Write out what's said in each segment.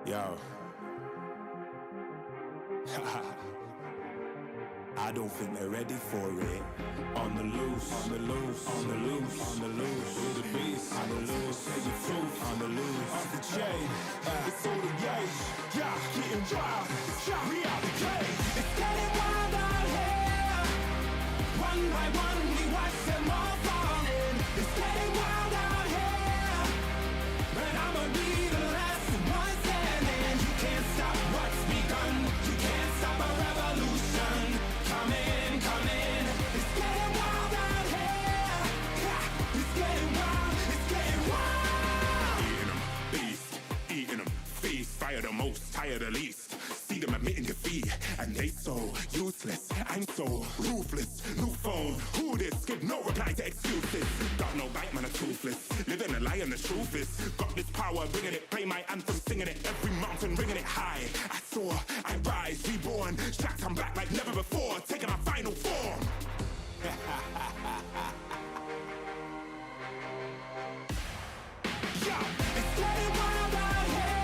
Yo. I don't think they're ready for it. On the loose, on the loose, on the loose, on the loose. With the beast, on the loose, say the truth, on the loose. Off the chain, it's all the gauge. Yeah, getting wild, yeah, we out the cage. It's getting wild out here. One by one, we watch them all falling. It's getting wild out here. But I'ma be the last one standing. You can't stop what's begun. You can't stop a revolution. Coming, coming. It's getting wild out here. Yeah, it's getting wild. It's getting wild. Eating them, beast, eating them, feast. Fire the most, tire the least. See them admitting defeat, and they so useless. I'm so ruthless. New phone, who this? Give no reply to excuses. Got no bite, man, I'm toothless. Living a lie and the truth is, got this power, bringing it. Play my anthem, singing it. Every mountain, ringing it high. I soar, I rise, reborn. Strapped, I'm back like never before. Taking my final form. It's getting wild out here.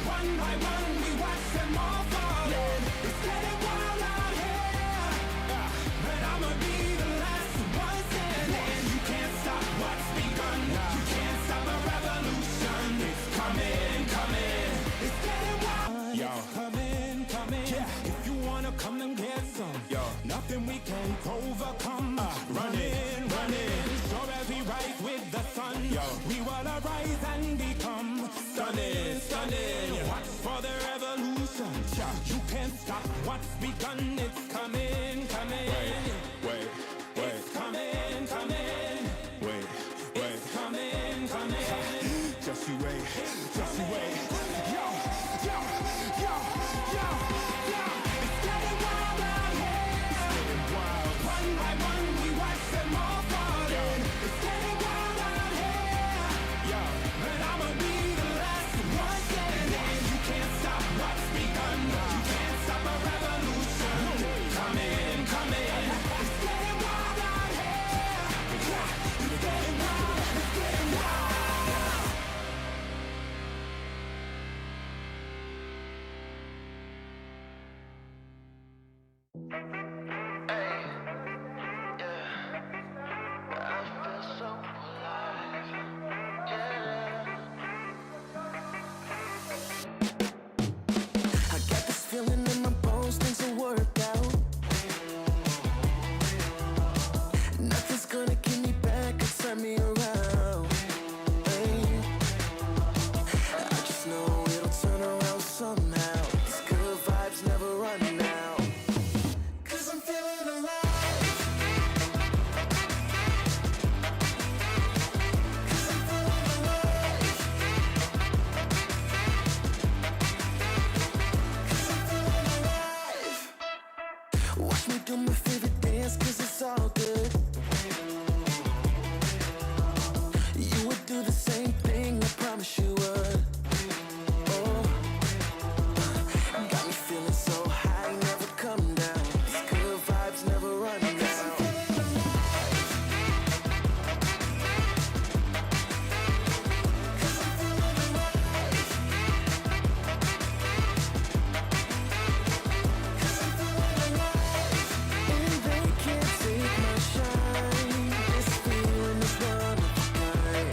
One by one, we watch them all falling. It's getting wild out here. But I'ma be the last one standing. You can't stop what's begun. You can't stop a revolution. It's coming, coming. It's getting wild. Yo. It's coming, coming. If you wanna come and get some, nothing we can't overcome. Running, running. Sure as we rise with the sun, we will arise and become stunning, stunning. Watch for the revolution. You can't stop what's begun. It's coming, coming. Wait. It's coming, coming. Wait. It's coming, coming. Just you wait, just you wait. Yo, yo, yo, yo, yo. It's getting wild out here. Getting wild. One by one, we watch them all falling. It's getting wild out here. But I'ma be the last one standing. You can't stop what's begun. You can't stop a revolution. Coming, coming. It's getting wild out here. It's getting wild. It's getting wild. I got this feeling in my bones, things will work out. Nothing's gonna keep me back or turn me around. Hey. I just know it'll turn around somehow. These good vibes never run out. 'Cause I'm feeling alive. 'Cause I'm feeling alive. 'Cause I'm feeling alive. Watch me do my favorite dance, 'cause it's all good. You would do the same thing, I promise you would. Oh, got me feeling so high, never come down. These good vibes never run out. 'Cause I'm feeling alive. 'Cause I'm feeling alive. 'Cause I'm feeling alive. And they can't take my shine. This feeling is one of a kind.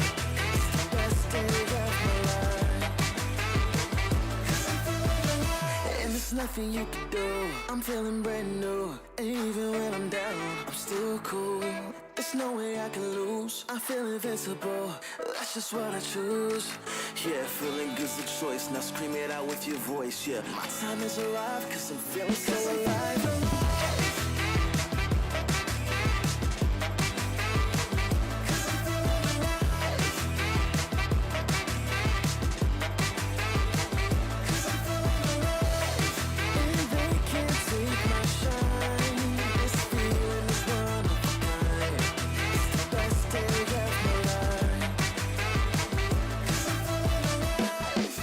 It's the best day of my life. 'Cause I'm feeling alive. And there's nothing you can do. I'm feeling brand new. And even when I'm down, I'm still cool. There's no way I can lose. I feel invincible. That's just what I choose. Yeah, feeling good's the choice. Now scream it out with your voice. Yeah, my time has arrived, 'cause I'm feeling so alive. And they can't take my shine. This feeling is one of a kind. It's the best day of my life. 'Cause I'm feeling alive.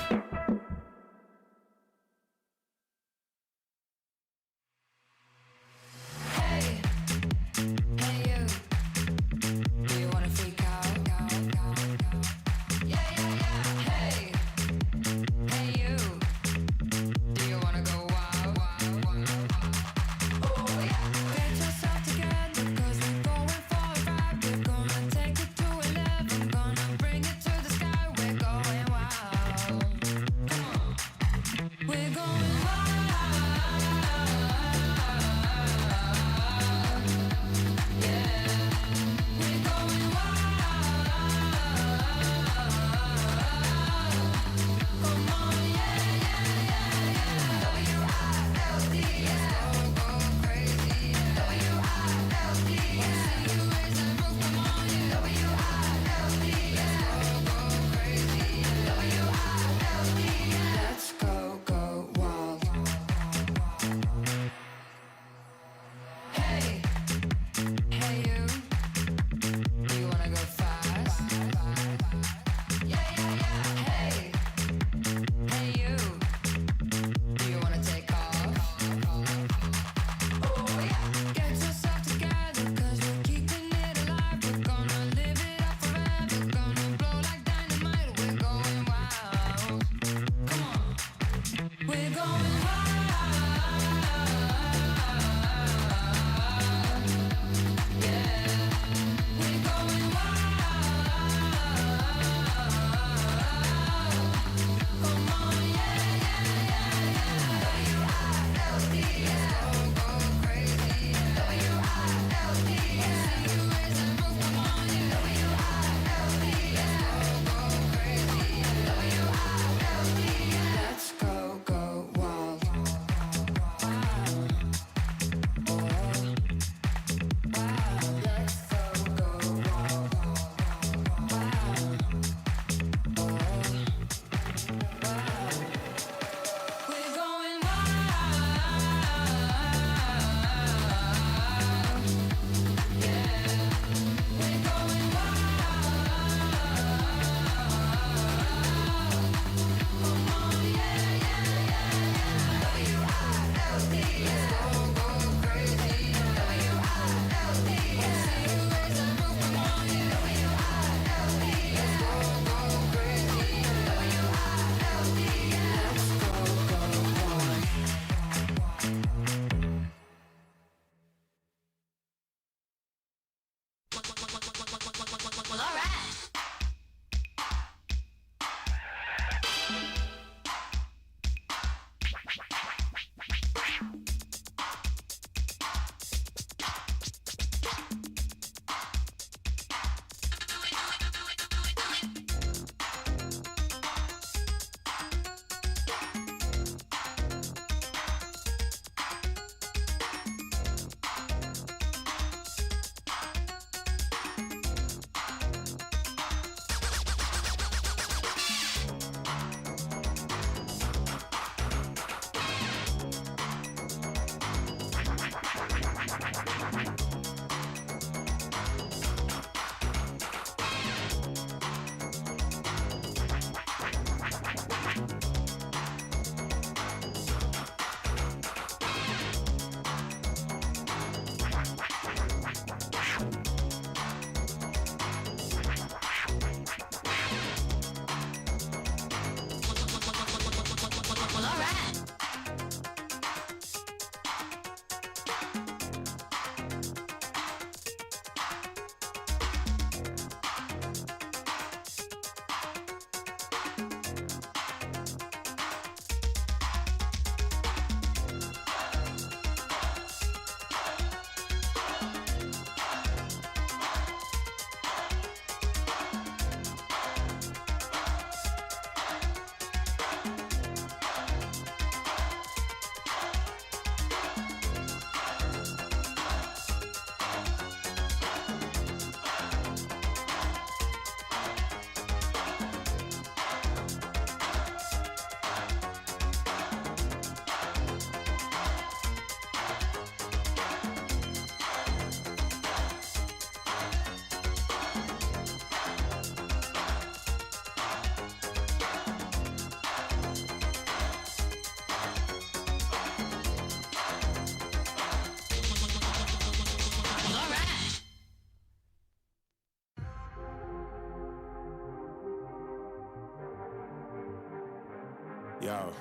Yo.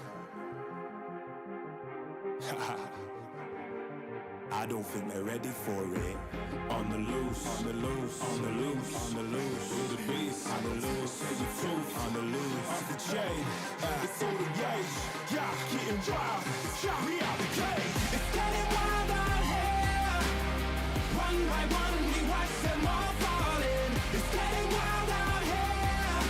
I don't think they're ready for it. On the loose, on the loose, on the loose, on the loose. With the beast, on the loose, say the truth, on the loose. Off the chain, it's all the gauge. Yeah, getting wild, shot me out the cage. It's getting wild out here. One by one, we watch them all falling. It's getting wild out here.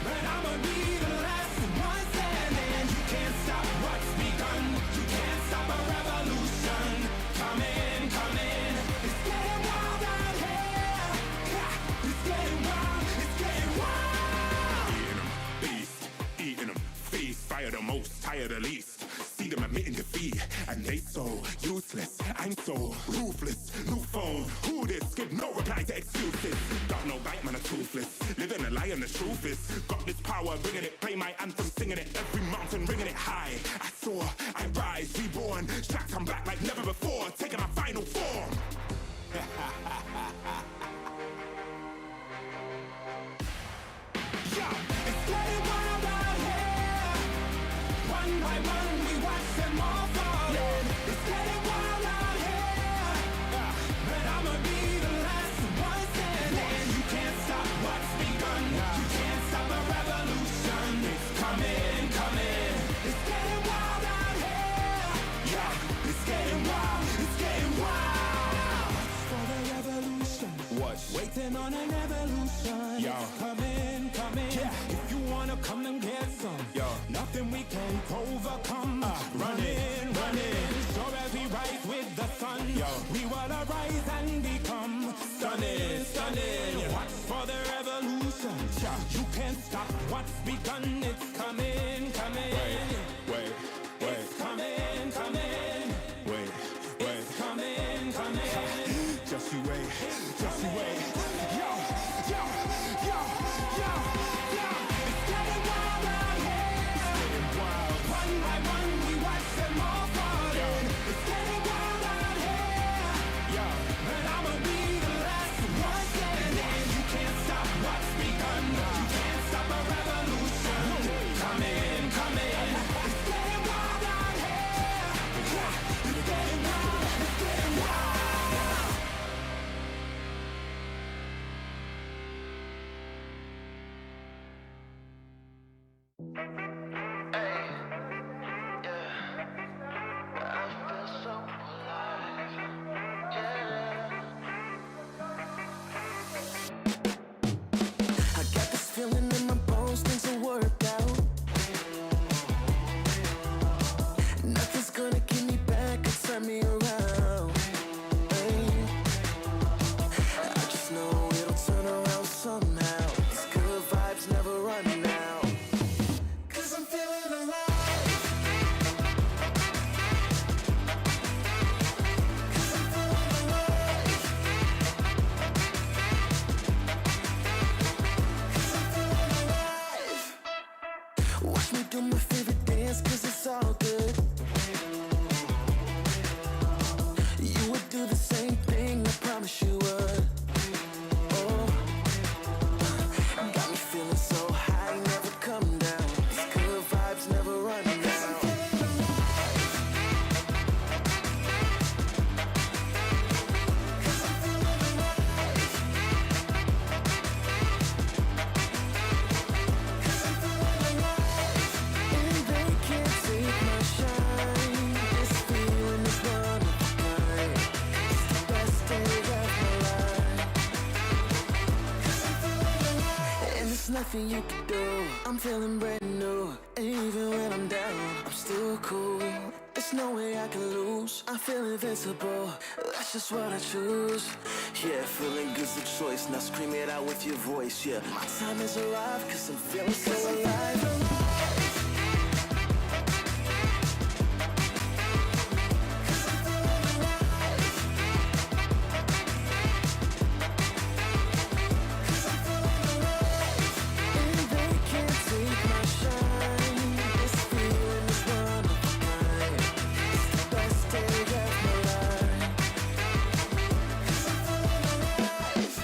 But I'ma be the last one standing. You can't stop what's begun. You can't stop a revolution. Come in, come in. It's getting wild out here. Yeah, it's getting wild. It's getting wild. Eating them, beast, eating them, feast. Fire the most, tire the least. See them admitting defeat, and they so useless. I'm so ruthless. New phone, who this? Give no reply to excuses. Got no bite, man, a toothless. Living a lie and the truth is, got this power, bringing it. Play my anthem, singing it. Every mountain, ringing it high. I soar, I rise, reborn. Strapped, I'm back like never before. Taking my final form. Yo, it's getting wild out here. One by one, we watch them all falling. It's getting wild out here. But I'ma be the last one standing. You can't stop what's begun. You can't stop a revolution. It's coming, coming. It's getting wild out here. Yeah, it's getting wild. It's getting wild. For the revolution. What? Waiting on an evolution. Yo. It's coming, coming. Yeah. If you wanna come and get some, Yo. nothing we can't overcome. Running, running. Sure as we rise with the sun, Yo. we will arise and become stunning, stunning. Watch for the revolution. You can't stop what's begun. It's coming, coming. Wait, It's coming, coming. wait, It's coming, coming. Just you wait, just you wait. Yo, yo, yo, yo, yo. It's getting wild out here. Getting wild. One by one, we watch them all falling. It's getting wild out here. Yo. But I'ma be the last one standing. You can't stop what's begun. You can't stop a revolution. Come in, come in. It's getting wild out here. Yeah, it's getting wild. It's getting wild. I got this feeling in my bones, things will work out. Nothing's gonna keep me back or turn me around. Hey. I just know it'll turn around somehow. These good vibes never run out. 'Cause I'm feeling alive. 'Cause I'm feeling alive. 'Cause I'm feeling alive. Watch me do my favorite dance, 'cause it's all good. You would do the same thing, I promise you would. Oh, got me feeling so high, never come down. These good vibes never run out. 'Cause I'm feeling alive. 'Cause I'm feeling alive. 'Cause I'm feeling alive. And they can't take my shine. This feeling is one of a kind. It's the best day of my life. 'Cause I'm feeling alive. And there's nothing you can do. I'm feeling brand new. And even when I'm down, I'm still cool. There's no way I can lose. I feel invincible. That's just what I choose. Yeah, feeling good's the choice. Now scream it out with your voice. Yeah, my time has arrived, 'cause I'm feeling so alive. And they can't take my shine. This feeling is one of a kind. It's the best day of my life. 'Cause I'm feeling alive.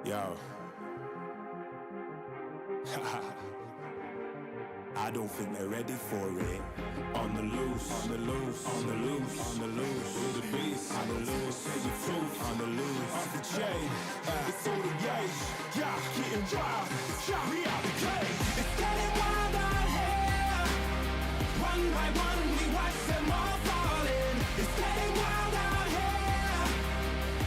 Yo. I don't think they're ready for it. On the loose, on the loose, on the loose, on the loose, with the beast, on the loose, say the truth, on the loose, off the chain, it's all the gauge, yeah, getting wild, yeah, we out the cage. It's getting wild out here. One by one we watch them all falling. It's getting wild out here.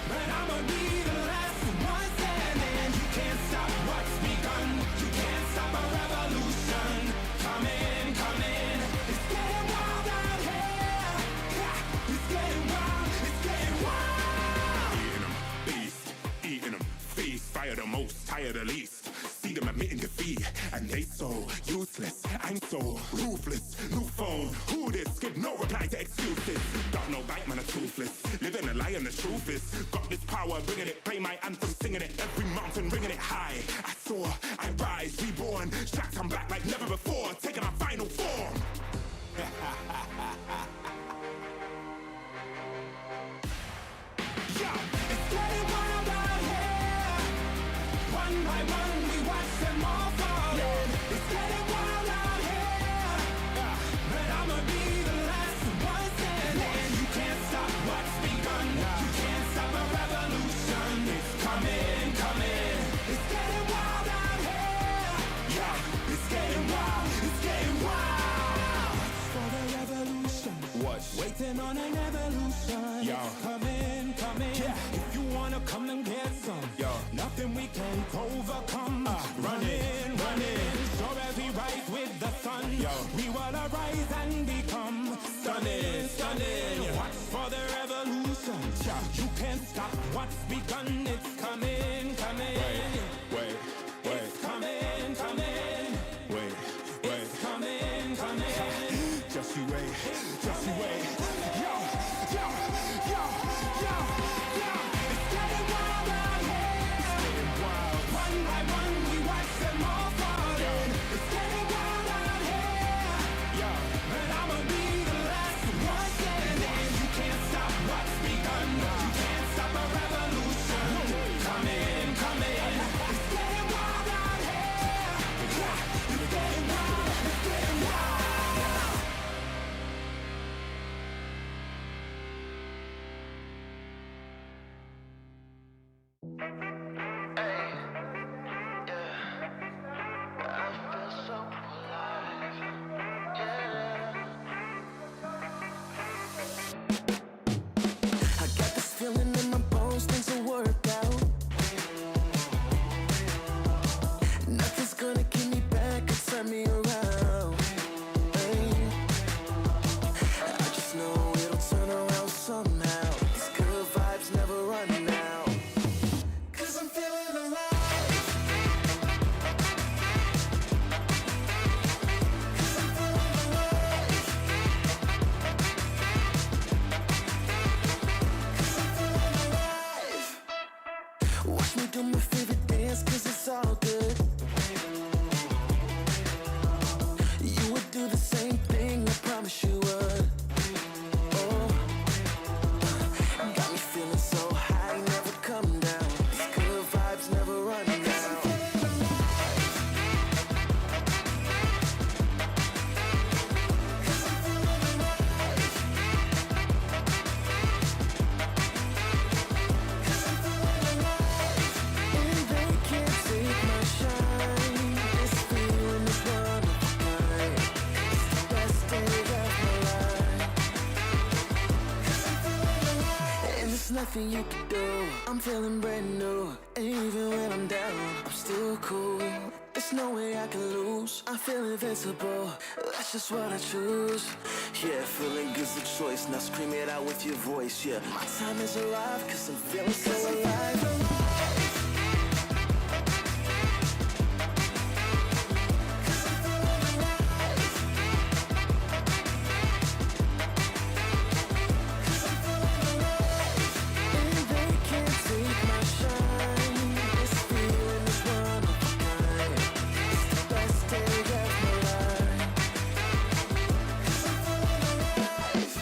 But I'ma be the last one standing. You can't stop what's begun. You can't stop a revolution. Come in, come in. It's getting wild out here. Yeah, it's getting wild, it's getting wild. Eating them, beast, eating them, feast, fire the most, tire the least. See them admitting defeat, and they so useless. I'm so ruthless. New phone, who this? Give no reply to excuses. Got no bite, man, a toothless. Living a lie and the truth is, got this power, bringing it. Play my anthem, singing it. Every mountain, ringing it high. I soar, I rise, reborn. Strapped, I'm back like never before. Taking my final form. Yeah, it's getting wild out here. One by one we watch them all falling. It's getting wild out here. But I'ma be the last one standing. You can't stop what's begun. You can't stop a revolution. It's coming, coming. It's getting wild out here. Yeah, it's getting wild, it's getting wild. For the revolution, What? waiting on an evolution. Yo. It's coming, coming. Yeah. If you wanna come and get some, Yo. nothing we can't overcome. Running, running, sure as we rise with the sun. Yo. We will arise and become stunning, stunning. Watch for the revolution. You can't stop what's begun. It's coming, coming. Wait, It's coming, coming. wait, It's coming, coming. just you wait, just you wait. Yo, yo, yo, yo, yo. It's getting wild out here. One by one we watch them all falling. It's getting wild out here. Yo. But I'ma be the last one standing. You can't stop what's begun. You can't stop a revolution. Come in, come in. It's getting wild out here. Yeah, it's getting wild, it's getting wild. I got this feeling in my bones, things will work out. Nothing's gonna keep me back or turn me around. Hey. I just know it'll turn around somehow. These good vibes never run out. 'Cause I'm feeling alive. 'Cause I'm feeling alive. 'Cause I'm feeling alive. Watch me do my favorite dance, 'cause it's all good. You would do the same thing, I promise you would. Oh, got me feeling so high, never come down. These good vibes never run out. 'Cause I'm feeling alive. 'Cause I'm feeling alive. 'Cause I'm feeling alive. And they can't take my shine. This feeling is one of a kind. It's the best day of my life. 'Cause I'm feeling alive. And there's nothing you can do. I'm feeling brand new. And even when I'm down, I'm still cool. There's no way I can lose. I feel invincible. That's just what I choose. Yeah, feeling good's the choice. Now scream it out with your voice. Yeah, my time has arrived, 'cause I'm feeling so alive. And they can't take my shine. This feeling is one of a kind. It's the best day of my life. 'Cause I'm feeling alive.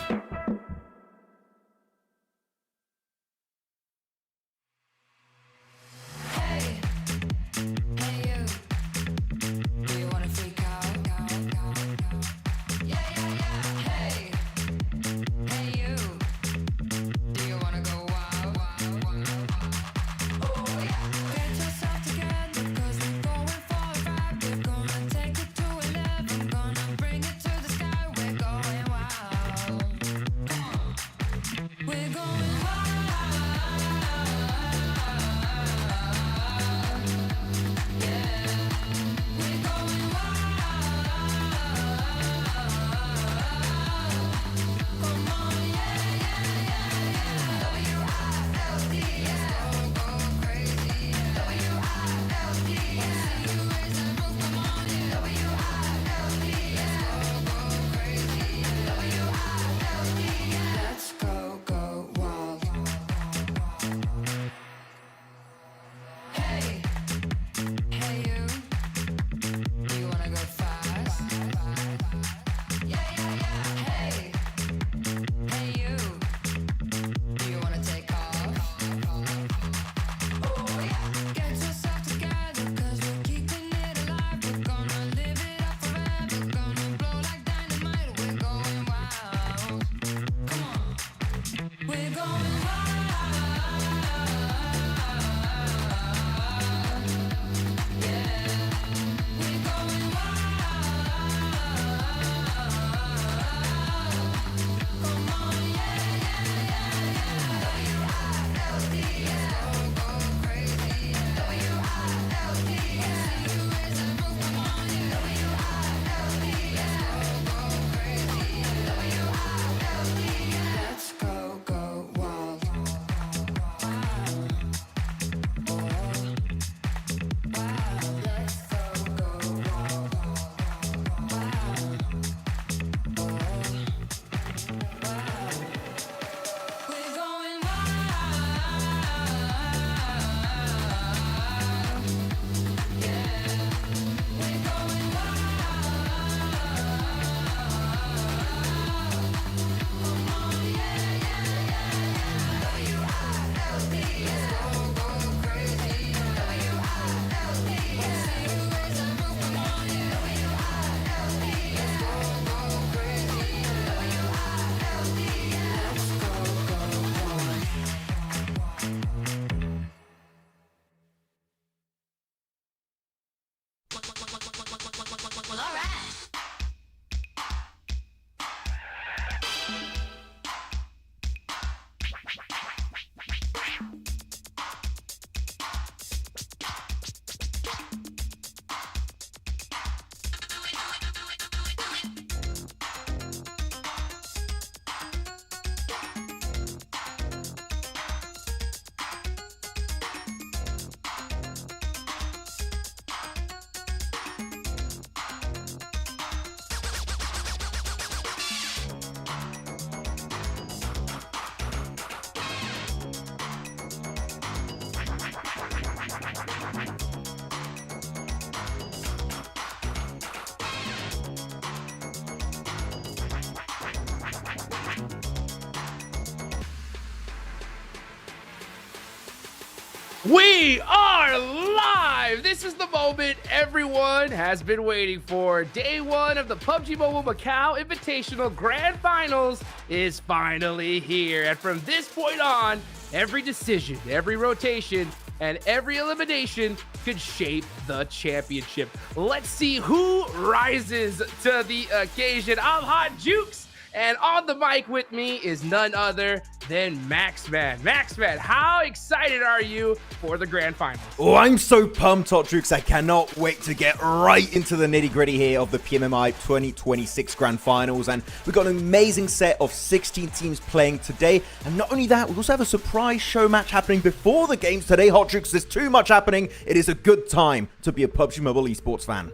We are live! This is the moment everyone has been waiting for. Day one of the PUBG Mobile Macau Invitational Grand Finals is finally here. And from this point on, every decision, every rotation, and every elimination could shape the championship. Let's see who rises to the occasion. I'm Hot Jukes, and on the mic with me is none other than Maxman. Maxman, how excited are you for the grand finals? Oh, I'm so pumped, Hot Jukes. I cannot wait to get right into the nitty-gritty here of the PMMI 2026 Grand Finals. And we've got an amazing set of 16 teams playing today. And not only that, we also have a surprise show match happening before the games today. Hot Jukes, there's too much happening. It is a good time to be a PUBG Mobile esports fan.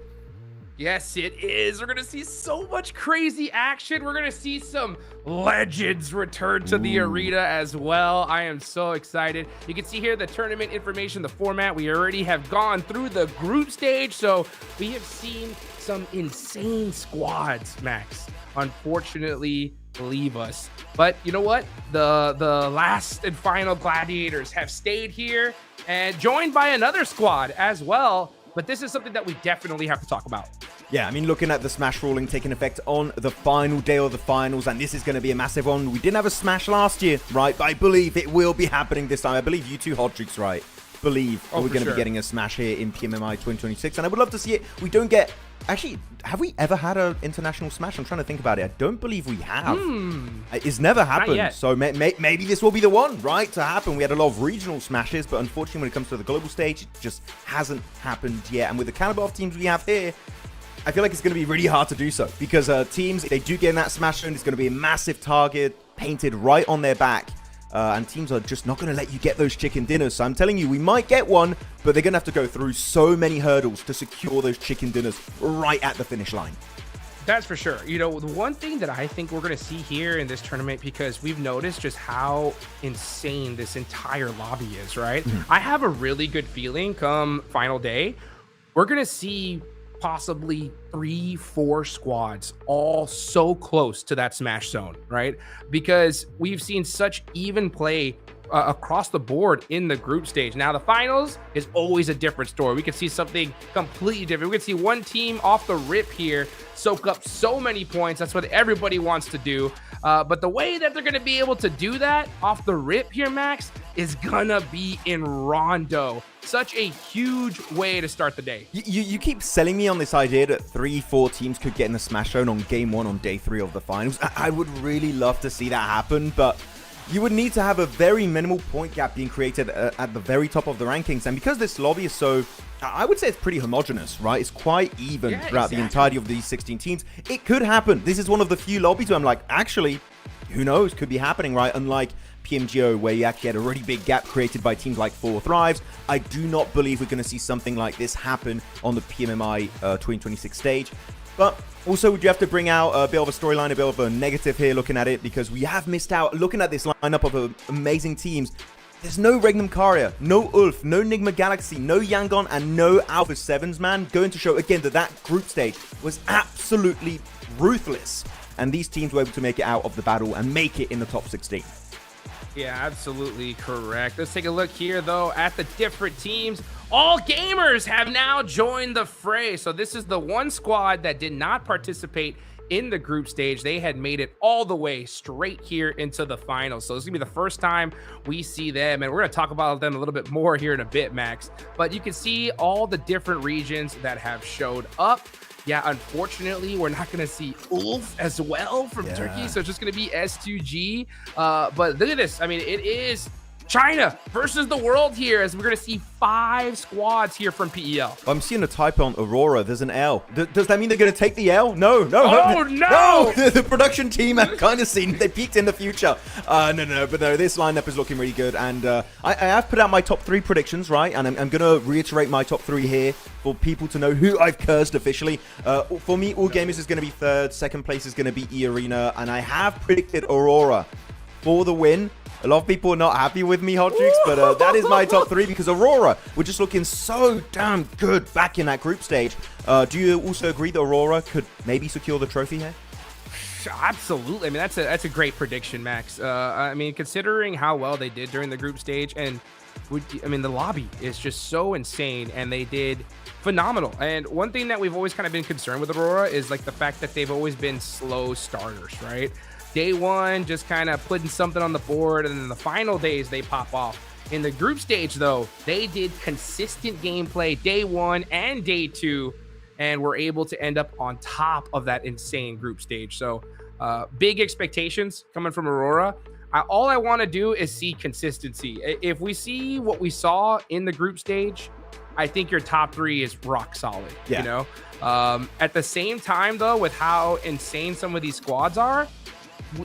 Yes, it is. We're going to see so much crazy action. We're going to see some legends return to the arena as well. I am so excited. You can see here the tournament information, the format. We already have gone through the group stage, so we have seen some insane squads, Max, unfortunately leave us. But you know what? The last and final gladiators have stayed here and joined by another squad as well. But this is something that we definitely have to talk about. Yeah, I mean, looking at the Smash ruling taking effect on the final day of the finals, and this is going to be a massive one. We didn't have a Smash last year, right? But I believe it will be happening this time. I believe you two, Hot Jukes, right? Believe we're going to be getting a Smash here in PMMI 2026, and I would love to see it. We don't get... Actually, have we ever had an international Smash? I'm trying to think about it. I don't believe we have. It's never happened. So maybe this will be the one, right, to happen. We had a lot of regional Smashes, but unfortunately, when it comes to the global stage, it just hasn't happened yet. And with the caliber of teams we have here, I feel like it's going to be really hard to do so. Because teams, if they do get in that Smash zone, it's going to be a massive target painted right on their back. And teams are just not going to let you get those chicken dinners. So I'm telling you, we might get one, but they're going to have to go through so many hurdles to secure those chicken dinners right at the finish line. That's for sure. You know, the one thing that I think we're going to see here in this tournament, because we've noticed just how insane this entire lobby is, right? I have a really good feeling come final day, we're going to see possibly 3-4 squads all so close to that Smash zone, right? Because we've seen such even play across the board in the group stage. Now the finals is always a different story. We could see something completely different. We could see one team off the rip here soak up so many points. That's what everybody wants to do. But the way that they're going to be able to do that off the rip here, Max, is gonna be in Rondo. Such a huge way to start the day. You keep selling me on this idea that 3-4 teams could get in the Smash zone on game one on day 3 of the finals. I would really love to see that happen, but you would need to have a very minimal point gap being created at the very top of the rankings. And because this lobby is so, I would say it's pretty homogenous, right? It's quite even throughout the entirety of these 16 teams. It could happen. This is one of the few lobbies where I'm like, actually, who knows? Could be happening, right? Unlike PMGO, where you actually had a really big gap created by teams like 4 Thrives. I do not believe we're going to see something like this happen on the PMMI 2026 stage. But also, would you have to bring out a bit of a storyline, a bit of a negative here looking at it, because we have missed out. Looking at this lineup of amazing teams, there's no Regnum Karia, no Ulf, no Nigma Galaxy, no Yangon, and no Alpha 7s, man. Going to show, again, that group stage was absolutely ruthless. And these teams were able to make it out of the battle and make it in the top 16. Yeah, absolutely correct. Let's take a look here, though, at the different teams. All gamers have now joined the fray. So this is the one squad that did not participate in the group stage. They had made it all the way straight here into the finals. So this is gonna be the first time we see them, and we're gonna talk about them a little bit more here in a bit, Max. But you can see all the different regions that have showed up. Yeah, unfortunately, we're not going to see Ulf as well from Turkey, so it's just going to be S2G. But look at this. I mean, it is China versus the world here, as we're going to see 5 squads here from PEL. I'm seeing a typo on Aurora. There's an L. Does that mean they're going to take the L? No. Oh, no! The production team have kind of seen, they peaked in the future. No. But no, this lineup is looking really good. And I have put out my top 3 predictions, right? And I'm going to reiterate my top 3 here for people to know who I've cursed officially. For me, All Gamers is going to be 3rd. 2nd place is going to be E-Arena. And I have predicted Aurora for the win. A lot of people are not happy with me, Hot Jukes, but that is my top 3 because Aurora, we're just looking so damn good back in that group stage. Do you also agree that Aurora could maybe secure the trophy here? Absolutely. I mean, that's a great prediction, Max. I mean, considering how well they did during the group stage, and I mean, the lobby is just so insane, and they did phenomenal. And one thing that we've always kind of been concerned with Aurora is like the fact that they've always been slow starters, right? Day one, just kind of putting something on the board, and then the final days they pop off. In the group stage, though, they did consistent gameplay day one and day two, and were able to end up on top of that insane group stage. So big expectations coming from Aurora. All I want to do is see consistency. If we see what we saw in the group stage, I think your top three is rock solid. Yeah. You know, at the same time, though, with how insane some of these squads are,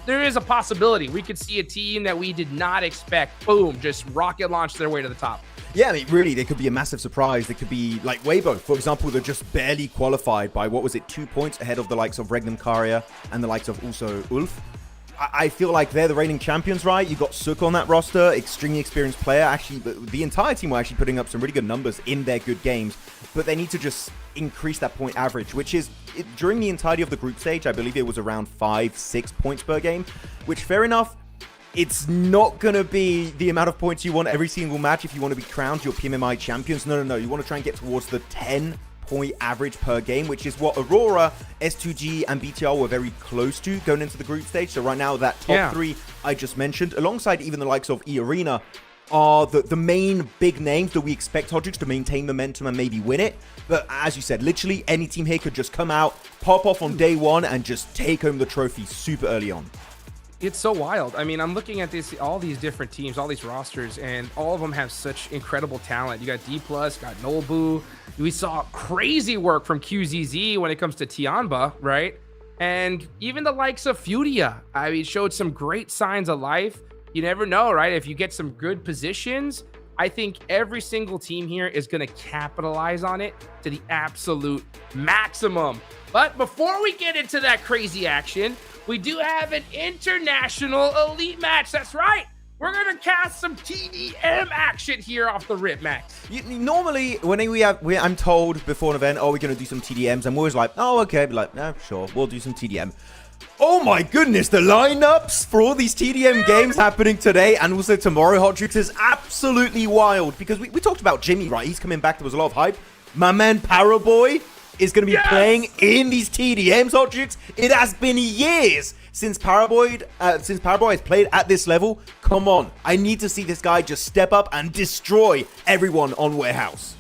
there is a possibility we could see a team that we did not expect, boom, just rocket launch their way to the top. Yeah, I mean, really, they could be a massive surprise. They could be like Weibo, for example. They're just barely qualified by, what was it, 2 points ahead of the likes of Regnum Karia and the likes of also Ulf. I feel like they're the reigning champions, right? You got Suk on that roster, extremely experienced player. Actually, the entire team were actually putting up some really good numbers in their good games, but they need to just increase that point average, which is, during the entirety of the group stage, I believe it was around 5-6 points per game, which, fair enough, it's not going to be the amount of points you want every single match if you want to be crowned your PMMI champions. No. You want to try and get towards the 10-point average per game, which is what Aurora, S2G, and BTR were very close to going into the group stage. So right now, that top three I just mentioned, alongside even the likes of E-Arena, are the main big names that we expect Hodrix to maintain momentum and maybe win it. But as you said, literally any team here could just come out, pop off on day one, and just take home the trophy super early on. It's so wild. I mean, I'm looking at all these different teams, all these rosters, and all of them have such incredible talent. You got D+, got Nolbu. We saw crazy work from QZZ when it comes to TIANBA, right? And even the likes of FURIA, I mean, showed some great signs of life. You never know, right? If you get some good positions, I think every single team here is going to capitalize on it to the absolute maximum. But before we get into that crazy action, we do have an international elite match. That's right. We're going to cast some TDM action here off the rip, Max. Normally, when I'm told before an event, oh, we're going to do some TDMs, I'm always like, oh, okay. Be like, yeah, sure, we'll do some TDM. Oh my goodness, the lineups for all these TDM games happening today and also tomorrow, Hodrix, is absolutely wild. Because we talked about Jimmy, right? He's coming back. There was a lot of hype. My man, Paraboy, is going to be playing in these TDMs, Hodrix. It has been years since Paraboy has played at this level. Come on. I need to see this guy just step up and destroy everyone on Warehouse.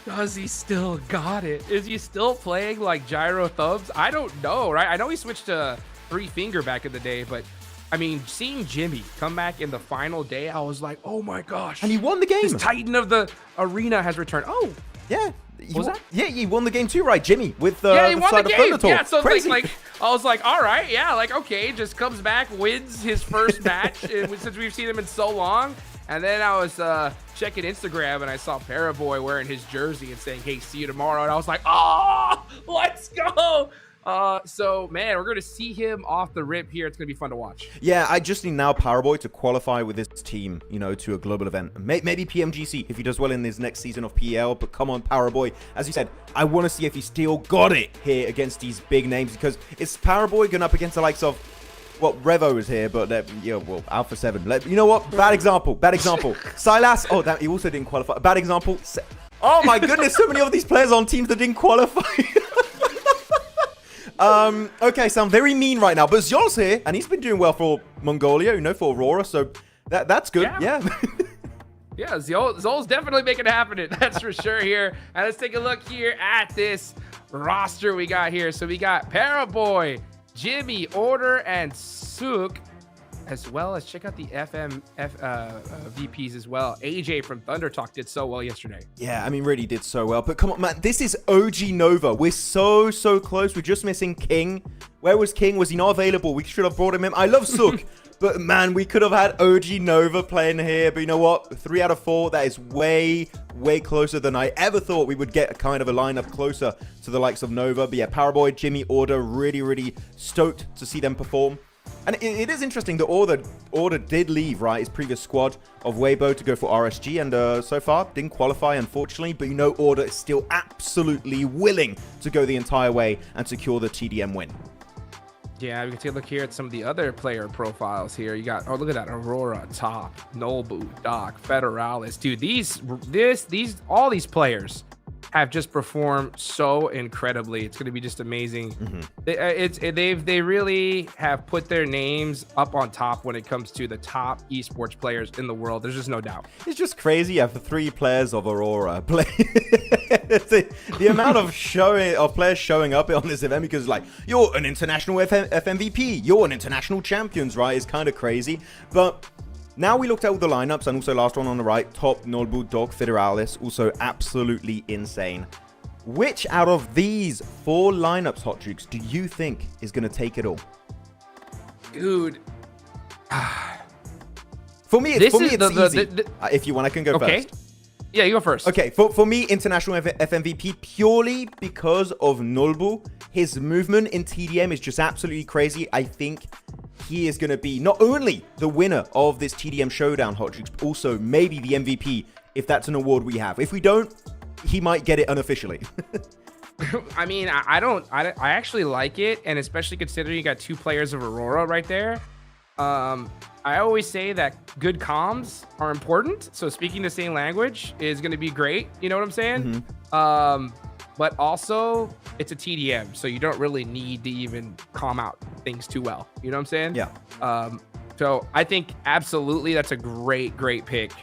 Does he still got it? Is he still playing like gyro thumbs? I don't know, right? I know he switched to 3-finger back in the day, but I mean, seeing Jimmy come back in the final day, I was like, oh my gosh. And he won the game. This Titan of the arena has returned. Oh, yeah. Was that? Yeah, he won the game too, right, Jimmy? With the he won the game. Yeah, so crazy. like I was like, all right, yeah, like okay, just comes back, wins his first match since we've seen him in so long. And then I was checking Instagram and I saw Paraboy wearing his jersey and saying, hey, see you tomorrow. And I was like, oh, let's go. So, man, we're going to see him off the rip here. It's going to be fun to watch. Yeah, I just need now Paraboy to qualify with this team, you know, to a global event. Maybe PMGC if he does well in his next season of PL. But come on, Paraboy. As you said, I want to see if he still got it here against these big names. Because it's Paraboy going up against the likes of, well, Revo is here, but yeah, well, Alpha 7. You know what? Bad example. Silas. Oh, he also didn't qualify. Bad example. Oh my goodness, so many of these players on teams that didn't qualify. Okay, so I'm very mean right now, but Zol's here, and he's been doing well for Mongolia, you know, for Aurora, so that's good. Yeah. Yeah, Zol's definitely making it happen. That's for sure here. And let's take a look here at this roster we got here. So we got Paraboy, Jimmy, Order, and Suk, as well as check out the VPs as well. AJ from Thunder Talk did so well yesterday. Yeah, I mean, really did so well. But come on, man, this is OG Nova. We're so close. We're just missing King. Where was King? Was he not available? We should have brought him in. I love Suk, but man, we could have had OG Nova playing here. But you know what? 3 out of 4, that is way closer than I ever thought we would get a kind of a lineup closer to the likes of Nova. But yeah, Paraboy, Jimmy, Order, really stoked to see them perform. And it is interesting that Order did leave, right, his previous squad of Weibo to go for RSG, and so far didn't qualify, unfortunately. But you know, Order is still absolutely willing to go the entire way and secure the TDM win. Yeah, we can take a look here at some of the other player profiles here. You got, oh, look at that. Aurora, Top, Nobu, Doc, Federalis. Dude, all these players have just performed so incredibly. It's going to be just amazing. They really have put their names up on top when it comes to the top esports players in the world. There's just no doubt. It's just crazy. For 3 players of Aurora play the amount of players showing up on this event, because like, you're an international FMVP, you're an international champions, right? It's kind of crazy. But now we looked at all the lineups, and also last one on the right, Top, Nolbu, Dog, Federalis, also absolutely insane. Which out of these 4 lineups, Hot Jukes, do you think is going to take it all? Dude. For me, it's easy. If you want, I can go okay. first. Yeah, you go first. Okay, for me, international FMVP, purely because of Nolbu. His movement in TDM is just absolutely crazy. I think he is going to be not only the winner of this TDM showdown, Hot Jukes, but also maybe the MVP, if that's an award we have. If we don't, he might get it unofficially. I mean, I actually like it, and especially considering you got 2 players of Aurora right there. I always say that good comms are important, so speaking the same language is going to be great. You know what I'm saying? But also, it's a TDM, so you don't really need to even calm out things too well. You know what I'm saying? Yeah. So I think absolutely that's a great pick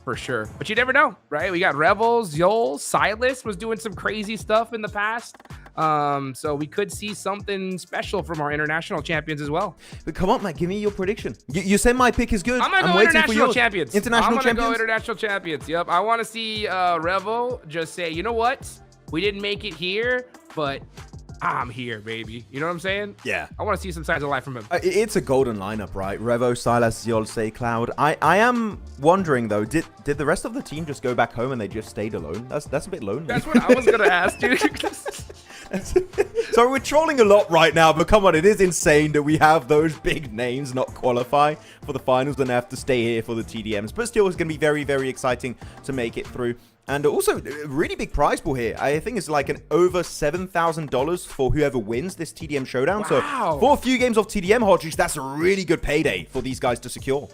for sure. But you never know, right? We got Rebels, Yol, Silas was doing some crazy stuff in the past. So we could see something special from our international champions as well. But come on, Matt, give me your prediction. You said my pick is good. I'm gonna go international champions. I'm gonna go international champions. Yep. I want to see Revel just say, you know what? We didn't make it here, but I'm here, baby. You know what I'm saying? Yeah. I want to see some signs of life from him. It's a golden lineup, right? Revo, Silas, Yolse, Cloud. I am wondering, though, did the rest of the team just go back home and they just stayed alone? That's a bit lonely. That's what I was going to ask, dude. So we're trolling a lot right now, but come on, it is insane that we have those big names not qualify for the finals and have to stay here for the TDMs. But still, it's going to be very, very exciting to make it through. And also, a really big prize pool here. I think it's like an over $7,000 for whoever wins this TDM showdown. Wow. So for a few games of TDM, Hot Juice, that's a really good payday for these guys to secure.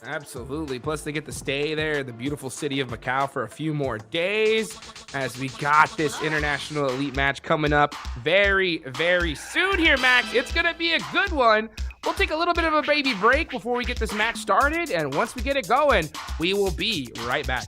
Absolutely. Plus, they get to stay there in the beautiful city of Macau for a few more days as we got this international elite match coming up very, very soon here, Max. It's going to be a good one. We'll take a little bit of a baby break before we get this match started. And once we get it going, we will be right back.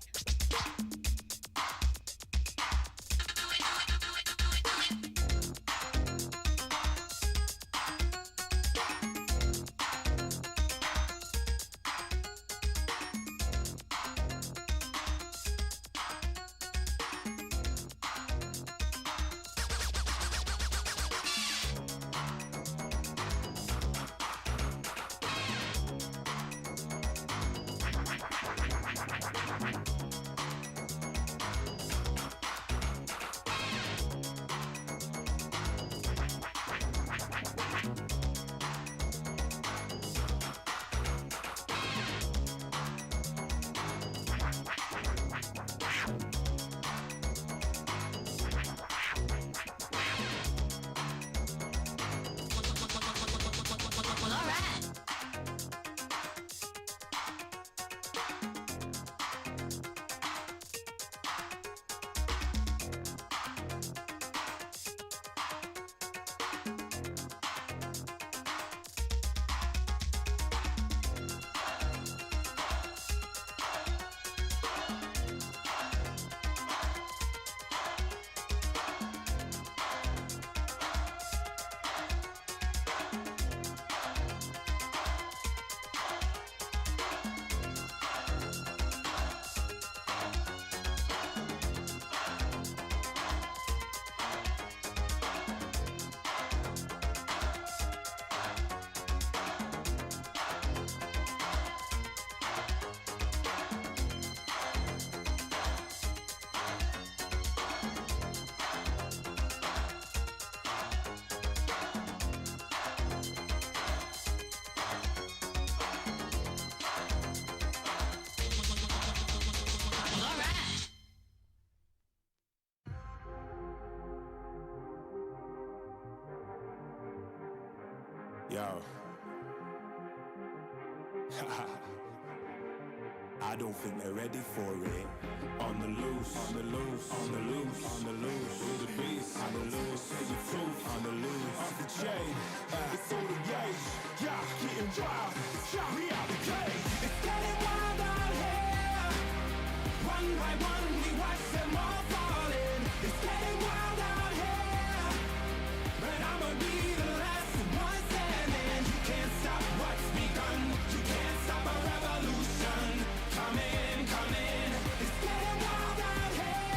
Yo. I don't think they're ready for it. On the loose, on the loose, on the loose, on the loose. With the beast, on the loose, say the truth, on the loose. Off the chain, it's all the gauge. Yeah, getting wild, shot me out the cage. It's getting wild out here. One by one, we watch them all falling. It's getting wild out here. But I'ma be the last one standing. You can't stop what's begun. You can't stop a revolution. Come in, come in. It's getting wild out here.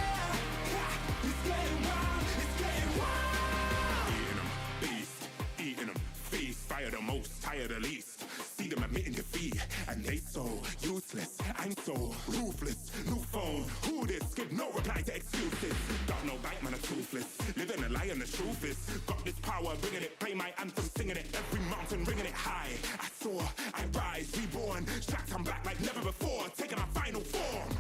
It's getting wild, it's getting wild. Eating them, beast, eating them, feast. Fire the most, tire the least. See them admitting defeat, and they so useless. I'm so ruthless. New phone, who this? Give no reply to excuses. Got no bite, man, I'm toothless. Living a lie and the truth is, got this power, bringing it. Play my anthem, singing it. Every mountain, ringing it high. I soar, I rise, reborn. Shots, I'm back like never before. Taking my final form.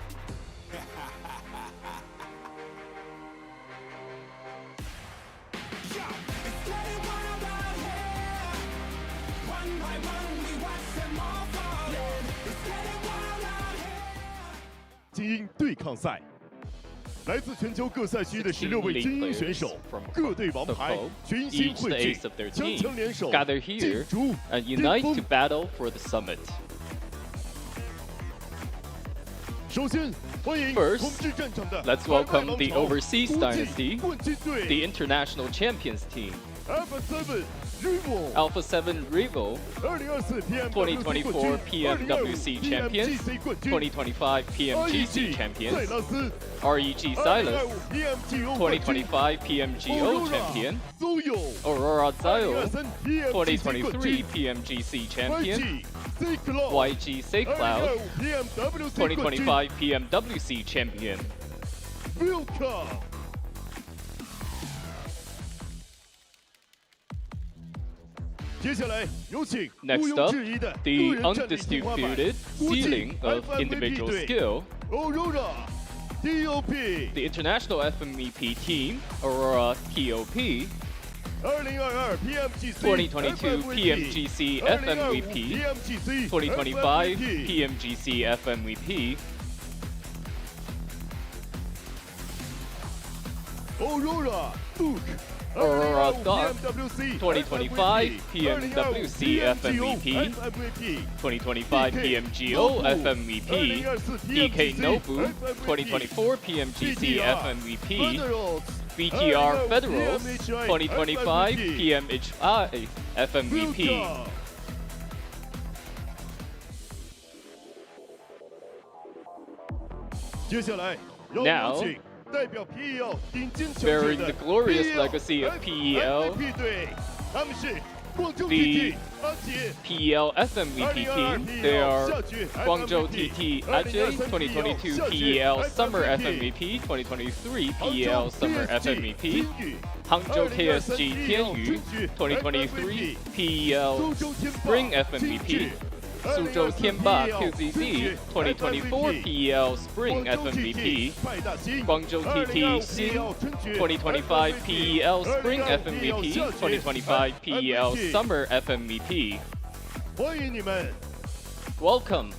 Yo, it's getting wild out here. One by one, we watch them all falling. It's getting wild out here. 精英对抗赛，来自全球各赛区的16位精英选手，各队王牌全新 each the 汇聚 ace of their，强 team 强联手， gather 竞 here 逐 and 巅 unite 峰 to。battle for the summit. 首先欢迎 First, 统治战场的 let's 海外 welcome 王 the 朝 overseas 国际 dynasty, 冠军队 the international champions team, Alpha 7 Rival Alpha 7 Revo, 2024 2024 PMWC champion, 冠军 2025 PMGC 赛 champions, 拉斯 REG Silas, 2025 冠军 2025 PMGO champion, 都有 Aurora Zio, 2023 2023 PMGC champion, YG Say Cloud, 2025 PMWC champion. Welcome。接下来有请毋 Next 庸 up, 置疑的 the 个人战力天花板 undisputed 国际 ceiling of FMVP individual 队 skill, Aurora TOP the international FMVP team, Aurora TOP, 2022 PMGC 2022 PMGC FMVP, 2025 PMGC FMVP, Aurora Duke Aurora Duke, PMWC 2025 PMWC FMVP, 2025 PMGO FMVP, EK Nobu, 2024 PMGC FMVP, BTR Federals, 2025 PMHI FMVP. 接下来让我 Now, 们有请代表 PEL 顶尖强 bearing 权的 the glorious PEL legacy of PEL, FMVP 队，他们是广州 the TT 阿杰。 PEL FMVP team. They are Guangzhou TT Ajay, 2022 PEL Summer FMVP, 2023 PEL Summer FMVP, Hangzhou KSG Tianyu, 2023 PEL Spring FMVP, Suzhou Tianba QZZ, 2024 PEL Spring FMVP, 派大星 Guangzhou TT Xin, 2025 PEL Spring FMVP, 2025 PEL Summer FMVP. 欢迎你们。 Welcome.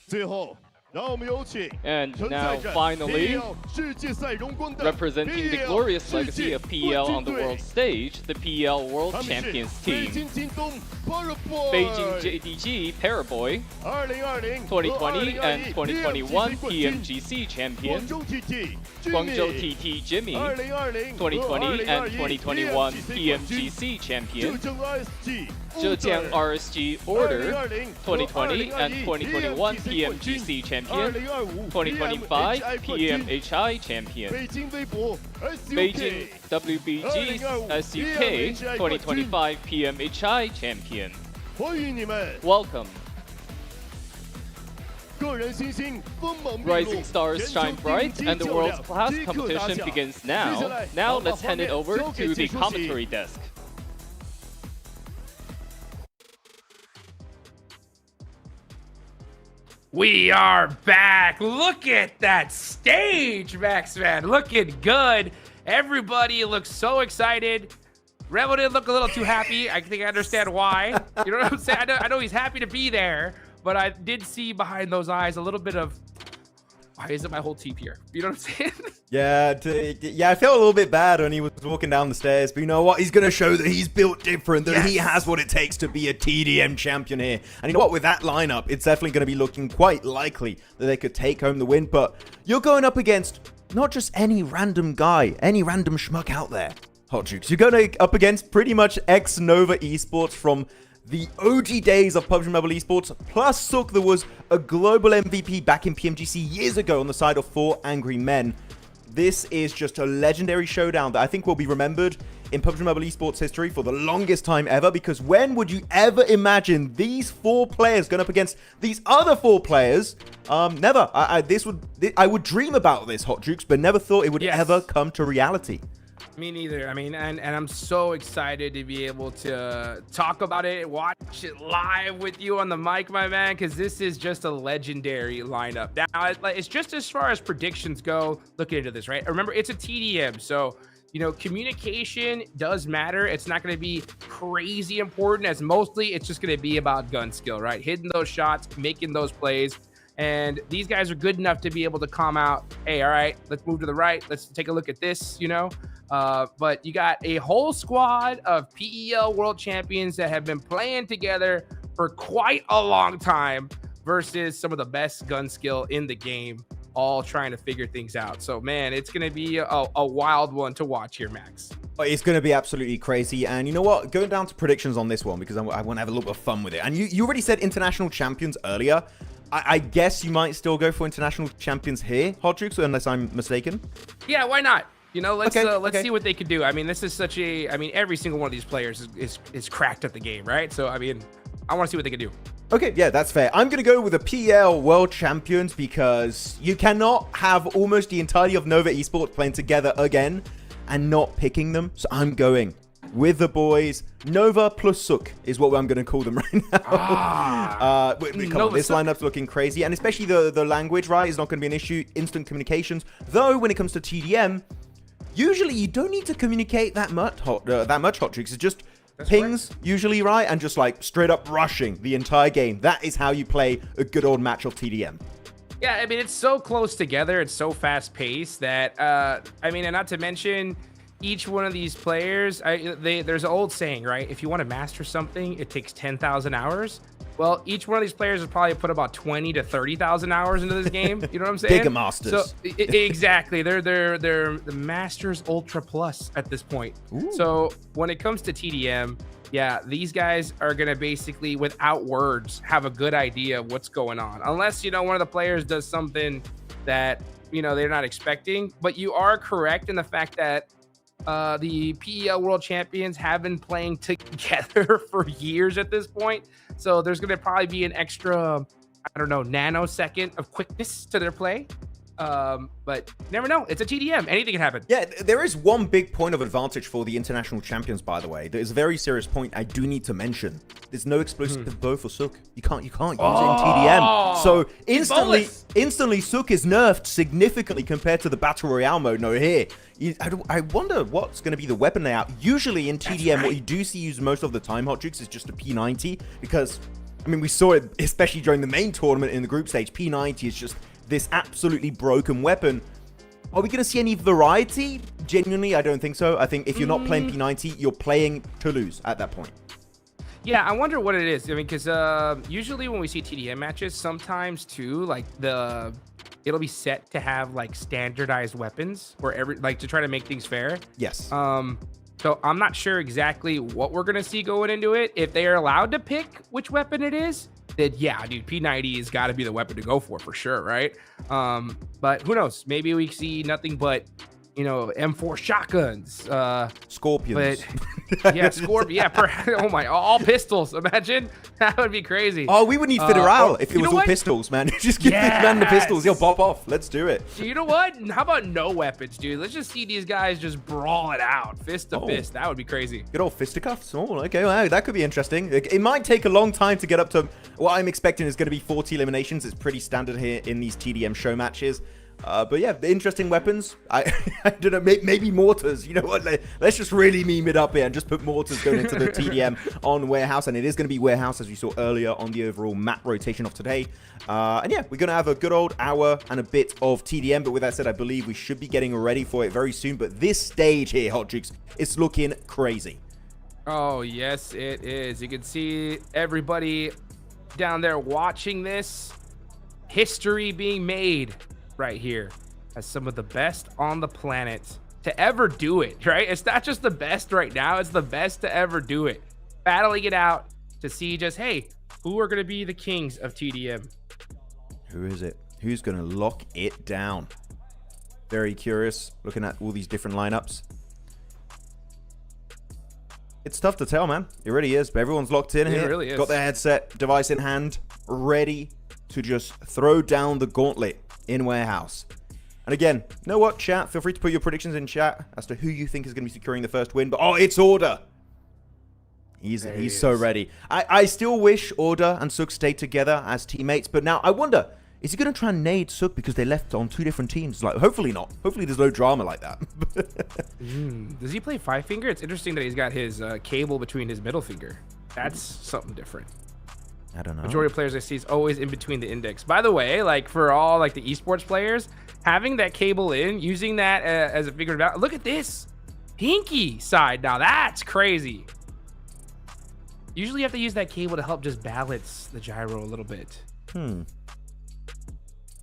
最后，让我们有请 And 承 now 载着 finally, PEL 世界赛荣光的 representing the PEL glorious 世 legacy 界 of PEL 冠 on the 军队 world stage, the PEL World 他们是 Champions 北 team. 京京东 Paraboy Beijing JDG Paraboy, 2020 2020 and 2021 PMGC PMGC champion, 广州 TT Guangzhou TT Jimmy, 2020 2020 and 2021 PMGC 浙 champion, 江 RSG Zhejiang RSG Order, 2020 and 2021 PMGC PMGC champion, 2025 2025 PMHI champion, 北京微博 Beijing WBG SUK 2025 PMHI champion. 欢迎你们， Welcome. 个人新星锋芒毕露 Rising stars shine bright, and the world's class competition begins now. Now let's hand it over to the commentary desk. We are back. Look at that stage, Max, man. Looking good. Everybody looks so excited. Rebel did look a little too happy. I think I understand why. You know what I'm saying? I know he's happy to be there, but I did see behind those eyes a little bit of, why isn't my whole team here? You know what I'm saying? Yeah, I felt a little bit bad when he was walking down the stairs, but you know what? He's going to show that he's built different, that he has what it takes to be a TDM champion here. And you know what? With that lineup, it's definitely going to be looking quite likely that they could take home the win, but you're going up against not just any random guy, any random schmuck out there, Hot Jukes. You're going up against pretty much ex-Nova Esports from the OG days of PUBG Mobile Esports, plus Sook, that was a global MVP back in PMGC years ago on the side of 4 Angry Men. This is just a legendary showdown that I think will be remembered in PUBG Mobile Esports history for the longest time ever, because when would you ever imagine these 4 players going up against these other 4 players? Never. I would dream about this, Hot Jukes, but never thought it would ever come to reality. Me neither. I mean, and I'm so excited to be able to talk about it, watch it live with you on the mic, my man, because this is just a legendary lineup. Now, it's just as far as predictions go, looking into this, right? Remember, it's a TDM, so, you know, communication does matter. It's not going to be crazy important, as mostly it's just going to be about gun skill, right? Hitting those shots, making those plays. And these guys are good enough to be able to calm out, hey, all right, let's move to the right. Let's take a look at this, you know? But you got a whole squad of PEL world champions that have been playing together for quite a long time versus some of the best gun skill in the game, all trying to figure things out. So, man, it's going to be a wild one to watch here, Max. It's going to be absolutely crazy. And you know what? Going down to predictions on this one, because I want to have a little bit of fun with it. And you already said international champions earlier. I guess you might still go for international champions here, Hot Jukes, unless I'm mistaken. Yeah, why not? You know, let's see what they can do. I mean, this is such a, I mean, every single one of these players is cracked at the game, right? So, I mean, I want to see what they can do. Okay, yeah, that's fair. I'm going to go with the PL World Champions, because you cannot have almost the entirety of Nova Esports playing together again and not picking them. So I'm going with the boys. Nova plus Sook is what I'm going to call them right now. This lineup's looking crazy, and especially the language, right, is not going to be an issue. Instant communications. Though, when it comes to TDM, usually you don't need to communicate that much, Hot Tricks. It's just pings, usually, right? And just like straight up rushing the entire game. That is how you play a good old match of TDM. Yeah, I mean, it's so close together. It's so fast paced that, I mean, and not to mention, each one of these players, there's an old saying, right? If you want to master something, it takes 10,000 hours. Well, each one of these players has probably put about 20 to 30,000 hours into this game. You know what I'm saying? Giga Masters. So exactly, they're the Masters Ultra Plus at this point. Ooh. So when it comes to TDM, yeah, these guys are gonna basically, without words, have a good idea of what's going on. Unless, you know, one of the players does something that, you know, they're not expecting. But you are correct in the fact that the PEL World Champions have been playing together for years at this point. So there's going to probably be an extra, I don't know, nanosecond of quickness to their play. But never know. It's a TDM. Anything can happen. Yeah, there is one big point of advantage for the international champions, by the way. There's a very serious point I do need to mention. There's no explosive bow for Sook. You can't use it in TDM. So instantly Sook is nerfed significantly compared to the Battle Royale mode. No, here. I wonder what's going to be the weapon layout. Usually in TDM, what you do see used most of the time, Hot Jukes, is just a P90. Because, I mean, we saw it, especially during the main tournament in the group stage. P90 is just this absolutely broken weapon. Are we going to see any variety? Genuinely, I don't think so. I think if you're not playing P90, you're playing to lose at that point. Yeah, I wonder what it is. I mean, because usually when we see TDM matches, sometimes too, like it'll be set to have like standardized weapons or to try to make things fair. Yes. So I'm not sure exactly what we're gonna see going into it. If they are allowed to pick which weapon it is, then yeah, dude, P90 has got to be the weapon to go for sure, right? But who knows? Maybe we see nothing but, you know, M4 shotguns, Scorpions. But yeah, Scorpion. Yeah, oh my, all pistols. Imagine that would be crazy. Oh, we would need Federal if it was all pistols, man. Just give this man the pistols. He'll pop off. Let's do it. You know what? How about no weapons, dude? Let's just see these guys just brawl it out, fist to fist. That would be crazy. Good old fisticuffs. Oh, okay. Well, that could be interesting. It might take a long time to get up to what I'm expecting is going to be 40 eliminations. It's pretty standard here in these TDM show matches. But yeah, the interesting weapons. I don't know, maybe mortars. You know what? Let's just really meme it up here and just put mortars going into the TDM on Warehouse. And it is going to be Warehouse, as we saw earlier on the overall map rotation of today. And yeah, we're going to have a good old hour and a bit of TDM. But with that said, I believe we should be getting ready for it very soon. But this stage here, Hot Jukes, it's looking crazy. Oh, yes, it is. You can see everybody down there watching this. History being made right here as some of the best on the planet to ever do it, right? It's not just the best right now, it's the best to ever do it. Battling it out to see just, hey, who are going to be the kings of TDM? Who is it? Who's going to lock it down? Very curious, looking at all these different lineups. It's tough to tell, man. It really is, but everyone's locked in here. It really is. Got their headset, device in hand, ready to just throw down the gauntlet in Warehouse. And again, you know what, chat? Feel free to put your predictions in chat as to who you think is going to be securing the first win. But oh, it's Order. He's so ready. I still wish Order and Suk stayed together as teammates, but now I wonder, is he going to try and nade Suk because they left on two different teams? Like, hopefully not. Hopefully there's no drama like that. Does he play 5-finger? It's interesting that he's got his cable between his middle finger. That's something different. I don't know. Majority of players I see is always in between the index. By the way, like for all like the esports players, having that cable in, using that as a figure of balance. Look at this pinky side. Now that's crazy. Usually you have to use that cable to help just balance the gyro a little bit.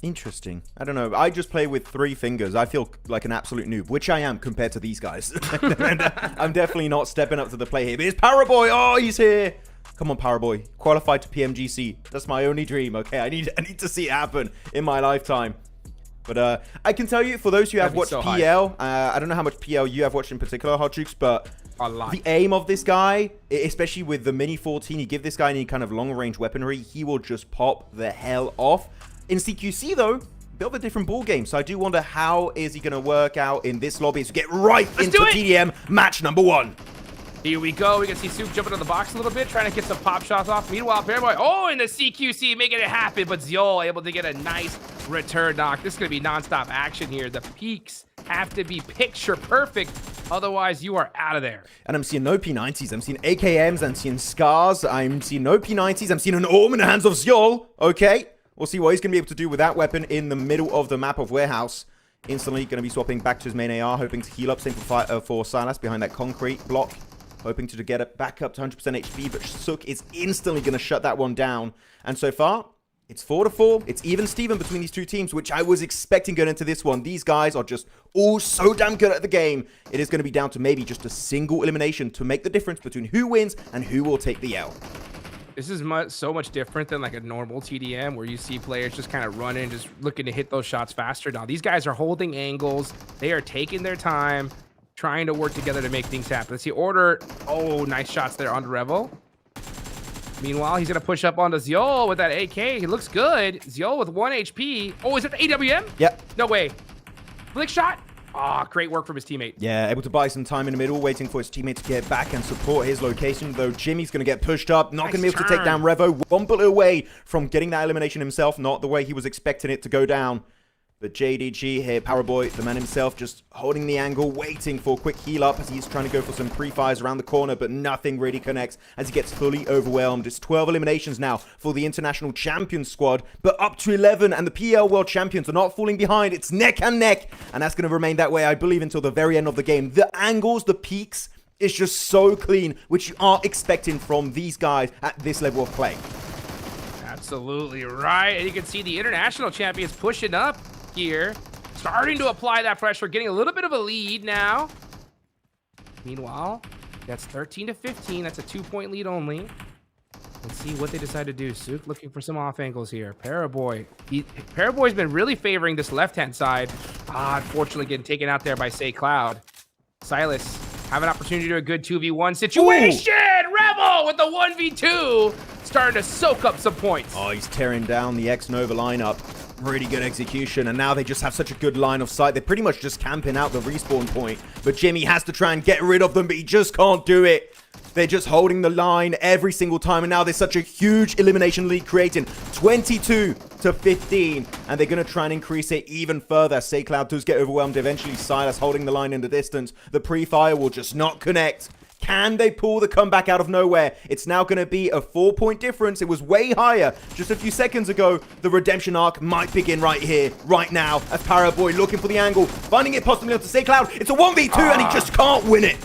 Interesting. I don't know. I just play with 3 fingers. I feel like an absolute noob, which I am compared to these guys. And, I'm definitely not stepping up to the play here. But it's Paraboy. Oh, he's here. Come on, Paraboy. Qualified to PMGC. That's my only dream, okay? I need to see it happen in my lifetime. But I can tell you, for those who have watched so PL, I don't know how much PL you have watched in particular, Hot Jukes, but A lot. the aim of this guy, especially with the Mini 14, you give this guy any kind of long-range weaponry, he will just pop the hell off. In CQC, though, bit of a different ball game. So I do wonder how is he going to work out in this lobby to get right into TDM match number 1. Here we go. We can see Suk jumping on the box a little bit, trying to get some pop shots off. Meanwhile, Paraboy, oh, in the CQC, making it happen. But Ziol able to get a nice return knock. This is going to be nonstop action here. The peaks have to be picture perfect. Otherwise, you are out of there. And I'm seeing no P90s. I'm seeing AKMs. I'm seeing Scars. I'm seeing no P90s. I'm seeing an Orm in the hands of Ziol. Okay. We'll see what he's going to be able to do with that weapon in the middle of the map of Warehouse. Instantly going to be swapping back to his main AR, hoping to heal up. Same for Silas behind that concrete block. Hoping to get it back up to 100% HP, but Suk is instantly going to shut that one down. And so far, it's 4-4. It's even Steven between these two teams, which I was expecting going into this one. These guys are just all so damn good at the game. It is going to be down to maybe just a single elimination to make the difference between who wins and who will take the L. This is so much different than like a normal TDM where you see players just kind of running, just looking to hit those shots faster. Now, these guys are holding angles. They are taking their time, trying to work together to make things happen. Let's see, Order. Oh, nice shots there onto Revel. Meanwhile, he's going to push up onto Ziol with that AK. He looks good. Ziol with 1 HP. Oh, is it the AWM? Yep. No way. Flick shot. Ah, great work from his teammate. Yeah, able to buy some time in the middle, waiting for his teammate to get back and support his location, though Jimmy's going to get pushed up, not going to be able to take down Revo. 1 bullet away from getting that elimination himself, not the way he was expecting it to go down. But JDG here, Paraboy, the man himself, just holding the angle, waiting for a quick heal up as he's trying to go for some pre-fires around the corner, but nothing really connects as he gets fully overwhelmed. It's 12 eliminations now for the International Champions squad, but up to 11, and the PL World Champions are not falling behind. It's neck and neck, and that's going to remain that way, I believe, until the very end of the game. The angles, the peaks, is just so clean, which you are expecting from these guys at this level of play. Absolutely right. And you can see the International Champions pushing up here, starting to apply that pressure, getting a little bit of a lead now. Meanwhile, that's 13-15. That's a 2-point lead only. Let's see what they decide to do. Suk looking for some off angles here. Paraboy. Paraboy's been really favoring this left-hand side. Unfortunately getting taken out there by Say Cloud. Silas have an opportunity to do a good 2v1 situation. Ooh. Rebel with the 1v2. Starting to soak up some points. Oh, he's tearing down the X-Nova lineup. Really good execution, and now they just have such a good line of sight. They're pretty much just camping out the respawn point, but Jimmy has to try and get rid of them, but he just can't do it. They're just holding the line every single time, and now there's such a huge elimination lead creating 22 to 15, and they're going to try and increase it even further. SayCloud does get overwhelmed eventually. Silas holding the line in the distance. The pre-fire will just not connect. Can they pull the comeback out of nowhere? It's now going to be a 4-point difference. It was way higher just a few seconds ago. The redemption arc might begin right here, right now, as Paraboy looking for the angle, finding it possibly onto SayCloud. It's a 1v2, and he just can't win it.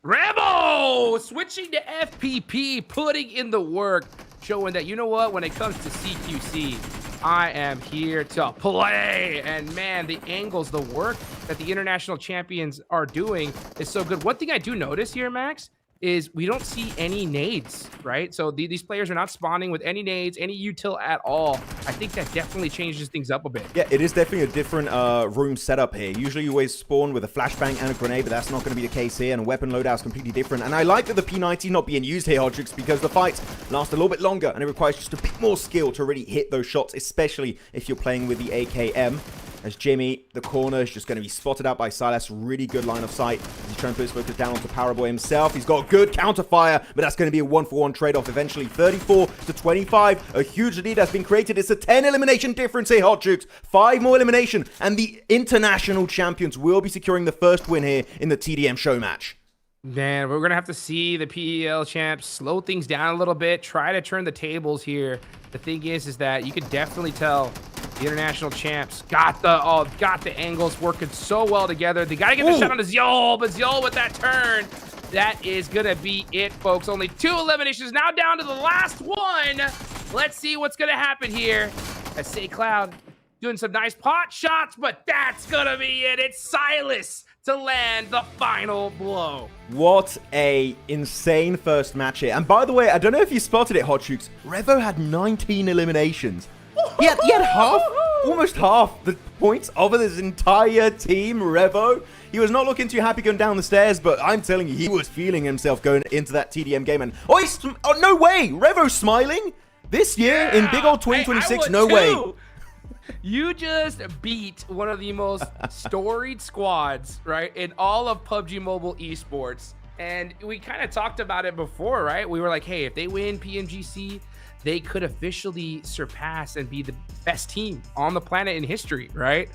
Rebo switching to FPP, putting in the work, showing that, you know what, when it comes to CQC, I am here to play. And man, the angles, the work that the international champions are doing is so good. One thing I do notice here, Max, is we don't see any nades, right? So these players are not spawning with any nades, any util at all. I think that definitely changes things up a bit. Yeah, it is definitely a different room setup here. Usually you always spawn with a flashbang and a grenade, but that's not going to be the case here, and a weapon loadout is completely different. And I like that the P90 not being used here, Hodrix, because the fights last a little bit longer, and it requires just a bit more skill to really hit those shots, especially if you're playing with the AKM. As Jimmy, the corner, is just going to be spotted out by Silas. Really good line of sight. He's trying to put his focus down onto Paraboy himself. He's got good counter fire, but that's going to be a 1-for-1 trade-off eventually. 34 to 25. A huge lead has been created. It's a 10 elimination difference here, Hot Jukes. 5 more elimination, and the international champions will be securing the first win here in the TDM show match. Man, we're going to have to see the PEL champs slow things down a little bit, try to turn the tables here. The thing is that you could definitely tell the international champs got the angles working so well together. They got to get the shot on Zyol, but Zyol with that turn, that is going to be it, folks. Only 2 eliminations, now down to the last one. Let's see what's going to happen here. As SayCloud doing some nice pot shots, but that's going to be it. It's Silas to land the final blow. What a insane first match here. And by the way, I don't know if you spotted it, Hot Shooks. Revo had 19 eliminations. He had almost half the points of his entire team, Revo. He was not looking too happy going down the stairs, but I'm telling you, he was feeling himself going into that TDM game. And oh no way, Revo's smiling this year in big old 2026. No way. You just beat one of the most storied squads, right, in all of PUBG Mobile Esports. And we kind of talked about it before, right? We were like, hey, if they win PMGC, they could officially surpass and be the best team on the planet in history, right?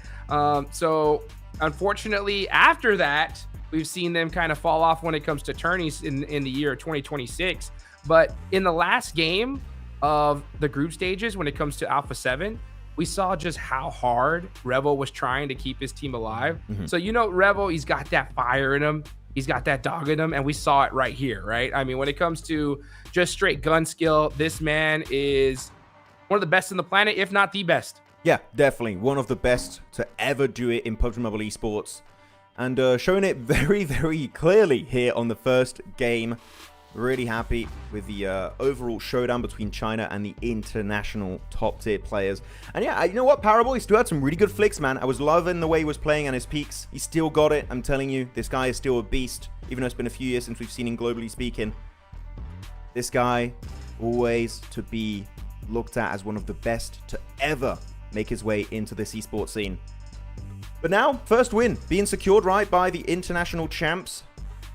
So unfortunately, after that, we've seen them kind of fall off when it comes to tourneys in the year 2026. But in the last game of the group stages, when it comes to Alpha 7, we saw just how hard Revo was trying to keep his team alive. So, you know, Revo, he's got that fire in him. He's got that dog in him, and we saw it right here, right? I mean, when it comes to just straight gun skill, this man is one of the best in the planet, if not the best. Yeah, definitely. One of the best to ever do it in PUBG Mobile Esports. And showing it very, very clearly here on the first game. Really happy with the overall showdown between China and the international top-tier players. And yeah, you know what? Paraboy still had some really good flicks, man. I was loving the way he was playing on his peaks. He still got it. I'm telling you, this guy is still a beast. Even though it's been a few years since we've seen him globally speaking. This guy, always to be looked at as one of the best to ever make his way into this esports scene. But now, first win being secured, right, by the international champs.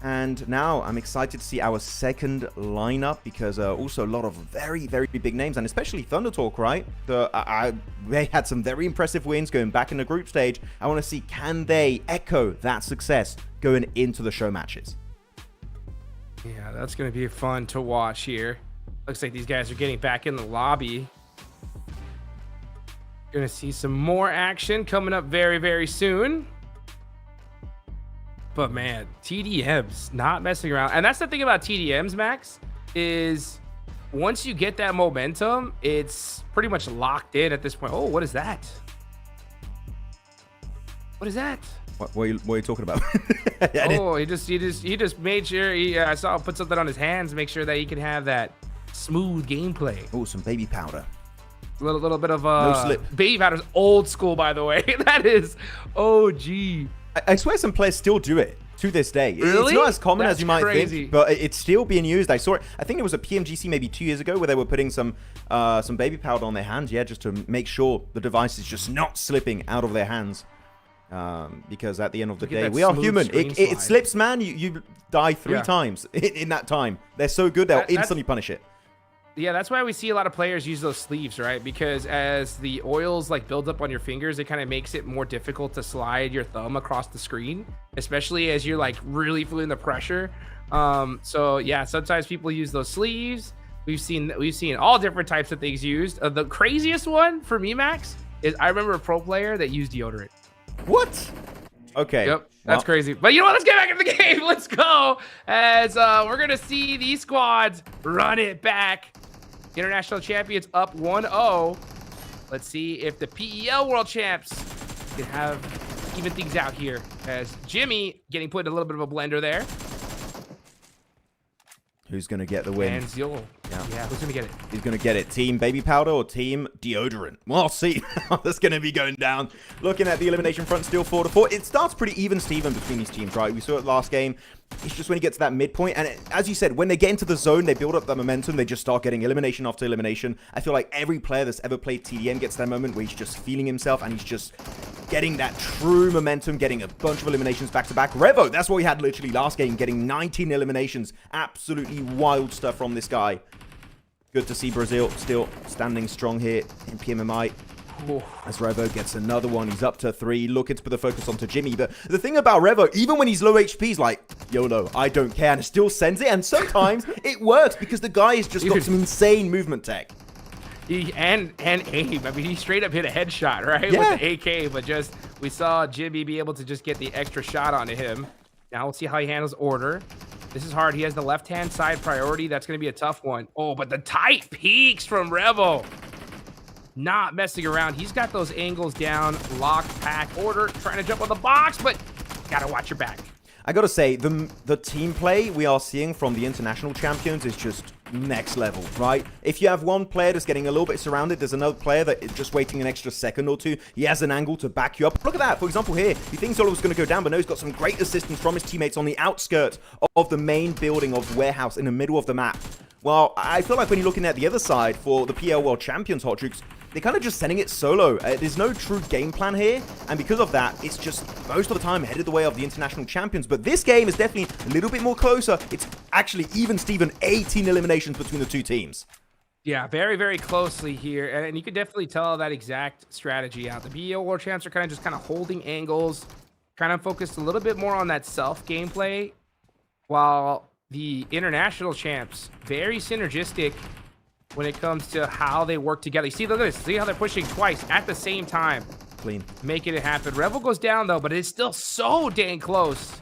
And now I'm excited to see our second lineup, because also a lot of very, very big names, and especially ThunderTalk, right? They had some very impressive wins going back in the group stage. I want to see, can they echo that success going into the show matches? Yeah, that's going to be fun to watch here. Looks like these guys are getting back in the lobby. Going to see some more action coming up very, very soon. But man, TDMs not messing around. And that's the thing about TDMs, Max, is once you get that momentum, it's pretty much locked in at this point. Oh, what is that? What is that? What are you talking about? Oh, he just made sure I saw him put something on his hands to make sure that he can have that smooth gameplay. Oh, some baby powder. A little bit of no slip. Baby powder's old school, by the way. That is OG. I swear some players still do it to this day. Really? It's not as common That's as you might crazy. think, but it's still being used. I saw it. I think it was a PMGC maybe 2 years ago where they were putting some baby powder on their hands, yeah, just to make sure the device is just not slipping out of their hands. Because at the end of the Look at day, that we are smooth human. screen It slide. slips, man. You die 3 times in that time. They're so good, they'll instantly punish it. Yeah, that's why we see a lot of players use those sleeves, right? Because as the oils like build up on your fingers, it kind of makes it more difficult to slide your thumb across the screen, especially as you're like really feeling the pressure. So yeah, sometimes people use those sleeves. We've seen all different types of things used. The craziest one for me, Max, is I remember a pro player that used deodorant. What? Okay. Yep, that's crazy. But you know what? Let's get back into the game. Let's go. As we're gonna see these squads run it back. International champions up 1-0. Let's see if the PEL world champs can have even things out here. As Jimmy getting put in a little bit of a blender there. Who's going to get the win? And Ziol. Yeah, who's going to get it? He's going to get it. Team Baby Powder or Team Deodorant? Well, I'll see how that's going to be going down. Looking at the elimination front, still 4-4. It starts pretty even Steven between these teams, right? We saw it last game. It's just when you get to that midpoint, and as you said, when they get into the zone, they build up that momentum. They just start getting elimination after elimination. I feel like every player that's ever played TDM gets that moment where he's just feeling himself, and he's just getting that true momentum, getting a bunch of eliminations back-to-back. Revo, that's what we had literally last game, getting 19 eliminations. Absolutely wild stuff from this guy. Good to see Brazil still standing strong here in PMMI. As Revo gets another one, he's up to 3, looking to put the focus onto Jimmy. But the thing about Revo, even when he's low HP, he's like, YOLO, I don't care, and it still sends it. And sometimes it works because the guy has just got some insane movement tech. And aim. I mean, he straight up hit a headshot, right? Yeah. With the AK, but just we saw Jimmy be able to just get the extra shot onto him. Now we'll see how he handles order. This is hard. He has the left-hand side priority. That's going to be a tough one. Oh, but the tight peaks from Revo. Not messing around. He's got those angles down. Lock, pack, order. Trying to jump on the box, but gotta watch your back. I gotta say, the team play we are seeing from the international champions is just next level, right? If you have one player that's getting a little bit surrounded, there's another player that is just waiting an extra second or two. He has an angle to back you up. Look at that. For example, here, he thinks Zola was going to go down, but no, he's got some great assistance from his teammates on the outskirts of the main building of warehouse in the middle of the map. Well, I feel like when you're looking at the other side for the PL World Champions, Hot Troops, they're kind of just sending it solo. There's no true game plan here, and because of that, it's just most of the time headed the way of the international champions. But this game is definitely a little bit more closer. It's actually even Steven, 18 eliminations between the two teams. Yeah, very, very closely here, and you could definitely tell that exact strategy out. The PEL World Champs are kind of holding angles, kind of focused a little bit more on that self gameplay, while the international champs, very synergistic when it comes to how they work together. You see, look at this. See how they're pushing twice at the same time. Clean. Making it happen. Revel goes down, though, but it's still so dang close.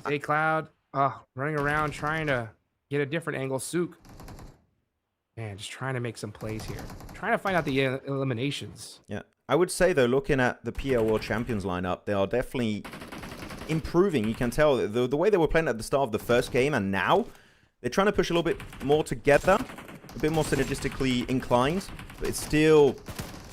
Hey, Cloud. Running around trying to get a different angle. Sook. Man, just trying to make some plays here. Trying to find out the eliminations. Yeah. I would say, though, looking at the PL World Champions lineup, they are definitely improving. You can tell the way they were playing at the start of the first game and now, they're trying to push a little bit more together. A bit more synergistically inclined, but it's still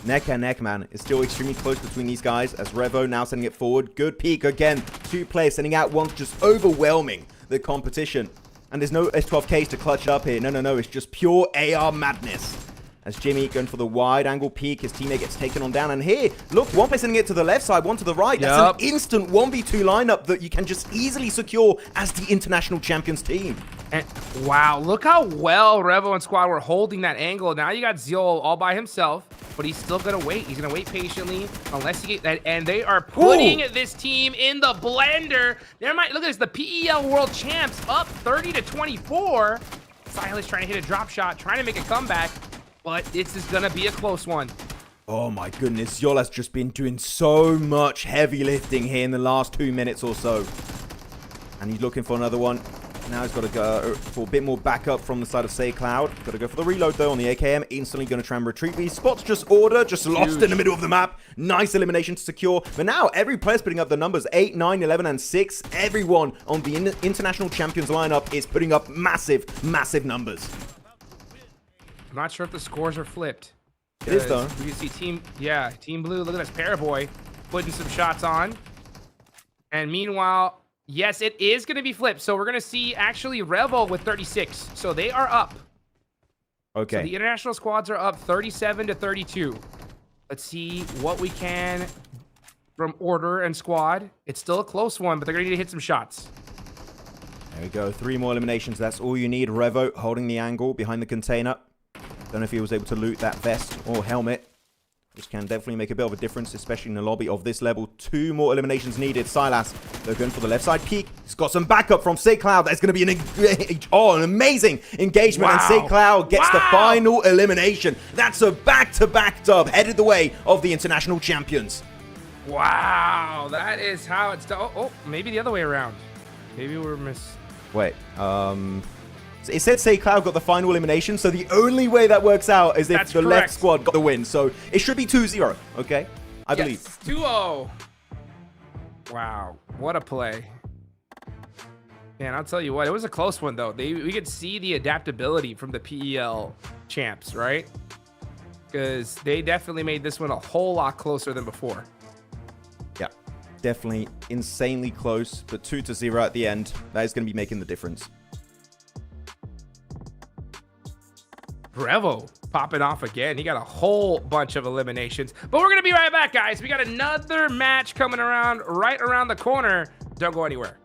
neck and neck, man. It's still extremely close between these guys as Revo now sending it forward. Good peek again. 2 players sending out once, just overwhelming the competition. And there's no S12Ks to clutch it up here. No. It's just pure AR madness. As Jimmy going for the wide angle peek, his teammate gets taken on down. And here, look, one player sending it to the left side, one to the right. That's an instant 1v2 lineup that you can just easily secure as the international champions team. And wow, look how well Revo and squad were holding that angle. Now you got Ziol all by himself, but he's still gonna wait. He's gonna wait patiently unless he get that. And they are putting this team in the blender. Look at this, the PEL World Champs up 30-24. Silas trying to hit a drop shot, trying to make a comeback, but this is gonna be a close one. Oh my goodness, Yola's just been doing so much heavy lifting here in the last 2 minutes or so. And he's looking for another one. Now he's got to go for a bit more backup from the side of Say Cloud. Got to go for the reload though on the AKM. Instantly going to try and retreat. But he spots just order, just lost in the middle of the map. Nice elimination to secure. But now every player's putting up the numbers 8, 9, 11, and 6. Everyone on the international champions lineup is putting up massive, massive numbers. I'm not sure if the scores are flipped. It is though. You can see Team Blue. Look at this Paraboy putting some shots on. And meanwhile, yes, it is going to be flipped. So we're going to see actually Revel with 36. So they are up. Okay. So the international squads are up 37-32. Let's see what we can from Order and Squad. It's still a close one, but they're going to need to hit some shots. There we go. 3 more eliminations. That's all you need. Revo holding the angle behind the container. Don't know if he was able to loot that vest or helmet, which can definitely make a bit of a difference, especially in the lobby of this level. 2 more eliminations needed. Silas, they're going for the left side peek. He's got some backup from SayCloud. That's going to be an amazing engagement. Wow. And SayCloud gets the final elimination. That's a back-to-back dub, headed the way of the international champions. Wow, that is how it's done. Oh, maybe the other way around. Maybe we're Wait, it said SayCloud got the final elimination, so the only way that works out is if the left squad got the win. So it should be 2-0, okay? I believe. 2-0. Wow, what a play. Man, I'll tell you what, it was a close one, though. We could see the adaptability from the PEL champs, right? Because they definitely made this one a whole lot closer than before. Yeah, definitely insanely close, but 2-0 at the end. That is going to be making the difference. Revo popping off again. He got a whole bunch of eliminations. But we're going to be right back, guys. We got another match coming around right around the corner. Don't go anywhere.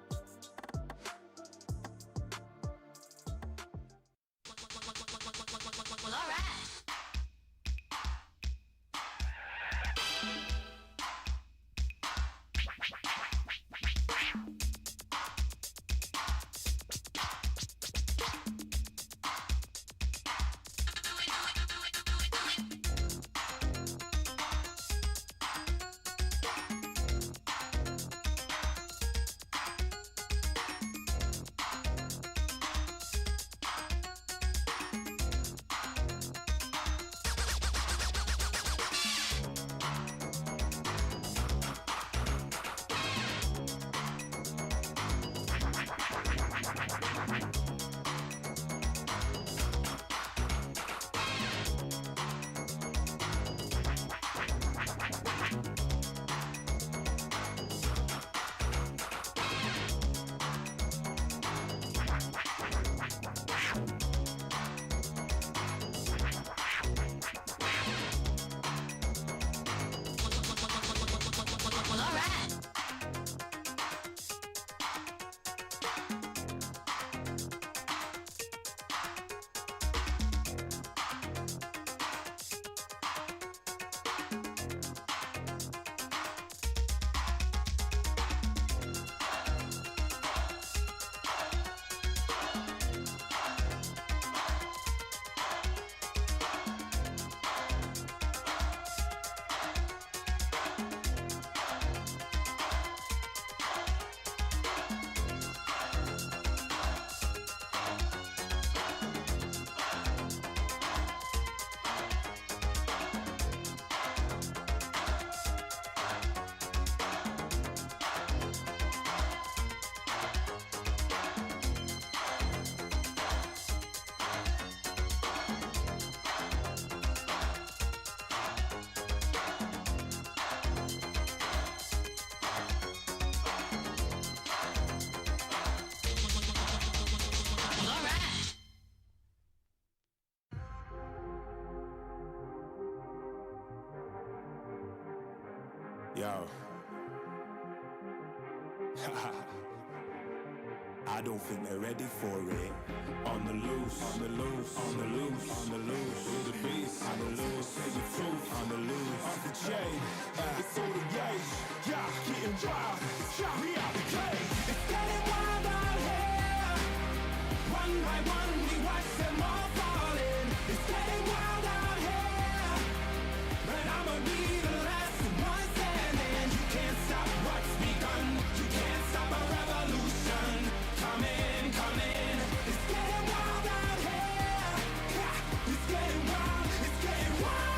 Yo. I don't think they're ready for it. On the loose, on the loose, on the loose, on the loose. With the beast, on the loose, say the truth, on the loose. Off the chain, it's all the gauge. Yeah, getting wild, yeah, we out the cage. It's getting wild out here. One by one, we watch them all falling. It's getting wild out here. But I'ma be the last one standing. You can't stop what's begun. You can't stop a revolution. Coming, coming. It's getting wild out here. Yeah, it's getting wild. It's getting wild.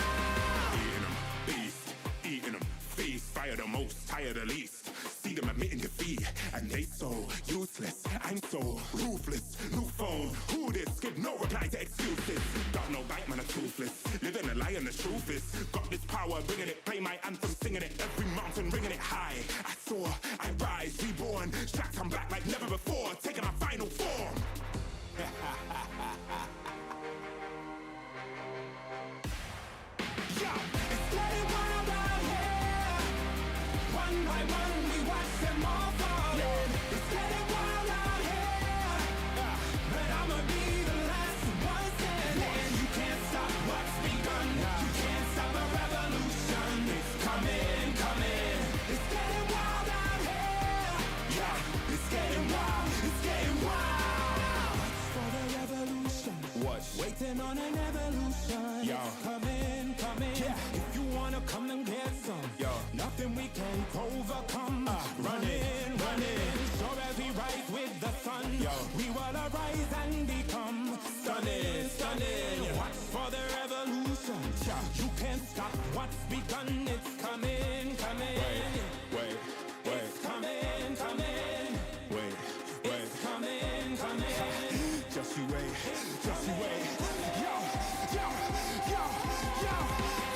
Eating them, feast, fire the most, tire the least. See them admitting defeat, and they so useless. I'm so ruthless. New phone, who this? Give no reply to excuses. Got no bite, man, I'm toothless. Living a lie and the truth is, got this power, bringing it. Play my anthem, singing it. Every mountain, ringing it high. I soar, I rise, reborn. Strapped, I'm back like never before. Taking my final form. It's getting wild out here. One by one, we watch them all falling. It's getting wild out here, but I'ma be the last one standing. You can't stop what's begun. You can't stop a revolution. It's coming, coming. It's getting wild out here. Yeah, it's getting wild. It's getting wild. For the revolution. What? Waiting on an evolution. Yo. It's coming, coming. Yeah. If you wanna come and get some, Yo. nothing we can't overcome. Running, running. Sure as we rise with the sun, Yo. we will arise and become stunning, stunning. Watch for the revolution. You can't stop what's begun. It's coming, coming. Wait, wait, It's coming, coming. wait, wait. It's coming, coming. Just you wait, just you wait. Yo, yo, yo, yo,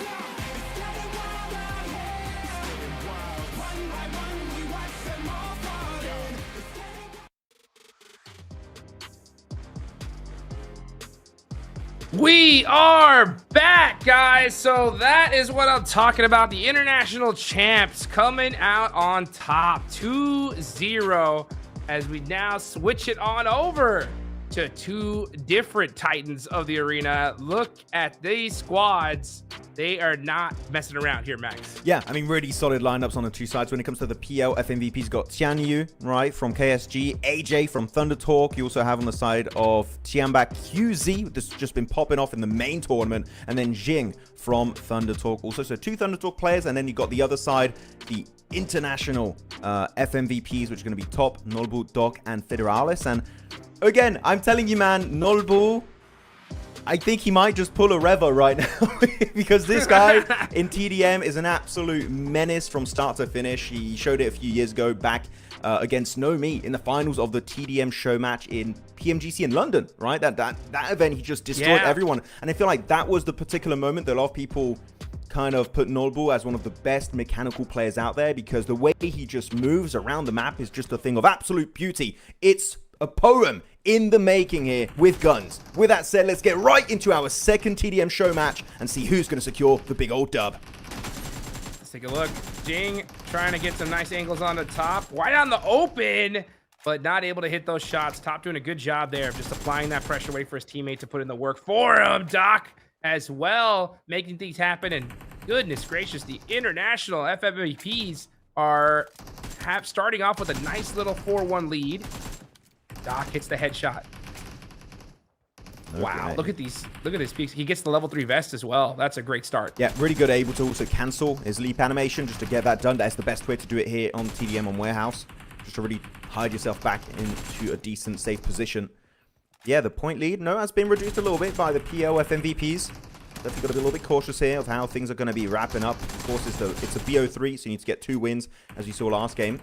yo. It's getting wild out here. It's getting wild. One by one, we watch them all falling. It's getting We are back, guys. So that is what I'm talking about. The international champs coming out on top 2-0 as we now switch it on over to two different titans of the arena. Look at these squads. They are not messing around here, Max. Yeah, I mean, really solid lineups on the two sides. When it comes to the PL FMVPs, got Tianyu, right, from KSG, AJ from Thunder Talk. You also have on the side of TIANBA QZ, that's just been popping off in the main tournament, and then Jing from Thunder Talk also. So two Thunder Talk players, and then you got the other side, the international FMVPs, which are going to be Top, Nolbu, Doc, and Federalis. And again, I'm telling you, man, Nolbu, I think he might just pull a Reva right now because this guy in TDM is an absolute menace from start to finish. He showed it a few years ago back against Nomi in the finals of the TDM show match in PMGC in London, right? That event, he just destroyed everyone. And I feel like that was the particular moment that a lot of people kind of put Nolbu as one of the best mechanical players out there, because the way he just moves around the map is just a thing of absolute beauty. It's a poem in the making here with guns. With that said, let's get right into our second TDM show match and see who's going to secure the big old dub. Let's take a look. Jing trying to get some nice angles on the top. Wide on the open, but not able to hit those shots. Top doing a good job there of just applying that pressure, wait for his teammate to put in the work for him. Doc as well, making things happen. And goodness gracious, the international FMVPs are starting off with a nice little 4-1 lead. Doc hits the headshot. Wow, look at these. Look at this piece. He gets the level 3 vest as well. That's a great start. Yeah, really good. Able to also cancel his leap animation just to get that done. That's the best way to do it here on TDM on Warehouse. Just to really hide yourself back into a decent, safe position. Yeah, the point lead, no, has been reduced a little bit by the PL FMVPs. Definitely got to be a little bit cautious here of how things are going to be wrapping up. Of course, it's a BO3, so you need to get 2 wins, as you saw last game.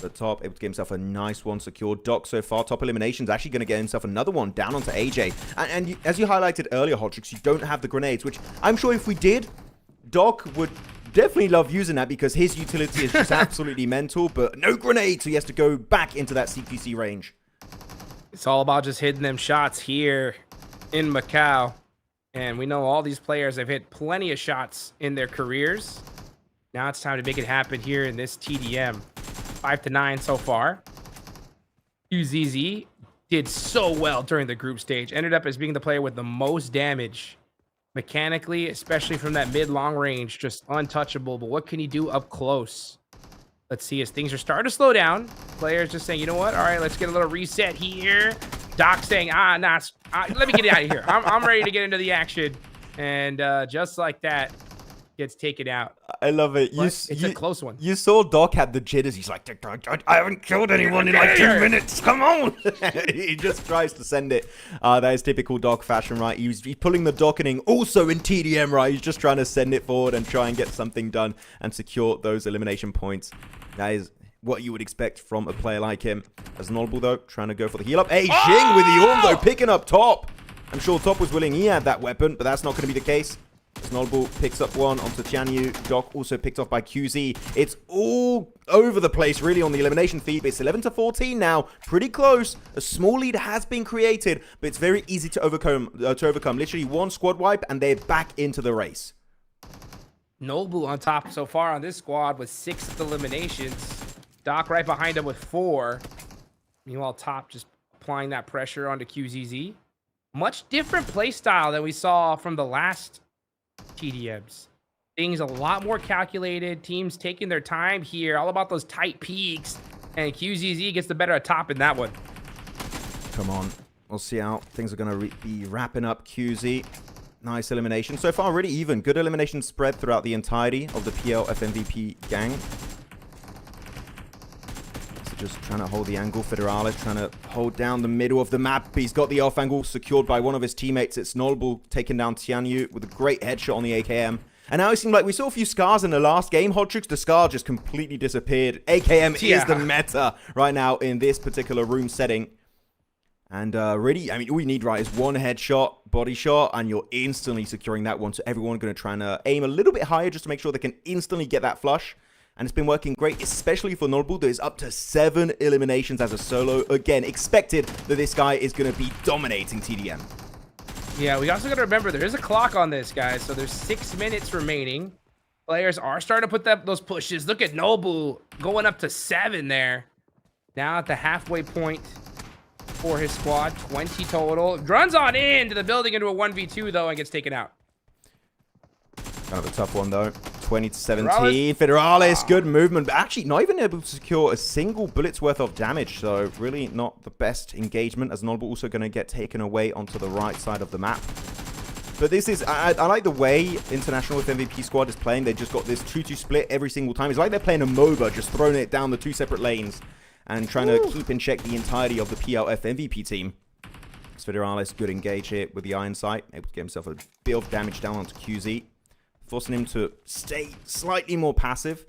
The top, able to get himself a nice one secured. Doc so far, top eliminations, actually going to get himself another one down onto AJ. And as you highlighted earlier, Hodrix, you don't have the grenades, which I'm sure if we did, Doc would definitely love using that because his utility is just absolutely mental, but no grenade, so he has to go back into that CQC range. It's all about just hitting them shots here in Macau. And we know all these players have hit plenty of shots in their careers. Now it's time to make it happen here in this TDM. 5-9 so far. UZZ did so well during the group stage. Ended up as being the player with the most damage mechanically, especially from that mid-long range. Just untouchable. But what can he do up close? Let's see as things are starting to slow down. Players just saying, you know what? All right, let's get a little reset here. Doc saying, nah, let me get out of here. I'm ready to get into the action. And just like that, gets taken out. I love it. It's a close one. You saw Doc had the jitters. He's like, I haven't killed anyone in like 2 minutes. Come on. He just tries to send it. That is typical Doc fashion, right? He's pulling the docketing also in TDM, right? He's just trying to send it forward and try and get something done and secure those elimination points. That is what you would expect from a player like him. As Nolbu, though, trying to go for the heal up. Hey, Jing with the orb, though, picking up Top. I'm sure Top was willing he had that weapon, but that's not going to be the case. As Nolbu picks up one onto Tianyu. Doc also picked off by QZ. It's all over the place, really, on the elimination feed. But it's 11-14 now. Pretty close. A small lead has been created, but it's very easy to overcome. Literally one squad wipe, and they're back into the race. Nobu on top so far on this squad with 6 eliminations. Doc right behind him with 4. Meanwhile, Top just applying that pressure onto QZZ. Much different play style than we saw from the last TDMs. Things a lot more calculated. Teams taking their time here. All about those tight peaks. And QZZ gets the better of Top in that one. Come on. We'll see how things are going to be wrapping up QZ. Nice elimination. So far, really even. Good elimination spread throughout the entirety of the PL FMVP gang. So just trying to hold the angle. Federalis trying to hold down the middle of the map. He's got the off angle secured by one of his teammates. It's Nolbu taking down Tianyu with a great headshot on the AKM. And now it seemed like we saw a few scars in the last game. Hodrix, the scar just completely disappeared. AKM is the meta right now in this particular room setting. And really, I mean, all you need, right, is one headshot, body shot, and you're instantly securing that one. So everyone going to try and aim a little bit higher just to make sure they can instantly get that flush. And it's been working great, especially for Nolbu. There's up to 7 eliminations as a solo. Again, expected that this guy is going to be dominating TDM. Yeah, we also got to remember there is a clock on this, guys. So there's 6 minutes remaining. Players are starting to put those pushes. Look at Nobu going up to 7 there. Now at the halfway point for his squad, 20 total. Runs on into the building into a 1v2 though and gets taken out. Kind of a tough one though. 20 to 17. Federalis, good movement, but actually not even able to secure a single bullet's worth of damage. So really not the best engagement, as Nolbu also going to get taken away onto the right side of the map. But this is, I like the way International with MVP squad is playing. They just got this 2-2 split every single time. It's like they're playing a MOBA, just throwing it down the 2 separate lanes and trying to keep in check the entirety of the PLF MVP team. Federalis, good engage here with the iron sight, able to get himself a bit of damage down onto QZ, forcing him to stay slightly more passive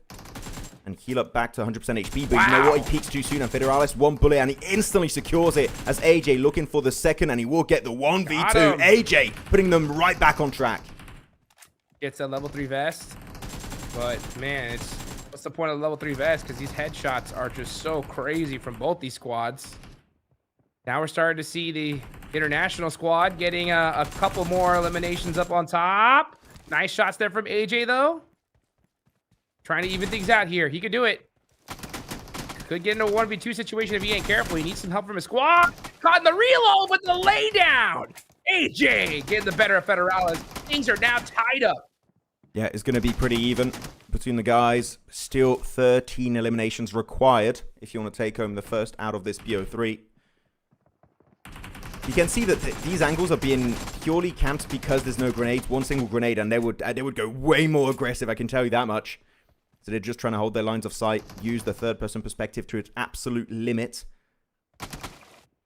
and heal up back to 100% HP. But you know what? He peaks too soon, and Federalis, one bullet, and he instantly secures it as AJ looking for the second, and he will get the 1v2. AJ putting them right back on track. Gets a level 3 vest, but man, what's the point of the level 3 vest? Because these headshots are just so crazy from both these squads. Now we're starting to see the international squad getting a couple more eliminations up on top. Nice shots there from AJ, though. Trying to even things out here. He could do it. Could get into a 1v2 situation if he ain't careful. He needs some help from his squad. Caught in the reload with the laydown. AJ getting the better of Federalis. Things are now tied up. Yeah, it's going to be pretty even between the guys. Still 13 eliminations required if you want to take home the first out of this BO3. You can see that these angles are being purely camped because there's no grenades. One single grenade, and they would go way more aggressive, I can tell you that much. So they're just trying to hold their lines of sight, use the third-person perspective to its absolute limit,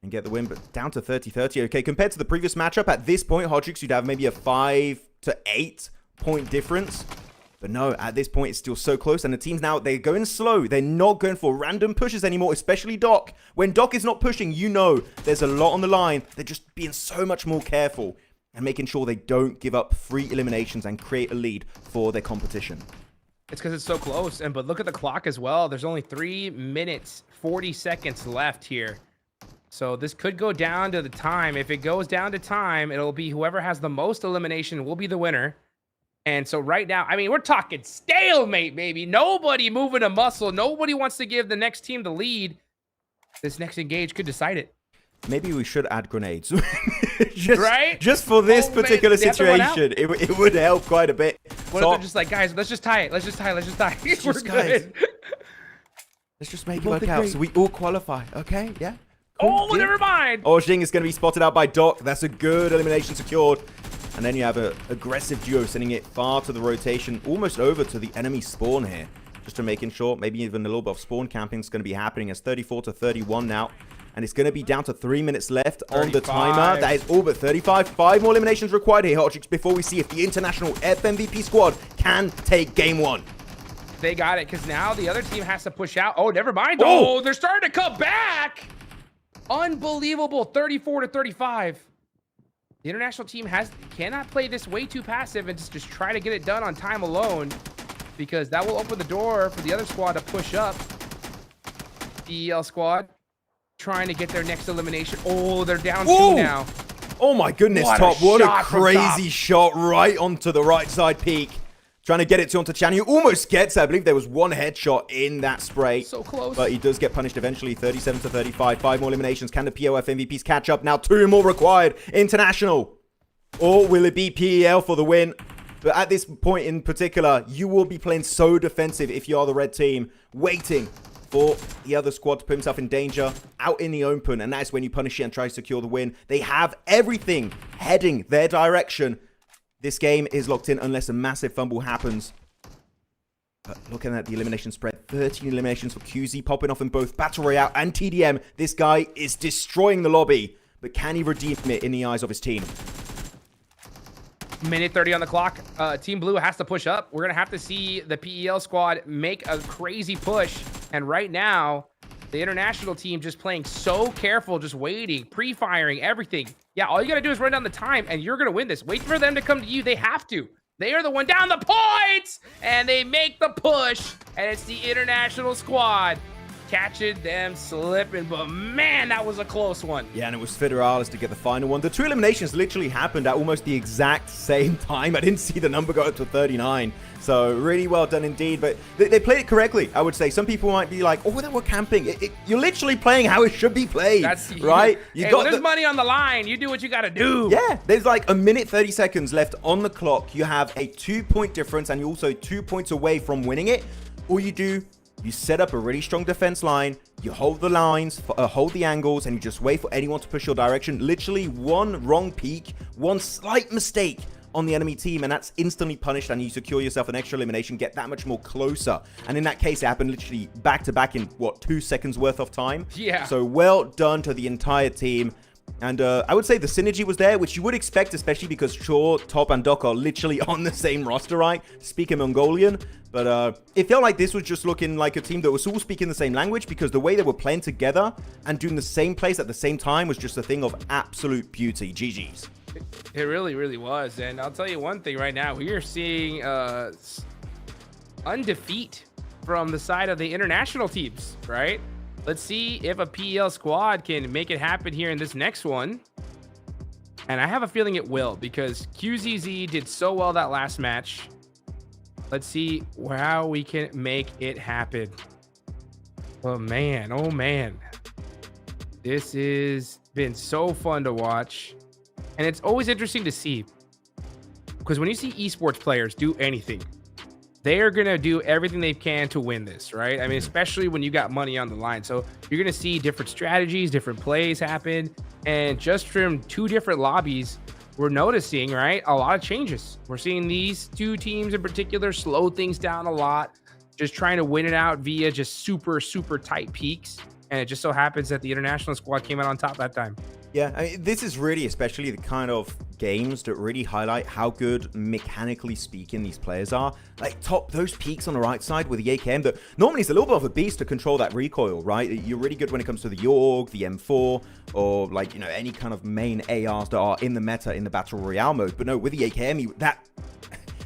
and get the win. But down to 30-30. Okay, compared to the previous matchup, at this point, Hodrix, you'd have maybe a 5 to 8 point difference. But no, at this point, it's still so close. And the teams now, they're going slow. They're not going for random pushes anymore, especially Doc. When Doc is not pushing, you know there's a lot on the line. They're just being so much more careful and making sure they don't give up free eliminations and create a lead for their competition. It's because it's so close. But look at the clock as well. There's only 3 minutes, 40 seconds left here. So this could go down to the time. If it goes down to time, it'll be whoever has the most elimination will be the winner. And so right now, I mean, we're talking stalemate, baby. Nobody moving a muscle. Nobody wants to give the next team the lead. This next engage could decide it. Maybe we should add grenades. Right? Just for this particular situation, it would help quite a bit. What if they're just like, guys, let's just tie it. Let's just tie it. Let's just tie it. We're good. Let's just make it work out so we all qualify. Okay, yeah. Cool. Oh, never mind. Oh, Xing is going to be spotted out by Doc. That's a good elimination secured. And then you have an aggressive duo sending it far to the rotation, almost over to the enemy spawn here. Just to making sure, maybe even a little bit of spawn camping is going to be happening. It's 34 to 31 now. And it's going to be down to 3 minutes left 35. On the timer. That is all but 35. 5 more eliminations required here, Hodrix, before we see if the international FMVP squad can take game 1. They got it, because now the other team has to push out. Oh, never mind. Oh, they're starting to come back. Unbelievable. 34 to 35. The international team cannot play this way too passive and just try to get it done on time alone, because that will open the door for the other squad to push up. The EL squad trying to get their next elimination. Oh, they're down 2 now. Oh my goodness, Top. What a crazy shot right onto the right side peak. Trying to get it onto Chan, who almost gets it. I believe there was one headshot in that spray. So close. But he does get punished eventually. 37 to 35. 5 more eliminations. Can the POF MVPs catch up? Now 2 more required. International. Or will it be PEL for the win? But at this point in particular, you will be playing so defensive if you are the red team. Waiting for the other squad to put himself in danger out in the open. And that's when you punish it and try to secure the win. They have everything heading their direction. This game is locked in unless a massive fumble happens. But looking at the elimination spread, 13 eliminations for QZ popping off in both Battle Royale and TDM. This guy is destroying the lobby. But can he redeem it in the eyes of his team? Minute 30 on the clock. Team Blue has to push up. We're going to have to see the PEL squad make a crazy push. And right now, the international team just playing so careful, just waiting, pre-firing, everything. Yeah, all you got to do is run down the time, and you're going to win this. Wait for them to come to you. They have to. They are the one down the points, and they make the push, and it's the international squad catching them slipping. But man, that was a close one. Yeah, and it was Federalis to get the final one. The 2 eliminations literally happened at almost the exact same time. I didn't see the number go up to 39. So really well done indeed. But they played it correctly, I would say. Some people might be like, oh, they were camping. You're literally playing how it should be played. That's right. When there's money on the line, you do what you got to do. Yeah, there's like a minute 30 seconds left on the clock. You have a 2-point difference, and you're also 2 points away from winning it. All you do, you set up a really strong defense line, you hold the lines, hold the angles, and you just wait for anyone to push your direction. Literally one wrong peek, one slight mistake on the enemy team, and that's instantly punished, and you secure yourself an extra elimination, get that much more closer. And in that case, it happened literally back-to-back in, what, 2 seconds worth of time? Yeah. So well done to the entire team. And I would say the synergy was there, which you would expect, especially because Chor, Top, and Doc are literally on the same roster, right? Speaking Mongolian. But it felt like this was just looking like a team that was all speaking the same language, because the way they were playing together and doing the same plays at the same time was just a thing of absolute beauty. GG's. It really, really was. And I'll tell you one thing right now. We are seeing undefeat from the side of the international teams, right? Let's see if a PEL squad can make it happen here in this next one. And I have a feeling it will, because QZZ did so well that last match. Let's see how we can make it happen. Oh man. This has been so fun to watch. And it's always interesting to see, because when you see esports players do anything, they are going to do everything they can to win this, right? I mean, especially when you got money on the line. So you're going to see different strategies, different plays happen. And just from 2 different lobbies, we're noticing, right, a lot of changes. We're seeing these 2 teams in particular slow things down a lot, just trying to win it out via just super, super tight peaks. And it just so happens that the international squad came out on top that time. Yeah, I mean, this is really especially the kind of games that really highlight how good, mechanically speaking, these players are. Like, Top, those peaks on the right side with the AKM that normally is a little bit of a beast to control that recoil, right? You're really good when it comes to the Yorg, the M4, or, like, you know, any kind of main ARs that are in the meta in the Battle Royale mode. But no, with the AKM, that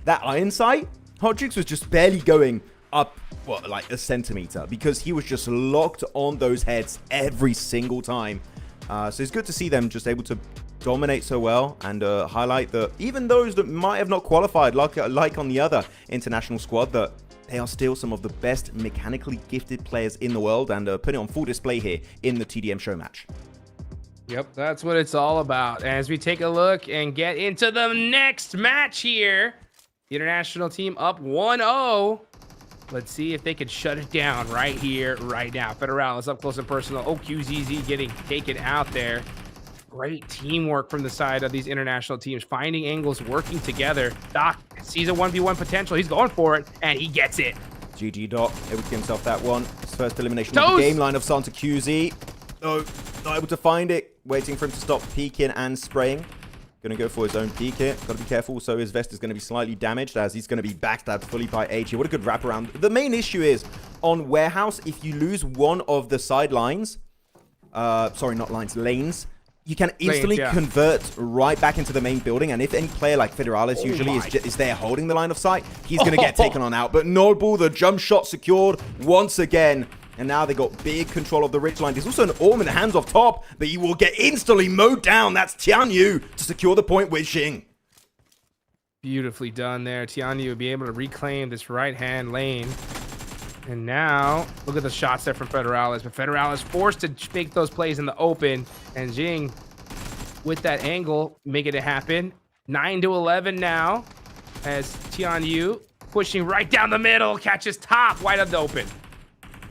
iron sight, Hodrix was just barely going up, what, like a centimeter, because he was just locked on those heads every single time. So it's good to see them just able to dominate so well, and highlight that even those that might have not qualified, like on the other international squad, that they are still some of the best mechanically gifted players in the world, and put it on full display here in the TDM show match. Yep, that's what it's all about. As we take a look and get into the next match here, the international team up 1-0. Let's see if they can shut it down right here, right now. Federalis up close and personal. Oh, QZZ getting taken out there. Great teamwork from the side of these international teams, finding angles, working together. Doc sees a 1v1 potential. He's going for it, and he gets it. GG Doc, able to get himself that one. His first elimination of the game line of Santa QZ. Oh, not able to find it. Waiting for him to stop peeking and spraying. Going to go for his own peek here. Got to be careful. So his vest is going to be slightly damaged, as he's going to be backstabbed fully by HE. What a good wraparound. The main issue is on Warehouse, if you lose one of the sidelines, sorry, not lines, lanes, you can instantly convert right back into the main building. And if any player like Federalis usually is there holding the line of sight, he's going to get taken on out. But Noble, the jump shot secured once again. And now they got big control of the ridge line. There's also an Orm in the hands off Top, but he will get instantly mowed down. That's Tianyu to secure the point with Xing. Beautifully done there. Tianyu will be able to reclaim this right-hand lane. And now, look at the shots there from Federalis. But Federalis forced to make those plays in the open. And Jing, with that angle, making it happen. 9-11 now, as Tianyu pushing right down the middle, catches top, wide of the open.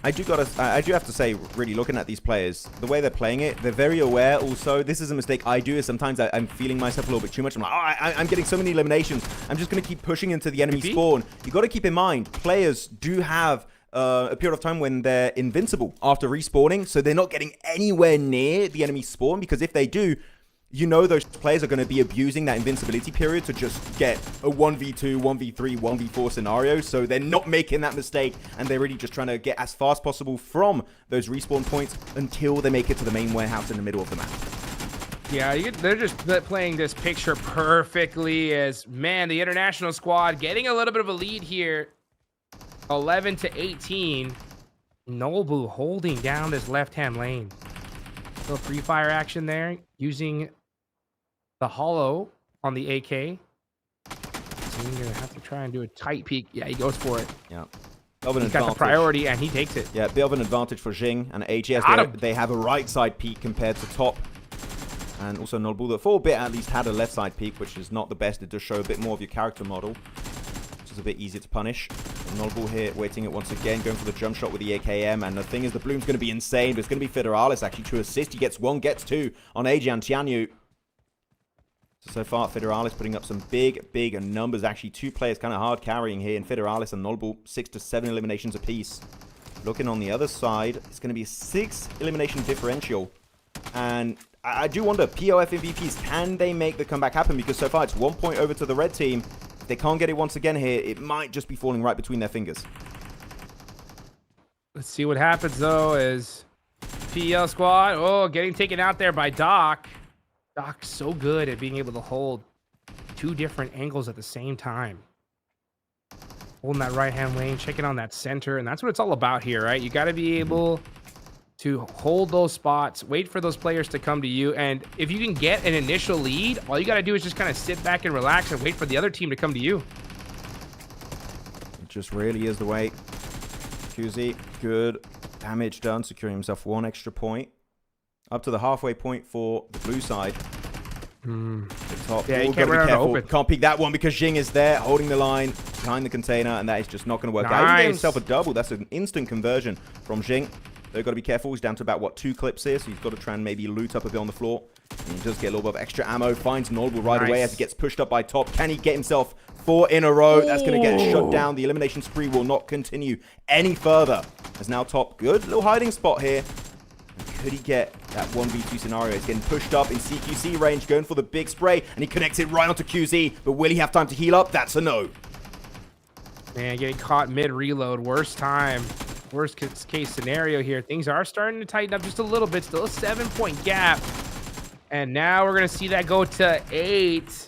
I do have to say, really looking at these players, the way they're playing it, they're very aware also. This is a mistake I do, is sometimes I'm feeling myself a little bit too much. I'm like, oh, I'm getting so many eliminations. I'm just going to keep pushing into the enemy spawn. You got to keep in mind, players do have a period of time when they're invincible after respawning, so they're not getting anywhere near the enemy spawn, because if they do, you know those players are going to be abusing that invincibility period to just get a 1v2, 1v3, 1v4 scenario. So they're not making that mistake, and they're really just trying to get as far as possible from those respawn points until they make it to the main warehouse in the middle of the map. Yeah, they're just playing this picture perfectly as, man, the international squad getting a little bit of a lead here. 11-18. Nobu holding down this left-hand lane. Little free fire action there, using the hollow on the AK. So you're gonna have to try and do a tight peek. Yeah, he goes for it. Yeah. He's got the priority and he takes it. Yeah, bit of an advantage for Jing and AGS. They have a right side peek compared to top. And also Nolbu, that for a bit at least had a left side peek, which is not the best. It does show a bit more of your character model, which is a bit easier to punish. Nolbu here waiting it once again, going for the jump shot with the AKM. And the thing is, the bloom's going to be insane, but it's going to be Federalis actually to assist. He gets one, gets two on AJ and Tianyu. So far, Federalis putting up some big numbers. Actually, two players kind of hard carrying here in Federalis and Nolbu, 6 to 7 eliminations apiece. Looking on the other side, it's going to be a 6 elimination differential. And I do wonder, POF MVPs, can they make the comeback happen? Because so far, it's 1 point over to the red team. If they can't get it once again here, it might just be falling right between their fingers. Let's see what happens, though, as PEL squad, oh, getting taken out there by Doc. Doc's so good at being able to hold two different angles at the same time. Holding that right-hand lane, checking on that center, and that's what it's all about here, right? You got to be able to hold those spots, wait for those players to come to you, and if you can get an initial lead, all you got to do is just kind of sit back and relax and wait for the other team to come to you. It just really is the way. QZ, good damage done, securing himself 1 extra point. Up to the halfway point for the blue side. The top. Yeah, you can't run out open. Can't peek that one because Jing is there, holding the line behind the container, and that is just not going to work out. He gave himself a double. That's an instant conversion from Jing. They've got to be careful. He's down to about, what, 2 clips here, so he's got to try and maybe loot up a bit on the floor. And he does get a little bit of extra ammo. Finds Nolbu right away as he gets pushed up by top. Can he get himself 4 in a row? That's going to get shut down. The elimination spree will not continue any further. As now top, good little hiding spot here. Could he get that 1v2 scenario? He's getting pushed up in CQC range, going for the big spray, and he connects it right onto QZ. But will he have time to heal up? That's a no. Man, getting caught mid-reload. Worst case scenario here. Things are starting to tighten up just a little bit. Still a 7-point gap. And now we're going to see that go to 8.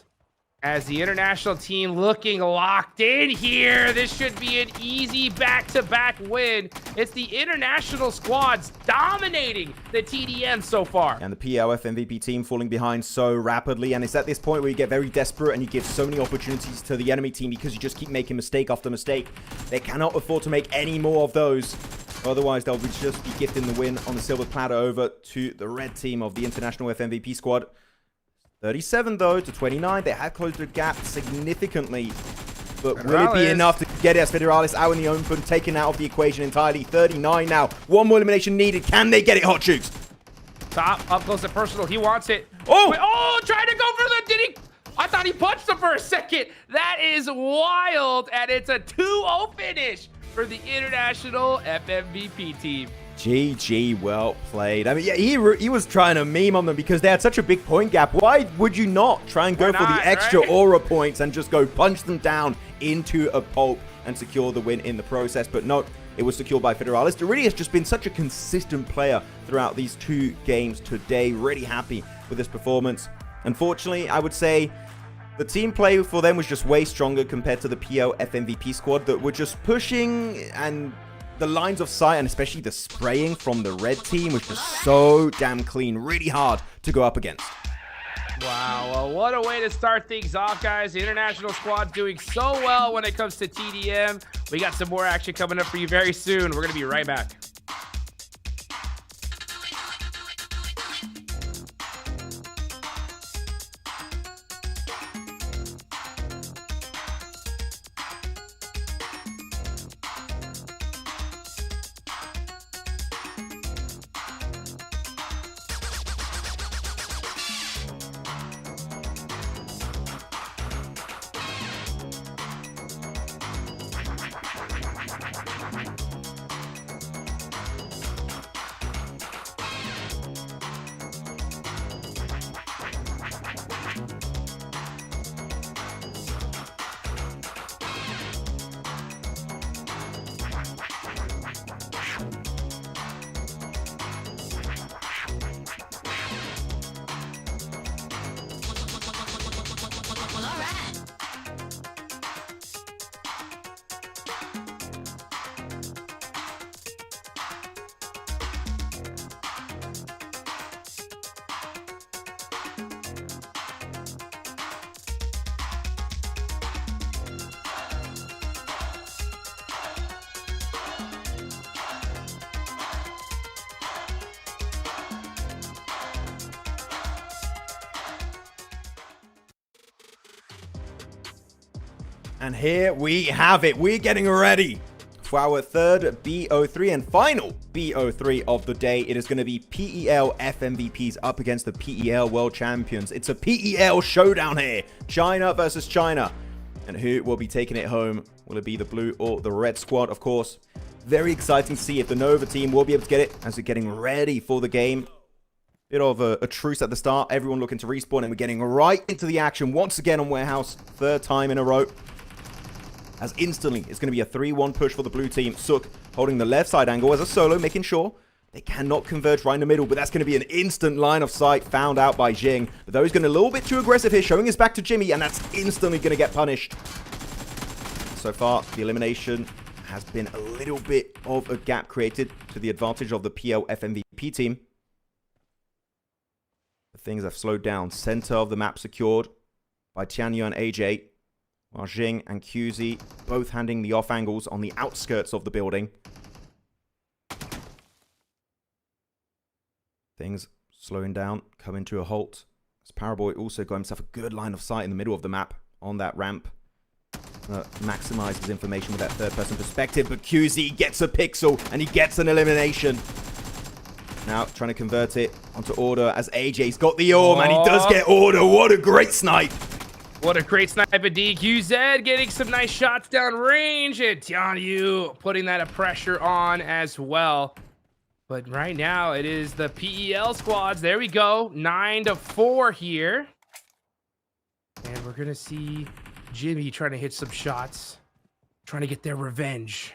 As the international team looking locked in here. This should be an easy back-to-back win. It's the international squads dominating the TDM so far. And the PLF MVP team falling behind so rapidly. And it's at this point where you get very desperate and you give so many opportunities to the enemy team because you just keep making mistake after mistake. They cannot afford to make any more of those. Otherwise, they'll just be gifting the win on the silver platter over to the red team of the international FMVP squad. 37 though to 29. They have closed the gap significantly, but will it be enough to get it as Federalis out in the open, taken out of the equation entirely? 39 now. 1 more elimination needed. Can they get it, Hot Chooks? Top, up close and personal. He wants it. Oh! Wait, oh, trying to go for the, did he? I thought he punched him for a second. That is wild, and it's a 2-0 finish for the international FMVP team. GG, well played. I mean, yeah, he was trying to meme on them because they had such a big point gap. Why would you not try and go for the extra aura points and just go punch them down into a pulp and secure the win in the process? But no, it was secured by Federalis. It really has just been such a consistent player throughout these 2 games today. Really happy with this performance. Unfortunately, I would say the team play for them was just way stronger compared to the PO FMVP squad that were just pushing, and the lines of sight and especially the spraying from the red team was just so damn clean. Really hard to go up against. Wow, well, what a way to start things off, guys. The international squad's doing so well when it comes to TDM. We got some more action coming up for you very soon. We're going to be right back. And here we have it. We're getting ready for our third BO3 and final BO3 of the day. It is going to be PEL FMVPs up against the PEL World Champions. It's a PEL showdown here. China versus China. And who will be taking it home? Will it be the blue or the red squad? Of course, very exciting to see if the Nova team will be able to get it as they're getting ready for the game. Bit of a truce at the start. Everyone looking to respawn, and we're getting right into the action once again on Warehouse. Third time in a row. As instantly, it's going to be a 3-1 push for the blue team. Sook holding the left side angle as a solo, making sure they cannot converge right in the middle. But that's going to be an instant line of sight found out by Jing. But though he's going a little bit too aggressive here, showing his back to Jimmy, and that's instantly going to get punished. So far, the elimination has been a little bit of a gap created to the advantage of the PL FMVP team. The things have slowed down. Center of the map secured by Tianyu and AJ. While Jing and QZ both handing the off angles on the outskirts of the building. Things slowing down, coming to a halt. As Paraboy also got himself a good line of sight in the middle of the map on that ramp. Maximize his information with that third person perspective, but QZ gets a pixel and he gets an elimination. Now trying to convert it onto order as AJ's got the orb, and he does get order. What a great snipe. What a great snipe at DQZ, getting some nice shots down range, and Tianyu putting that pressure on as well. But right now, it is the PEL squads. There we go, 9-4 here. And we're going to see Jimmy trying to hit some shots, trying to get their revenge.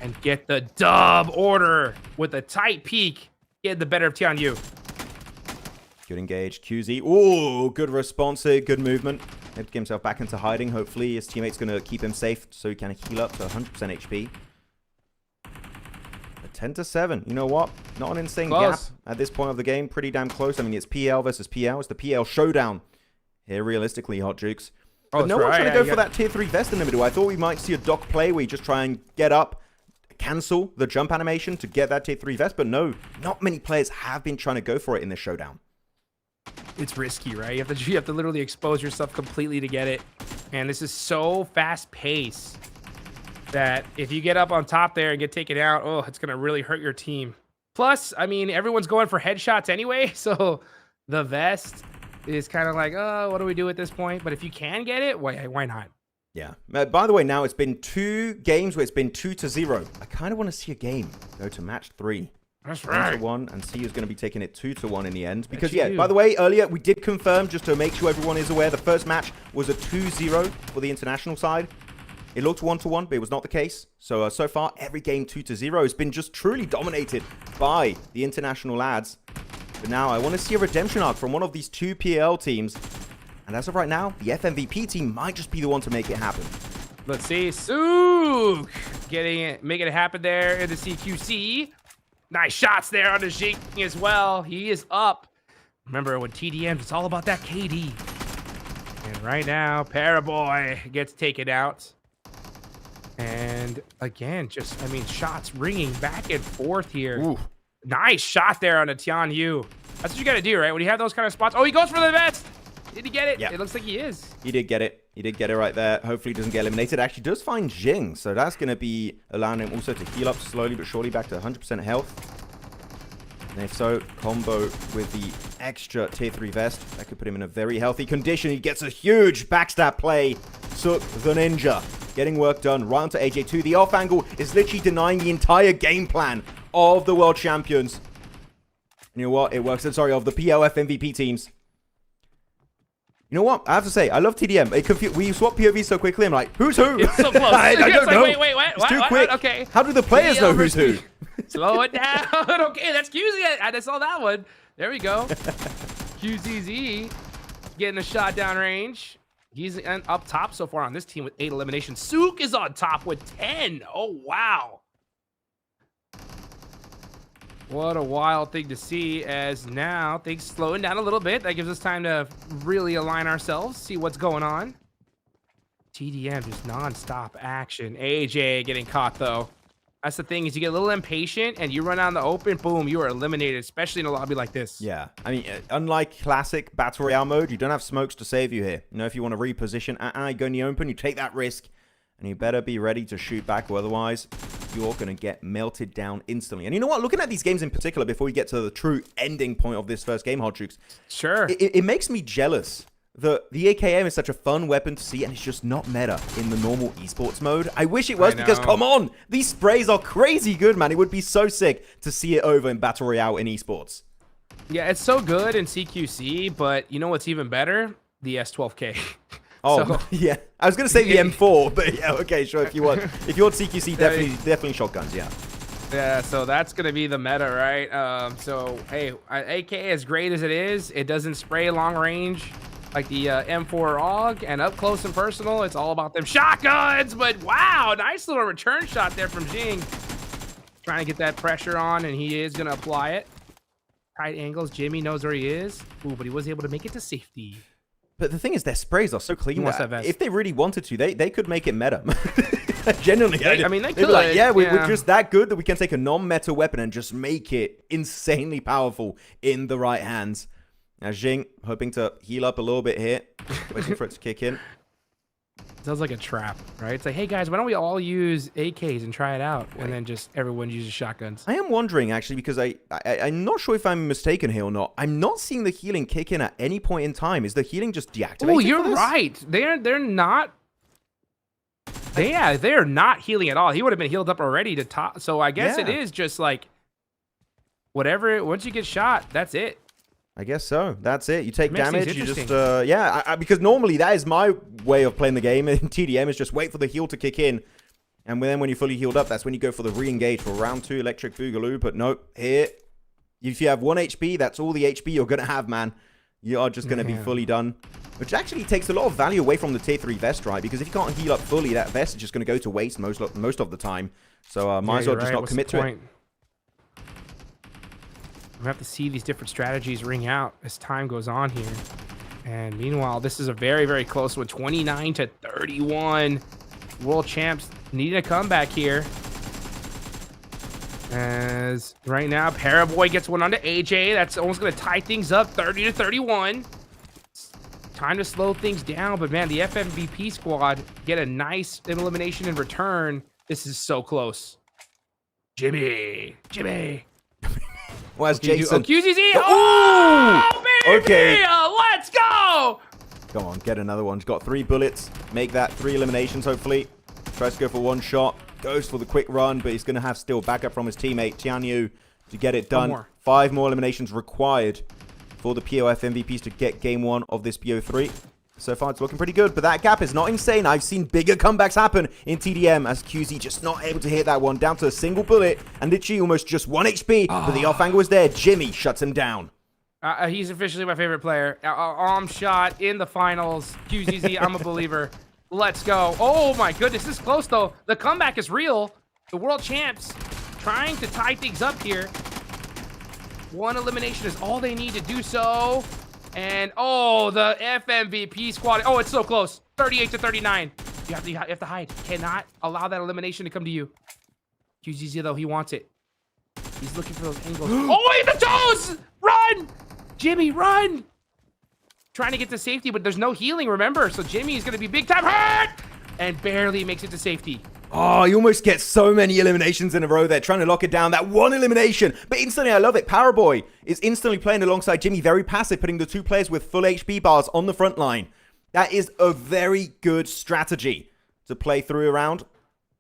And get the dub. Order with a tight peek, get the better of Tianyu. Good engage, QZ. Oh, good response here, good movement. He'll get himself back into hiding. Hopefully his teammate's going to keep him safe so he can heal up to 100% HP. A 10-7. You know what? Not an insane gap at this point of the game. Pretty damn close. I mean, it's PL versus PL. It's the PL showdown here, realistically, Hot Jukes. But no one's trying to go for that tier 3 vest in the middle. I thought we might see a dock play where you just try and get up, cancel the jump animation to get that tier 3 vest. But no, not many players have been trying to go for it in this showdown. It's risky, right? You have to literally expose yourself completely to get it. And this is so fast paced that if you get up on top there and get taken out, oh, it's going to really hurt your team. Plus, I mean, everyone's going for headshots anyway. So the vest is kind of like, oh, what do we do at this point? But if you can get it, why not? Yeah. By the way, now it's been 2 games where it's been 2-0. I kind of want to see a game go to match 3. That's right. 1-1, and see who's going to be taking it 2-1 in the end. Because, yeah, by the way, earlier we did confirm, just to make sure everyone is aware, the first match was a 2-0 for the international side. It looked 1-1, but it was not the case. So, so far, every game 2-0 has been just truly dominated by the international lads. But now I want to see a redemption arc from one of these 2 PL teams. And as of right now, the FMVP team might just be the one to make it happen. Let's see. Sook making it happen there in the CQC. Nice shots there on the Jing as well. He is up Remember, when TDMs, it's all about that KD. And right now, Paraboy gets taken out. And again, just, I mean, shots ringing back and forth here. Ooh. Nice shot there on a Tianyu. That's what you got to do, right? When you have those kind of spots. Oh, he goes for the vest. Did he get it? Yeah. It looks like he is. He did get it. He did get it right there. Hopefully he doesn't get eliminated. Actually does find Jing, so that's going to be allowing him also to heal up slowly but surely back to 100% health. And if so, combo with the extra tier 3 vest, that could put him in a very healthy condition. He gets a huge backstab play. Sook the Ninja getting work done right onto AJ2. The off angle is literally denying the entire game plan of the world champions. You know what? It works. I'm sorry, of the PLF MVP teams. You know what? I have to say, I love TDM. We swap POV so quickly. I'm like, who's who? It's so close. I don't know. Wait, what? It's too What? quick. Okay. How do the players know who's who? Slow it down. Okay, that's QZ. I saw that one. There we go. QZZ getting a shot down range. He's up top so far on this team with 8 eliminations. Sook is on top with 10. Oh, wow. What a wild thing to see, as now things slowing down a little bit. That gives us time to really align ourselves, see what's going on. TDM just non-stop action. AJ getting caught, though. That's the thing, is you get a little impatient and you run out in the open, boom, you are eliminated, especially in a lobby like this. Yeah, I mean, unlike classic Battle Royale mode, you don't have smokes to save you here. You know, if you want to reposition, go in the open, you take that risk, and you better be ready to shoot back, or otherwise you're going to get melted down instantly. And you know what? Looking at these games in particular, before we get to the true ending point of this first game, Hot Jukes, sure, it makes me jealous. The AKM is such a fun weapon to see, and it's just not meta in the normal esports mode. I wish it was, because come on, these sprays are crazy good, man. It would be so sick to see it over in Battle Royale in esports. Yeah, it's so good in CQC, but you know what's even better? The S12K. Oh, so, yeah. I was going to say the M4, but yeah, okay, sure. If you want CQC, definitely shotguns, yeah. Yeah, so that's going to be the meta, right? So, hey, AK, as great as it is, it doesn't spray long range like the M4 AUG, and up close and personal, it's all about them shotguns. But wow, nice little return shot there from Jing. Trying to get that pressure on, and he is going to apply it. Tight angles, Jimmy knows where he is. Ooh, but he was able to make it to safety. But the thing is, their sprays are so clean that if they really wanted to, they could make it meta. Genuinely, I mean, they could. They'd be like, yeah, we're just that good that we can take a non-meta weapon and just make it insanely powerful in the right hands. Now, Jing, hoping to heal up a little bit here, waiting for it to kick in. Sounds like a trap, right? It's like, hey, guys, why don't we all use AKs and try it out? And then just everyone uses shotguns. I am wondering, actually, because I'm not sure if I'm mistaken here or not. I'm not seeing the healing kick in at any point in time. Is the healing just deactivated? Oh, you're right. They're not. They're not healing at all. He would have been healed up already to top. So I guess it is just like whatever. Once you get shot, that's it. I guess so. That's it. You take damage. You just, because normally that is my way of playing the game in TDM, is just wait for the heal to kick in. And then when you're fully healed up, that's when you go for the re-engage for round 2 Electric Boogaloo. But nope, here, if you have 1 HP, that's all the HP you're going to have, man. You are just going to be fully done. Which actually takes a lot of value away from the tier 3 vest, right? Because if you can't heal up fully, that vest is just going to go to waste most of the time. So might as well just not commit to it. We have to see these different strategies ring out as time goes on here. And meanwhile, this is a very, very close one. 29-31. World champs needing a comeback here. As right now, Paraboy gets one onto AJ. That's almost going to tie things up. 30-31. Time to slow things down. But man, the FMVP squad get a nice elimination in return. This is so close. Jimmy. Where's Jason? QZZ. Oh, baby! Okay. Let's go! Come on, get another one. He's got 3 bullets. Make that 3 eliminations, hopefully. Tries to go for 1 shot. Goes for the quick run, but he's going to have still backup from his teammate, Tianyu, to get it done. 5 more eliminations required for the POF MVPs to get game 1 of this BO3. So far, it's looking pretty good, but that gap is not insane. I've seen bigger comebacks happen in TDM as QZ just not able to hit that one, down to a single bullet, and literally almost just 1 HP, but the off angle is there. Jimmy shuts him down. He's officially my favorite player. Arm shot in the finals. QZZ, I'm a believer. Let's go. Oh my goodness, this is close though. The comeback is real. The world champs trying to tie things up here. One elimination is all they need to do so. And, oh, the FMVP squad. Oh, it's so close. 38 to 39. You have to hide. Cannot allow that elimination to come to you. QZZ, though, he wants it. He's looking for those angles. Oh, the toes! Run! Jimmy, run! Trying to get to safety, but there's no healing, remember? So Jimmy is going to be big time hurt! And barely makes it to safety. Oh, you almost get so many eliminations in a row there, trying to lock it down. That one elimination. But instantly, I love it. Powerboy is instantly playing alongside Jimmy. Very passive, putting the two players with full HP bars on the front line. That is a very good strategy to play through around.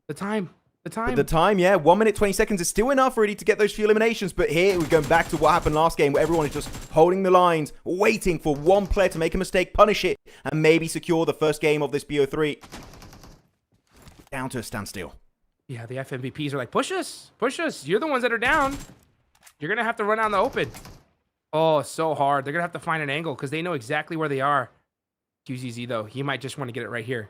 The time. But the time, yeah. 1 minute, 20 seconds is still enough really to get those few eliminations. But here, we're going back to what happened last game, where everyone is just holding the lines, waiting for one player to make a mistake, punish it, and maybe secure the first game of this BO3. Down to a standstill. Yeah, the FMVPs are like, push us. Push us. You're the ones that are down. You're going to have to run out in the open. Oh, so hard. They're going to have to find an angle because they know exactly where they are. QZZ, though, he might just want to get it right here.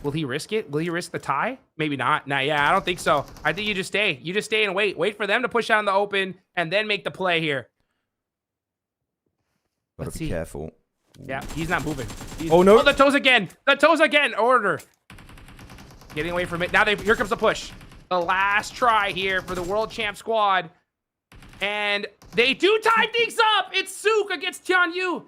Will he risk it? Will he risk the tie? Maybe not. Nah, yeah, I don't think so. I think you just stay. You just stay and wait. Wait for them to push out in the open and then make the play here. Gotta be careful. Yeah, he's not moving. Oh, no. Oh, the toes again. The toes again. Order. Getting away from it. Now here comes the push. The last try here for the world champ squad. And they do tie things up. It's Sook against Tianyu.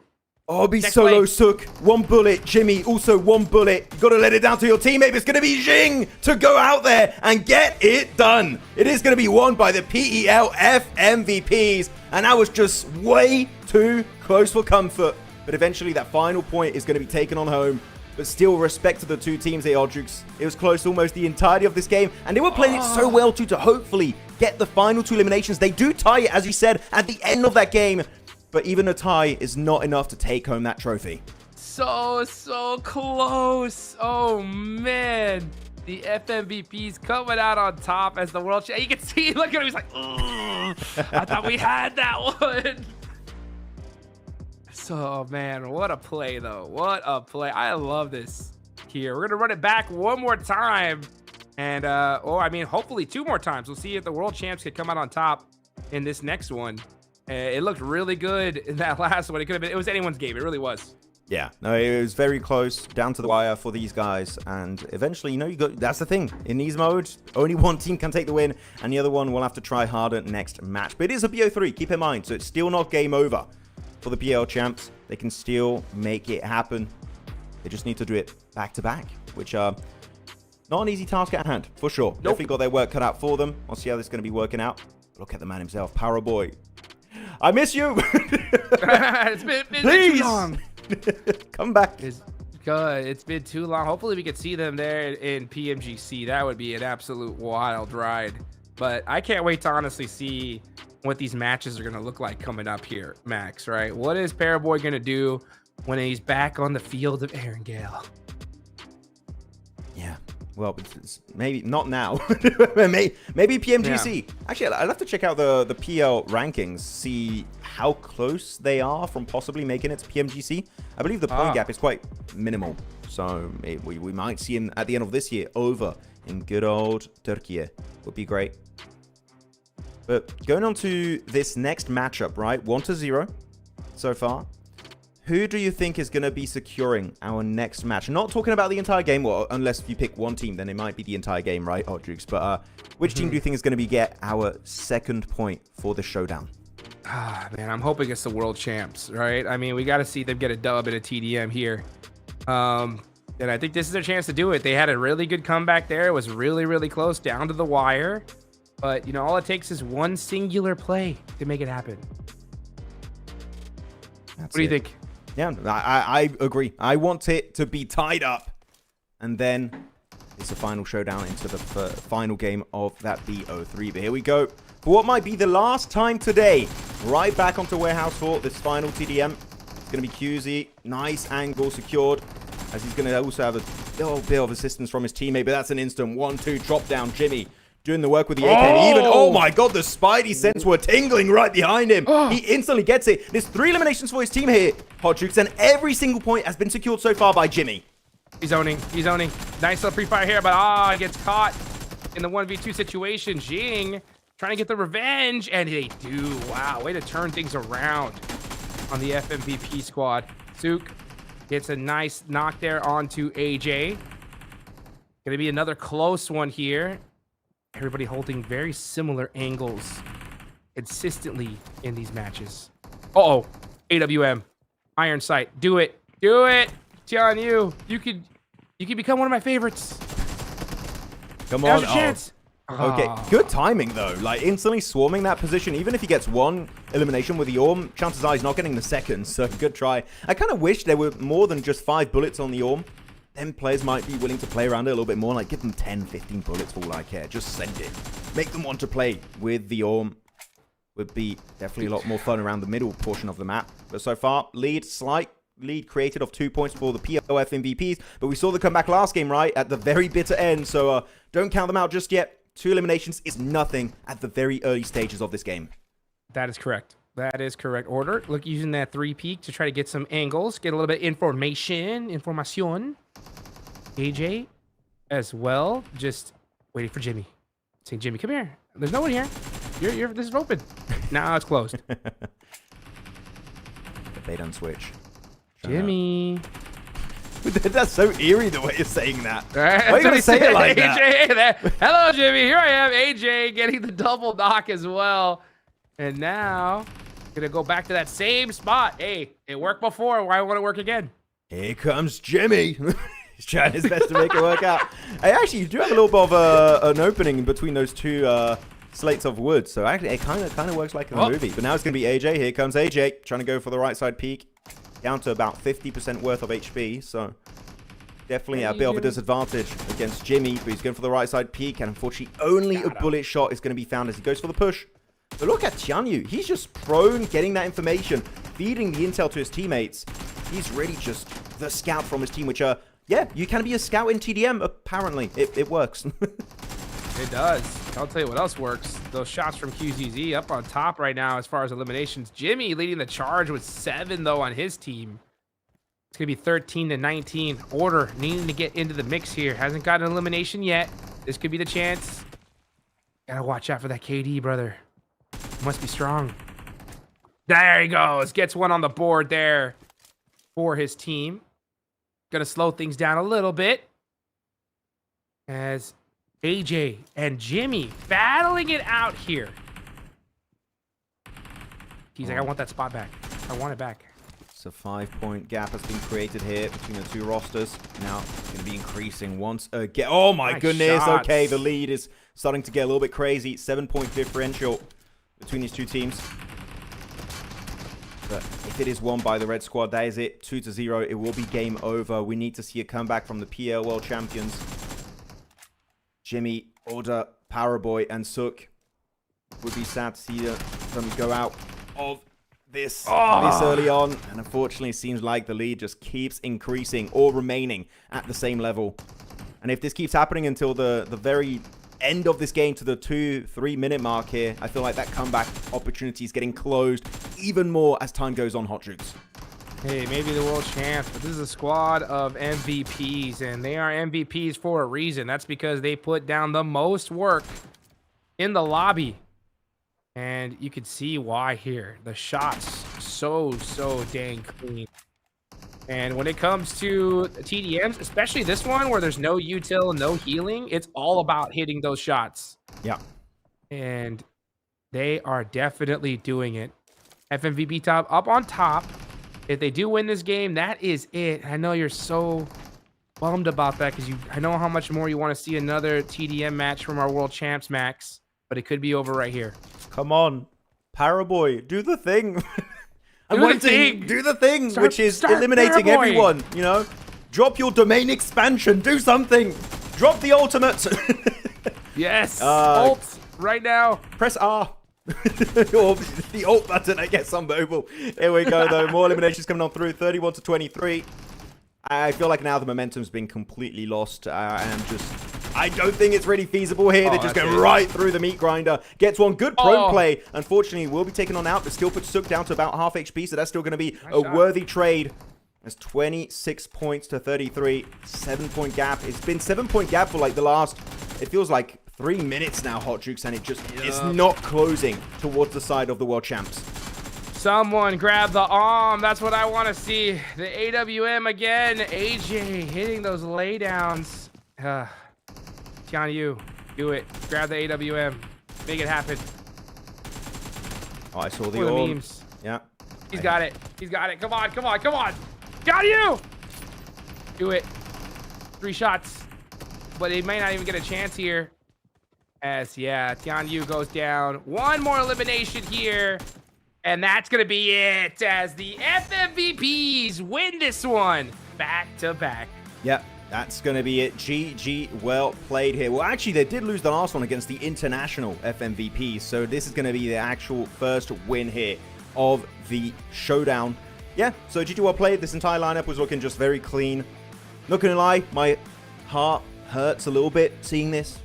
Oh, be solo Sook. One bullet. Jimmy, also one bullet. You gotta let it down to your teammate. It's gonna be Jing to go out there and get it done. It is gonna be won by the PEL FMVPs. And that was just way too close for comfort. But eventually that final point is gonna be taken on home. But still, respect to the two teams here, Oddjukes. It was close almost the entirety of this game. And they were playing it so well, too, to hopefully get the final two eliminations. They do tie it, as you said, at the end of that game. But even a tie is not enough to take home that trophy. So close. Oh, man. The FMVP's coming out on top as the world champ. You can see, look at him. He's like, I thought we had that one. So, man, what a play, though. What a play. I love this here. We're going to run it back one more time. And, I mean, hopefully 2 more times. We'll see if the world champs could come out on top in this next one. It looked really good in that last one. It could have been, it was anyone's game. It really was. Yeah, no, it was very close, down to the wire for these guys. And eventually, you know, that's the thing. In these modes, only one team can take the win, and the other one will have to try harder next match. But it is a BO3, keep in mind. So it's still not game over for the PL champs. They can still make it happen. They just need to do it back-to-back, which not an easy task at hand, for sure. Nope. Definitely got their work cut out for them. We'll see how this is going to be working out. Look at the man himself, Powerboy. I miss you. It's been too long. Come back. It's been too long. Hopefully we could see them there in PMGC. That would be an absolute wild ride. But I can't wait to honestly see what these matches are going to look like coming up here, Max, right? What is Powerboy going to do when he's back on the field of Erangel? Yeah. Well, it's maybe not now. maybe PMGC. Yeah. Actually, I'd have to check out the PL rankings, see how close they are from possibly making it to PMGC. I believe the point gap is quite minimal. So we might see him at the end of this year over in good old Turkey. Would be great. But going on to this next matchup, right? 1-0 so far. Who do you think is going to be securing our next match? Not talking about the entire game, well, unless if you pick one team, then it might be the entire game, right, Oddjukes? But which team do you think is going to get our second point for the showdown? Man, I'm hoping it's the world champs, right? I mean, we got to see them get a dub in a TDM here. And I think this is their chance to do it. They had a really good comeback there. It was really, really close, down to the wire. But, you know, all it takes is one singular play to make it happen. What do you think? Yeah, I agree. I want it to be tied up. And then it's a final showdown into the final game of that BO3. But here we go. For what might be the last time today. Right back onto Warehouse for this final TDM. It's going to be QZ. Nice angle secured. As he's going to also have a little bit of assistance from his teammate. But that's an instant 1-2 drop down. Jimmy doing the work with the AK. And even, oh my god, the Spidey sense were tingling right behind him. He instantly gets it. There's 3 eliminations for his team here, Oddjukes, and every single point has been secured so far by Jimmy. He's owning. He's owning. Nice little pre-fire here, but he gets caught in the 1v2 situation. Jing trying to get the revenge, and they do. Wow, way to turn things around on the FMVP squad. Sook gets a nice knock there onto AJ. Gonna be another close one here. Everybody holding very similar angles consistently in these matches. Uh-oh, AWM, Iron Sight, do it, do it. Tian, you could become one of my favorites. Come on, chance. Okay, good timing though. Like instantly swarming that position. Even if he gets one elimination with the Orm, chances are he's not getting the second. So good try. I kind of wish there were more than just 5 bullets on the Orm. Then players might be willing to play around it a little bit more. Like give them 10, 15 bullets for all I care. Just send it. Make them want to play with the Orm. Would be definitely a lot more fun around the middle portion of the map. But so far, slight lead created of 2 points for the POF MVPs. But we saw the comeback last game, right? At the very bitter end. So don't count them out just yet. 2 eliminations is nothing at the very early stages of this game. That is correct. That is correct. Order. Look, using that 3 peek to try to get some angles, get a little bit information. AJ as well. Just waiting for Jimmy. Saying, Jimmy, come here. There's no one here. This is open. Now it's closed. They don't switch. Jimmy. That's so eerie the way you're saying that. Right, why are you going to say it like AJ that? there. Hello, Jimmy. Here I am. AJ getting the double knock as well. And now, going to go back to that same spot. Hey, it worked before. Why won't it work again? Here comes Jimmy. He's trying his best to make it work out. Hey, actually, you do have a little bit of an opening between those 2 slates of wood. So actually, it kind of works like a movie. But now it's going to be AJ. Here comes AJ. Trying to go for the right side peak. Down to about 50% worth of HP, so definitely a bit of a disadvantage against Jimmy, but he's going for the right side peak, and unfortunately only a bullet shot is going to be found as he goes for the push. But look at Tianyu. He's just prone getting that information, feeding the intel to his teammates. He's really just the scout from his team, which, yeah, you can be a scout in TDM, apparently. It works. It does. I'll tell you what else works. Those shots from QZZ up on top right now as far as eliminations. Jimmy leading the charge with 7, though, on his team. It's going to be 13-19. Order needing to get into the mix here. Hasn't got an elimination yet. This could be the chance. Gotta watch out for that KD, brother. Must be strong. There he goes. Gets one on the board there for his team. Gonna slow things down a little bit as AJ and Jimmy battling it out here. He's like, I want that spot back. I want it back. So 5-point gap has been created here between the 2 rosters. Now it's going to be increasing once again. Oh my goodness. Shots. Okay, the lead is starting to get a little bit crazy. 7-point differential between these 2 teams. But if it is won by the red squad, that is it. 2-0. It will be game over. We need to see a comeback from the PL World Champions. Jimmy, Order, Powerboy, and Sook. Would be sad to see them go out of this early on. And unfortunately, it seems like the lead just keeps increasing or remaining at the same level. And if this keeps happening until the very end of this game to the 2-3 minute mark here, I feel like that comeback opportunity is getting closed even more as time goes on, Hot Jukes. Hey, maybe the world champs, but this is a squad of MVPs, and they are MVPs for a reason. That's because they put down the most work in the lobby. And you can see why here. The shots so dang clean. And when it comes to TDMs, especially this one where there's no util, no healing, it's all about hitting those shots. Yeah. And they are definitely doing it. FMVP top up on top. If they do win this game, that is it. I know you're so bummed about that because I know how much more you want to see another TDM match from our world champs, Max. But it could be over right here. Come on, Paraboy, do the thing. Do the thing, which is eliminating Paraboy. everyone. You know, drop your domain expansion. Do something. Drop the ultimate. Yes. Ult right now. Press R. Or the alt button, I guess, on mobile. Here we go, though. More eliminations coming on through. 31-23. I feel like now the momentum's been completely lost. I don't think it's really feasible here. They just go right through the meat grinder. Gets one good prone play. Unfortunately, will be taken on out, but still puts Sook down to about half HP, so that's still going to be a worthy trade. That's 26 points to 33. 7-point gap. It's been 7-point gap for like the last, it feels like 3 minutes now, Hot Jukes, and it just is not closing towards the side of the world champs. Someone grab the arm. That's what I want to see. The AWM again. AJ hitting those laydowns. Tianyu, do it. Grab the AWM. Make it happen. Oh, I saw the For the orb. memes. Yeah. He's got it. He's got it. Come on, come on, come on. Got you. Do it. 3 shots. But he may not even get a chance here. As, yeah, Tianyu goes down. 1 more elimination here. And that's going to be it as the FMVPs win this one back to back. Yep, that's going to be it. GG, well played here. Well, actually, they did lose the last one against the international FMVPs. So this is going to be the actual first win here of the showdown. Yeah, so GG, well played. This entire lineup was looking just very clean. Not going to lie, my heart hurts a little bit seeing this.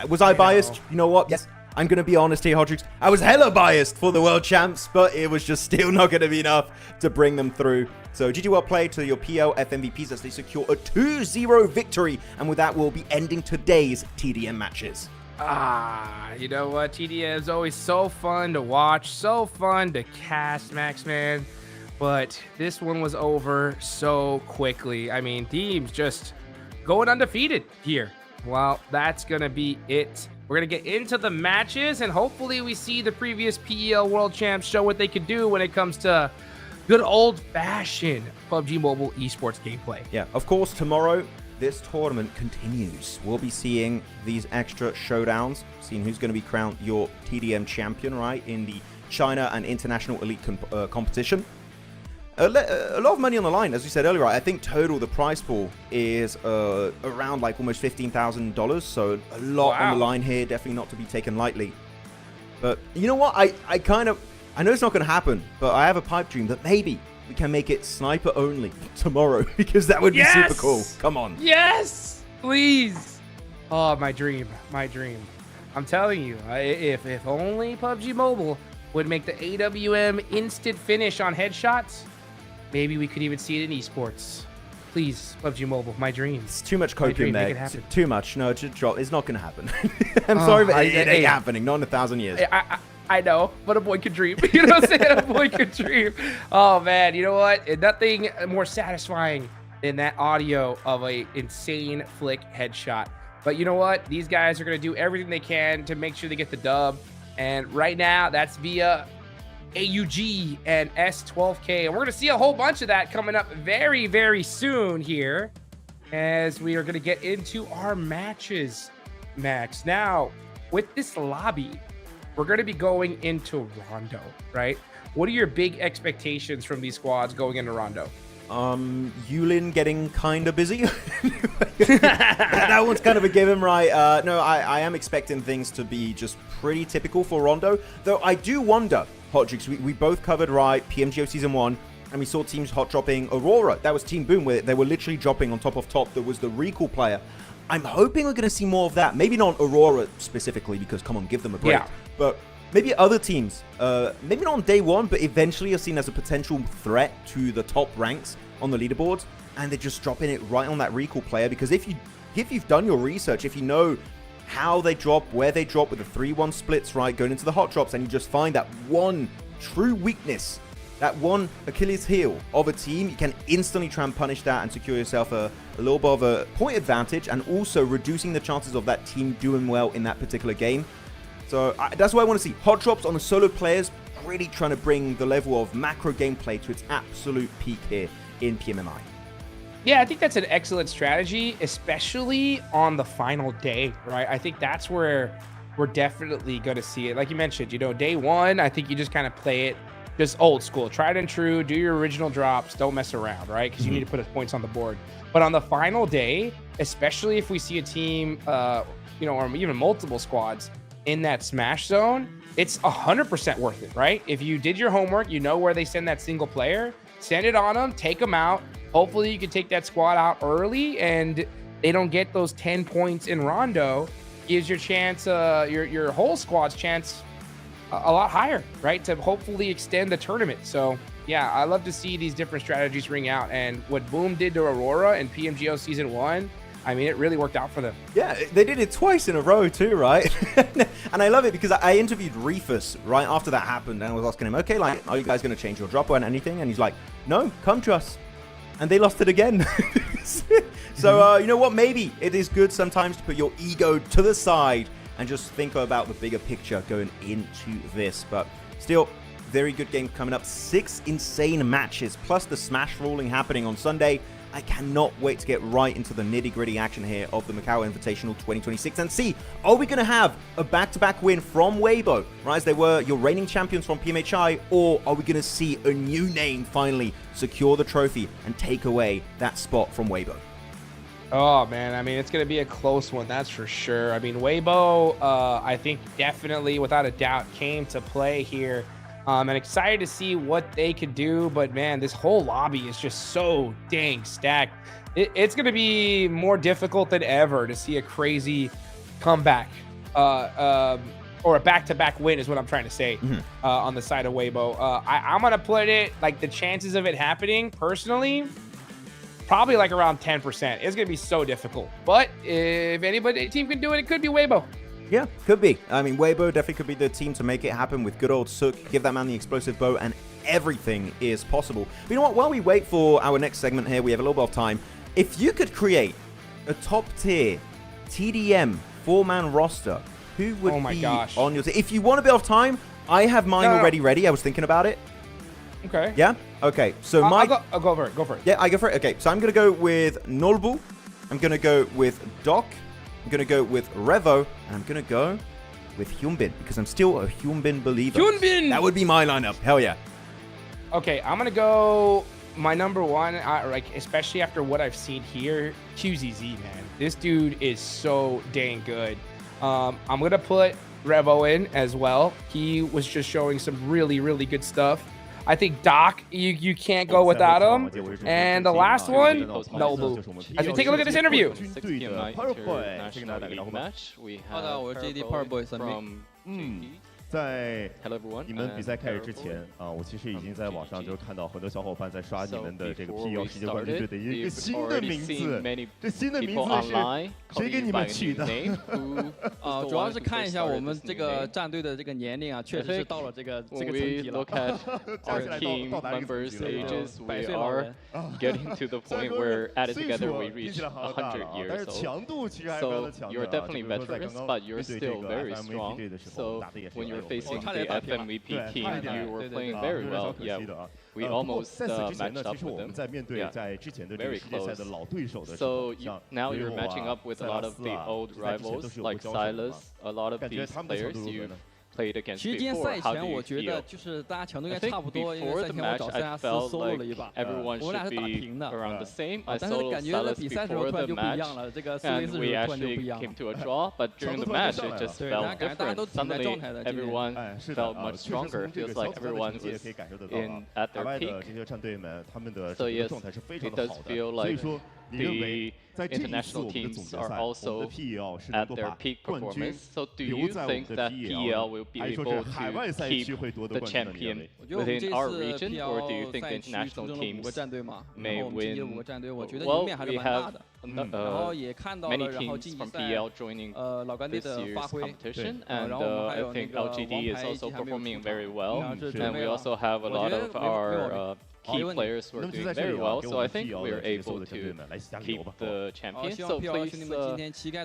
Was I biased? You know what? Yes. I'm going to be honest here, Hodrix. I was hella biased for the world champs, but it was just still not going to be enough to bring them through. So GG well played to your PL FMVPs as they secure a 2-0 victory. And with that, we'll be ending today's TDM matches. You know what? TDM is always so fun to watch, so fun to cast, Max, man. But this one was over so quickly. I mean, teams just going undefeated here. Well, that's going to be it. We're going to get into the matches, and hopefully we see the previous PEL World Champs show what they can do when it comes to good old-fashioned PUBG Mobile esports gameplay. Yeah, of course, tomorrow, this tournament continues. We'll be seeing these extra showdowns, seeing who's going to be crowned your TDM champion, right, in the China and International Elite competition. A lot of money on the line, as we said earlier. I think total the prize pool is around like almost $15,000. So a lot on the line here, definitely not to be taken lightly. But you know what? I know it's not going to happen, but I have a pipe dream that maybe we can make it sniper only tomorrow because that would be super cool. Come on. Yes, please. Oh, my dream, my dream. I'm telling you, if only PUBG Mobile would make the AWM instant finish on headshots. Maybe we could even see it in esports. Please, PUBG Mobile, my dream. It's too much copium there. It's too much. No, just drop. It's not going to happen. I'm Oh, sorry, but it ain't happening. Not in 1,000 years. I know, but a boy could dream. You know what I'm saying? A boy could dream. Oh, man. You know what? Nothing more satisfying than that audio of a insane flick headshot. But you know what? These guys are going to do everything they can to make sure they get the dub. And right now, that's via AUG and S12K. And we're going to see a whole bunch of that coming up very, very soon here as we are going to get into our matches, Max. Now, with this lobby, we're going to be going into Rondo, right? What are your big expectations from these squads going into Rondo? Yulin getting kind of busy. that one's kind of a given, right? No, I am expecting things to be just pretty typical for Rondo. Though I do wonder, Hotjix, we both covered, right, PMGO Season 1, and we saw teams hot dropping Aurora. That was Team Boom, where they were literally dropping on top of top. There was the recall player. I'm hoping we're going to see more of that. Maybe not Aurora specifically, because, come on, give them a break. Yeah. But maybe other teams, maybe not on day one, but eventually are seen as a potential threat to the top ranks on the leaderboards, and they're just dropping it right on that recall player. Because if you've done your research, if you know how they drop, where they drop with the 3-1 splits, right, going into the hot drops, and you just find that one true weakness, that one Achilles heel of a team, you can instantly try and punish that and secure yourself a little bit of a point advantage, and also reducing the chances of that team doing well in that particular game. So that's what I want to see. Hot drops on the solo players, really trying to bring the level of macro gameplay to its absolute peak here in PMMI. Yeah, I think that's an excellent strategy, especially on the final day, right? I think that's where we're definitely going to see it. Like you mentioned, you know, day one, I think you just kind of play it just old school, tried and true, do your original drops, don't mess around, right? Because you need to put points on the board. But on the final day, especially if we see a team, you know, or even multiple squads in that smash zone, it's 100% worth it, right? If you did your homework, you know where they send that single player, send it on them, take them out. Hopefully you can take that squad out early and they don't get those 10 points in Rondo. Gives your chance, your whole squad's chance a lot higher, right? To hopefully extend the tournament. So yeah, I love to see these different strategies ring out. And what Boom did to Aurora in PMGO Season 1, I mean, it really worked out for them. Yeah, they did it twice in a row too, right? And I love it because I interviewed Reefus right after that happened, and I was asking him, okay, like, are you guys going to change your drop or anything? And he's like, no, come to us. And they lost it again. So, you know what? Maybe it is good sometimes to put your ego to the side and just think about the bigger picture going into this. But still, very good game coming up. 6 insane matches, plus the smash ruling happening on Sunday. I cannot wait to get right into the nitty-gritty action here of the Macao Invitational 2026 and see, are we going to have a back-to-back win from Weibo, right, as they were your reigning champions from PMHI, or are we going to see a new name finally secure the trophy and take away that spot from Weibo? Oh, man. I mean, it's going to be a close one, that's for sure. I mean, Weibo, I think definitely, without a doubt, came to play here. And excited to see what they could do. But, man, this whole lobby is just so dang stacked. It's going to be more difficult than ever to see a crazy comeback or a back-to-back win is what I'm trying to say on the side of Weibo. I'm going to put it, like, the chances of it happening, personally, probably like around 10%. It's going to be so difficult. But if anybody team can do it, it could be Weibo. Yeah, could be. I mean, Weibo definitely could be the team to make it happen with good old Sook. Give that man the explosive bow, and everything is possible. But you know what? While we wait for our next segment here, we have a little bit of time. If you could create a top-tier TDM 4-man roster, who would be on your team? If you want a bit of time, I have mine already ready. I was thinking about it. Okay. Yeah? Okay. So I'll go for it. Go for it. Yeah, I go for it. Okay, so I'm going to go with Nolbu. I'm going to go with Doc. I'm going to go with Revo, and I'm going to go with Hyunbin, because I'm still a Hyunbin believer. Hyunbin! That would be my lineup. Hell yeah. Okay, I'm going to go my number one, like, especially after what I've seen here, QZZ, man. This dude is so dang good. I'm going to put Revo in as well. He was just showing some really, really good stuff. I think Doc, you can't go without him. And the last one, Nobu. As we take a look at this interview. 6 PMI international match. We have from JD. 在 Hello everyone. 你们比赛开始之前我其实已经在网上就看到很多小伙伴在刷你们的这个 PEL 世界冠军队的一个新的名字。这新的名字是谁给你们取的？主要是看一下我们这个战队的这个年龄啊，确实是到了这个层级了。Look at our team members' ages. We are getting to the point where added together we reach 100 years old. So you're definitely veterans, but you're still very strong. So when you're facing the FMVP team, you were playing very well. Yeah, we almost matched up with them. Yeah, very close. So now you're matching up with a lot of the old rivals like Silas, a lot of these players you played against before. How do you feel? I think before the match, I felt like everyone should be around the same. I saw Silas before the match, and we actually came to a draw. But during the match, it just felt different. Suddenly, everyone felt much stronger. It feels like everyone was at their peak. So yes, it does feel like the international teams are also at their peak performance. So do you think that PEL will be able to keep the champion within our region, or do you think the international teams may win? Well, we have many teams from PEL joining this year's competition, and I think LGD is also performing very well, and we also have a lot of our key players who are doing very well, so I think we're able to keep the champion. So please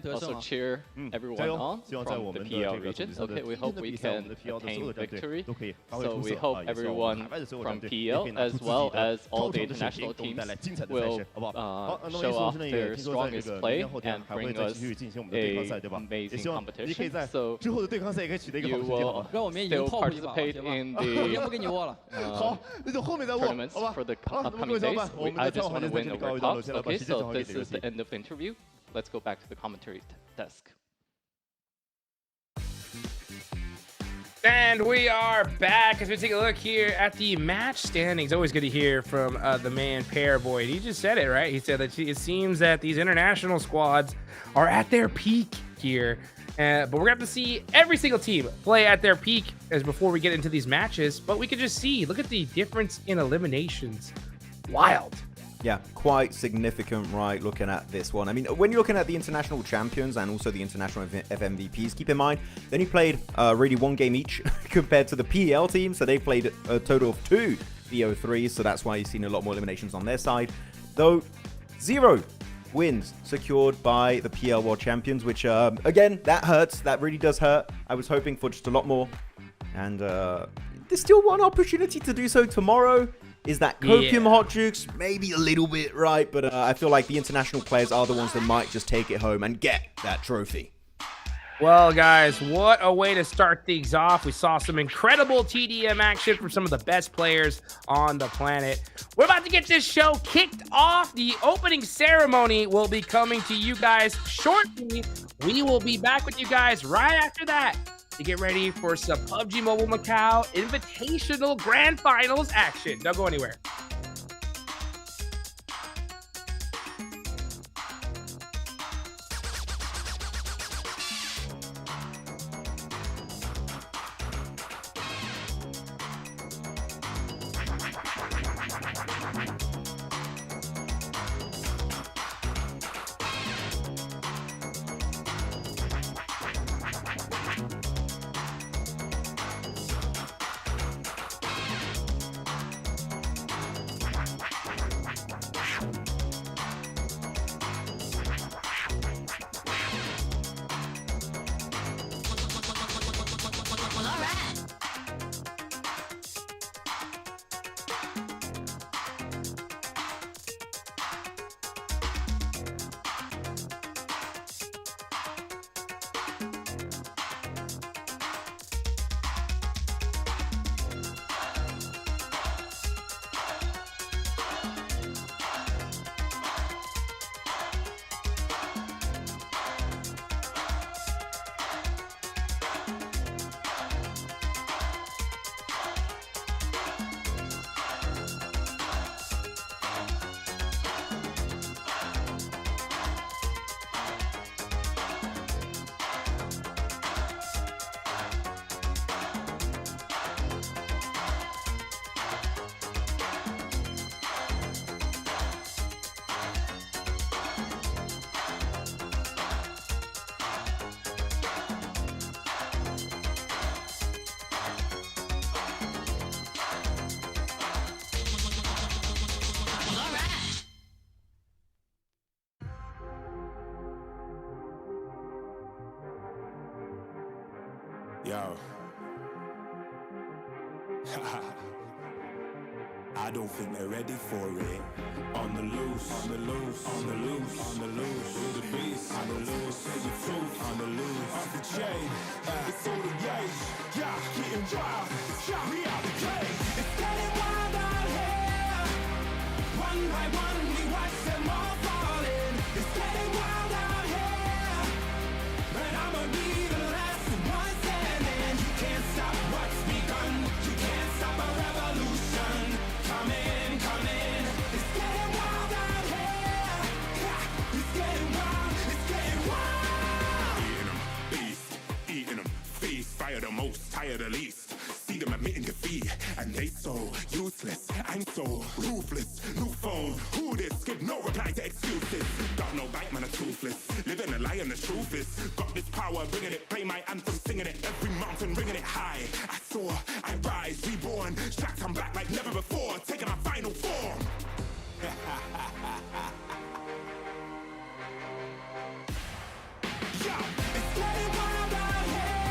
also cheer everyone on from the PEL region. Okay, we hope we can attain victory. So we hope everyone from PEL as well as all the international teams will show off their strongest play and bring us an amazing competition. So you will still participate in the tournaments for the upcoming days. I just want to win over tops. Okay, so this is the end of the interview. Let's go back to the commentary desk. And we are back as we take a look here at the match standings. Always good to hear from the man Pairboy. He just said it, right? He said that it seems that these international squads are at their peak here. But we're going to have to see every single team play at their peak as before we get into these matches. But we can just see, look at the difference in eliminations. Wild. Yeah, quite significant, right, looking at this one. I mean, when you're looking at the international champions and also the international FMVPs, keep in mind, they only played really 1 game each compared to the PEL team, so they played a total of 2 BO3s, so that's why you've seen a lot more eliminations on their side. Though, 0 wins secured by the PL World Champions, which, again, that hurts. That really does hurt. I was hoping for just a lot more. And there's still one opportunity to do so tomorrow. Is that Copium Hot Jukes? Maybe a little bit, right? But I feel like the international players are the ones that might just take it home and get that trophy. Well, guys, what a way to start things off. We saw some incredible TDM action from some of the best players on the planet. We're about to get this show kicked off. The opening ceremony will be coming to you guys shortly. We will be back with you guys right after that to get ready for some PUBG Mobile Macau Invitational Grand Finals action. Don't go anywhere. Yo. I don't think they're ready for it. On the loose, on the loose, on the loose, on the loose. With the beast, on the loose, say the truth, on the loose. Off the chain, it's all the gauge. Yeah, getting wild, yeah, we out the cage. It's getting wild out here. One by one, we watch them all falling. It's getting wild out here. But I'ma be the last one standing. You can't stop what's begun. You can't stop a revolution. Coming, coming. It's getting wild out here. Yeah, it's getting wild. It's getting wild. Eating them, beast, eating them, feast. Fire the most, tire the least. See them admitting defeat, and they so useless. I'm so ruthless. New phone, who this? Give no reply to excuses. Got no bite, man, a toothless. Living a lie and the truth is. Got this power, bringing it. Play my anthem, singing it. Every mountain, ringing it high. I soar, I rise, reborn. Strapped, I'm back like never before. Taking my final form. Yo, it's getting wild out here.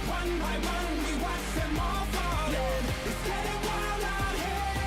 One by one, we watch them all falling. It's getting wild out here.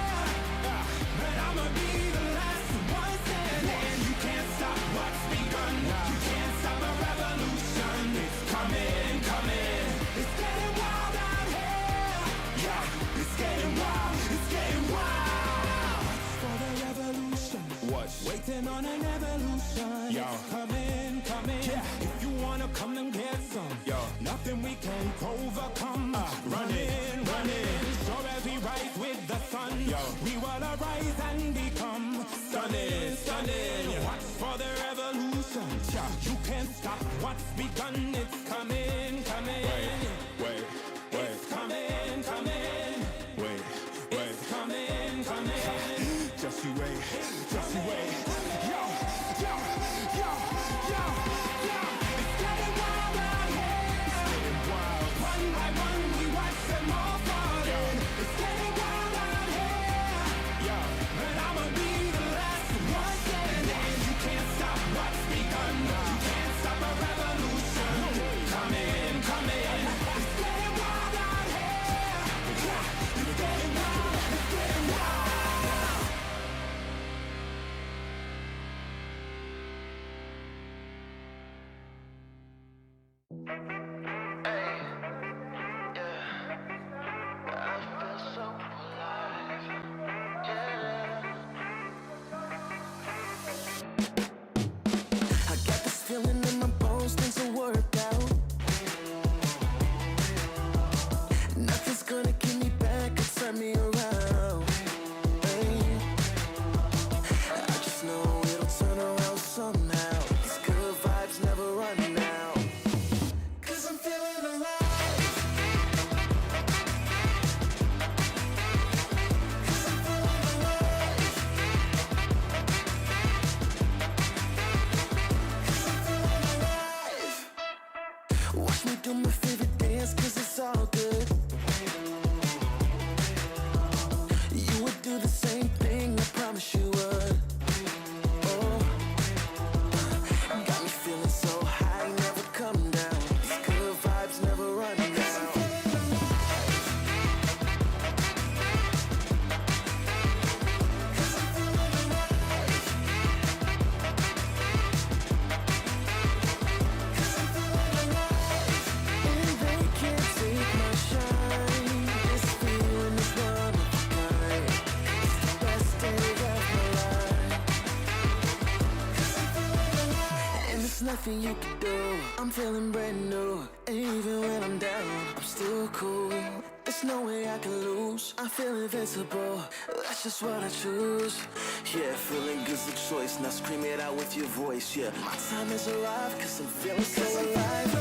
But I'ma be the last one standing. You can't stop what's begun. You can't stop a revolution. It's coming, coming. It's getting wild out here. Yeah, it's getting wild. It's getting wild. For the revolution. What? Waiting on an evolution. Yo. It's coming, coming. Yeah. If you wanna come and get some, Yo. nothing we can't overcome. Running, running. Sure as we rise with the sun, Yo. we will arise and become stunning, stunning. Watch for the revolution. You can't stop what's begun. It's coming, coming. Wait. It's coming, coming. Wait. It's coming, coming. Just you wait. do my favorite dance, cause it's all good. You would do the same thing, I promise you would. Oh, got me feeling so high, never come down. These good vibes never run out. Nothing you can do. I'm feeling brand new. And even when I'm down, I'm still cool. There's no way I can lose. I feel invincible. That's just what I choose. Yeah, feeling good's the choice. Now scream it out with your voice. Yeah, my time has arrived, cause I'm feeling so alive.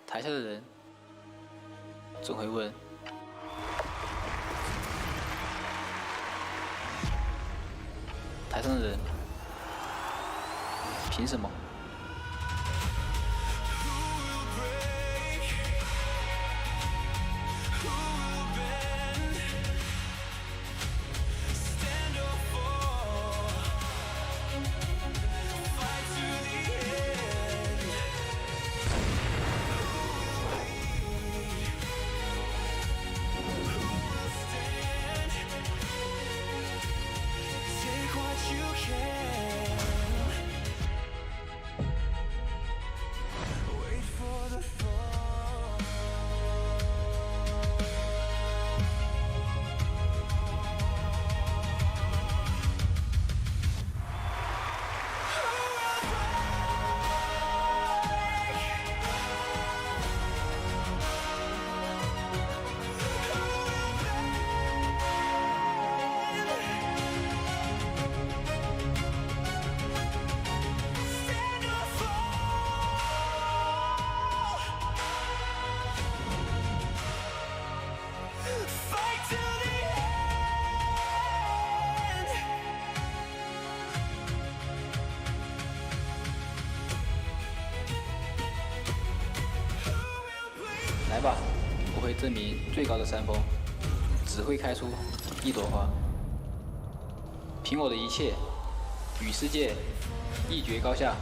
台下的人总会问：台上的人凭什么？为这名最高的山峰，只会开出一朵花。凭我的一切，与世界一决高下。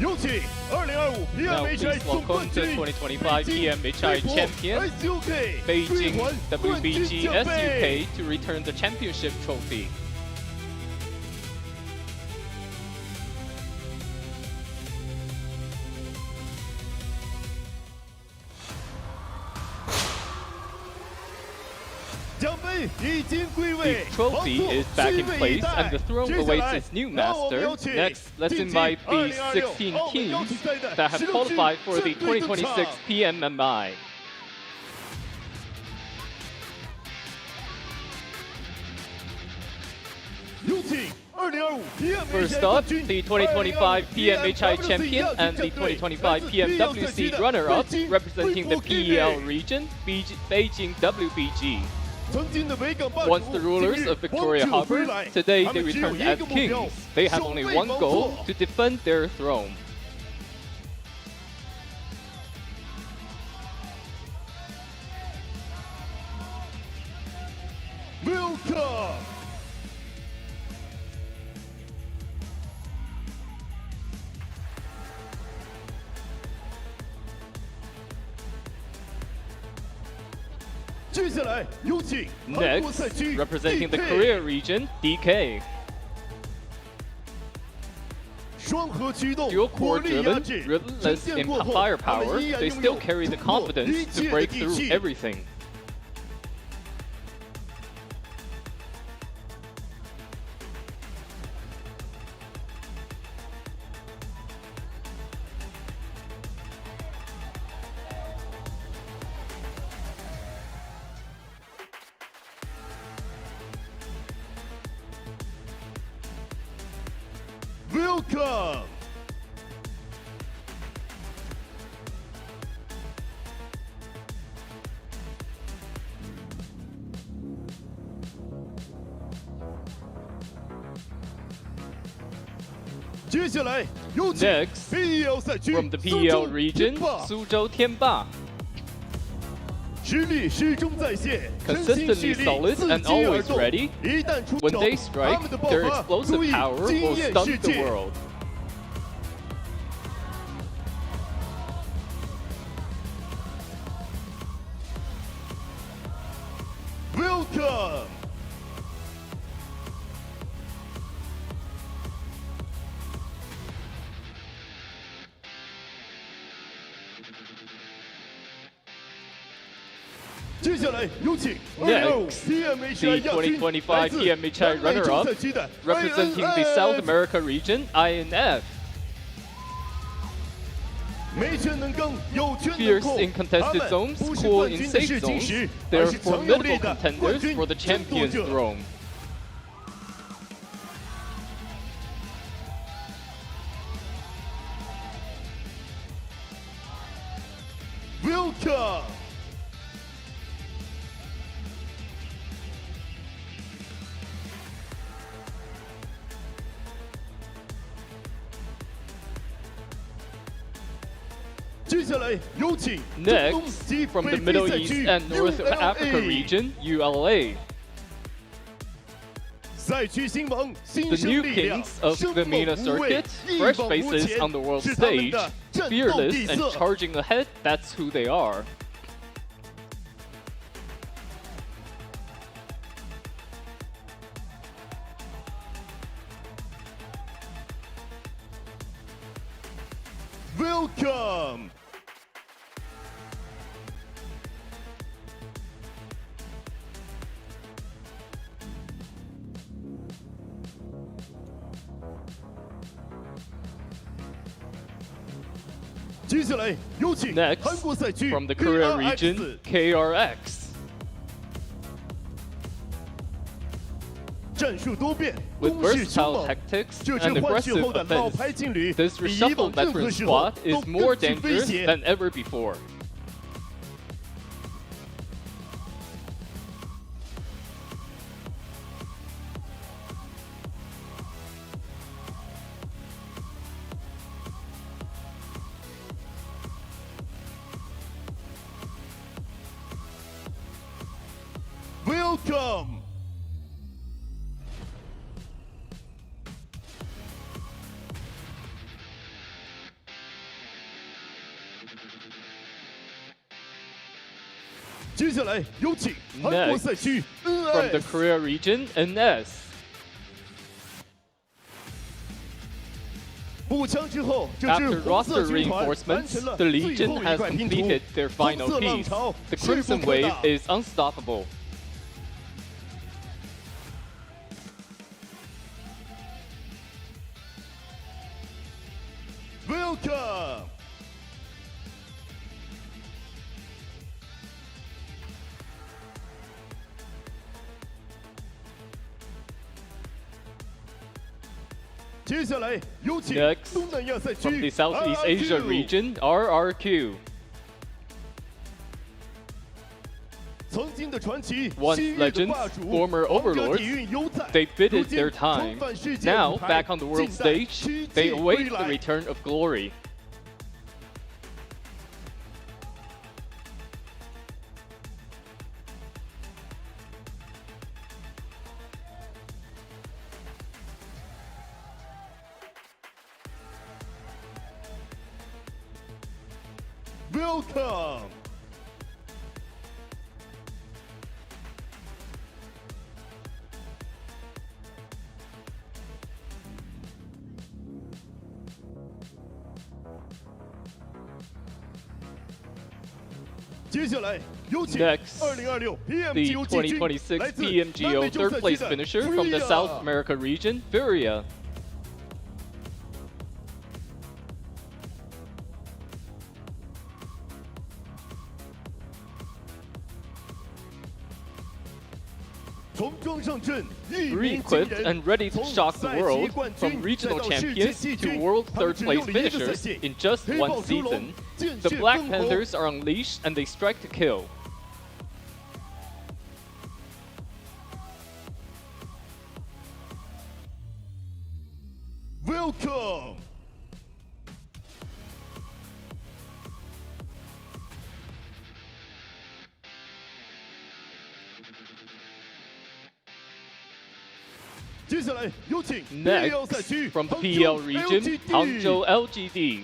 有请2025 PMHI 总冠军 2025 PMHI champion Beijing WBG SUK to return the championship trophy. The trophy is back in place and the throne awaits its new master. Next, let's invite the 16 teams that have qualified for the 2026 PMMI. First up, the 2025 PMHI champion and the 2025 PMWC runner-up, representing the PEL region, Beijing WBG. Once the rulers of Victoria Harbour, today they returned as kings. They have only one goal: to defend their throne. Welcome! 接下来有请 Next, representing the Korea region, DK. Dual core driven, relentless in firepower, they still carry the confidence to break through everything. Welcome! 接下来有请 Next, PEL 赛区 from the PEL region, Suzhou TIANBA. 实力始终在线， Consistently solid and always ready. 一旦出 When 手， they 他 strike, 们的爆 their 发 explosive 足以 power 惊 will 艳 stun 世 the 界。 world. Welcome! 接下来有请 Next, PMHI the 2025 PMHI runner-up, representing the South America region, INF. Fierce in contested zones, cool in safe zones, they're formidable contenders for the champion's throne. Welcome! 接下来有请 Next, from the Middle East and North Africa region, ULA. 赛区新王， The new kings of the MENA circuit, fresh faces on the world stage, fearless and charging ahead, that's who they are. Welcome! 接下来有请 Next, 韩国赛区 from the Korea KRX region, KRX. 战术多变， With 攻势凶 versatile 猛， tactics 这 and 支换血 aggressive 后的老 offense, 牌劲旅， this 比以往 reshuffled 任何 veteran 时候 squad 都 is more 更具威 dangerous 胁。 than ever before. Welcome. 接下来有请韩国赛区 from the Korea region, NS. 步枪之后，这 After 支红 roster 色军团完 reinforcements, 成了 the 最后 Legion 一 has 块拼图。 completed their 红 final 色浪 piece. 潮 The 势不 Crimson 可 Wave 挡。 is unstoppable. Welcome. 接下来有请 Next, 东南亚赛 from the 区 Southeast Asia RRQ region, RRQ. 曾经的传奇， Once 昔日的 legends, 霸主， former 皇家 overlords, 底蕴犹在。 They 如 bided 今 their 重 time. 返世界 Now, 舞台， back on the world 尽在 stage, 曲 they 季 await 归 the 来。 return of glory. Welcome. 接下来有请 Next, 2026 The PMGO 季军， 2026来自南 PMGO 美洲 third 赛 place 区的 finisher from the South FURIA。 America region, FURIA. 从装上阵，一鸣惊 Re-equipped 人。 and ready to 从 shock the 赛季 world, 冠 from 军 regional 再到世界 champions 季 to 军， world 他们 third 只 place 用了一个赛 finishers 季。 in just 黑 one 豹囚笼 season. 见 The 血 Black 封喉。 Panthers are unleashed and they strike to kill. Welcome. 接下来有请 PEL 赛 Next, 区 from the 杭 PEL 州 region, LGD Hangzhou LGD.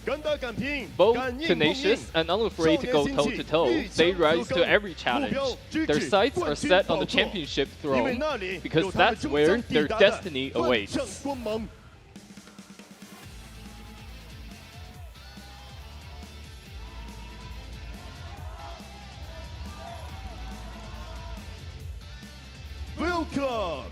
敢打敢拼， Both 敢硬碰硬。 tenacious and unafraid to go toe to toe, they rise to every challenge. Their sights are set on the championship 因为 throne 那里 because 有他们 that's 终 where 将抵 their 达的 destiny 万 awaits. 丈光芒。Welcome.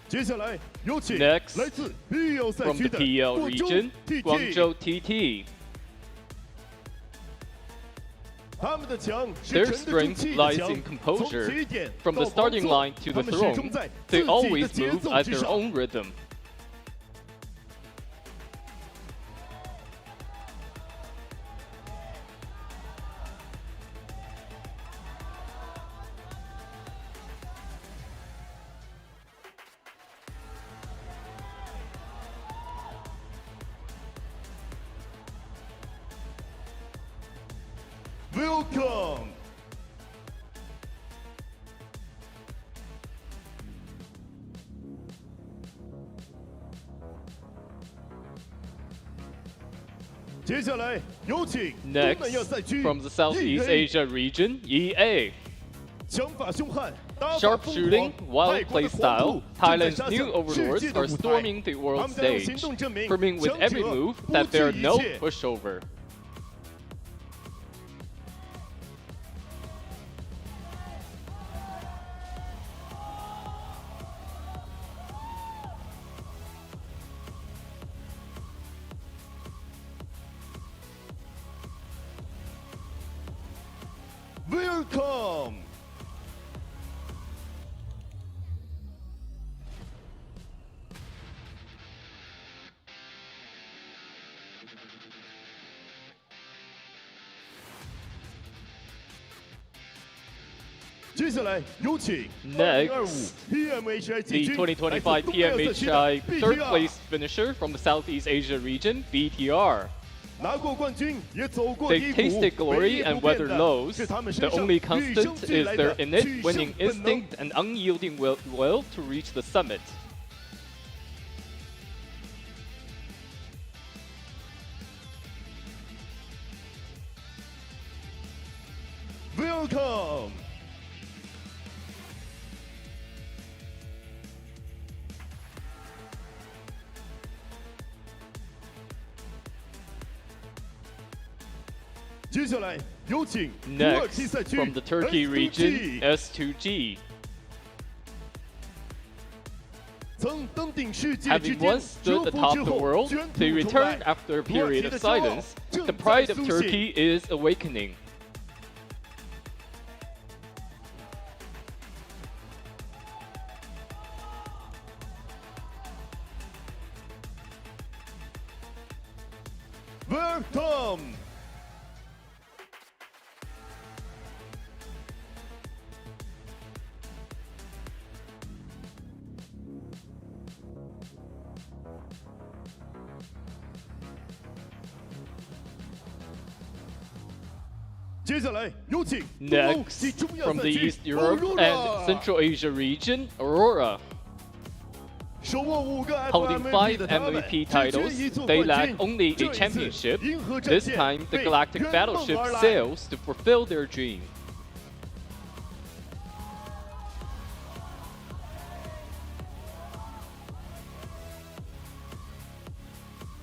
接下来有请 Next, 来自 PEL 赛 From 区 the 的 PEL 广州 region, TT， Guangzhou TT. 他们的强是 Their 沉得住 strength 气的 lies 强 in 从 composure. 起点 From 到 the 王 starting 座 line to 他 the 们始终 throne, 在 they 自己的 always 节 move 奏 at 之 their 上。 own rhythm. Welcome. 接下来有请东南亚 Next, 赛区 from the Southeast EA Asia region, EA. 枪法凶悍，打法 Sharp 疯 shooting, 狂 wild 泰国 play 的黄 style, 土正在 Thailand's 杀 new 向世 overlords 界的 are 舞台。 storming the 他 world 们将用 stage, 行动证明 proving with 强 every 者 move 不 that 惧 they are 一 no 切。 pushover. Welcome. 接下来有请 Next, PMHI the 2025 PMHI third place finisher from the Southeast Asia region, BTR. 拿过冠军，也走过 They 低谷， tasted 唯 glory 一 and 不变 weathered 的 lows. 是他们 The 身上 only 与 constant 生 is 俱来 their 的 innate 取 winning 胜本能。 instinct and unyielding will to reach the summit. Welcome。接下来有请土耳其 Next, 赛区 from the Turkey region, S2G S2G. 曾登顶世界之 Having 巅 once stood 蛰伏 atop 之 the 后 world, 卷土 they 重 return 来。 after a 土耳其 period 的 of 骄傲 silence. 正 The 在 pride of 苏 Turkey 醒。 is awakening. Welcome。接下来有请东欧及 Next, 中亚 from 赛 the 区 East Europe and Central Asia region, AURORA. 手握5个 Holding FMVP five 的他们 MVP 只缺 titles, 一座 they 冠 lack 军。 only 这 a 一次 championship. 银河战 This 舰 time, the 为 galactic 圆梦 battleship 而来。 sails to fulfill their dream.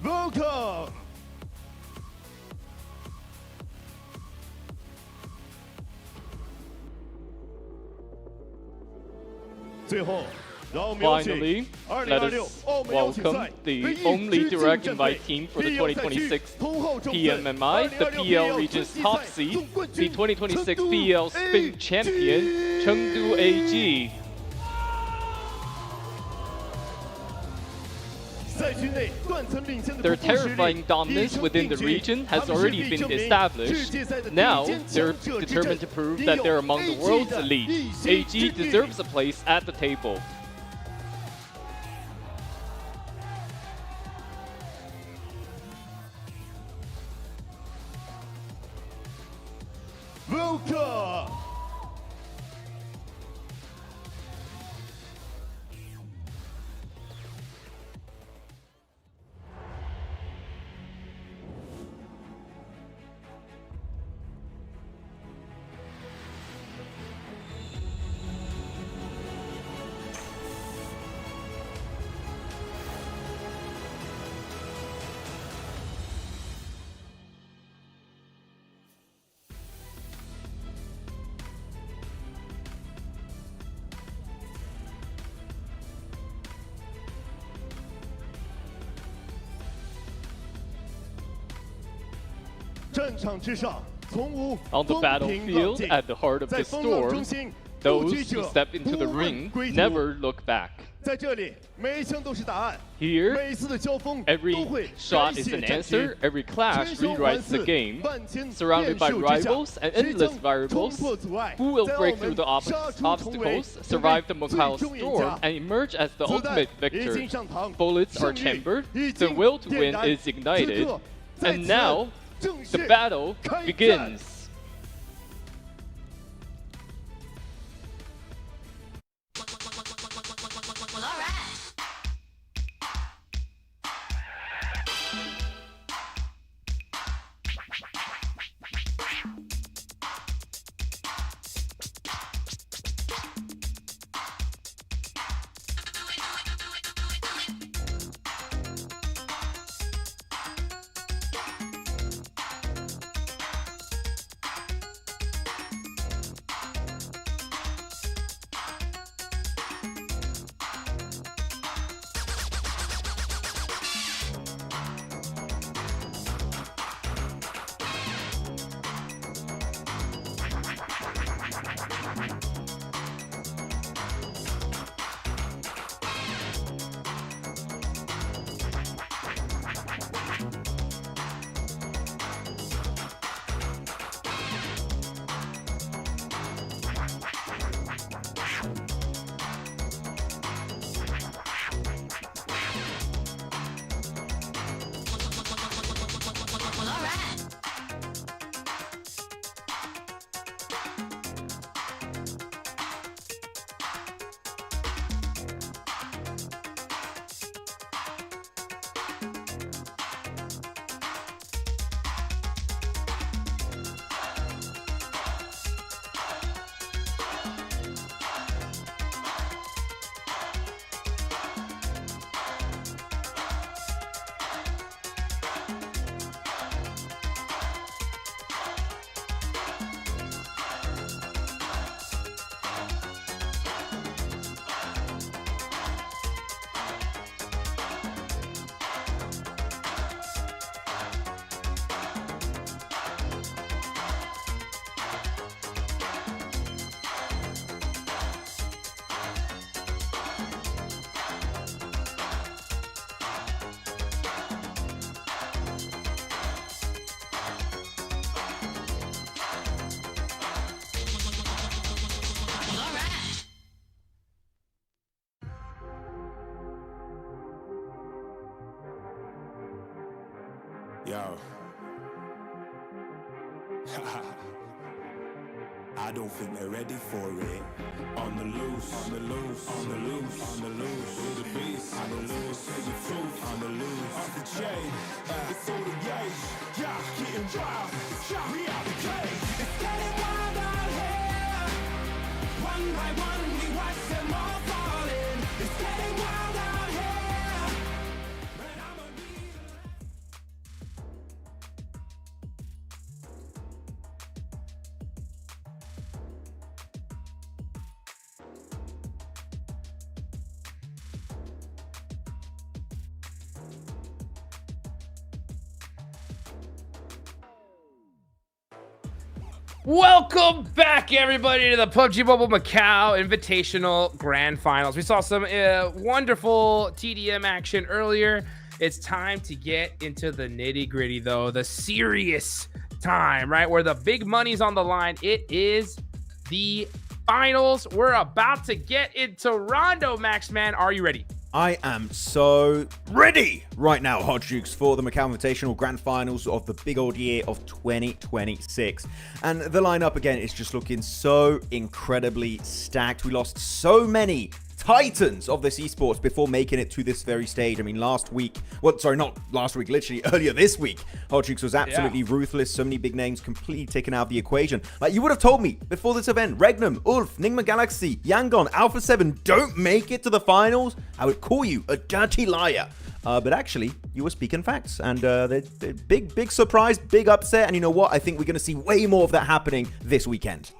Welcome。最后，让我们有请 Finally, let 2026 us 澳门邀请 welcome 赛 the 唯一 only 直进 direct 战 invite 队 team for the 必要赛区 2026头号种子 PMMI, the 2026 PL region's top seed, the 2026 PL Spring champion, Chengdu AG. 赛区内断层领先的 Their 突破实力 terrifying dominance 已成 within the 定局 region has 他们是 already 必 been 证明 established. 世界赛的 Now 顶尖 they're 强者之 determined 阵 to prove 也 that 有 they're among the AG world's 的 elite. 一席之 AG 地。 deserves a place at the table. Welcome。战场之上，从无 On the 风平浪 battlefield, 静。 at the heart of 在 the 风浪中 storm, 心，斗 those 局 who 者 step into the 不 ring 问归途。 never look back. 在这里，每一枪都是答案， Here, 每一次的交锋 every 都会 shot 改 is 写 an 战局 answer, every clash 全球环 rewrites the 伺 game. 万千 Surrounded by 变数之下 rivals and 谁 endless 将 variables, 冲破阻碍 who will 在澳 break 门 through the 杀出重围 obstacles, 成为 survive the 最 Macao 终赢 storm, 家 and emerge as the 子弹 ultimate 已 victor? 经上膛 Bullets are 胜利 chambered, 已 the 经 will to 点 win 燃 is 此 ignited, 刻在 and 此 now 正 the 式 battle 开战 begins. Yo. I don't think they're ready for it. On the loose, on the loose, on the loose, on the loose. With the beast, on the loose, say the truth, on the loose. Off the chain, it's all the gauge. Yeah, getting wild, yeah, we out the cage. It's getting wild out here. One by one, we watch them all falling. It's getting wild out here. But I'ma be Welcome back, everybody, to the PUBG Mobile Macau Invitational Grand Finals. We saw some wonderful TDM action earlier. It's time to get into the nitty-gritty, though, the serious time, right, where the big money's on the line. It is the finals. We're about to get into Rondo, Max, man. Are you ready? I am so ready right now, Hot Jukes, for the Macau Invitational Grand Finals of the big old year of 2026. And the lineup, again, is just looking so incredibly stacked. We lost so many titans of this esports before making it to this very stage. I mean, last week, well, sorry, not last week, literally earlier this week, Hot Jukes was absolutely ruthless. So many big names completely taken out of the equation. Like, you would have told me before this event, Regnum, Ulf, Nigma Galaxy, Yangon, Alpha 7 don't make it to the finals, I would call you a dirty liar. But actually, you were speaking facts, and they're big surprise, big upset, and you know what? I think we're going to see way more of that happening this weekend.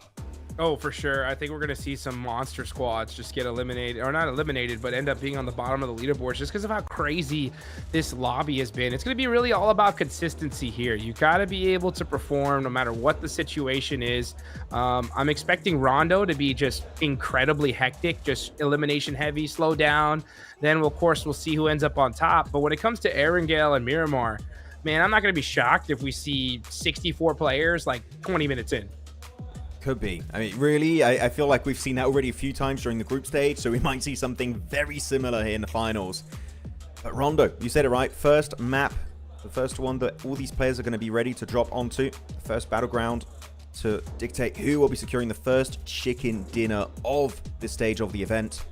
Oh, for sure. I think we're going to see some monster squads just get eliminated, or not eliminated, but end up being on the bottom of the leaderboards just because of how crazy this lobby has been. It's going to be really all about consistency here. You got to be able to perform no matter what the situation is. I'm expecting Rondo to be just incredibly hectic, just elimination heavy, slow down. Then, of course, we'll see who ends up on top. But when it comes to Erangel and Miramar, man, I'm not going to be shocked if we see 64 players like 20 minutes in. Could be. I mean, really, I feel like we've seen that already a few times during the group stage, so we might see something very similar here in the finals. But Rondo, you said it right. First map, the first one that all these players are going to be ready to drop onto. The first battleground to dictate who will be securing the first chicken dinner of this stage of the event.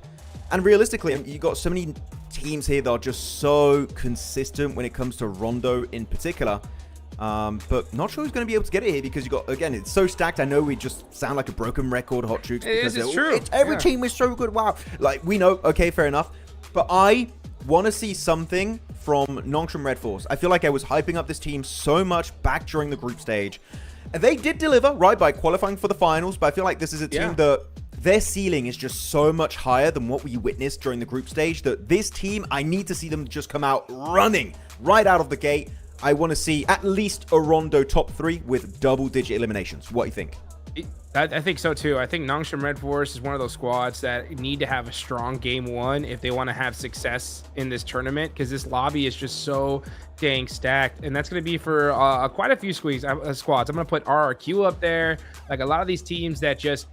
And realistically, you got so many teams here that are just so consistent when it comes to Rondo in particular. But not sure who's going to be able to get it here because you got, again, it's so stacked. I know we just sound like a broken record, Hot Jukes, because it's true. Every team is so good. Wow. Like, we know, okay, fair enough. But I want to see something from Nongshim Red Force. I feel like I was hyping up this team so much back during the group stage. And they did deliver, right, by qualifying for the finals, but I feel like this is a team that their ceiling is just so much higher than what we witnessed during the group stage that this team, I need to see them just come out running right out of the gate. I want to see at least a Rondo top 3 with double-digit eliminations. What do you think? I think so too. I think Nongshim Red Force is one of those squads that need to have a strong game one if they want to have success in this tournament, because this lobby is just so dang stacked, and that's going to be for quite a few squads. I'm going to put RRQ up there. Like, a lot of these teams that just,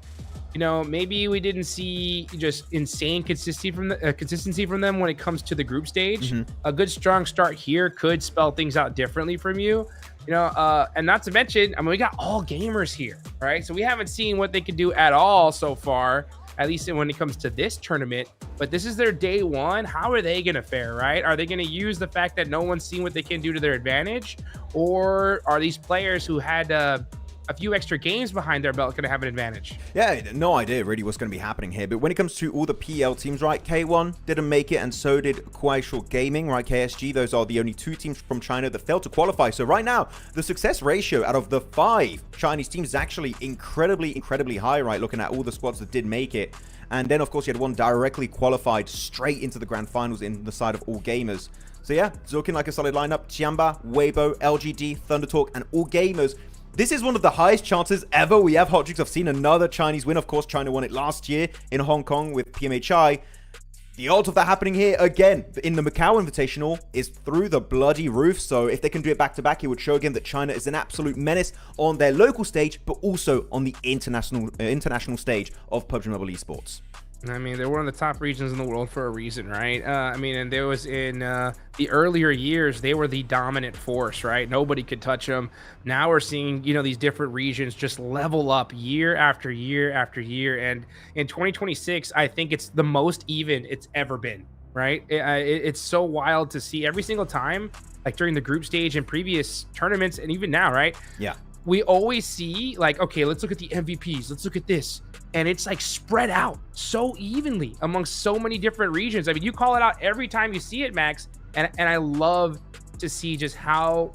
you know, maybe we didn't see just insane consistency from them when it comes to the group stage. A good strong start here could spell things out differently from you. You know, and not to mention, I mean, we got all gamers here, right? So we haven't seen what they can do at all so far, at least when it comes to this tournament. But this is their day one. How are they going to fare, right? Are they going to use the fact that no one's seen what they can do to their advantage? Or are these players who had a few extra games behind their belt going to have an advantage? Yeah, no idea really what's going to be happening here. But when it comes to all the PL teams, right, K1 didn't make it, and so did Kuaishou Gaming, right, KSG. Those are the only 2 teams from China that failed to qualify. So right now, the success ratio out of the 5 Chinese teams is actually incredibly high, right, looking at all the squads that did make it. And then, of course, you had one directly qualified straight into the grand finals in the side of All Gamers. So yeah, it's looking like a solid lineup. TIANBA, Weibo, LGD, Thundertalk, and All Gamers. This is one of the highest chances ever we have, Hot Jukes. I've seen another Chinese win. Of course, China won it last year in Hong Kong with PMHI. The odds of that happening here again in the Macau Invitational is through the bloody roof. So if they can do it back-to-back, it would show again that China is an absolute menace on their local stage, but also on the international stage of PUBG Mobile Esports. I mean, they're one of the top regions in the world for a reason, right? I mean, and there was in the earlier years, they were the dominant force, right? Nobody could touch them. Now we're seeing, you know, these different regions just level up year after year after year. And in 2026, I think it's the most even it's ever been, right? It's so wild to see every single time, like during the group stage and previous tournaments, and even now, right? Yeah. We always see like, okay, let's look at the MVPs. Let's look at this. And it's like spread out so evenly amongst so many different regions. I mean, you call it out every time you see it, Max. And I love to see just how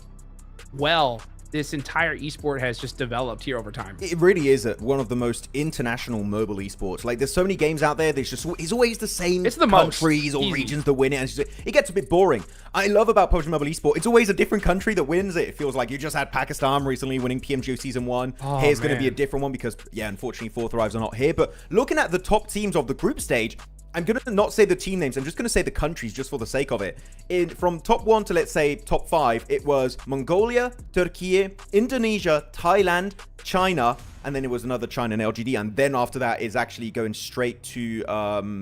well this entire esport has just developed here over time. It really is one of the most international mobile esports. Like, there's so many games out there. It's always the same countries or regions that win it. And it gets a bit boring. I love about PUBG Mobile Esport. It's always a different country that wins it. It feels like you just had Pakistan recently winning PMGO Season 1. Oh, Here's going to be a different one because, yeah, unfortunately, Fourth Arrives are not here. But looking at the top teams of the group stage, I'm going to not say the team names. I'm just going to say the countries just for the sake of it. From top 1 to, let's say, top 5, it was Mongolia, Turkey, Indonesia, Thailand, China, and then it was another China and LGD. And then after that is actually going straight to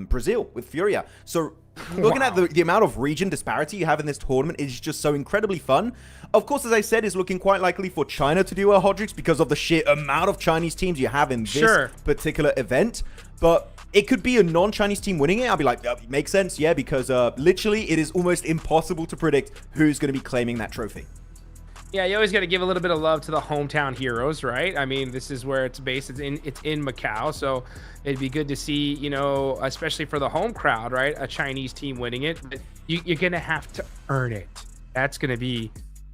Brazil with Furia. So looking at the amount of region disparity you have in this tournament is just so incredibly fun. Of course, as I said, it's looking quite likely for China to do a Hodrix because of the sheer amount of Chinese teams you have in this particular event. But it could be a non-Chinese team winning it. I'll be like, it makes sense, yeah, because literally it is almost impossible to predict who's going to be claiming that trophy. Yeah, you always got to give a little bit of love to the hometown heroes, right? I mean, this is where it's based. It's in Macau, so it'd be good to see, you know, especially for the home crowd, right? A Chinese team winning it. But you're going to have to earn it. That's going to be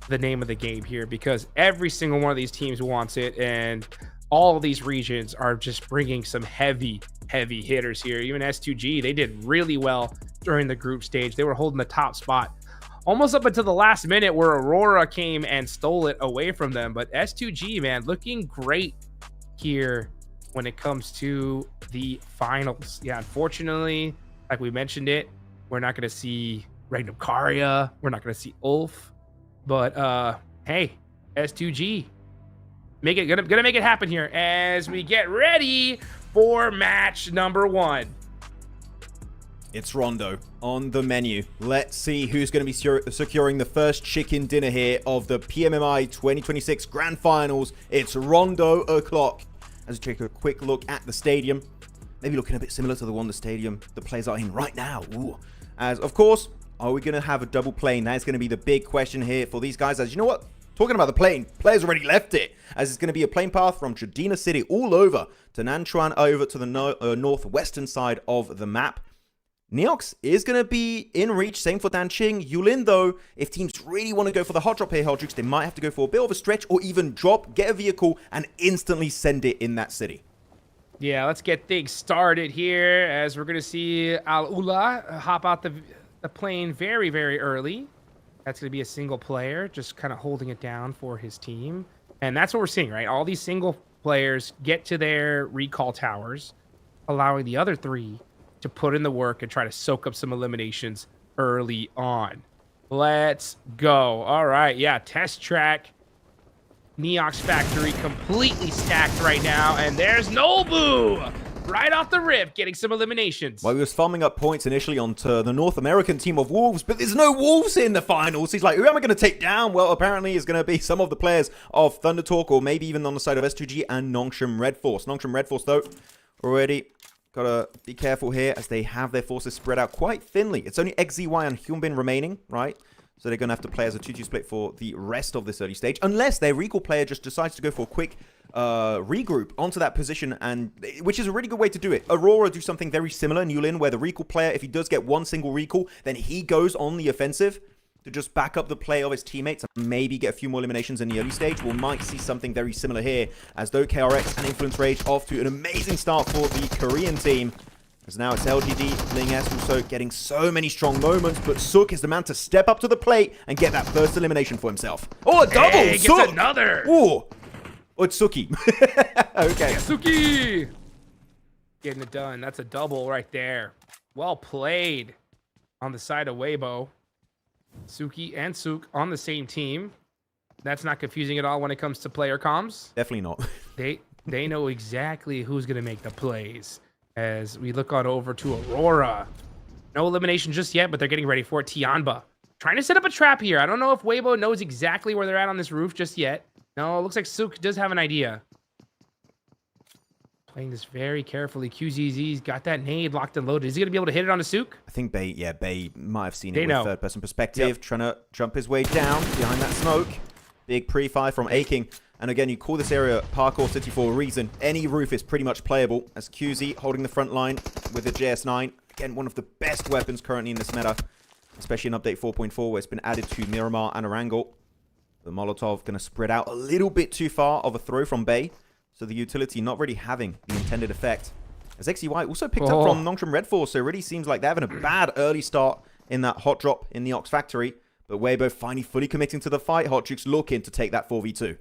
the name of the game here because every single one of these teams wants it, and all of these regions are just bringing some heavy hitters here. Even S2G, they did really well during the group stage. They were holding the top spot almost up until the last minute where Aurora came and stole it away from them. But S2G, man, looking great here when it comes to the finals. Yeah, unfortunately, like we mentioned it, we're not going to see Regnum Karia. We're not going to see Ulf. But hey, S2G, gonna make it happen here as we get ready for match number 1. It's Rondo on the menu. Let's see who's going to be securing the first chicken dinner here of the PMMI 2026 Grand Finals. It's Rondo o'clock. As we take a quick look at the stadium, maybe looking a bit similar to the stadium the players are in right now. Ooh. As of course, are we going to have a double plane? That is going to be the big question here for these guys. As you know what? Talking about the plane, players already left it, as it's going to be a plane path from Chadina City all over to Nanchuan over to the northwestern side of the map. Neox is going to be in reach, same for Danqing. Yulin, though, if teams really want to go for the hot drop here, Hodrix, they might have to go for a bit of a stretch or even drop, get a vehicle, and instantly send it in that city. Yeah, let's get things started here as we're going to see Al-Ula hop out the plane very, very early. That's going to be a single player, just kind of holding it down for his team. And that's what we're seeing, right? All these single players get to their recall towers, allowing the other 3 to put in the work and try to soak up some eliminations early on. Let's go. All right, yeah, test track. Neox Factory completely stacked right now. And there's Nobu! Right off the rip, getting some eliminations. Well, he was farming up points initially onto the North American team of Wolves, but there's no Wolves in the finals. He's like, who am I going to take down? Well, apparently it's going to be some of the players of Thunder Talk, or maybe even on the side of S2G and Nongshim Red Force. Nongshim Red Force, though, already got to be careful here as they have their forces spread out quite thinly. It's only XZY and Hyunbin remaining, right? So they're going to have to play as a 2-2 split for the rest of this early stage, unless their recall player just decides to go for a quick regroup onto that position, and which is a really good way to do it. Aurora do something very similar in Yulin, where the recall player, if he does get one single recall, then he goes on the offensive to just back up the play of his teammates and maybe get a few more eliminations in the early stage. We might see something very similar here, as though KRX and Influence Rage off to an amazing start for the Korean team. As now it's LGD, Ling S also getting so many strong moments, but Sook is the man to step up to the plate and get that first elimination for himself. Oh, a double! Hey, Sook! gets another! Ooh! Oh, it's Suki. Okay. Yeah, Suki! Getting it done. That's a double right there. Well played on the side of Weibo. Suki and Sook on the same team. That's not confusing at all when it comes to player comms. Definitely not. They know exactly who's going to make the plays. as we look on over to Aurora. No elimination just yet, but they're getting ready for it. TIANBA trying to set up a trap here. I don't know if Weibo knows exactly where they're at on this roof just yet. No, it looks like Sook does have an idea. Playing this very carefully. QZZ's got that nade locked and loaded. Is he going to be able to hit it onto Sook? I think Bay might have seen it with third-person perspective, trying to jump his way down behind that smoke. Big pre-fire from Aking. And again, you call this area Parkour City for a reason. Any roof is pretty much playable, as QZ holding the front line with the JS9. Again, one of the best weapons currently in this meta, especially in Update 4.4, where it's been added to Miramar and Erangel. The Molotov going to spread out a little bit too far of a throw from Bay, so the utility not really having the intended effect. As XEY also picked up from Nongtram Red Force, so it really seems like they're having a bad early start in that hot drop in the Ox Factory. But Weibo finally fully committing to the fight. Hot Jukes looking to take that 4v2.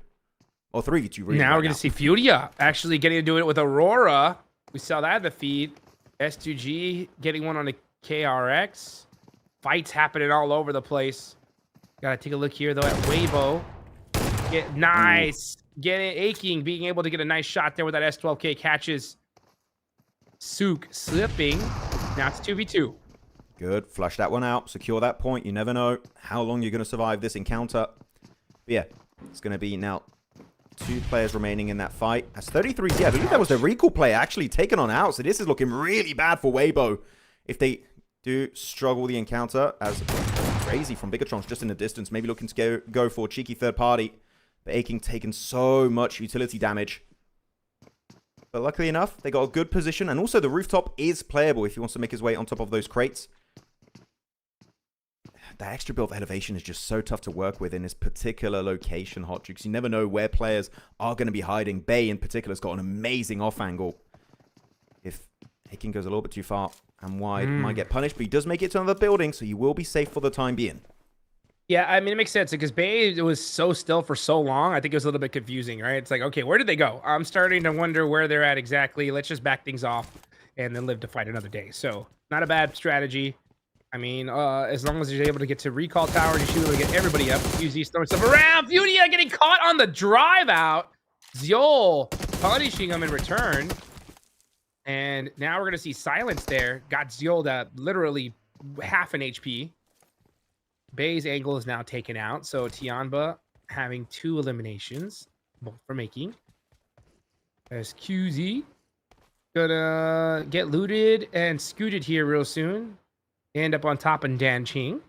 Or 3v2, really. Now we're going to see FURIA actually getting to do it with Aurora. We saw that in the feed. S2G getting one on a KRX. Fights happening all over the place. Got to take a look here, though, at Weibo. Nice. Getting Aking, being able to get a nice shot there with that S12K catches. Sook slipping. Now it's 2v2. Good. Flush that one out. Secure that point. You never know how long you're going to survive this encounter. But yeah, it's going to be now 2 players remaining in that fight. As 33, yeah, I believe that was the recall player actually taken on out. So this is looking really bad for Weibo. If they do struggle the encounter, as crazy from Bigatron's just in the distance, maybe looking to go for a cheeky third party. But Aking taking so much utility damage. But luckily enough, they got a good position. And also the rooftop is playable if he wants to make his way on top of those crates. That extra bit of elevation is just so tough to work with in this particular location, Hot Jukes. You never know where players are going to be hiding. Bay, in particular, has got an amazing off angle. If Aking goes a little bit too far and wide, might get punished. But he does make it to another building, so you will be safe for the time being. Yeah, I mean, it makes sense because Bay was so still for so long. I think it was a little bit confusing, right? It's like, okay, where did they go? I'm starting to wonder where they're at exactly. Let's just back things off and then live to fight another day. So, not a bad strategy. I mean, as long as you're able to get to recall tower and you should be able to get everybody up. QZ's throwing stuff around. FURIA getting caught on the drive out. Ziol punishing him in return. And now we're going to see Silence there. Got Ziol to literally half an HP. Bay's angle is now taken out. So TIANBA having 2 eliminations, both for making. As QZ gonna get looted and scooted here real soon. End up on top in Danqing.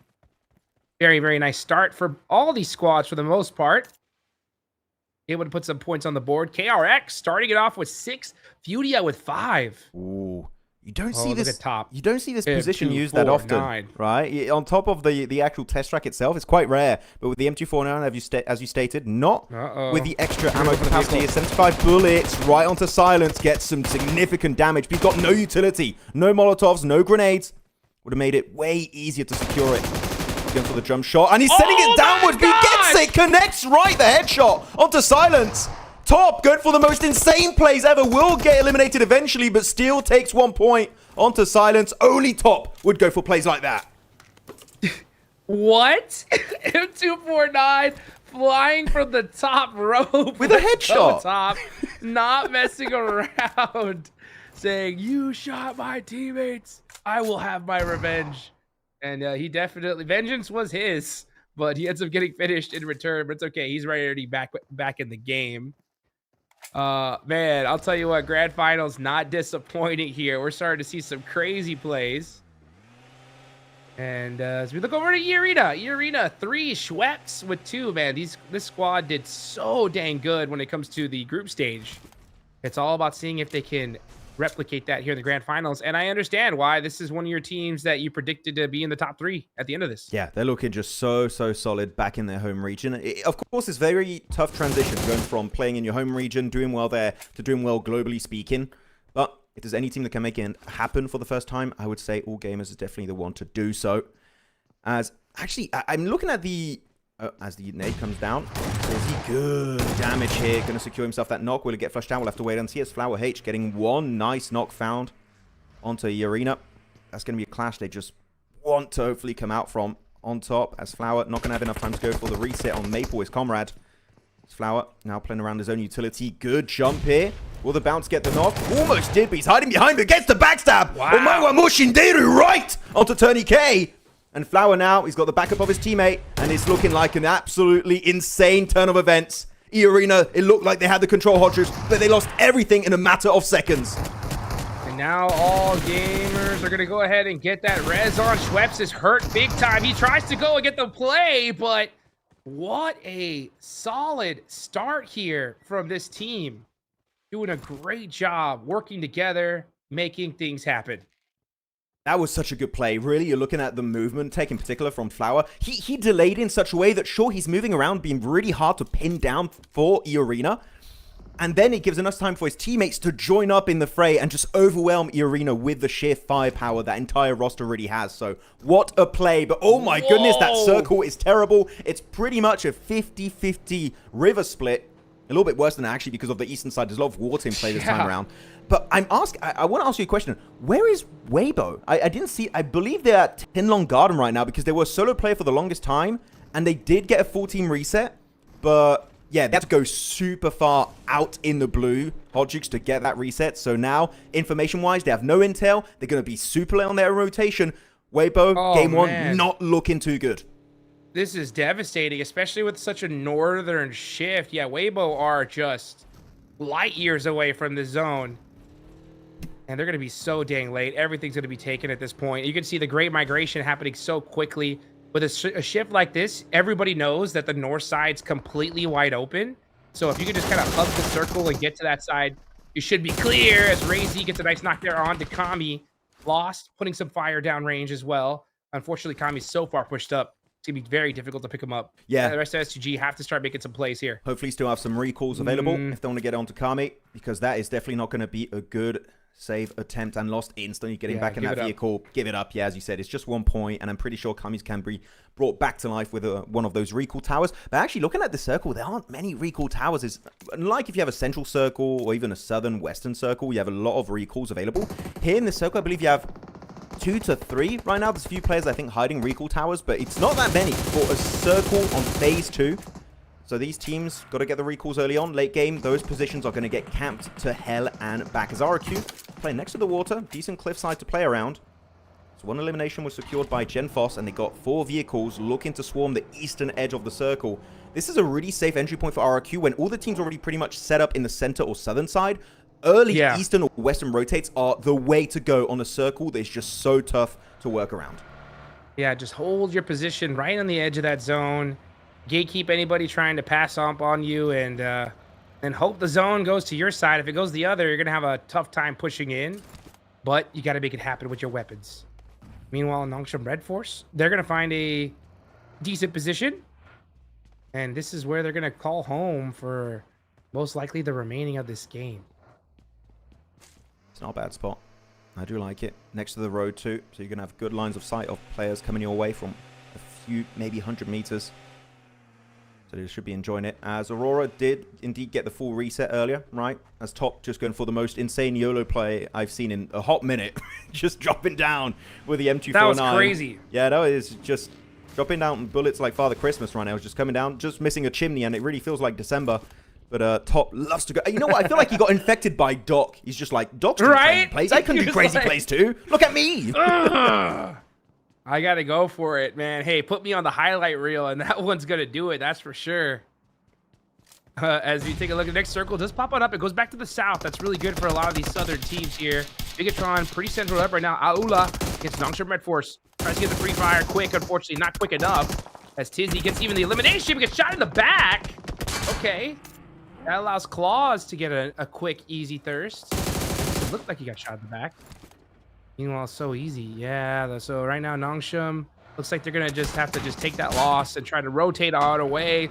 Very, very nice start for all these squads for the most part. Able to put some points on the board. KRX starting it off with 6. FURIA with 5. Ooh. You don't see this top. You don't see this position used that often, right? On top of the actual test track itself, it's quite rare. But with the M249, as you stated, not with the extra ammo capacity. 75 bullets right onto Silence, gets some significant damage. But he's got no utility, no Molotovs, no grenades. Would have made it way easier to secure it. He's going for the jump shot, and he's sending it downwards. But he gets it, connects right the headshot onto Silence. Top, going for the most insane plays ever, will get eliminated eventually, but still takes 1 point onto Silence. Only Top would go for plays like that. What? M249 flying from the top rope. With a headshot. Top, not messing around. Saying, you shot my teammates. I will have my revenge. And he definitely, vengeance was his, but he ends up getting finished in return. But it's okay. He's already back in the game. Man, I'll tell you what, grand finals not disappointing here. We're starting to see some crazy plays. And as we look over to EECA 3, Schweppes with 2. Man, this squad did so dang good when it comes to the group stage. It's all about seeing if they can replicate that here in the grand finals. And I understand why this is one of your teams that you predicted to be in the top 3 at the end of this. Yeah, they're looking just so solid back in their home region. Of course, it's very tough transition going from playing in your home region, doing well there, to doing well globally speaking. But if there's any team that can make it happen for the first time, I would say All Gamers is definitely the one to do so. As actually, I'm looking at the as the nade comes down. So is he good damage here? Going to secure himself that knock. Will it get flushed out? We'll have to wait and see. As Flower H getting 1 nice knock found onto EECA. That's going to be a clash they just want to hopefully come out from on top. As Flower not going to have enough time to go for the reset on Maple, his comrade. As Flower now playing around his own utility. Good jump here. Will the bounce get the knock? Almost did, but he's hiding behind, but gets the backstab. Wow. Omawa Mushinderu right onto Tony K. And Flower now, he's got the backup of his teammate, and it's looking like an absolutely insane turn of events. E-Arena, it looked like they had the control hot troops, but they lost everything in a matter of seconds. And now all gamers are going to go ahead and get that res on. Schweppes is hurt big time. He tries to go and get the play, but what a solid start here from this team. Doing a great job working together, making things happen. That was such a good play. Really, you're looking at the movement take in particular from Flower. He delayed in such a way that, sure, he's moving around, being really hard to pin down for E-Arena. And then it gives enough time for his teammates to join up in the fray and just overwhelm E-Arena with the sheer firepower that entire roster really has. So, what a play. But, oh my goodness, that circle is terrible. It's pretty much a 50-50 river split. A little bit worse than that, actually, because of the eastern side. There's a lot of water in play this time around. But I want to ask you a question. Where is Weibo? I didn't see. I believe they're at Tinlong Garden right now because they were a solo player for the longest time. And they did get a full team reset. But yeah, they had to go super far out in the blue, Hodjux, to get that reset. So now, information-wise, they have no intel. They're going to be super late on their rotation. Weibo, game one, not looking too good. This is devastating, especially with such a northern shift. Yeah, Weibo are just light years away from the zone. And they're going to be so dang late. Everything's going to be taken at this point. You can see the great migration happening so quickly. With a shift like this, everybody knows that the north side's completely wide open. So if you can just kind of hug the circle and get to that side, you should be clear as Razy gets a nice knock there on to Kami. Lost, putting some fire down range as well. Unfortunately, Kami's so far pushed up. It's going to be very difficult to pick him up. Yeah. The rest of STG have to start making some plays here. Hopefully still have some recalls available if they want to get onto Kami, because that is definitely not going to be a good save attempt, and lost instantly getting back in that vehicle. Give it up. Yeah, as you said, it's just 1 point, and I'm pretty sure Kami's can be brought back to life with one of those recall towers. But actually, looking at the circle, there aren't many recall towers. It's unlike if you have a central circle or even a southern western circle, you have a lot of recalls available. Here in the circle, I believe you have 2 to 3 right now. There's a few players, I think, hiding recall towers, but it's not that many for a circle on phase 2. So these teams got to get the recalls early on. Late game, those positions are going to get camped to hell and back. As RQ playing next to the water, decent cliffside to play around. So one elimination was secured by Genfos, and they got 4 vehicles looking to swarm the eastern edge of the circle. This is a really safe entry point for RQ when all the teams are already pretty much set up in the center or southern side. Early eastern or western rotates are the way to go on a circle that is just so tough to work around. Yeah, just hold your position right on the edge of that zone. Gatekeep anybody trying to pass up on you, and hope the zone goes to your side. If it goes the other, you're going to have a tough time pushing in, but you got to make it happen with your weapons. Meanwhile, Nongshim Red Force, they're going to find a decent position, and this is where they're going to call home for most likely the remaining of this game. It's not a bad spot. I do like it. Next to the road too, so you're going to have good lines of sight of players coming your way from a few, maybe 100 meters. So they should be enjoying it. As Aurora did indeed get the full reset earlier, right? As Top just going for the most insane YOLO play I've seen in a hot minute. Just dropping down with the M249. That was crazy. Yeah, no, it's just dropping down bullets like Father Christmas right now. It's just coming down, just missing a chimney, and it really feels like December. But Top loves to go. You know what? I feel like he got infected by Doc. He's just like, Doc's doing crazy plays. I can do crazy plays too. Look at me. I got to go for it, man. Hey, put me on the highlight reel, and that one's going to do it. That's for sure. As you take a look at the next circle, it does pop on up. It goes back to the south. That's really good for a lot of these southern teams here. Bigatron, pretty central up right now. Aula gets Nongshim Red Force. Tries to get the free fire quick. Unfortunately, not quick enough. As Tizzy gets even the elimination, gets shot in the back. Okay. That allows Claws to get a quick, easy thirst. It looked like he got shot in the back. Meanwhile, so easy. Yeah, so right now, Nongshim looks like they're going to just have to take that loss and try to rotate out away.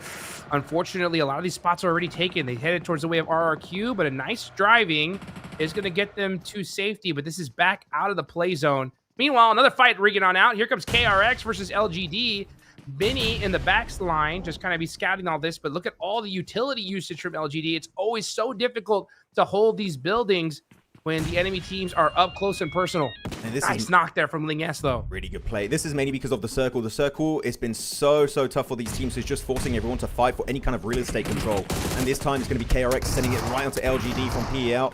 Unfortunately, a lot of these spots are already taken. They headed towards the way of RRQ, but a nice driving is going to get them to safety, but this is back out of the play zone. Meanwhile, another fight rigging on out. Here comes KRX versus LGD. Benny in the back line, just kind of be scouting all this, but look at all the utility usage from LGD. It's always so difficult to hold these buildings. when the enemy teams are up close and personal. And this nice knock there from Ling S, though. Really good play. This is mainly because of the circle. The circle, it's been so tough for these teams. It's just forcing everyone to fight for any kind of real estate control. And this time it's going to be KRX sending it right onto LGD from PEL.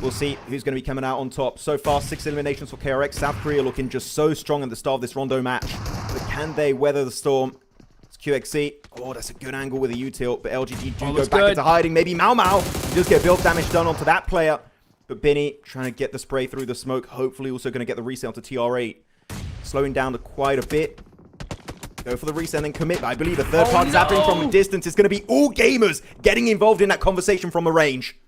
We'll see who's going to be coming out on top. So far, 6 eliminations for KRX. South Korea looking just so strong at the start of this Rondo match. But can they weather the storm? It's QXC. Oh, that's a good angle with a U-tilt. But LGD do go back into hiding. Maybe MACAO does get build damage done onto that player. But Binny trying to get the spray through the smoke. Hopefully also going to get the reset to TR8. Slowing down to quite a bit. Go for the reset and then commit. But I believe the third party's happening from a distance. It's going to be all gamers getting involved in that conversation from a range.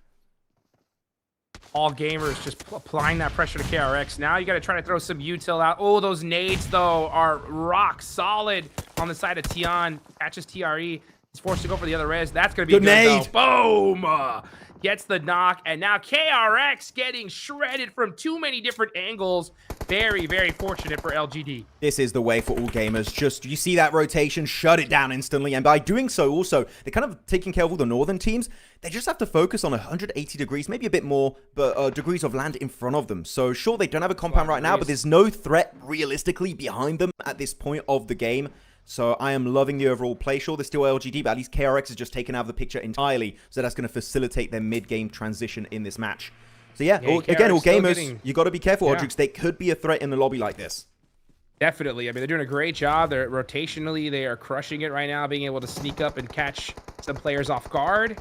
All gamers just applying that pressure to KRX. Now you got to try to throw some util out. Oh, those nades, though, are rock solid on the side of Tian. Catches TRE. He's forced to go for the other res. That's going to be good nade. Though. Boom! Gets the knock. And now KRX getting shredded from too many different angles. Very, very fortunate for LGD. This is the way for all gamers. Just, you see that rotation, shut it down instantly. And by doing so, also, they're kind of taking care of all the northern teams. They just have to focus on 180 degrees, maybe a bit more, but degrees of land in front of them. So, sure, they don't have a compound right now, but there's no threat realistically behind them at this point of the game. So I am loving the overall play. Sure, there's still LGD, but at least KRX is just taken out of the picture entirely. So that's going to facilitate their mid-game transition in this match. So yeah, again, all gamers, you got to be careful, Hodrix. They could be a threat in the lobby like this. Definitely. I mean, they're doing a great job. They're rotationally, they are crushing it right now, being able to sneak up and catch some players off guard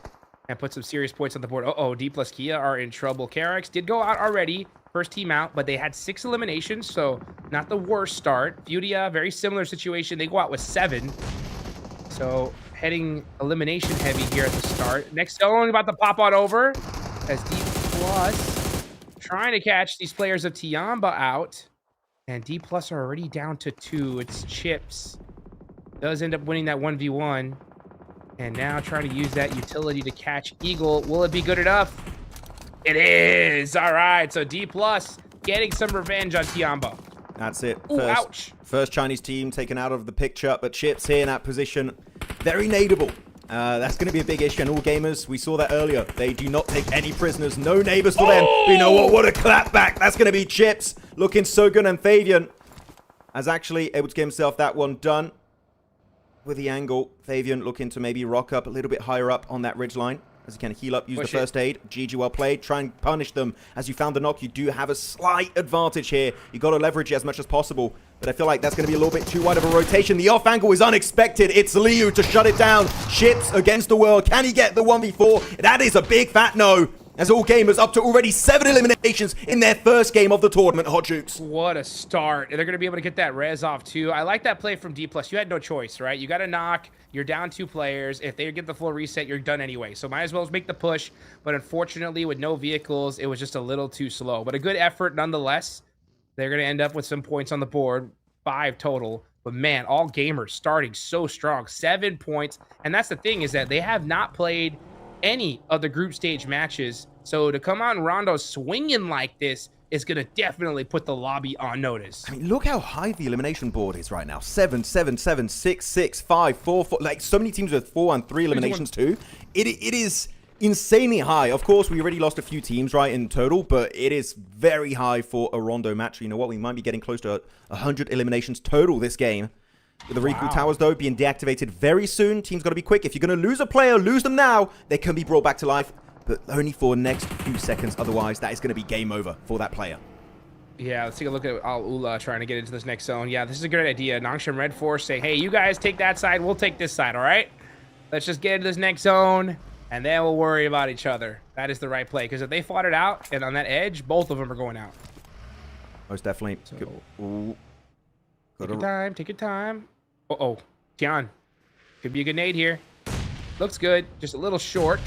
and put some serious points on the board. Uh-oh, D plus Kia are in trouble. KRX did go out already. First team out, but they had 6 eliminations, so not the worst start. FURIA, very similar situation. They go out with 7. So heading elimination heavy here at the start. Next zone about to pop on over as D plus trying to catch these players of TIANBA out. And D plus are already down to 2. It's Chips. Does end up winning that 1v1. And now trying to use that utility to catch Eagle. Will it be good enough? It is. All right. So D plus getting some revenge on TIANBA. That's it. Ooh, ouch. First Chinese team taken out of the picture, but Chips here in that position. Very nadeable. That's going to be a big issue. And all gamers, we saw that earlier. They do not take any prisoners. No neighbors for them. But you know what? What a clapback. That's going to be Chips. Looking so good. And Fabian has actually able to get himself that one done. With the angle, Fabian looking to maybe rock up a little bit higher up on that ridge line. As you can heal up, use the first aid. GG, well played. Try and punish them. As you found the knock, you do have a slight advantage here. You got to leverage it as much as possible. But I feel like that's going to be a little bit too wide of a rotation. The off angle is unexpected. It's Liu to shut it down. Chips against the world. Can he get the 1v4? That is a big fat no. As all gamers up to already 7 eliminations in their first game of the tournament, Hodrix. What a start. They're going to be able to get that res off too. I like that play from D+. You had no choice, right? You got to knock. You're down 2 players. If they get the full reset, you're done anyway. So might as well make the push. But unfortunately, with no vehicles, it was just a little too slow. But a good effort nonetheless. They're going to end up with some points on the board. 5 total. But man, all gamers starting so strong. 7 points. And that's the thing, is that they have not played any of the group stage matches. So to come out in Rondo swinging like this is going to definitely put the lobby on notice. I mean, look how high the elimination board is right now. 7, 7, 7, 6, 6, 5, 4, 4. Like, so many teams with 4 and 3 eliminations too. It is insanely high. Of course, we already lost a few teams, right, in total, but it is very high for a Rondo match. You know what? We might be getting close to 100 eliminations total this game. With the recall towers, though, being deactivated very soon. Team's got to be quick. If you're going to lose a player, lose them now. They can be brought back to life, but only for the next few seconds. Otherwise, that is going to be game over for that player. Yeah, let's take a look at Al-Ula trying to get into this next zone. Yeah, this is a good idea. Nongshim Red Force say, hey, you guys take that side. We'll take this side, all right? Let's just get into this next zone, and then we'll worry about each other. That is the right play, because if they fought it out and on that edge, both of them are going out. Most definitely. So, take your time. Take your time. Uh-oh. Tian. Could be a good nade here. Looks good. Just a little short.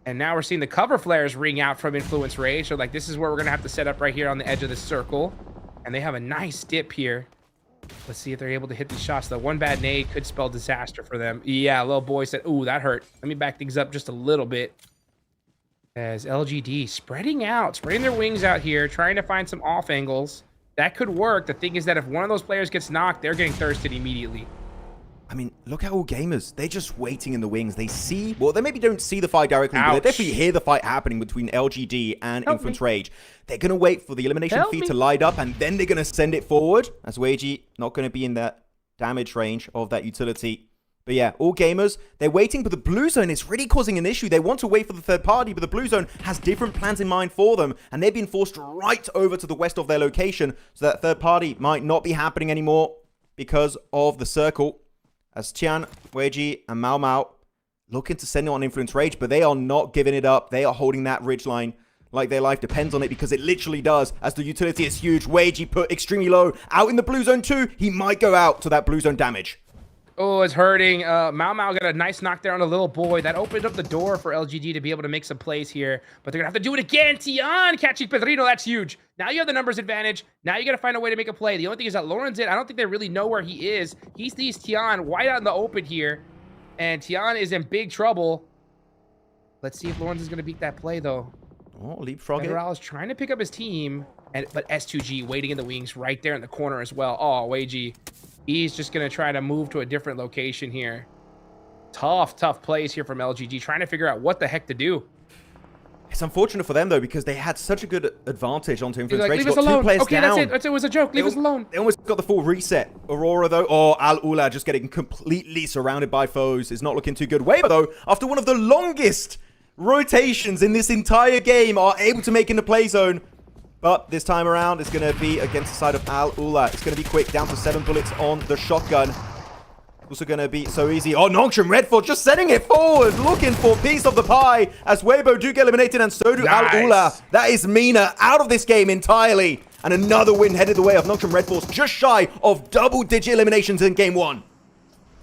And now we're seeing the cover flares ring out from Influence Rage. So, like, this is where we're going to have to set up right here on the edge of the circle. And they have a nice dip here. Let's see if they're able to hit these shots. The one bad nade could spell disaster for them. Yeah, little boy said, ooh, that hurt. Let me back things up just a little bit. As LGD spreading out, spreading their wings out here, trying to find some off angles. That could work. The thing is that if one of those players gets knocked, they're getting thirsted immediately. I mean, look at all gamers. They're just waiting in the wings. They see, well, they maybe don't see the fight directly, but they definitely hear the fight happening between LGD and Influence Rage. They're going to wait for the elimination feed to light up, and then they're going to send it forward. As Weiji not going to be in that damage range of that utility. But yeah, all gamers, they're waiting, but the blue zone is really causing an issue. They want to wait for the third party, but the blue zone has different plans in mind for them, and they've been forced right over to the west of their location, so that third party might not be happening anymore because of the circle. As Tian, Weiji, and MACAO looking to send it on Influence Rage, but they are not giving it up. They are holding that ridge line like their life depends on it, because it literally does, as the utility is huge. Weiji put extremely low. Out in the blue zone too. He might go out to that blue zone damage. Oh, it's hurting. MACAO got a nice knockdown on the little boy. That opened up the door for LGD to be able to make some plays here. But they're going to have to do it again. Tian catching Pedrino. That's huge. Now you have the numbers advantage. Now you got to find a way to make a play. The only thing is that Lauren's I don't think they really know where he is. He sees Tian wide out in the open here. And Tian is in big trouble. Let's see if Lawrence is going to beat that play, though. Oh, leapfrog it. Is trying to pick up his team. But S2G waiting in the wings right there in the corner as well. Oh, Weiji. He's just going to try to move to a different location here. Tough plays here from LGD, trying to figure out what the heck to do. It's unfortunate for them, though, because they had such a good advantage onto Influence Rage. Leave us alone. Okay, that's it. It was a joke. Leave us alone. They almost got the full reset. Aurora, though, Al-Ula just getting completely surrounded by foes. Is not looking too good. Weber, though, after one of the longest rotations in this entire game, are able to make in the play zone. But this time around, it's going to be against the side of Al-Ula. It's going to be quick, down to 7 bullets on the shotgun. Also going to be so easy. Oh, Nongshim Redford just sending it forward, looking for a piece of the pie, as Weibo do get eliminated, and so do Al-Ula. That is MENA out of this game entirely. And another win headed the way of Nongshim Redford, just shy of double-digit eliminations in Game 1.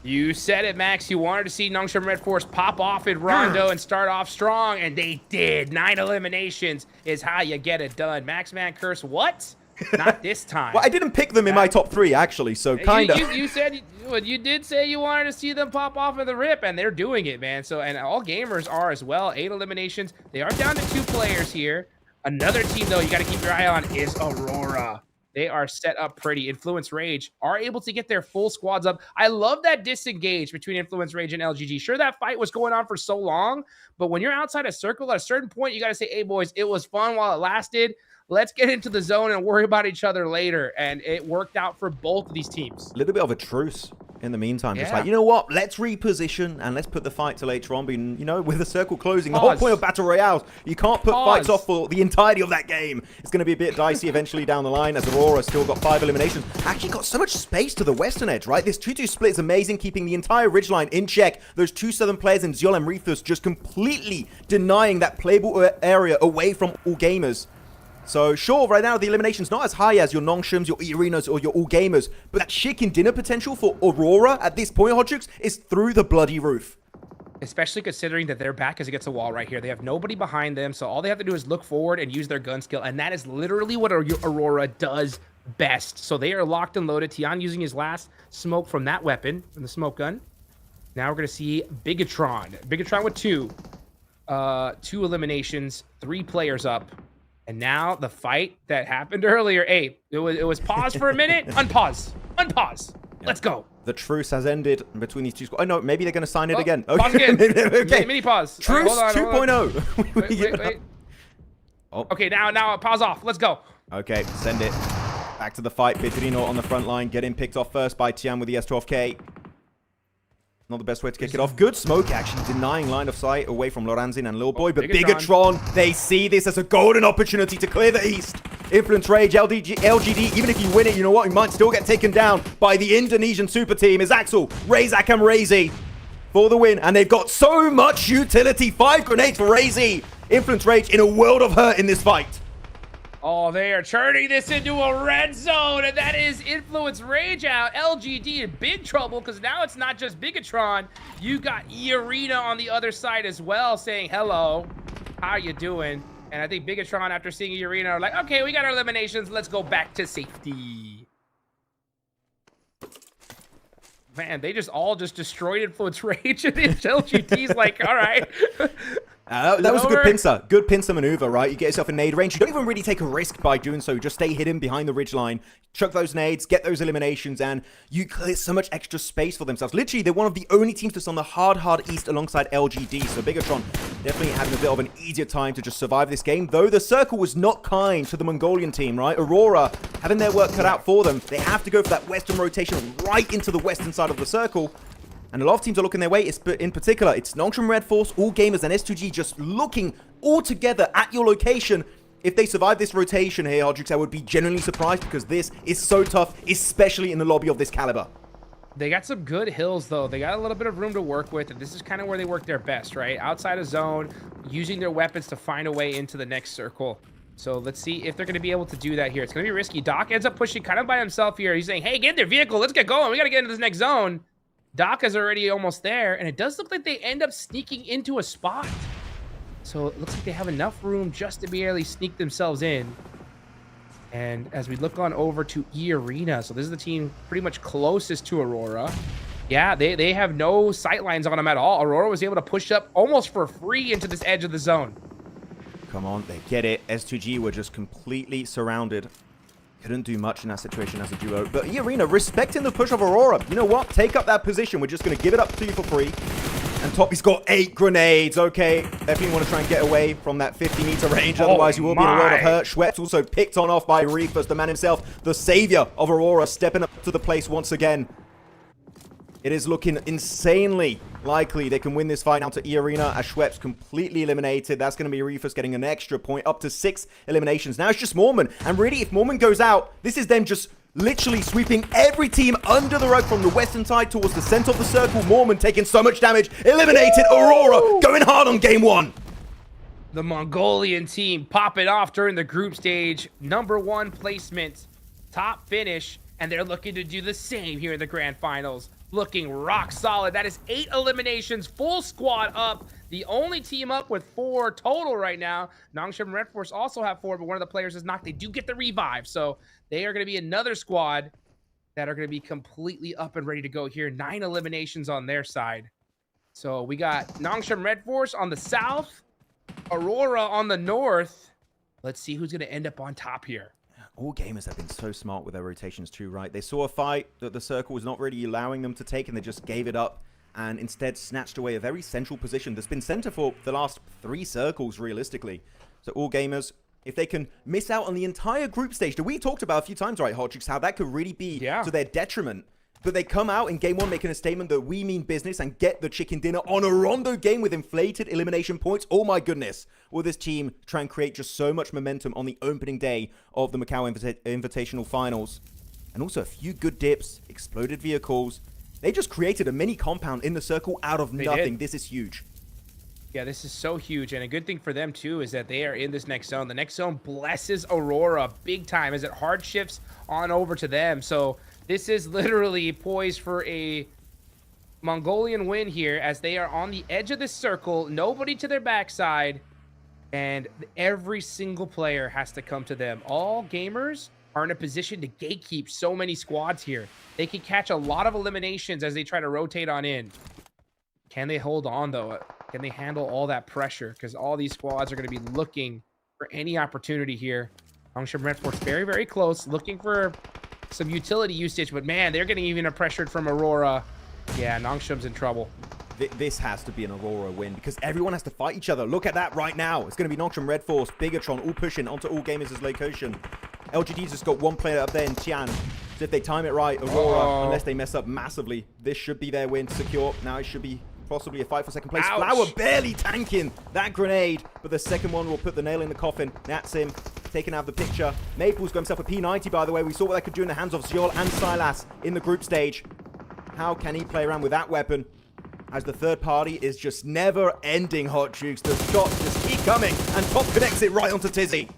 You said it, Max. You wanted to see Nongshim Red Force pop off in Rondo and start off strong, and they did. 9 eliminations is how you get it done. Max Man Curse, what? Not this time. Well, I didn't pick them in my top 3, actually, so kind of. You said, you did say you wanted to see them pop off in the rip, and they're doing it, man. So, and all gamers are as well. 8 eliminations. They are down to 2 players here. Another team, though, you got to keep your eye on is Aurora. They are set up pretty. Influence Rage are able to get their full squads up. I love that disengage between Influence Rage and LGG. Sure, that fight was going on for so long, but when you're outside a circle, at a certain point, you got to say, hey, boys, it was fun while it lasted. Let's get into the zone and worry about each other later. And it worked out for both of these teams. A little bit of a truce in the meantime. Just like, you know what? Let's reposition and let's put the fight to later on. But, you know, with the circle closing, the whole point of Battle Royales, you can't put fights off for the entirety of that game. It's going to be a bit dicey eventually down the line, as Aurora still got 5 eliminations. Actually got so much space to the western edge, right? This 2-2 split is amazing, keeping the entire ridgeline in check. Those 2 southern players in Ziol and Rethus just completely denying that playable area away from all gamers. So, sure, right now, the elimination's not as high as your Nongshims, your Arenas, or your All Gamers, but that chicken dinner potential for Aurora at this point, Hodgix, is through the bloody roof. Especially considering that their back is against a wall right here. They have nobody behind them, so all they have to do is look forward and use their gun skill, and that is literally what Aurora does best. So they are locked and loaded. Tian using his last smoke from that weapon, from the smoke gun. Now we're going to see Bigatron. Bigatron with 2. 2 eliminations, 3 players up. And now the fight that happened earlier, hey, it was pause for a minute, unpause. Yeah. Let's go. The truce has ended between these two squads. Oh, no, maybe they're going to sign it again. Okay. Pause again. Okay. Mini pause. Truce 2.0. Wait. Oh. Okay, now pause off. Let's go. Okay, send it. Back to the fight. Pedrino on the front line, getting picked off first by Tian with the S12K. Not the best way to kick it off. Good smoke, actually, denying line of sight away from Loranzin and Lil Boy. But Bigatron, they see this as a golden opportunity to clear the East. Influence Rage, LGD, even if you win it, you know what? You might still get taken down by the Indonesian super team. Is Axel, Razak, and Razy for the win. And they've got so much utility. 5 grenades for Razy. Influence Rage in a world of hurt in this fight. Oh, they are turning this into a red zone, and that is Influence Rage out. LGD in big trouble, because now it's not just Bigatron. You got E-Arena on the other side as well, saying, hello, how you doing? And I think Bigatron, after seeing E-Arena, are like, okay, we got our eliminations. Let's go back to safety. Man, they just all destroyed Influence Rage, and LGD's like, all right. That was a good pincer. Good pincer maneuver, right? You get yourself in nade range. You don't even really take a risk by doing so. Just stay hidden behind the ridge line. Chuck those nades, get those eliminations, and you clear so much extra space for themselves. Literally, they're one of the only teams that's on the hard east alongside LGD. So Bigatron definitely having a bit of an easier time to just survive this game. Though the circle was not kind to the Mongolian team, right? Aurora having their work cut out for them. They have to go for that western rotation right into the western side of the circle. And a lot of teams are looking their way. In particular, it's Nongshim Red Force, All Gamers, and S2G just looking all together at your location. If they survive this rotation here, Hodrix, I would be genuinely surprised because this is so tough, especially in the lobby of this caliber. They got some good hills, though. They got a little bit of room to work with, and this is kind of where they work their best, right? Outside of zone, using their weapons to find a way into the next circle. So let's see if they're going to be able to do that here. It's going to be risky. Doc ends up pushing kind of by himself here. He's saying, hey, get in their vehicle. Let's get going. We got to get into this next zone. Doc is already almost there, and it does look like they end up sneaking into a spot. So it looks like they have enough room just to barely sneak themselves in. And as we look on over to E Arena, so this is the team pretty much closest to Aurora. Yeah, they have no sight lines on them at all. Aurora was able to push up almost for free into this edge of the zone. Come on, they get it. S2G were just completely surrounded. Couldn't do much in that situation as a duo. But E-Arena, respecting the push of Aurora. You know what? Take up that position. We're just going to give it up to you for free. And Toppy's got 8 grenades. Okay, definitely want to try and get away from that 50-meter range. Otherwise, you will be in a world of hurt. Schweppes also picked on off by Reefus, the man himself, the savior of Aurora, stepping up to the place once again. It is looking insanely likely they can win this fight now to E-Arena as Schweppes completely eliminated. That's going to be Reefus getting an extra point, up to 6 eliminations. Now it's just Mormon. And really, if Mormon goes out, this is them just literally sweeping every team under the rug from the western side towards the center of the circle. Mormon taking so much damage. Eliminated. Aurora going hard on game 1. The Mongolian team popping off during the group stage. #1 placement, top finish. And they're looking to do the same here in the grand finals. Looking rock solid. That is 8 eliminations, full squad up. The only team up with 4 total right now. Nongshim Red Force also have 4, but one of the players is knocked. They do get the revive, so they are going to be another squad that are going to be completely up and ready to go here. 9 eliminations on their side. So we got Nongshim Red Force on the south, Aurora on the north. Let's see who's going to end up on top here. All gamers have been so smart with their rotations too, right? They saw a fight that the circle was not really allowing them to take, and they just gave it up and instead snatched away a very central position that's been center for the last 3 circles, realistically. So all gamers, if they can miss out on the entire group stage that we talked about a few times, right, Hodrix, how that could really be to their detriment. But they come out in game 1 making a statement that we mean business and get the chicken dinner on a rondo game with inflated elimination points. Oh my goodness. Will this team try and create just so much momentum on the opening day of the Macau Invitational Finals? And also a few good dips, exploded vehicles. They just created a mini compound in the circle out of nothing. This is huge. Yeah, this is so huge. And a good thing for them, too, is that they are in this next zone. The next zone blesses Aurora big time as it hard shifts on over to them. So this is literally poised for a Mongolian win here as they are on the edge of this circle. Nobody to their backside. And every single player has to come to them. All gamers are in a position to gatekeep so many squads here. They can catch a lot of eliminations as they try to rotate on in. Can they hold on, though? Can they handle all that pressure? Because all these squads are going to be looking for any opportunity here. Nongshim Red Force very, very close, looking for some utility usage. But, man, they're getting even pressured from Aurora. Yeah, Nongshim's in trouble. This has to be an Aurora win because everyone has to fight each other. Look at that right now. It's going to be Nongshim Red Force, Bigatron, all pushing onto All Gamers' location. LGD's just got 1 player up there in Tian. So if they time it right, Aurora, unless they mess up massively, this should be their win secure. Now it should be possibly a fight for second place. Ouch. Flower barely tanking that grenade, but the second one will put the nail in the coffin. That's him taken out of the picture. Maple's got himself a P90, by the way. We saw what that could do in the hands of Ziol and Silas in the group stage. How can he play around with that weapon? As the third party is just never ending, Hot Jukes. The shots just keep coming, and Top connects it right onto Tizzy.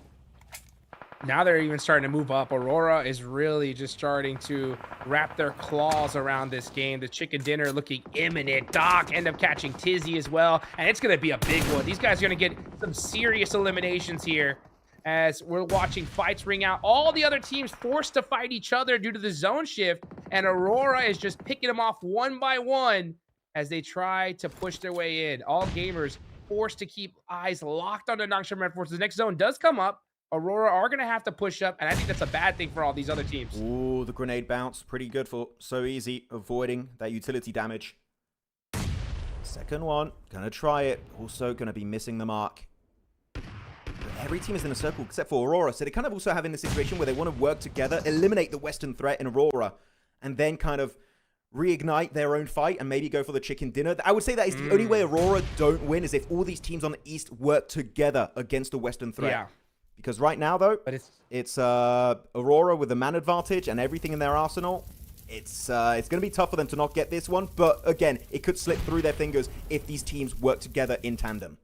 Now they're even starting to move up. Aurora is really just starting to wrap their claws around this game. The chicken dinner looking imminent. Doc end up catching Tizzy as well, and it's going to be a big one. These guys are going to get some serious eliminations here as we're watching fights ring out. All the other teams forced to fight each other due to the zone shift, and Aurora is just picking them off one by one as they try to push their way in. All gamers forced to keep eyes locked on the Nongshim Red Force. The next zone does come up. Aurora are going to have to push up, and I think that's a bad thing for all these other teams. Ooh, the grenade bounce. Pretty good for So Easy, avoiding that utility damage. Second one, gonna try it. Also gonna be missing the mark. But every team is in a circle except for Aurora, so they kind of also have in a situation where they want to work together, eliminate the Western threat in Aurora, and then kind of reignite their own fight and maybe go for the chicken dinner. I would say that is the only way Aurora don't win is if all these teams on the East work together against the Western threat. Yeah. Because right now, though, it's Aurora with the man advantage and everything in their arsenal. It's going to be tough for them to not get this one. But again, it could slip through their fingers if these teams work together in tandem.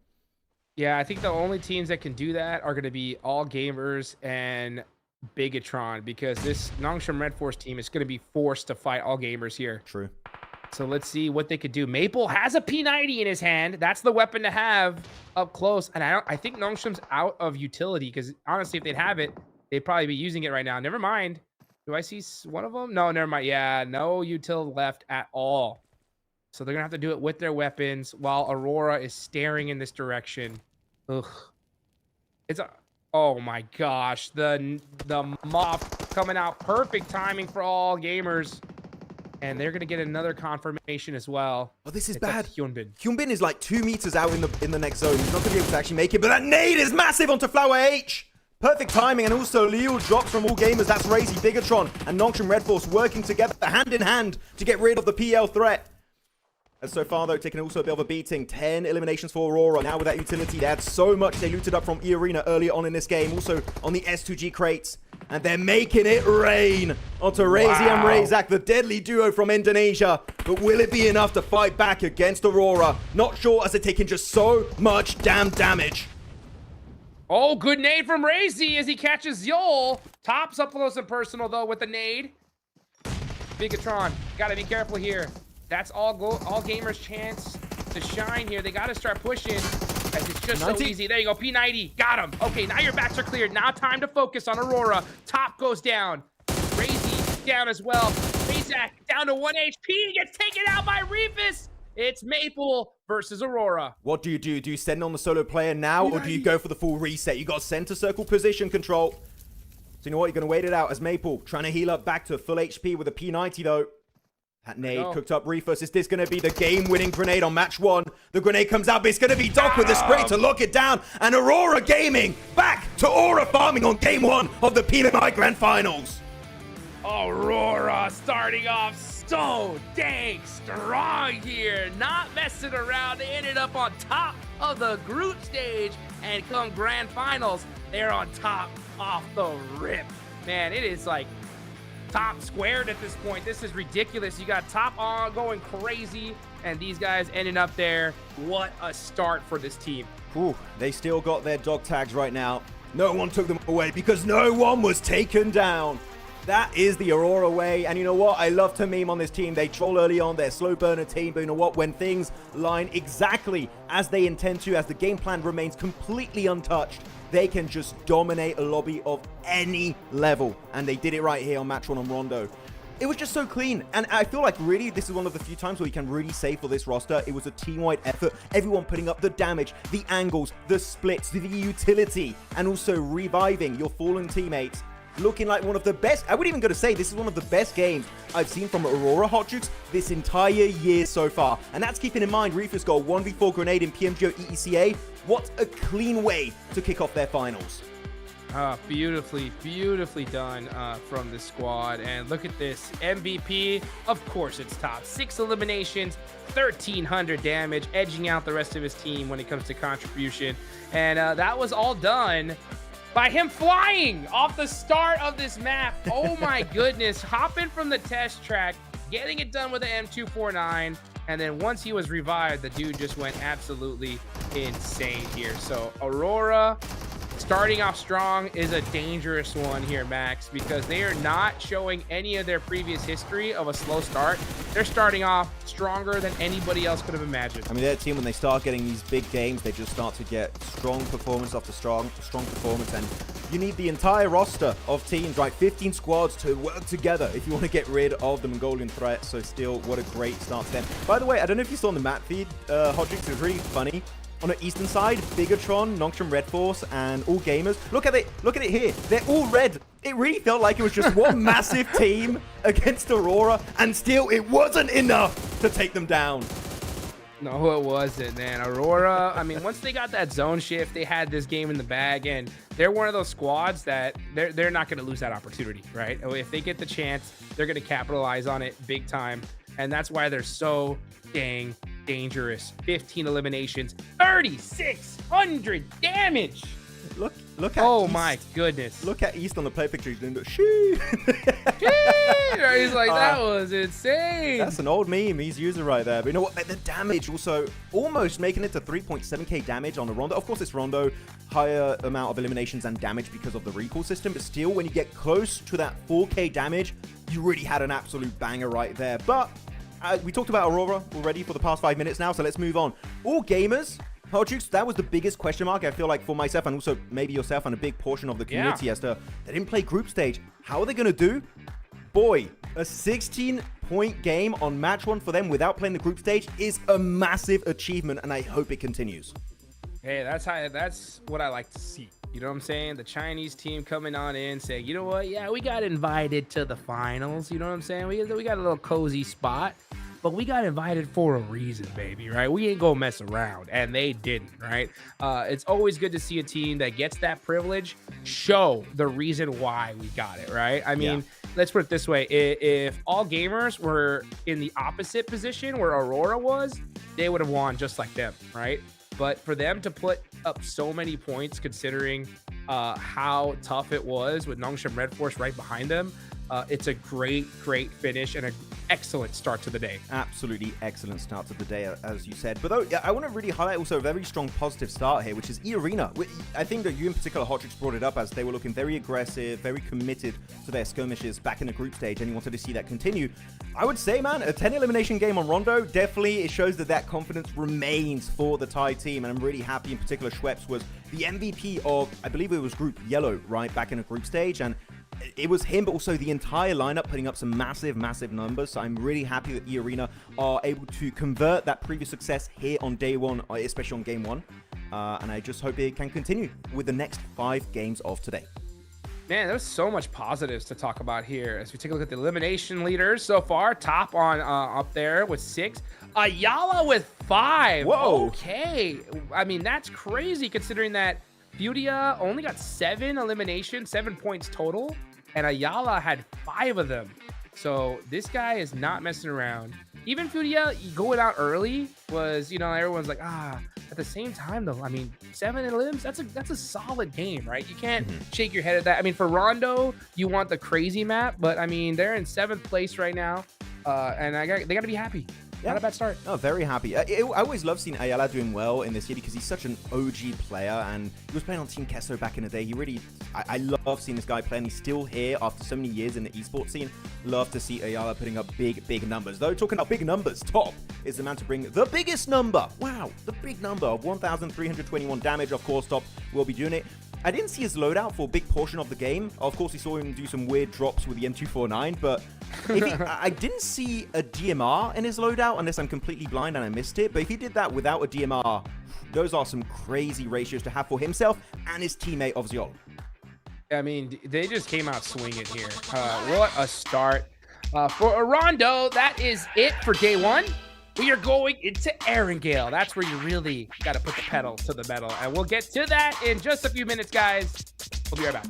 Yeah, I think the only teams that can do that are going to be All Gamers and Bigatron, because this Nongshim Red Force team is going to be forced to fight All Gamers here. True. So let's see what they could do. Maple has a P90 in his hand. That's the weapon to have up close. And I think Nongshim's out of utility, because honestly, if they'd have it, they'd probably be using it right now. Never mind. Do I see one of them? No, never mind. Yeah, no util left at all. So they're going to have to do it with their weapons while Aurora is staring in this direction. Ugh. Oh my gosh. The Mop coming out. Perfect timing for All Gamers. And they're going to get another confirmation as well. Oh, this is bad. Hyunbin. Hyunbin is like 2 meters out in the next zone. He's not going to be able to actually make it. But that nade is massive onto Flower H. Perfect timing. And also Leo drops from All Gamers. That's Razy, Bigatron, and Nongshim Red Force working together hand in hand to get rid of the PL threat. And so far, though, taking also a bit of a beating. 10 eliminations for Aurora. Now with that utility, they had so much they looted up from E-Arena earlier on in this game. Also on the S2G crates. And they're making it rain onto Razy and Razak, the deadly duo from Indonesia. But will it be enough to fight back against Aurora? Not sure, as they're taking just so much damn damage. Oh, good nade from Razy as he catches Yol. Tops up close and personal, though, with the nade. Bigatron, gotta be careful here. That's all Gamers' chance to shine here. They gotta start pushing. As it's just 90. So easy. There you go, P90. Got him. Okay, now your backs are cleared. Now time to focus on Aurora. Top goes down. Razy down as well. Razak down to 1 HP. He gets taken out by Reefus. It's Maple versus Aurora. What do you do? Do you send on the solo player now, or do you go for the full reset? You got center circle position control. So you know what? You're going to wait it out as Maple trying to heal up back to full HP with a P90, though. That nade cooked up Reefus. Is this going to be the game-winning grenade on match 1? The grenade comes out, but it's going to be Doc with the spray to lock it down. And Aurora Gaming back to Aura farming on game 1 of the PMMI Grand Finals. Aurora starting off so dang strong here. Not messing around. They ended up on top of the group stage. And come Grand Finals, they're on top off the rip. Man, it is like top squared at this point. This is ridiculous. You got top on going crazy, and these guys ending up there. What a start for this team. Ooh, they still got their dog tags right now. No one took them away because no one was taken down. That is the Aurora way. And you know what? I love to meme on this team. They troll early on. They're slow burner team. But you know what? When things line exactly as they intend to, as the game plan remains completely untouched, they can just dominate a lobby of any level. And they did it right here on match 1 on Rondo. It was just so clean. And I feel like really this is one of the few times where you can really say for this roster, it was a team-wide effort. Everyone putting up the damage, the angles, the splits, the utility, and also reviving your fallen teammates. Looking like one of the best, I would even go to say this is one of the best games I've seen from Aurora Hot Jukes this entire year so far. And that's keeping in mind Reefus got a 1v4 grenade in PMGO EECA. What a clean way to kick off their finals. Beautifully done from the squad. And look at this, MVP, of course it's top. 6 eliminations, 1,300 damage, edging out the rest of his team when it comes to contribution. And that was all done by him flying off the start of this map. Oh my goodness. Hopping from the test track, getting it done with the M249. And then once he was revived, the dude just went absolutely insane here. So Aurora starting off strong is a dangerous one here, Max, because they are not showing any of their previous history of a slow start. They're starting off stronger than anybody else could have imagined. I mean, their team, when they start getting these big games, they just start to get strong performance after strong performance. And you need the entire roster of teams, right? 15 squads to work together if you want to get rid of the Mongolian threat. So still, what a great start to them. By the way, I don't know if you saw on the map feed, Hodgix, it was really funny. On the eastern side, Bigatron, Nongshim Red Force, and all gamers. Look at it here. They're all red. It really felt like it was just one massive team against Aurora, and still it wasn't enough to take them down. No, it wasn't, man. Aurora, I mean, once they got that zone shift, they had this game in the bag, and they're one of those squads that they're not going to lose that opportunity, right? If they get the chance, they're going to capitalize on it big time, and that's why they're so dang dangerous. 15 eliminations, 3,600 damage. Look at oh East. My goodness. Look at East on the play picture. He's doing the shee. He's like, that was insane. That's an old meme. He's user right there. But you know what? The damage also almost making it to 3.7k damage on the Rondo. Of course, it's Rondo. Higher amount of eliminations and damage because of the recall system. But still, when you get close to that 4k damage, you really had an absolute banger right there. But we talked about Aurora already for the past 5 minutes now, so let's move on. All gamers, Hojux, that was the biggest question mark, I feel like, for myself and also maybe yourself and a big portion of the community as to they didn't play group stage. How are they going to do? Boy, a 16-point game on match 1 for them without playing the group stage is a massive achievement, and I hope it continues. Hey, that's what I like to see. You know what I'm saying? The Chinese team coming on in saying, you know what? Yeah, we got invited to the finals. You know what I'm saying? We got a little cozy spot, but we got invited for a reason, baby, right? We ain't gonna mess around, and they didn't, right? It's always good to see a team that gets that privilege show the reason why we got it, right? I mean, let's put it this way. If all gamers were in the opposite position where Aurora was, they would have won just like them, right? But for them to put up so many points, considering how tough it was with Nongshim Red Force right behind them, it's a great finish and an excellent start to the day. Absolutely excellent start to the day, as you said. But though, I want to really highlight also a very strong positive start here, which is EECA. I think that you in particular, Hotrix, brought it up as they were looking very aggressive, very committed to their skirmishes back in the group stage, and you wanted to see that continue. I would say, man, a 10 elimination game on Rondo, definitely it shows that confidence remains for the Thai team, and I'm really happy in particular Schweppes was the MVP of, I believe it was Group Yellow, right, back in a group stage, and it was him, but also the entire lineup putting up some massive numbers. So I'm really happy that EECA are able to convert that previous success here on day 1, especially on game 1. And I just hope it can continue with the next 5 games of today. Man, there's so much positives to talk about here. As we take a look at the elimination leaders so far, top on up there with 6. Ayala with 5. Whoa. Okay. I mean, that's crazy considering that FURIA only got 7 eliminations, 7 points total, and Ayala had 5 of them. So this guy is not messing around. Even FURIA going out early was, you know, everyone's like, at the same time though, I mean, 7 elims, that's a solid game, right? You can't shake your head at that. I mean, for Rondo, you want the crazy map, but I mean, they're in 7th place right now, and they got to be happy. Not a bad start. Oh, very happy. I always love seeing Ayala doing well in this year because he's such an OG player, and he was playing on Team Kesso back in the day. He really, I love seeing this guy play, and he's still here after so many years in the esports scene. Love to see Ayala putting up big numbers. Though, talking about big numbers, Top is the man to bring the biggest number. Wow, the big number of 1,321 damage. Of course, Top will be doing it. I didn't see his loadout for a big portion of the game. Of course, we saw him do some weird drops with the M249, but I didn't see a DMR in his loadout, unless I'm completely blind and I missed it. But if he did that without a DMR, those are some crazy ratios to have for himself and his teammate of Ziol. I mean, they just came out swinging here. What a start. For Rondo, that is it for day 1. We are going into Erangel. That's where you really got to put the pedal to the metal. And we'll get to that in just a few minutes, guys. We'll be right back.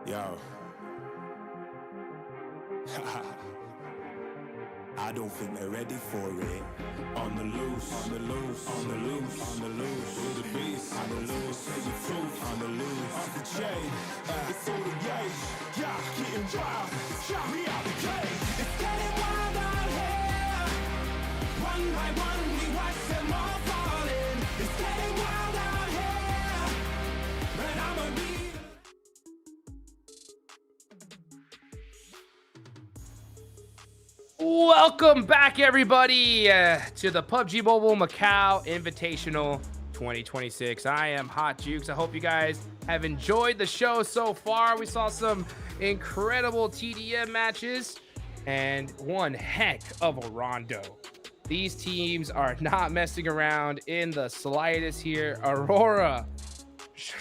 Yo. I don't think they're ready for it. On the loose, on the loose, on the loose, on the loose. With the beast, on the loose, say the truth, on the loose. Off the chain, it's all the gauge. Yeah, getting wild, shout me out the cage. It's getting wild out here. One by one, we watch them all falling. It's getting wild out here. But I'ma be. Welcome back, everybody, to the PUBG Mobile Macau Invitational 2026. I am Hot Jukes. I hope you guys have enjoyed the show so far. We saw some incredible TDM matches and one heck of a rondo. These teams are not messing around in the slightest here. Aurora,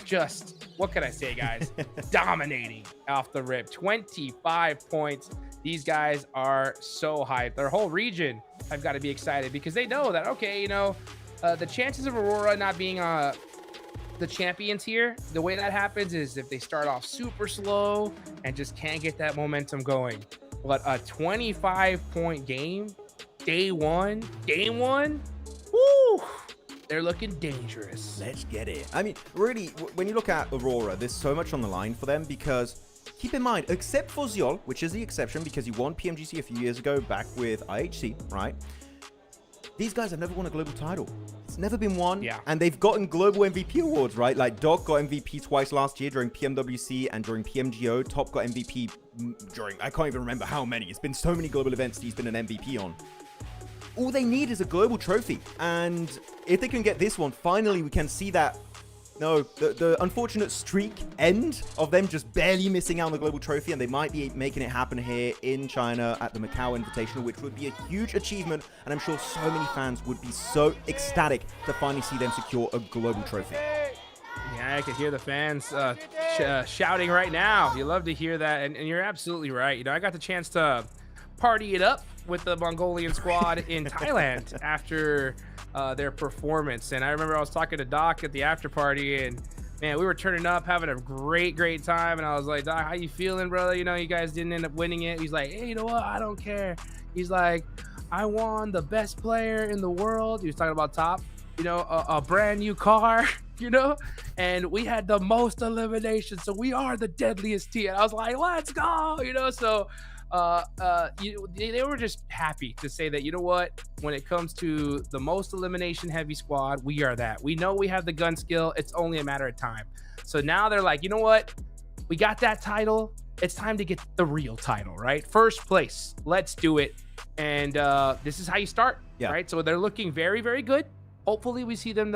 just, what can I say, guys? Dominating off the rip. 25 points. These guys are so hyped. Their whole region have got to be excited because they know that, okay, you know, the chances of Aurora not being the champions here, the way that happens is if they start off super slow and just can't get that momentum going. But a 25-point game, game one, woo! They're looking dangerous. Let's get it. I mean, really, when you look at Aurora, there's so much on the line for them because keep in mind, except for Xiol, which is the exception because he won PMGC a few years ago back with IHC, right? These guys have never won a global title. It's never been won. Yeah. And they've gotten global MVP awards, right? Like Doc got MVP twice last year during PMWC and during PMGO. Top got MVP during, I can't even remember how many. It's been so many global events he's been an MVP on. All they need is a global trophy. And if they can get this one, finally we can see that, no, the unfortunate streak end of them just barely missing out on the global trophy, and they might be making it happen here in China at the Macau Invitational, which would be a huge achievement, and I'm sure so many fans would be so ecstatic to finally see them secure a global trophy. Yeah, I can hear the fans shouting right now. You love to hear that, and you're absolutely right. You know, I got the chance to party it up with the Mongolian squad in Thailand after their performance, and I remember I was talking to Doc at the after party, and man, we were turning up, having a great time, and I was like, Doc, how you feeling, brother? You know, you guys didn't end up winning it. He's like, hey, you know what? I don't care. He's like, I won the best player in the world. He was talking about Top, you know, a brand new car, you know, and we had the most eliminations, so we are the deadliest team. And I was like, let's go, you know. So they were just happy to say that, you know what, when it comes to the most elimination heavy squad, we are that. We know we have the gun skill. It's only a matter of time. So now they're like, you know what, we got that title. It's time to get the real title, right? First place. Let's do it. And this is how you start, right? So they're looking very good. Hopefully we see them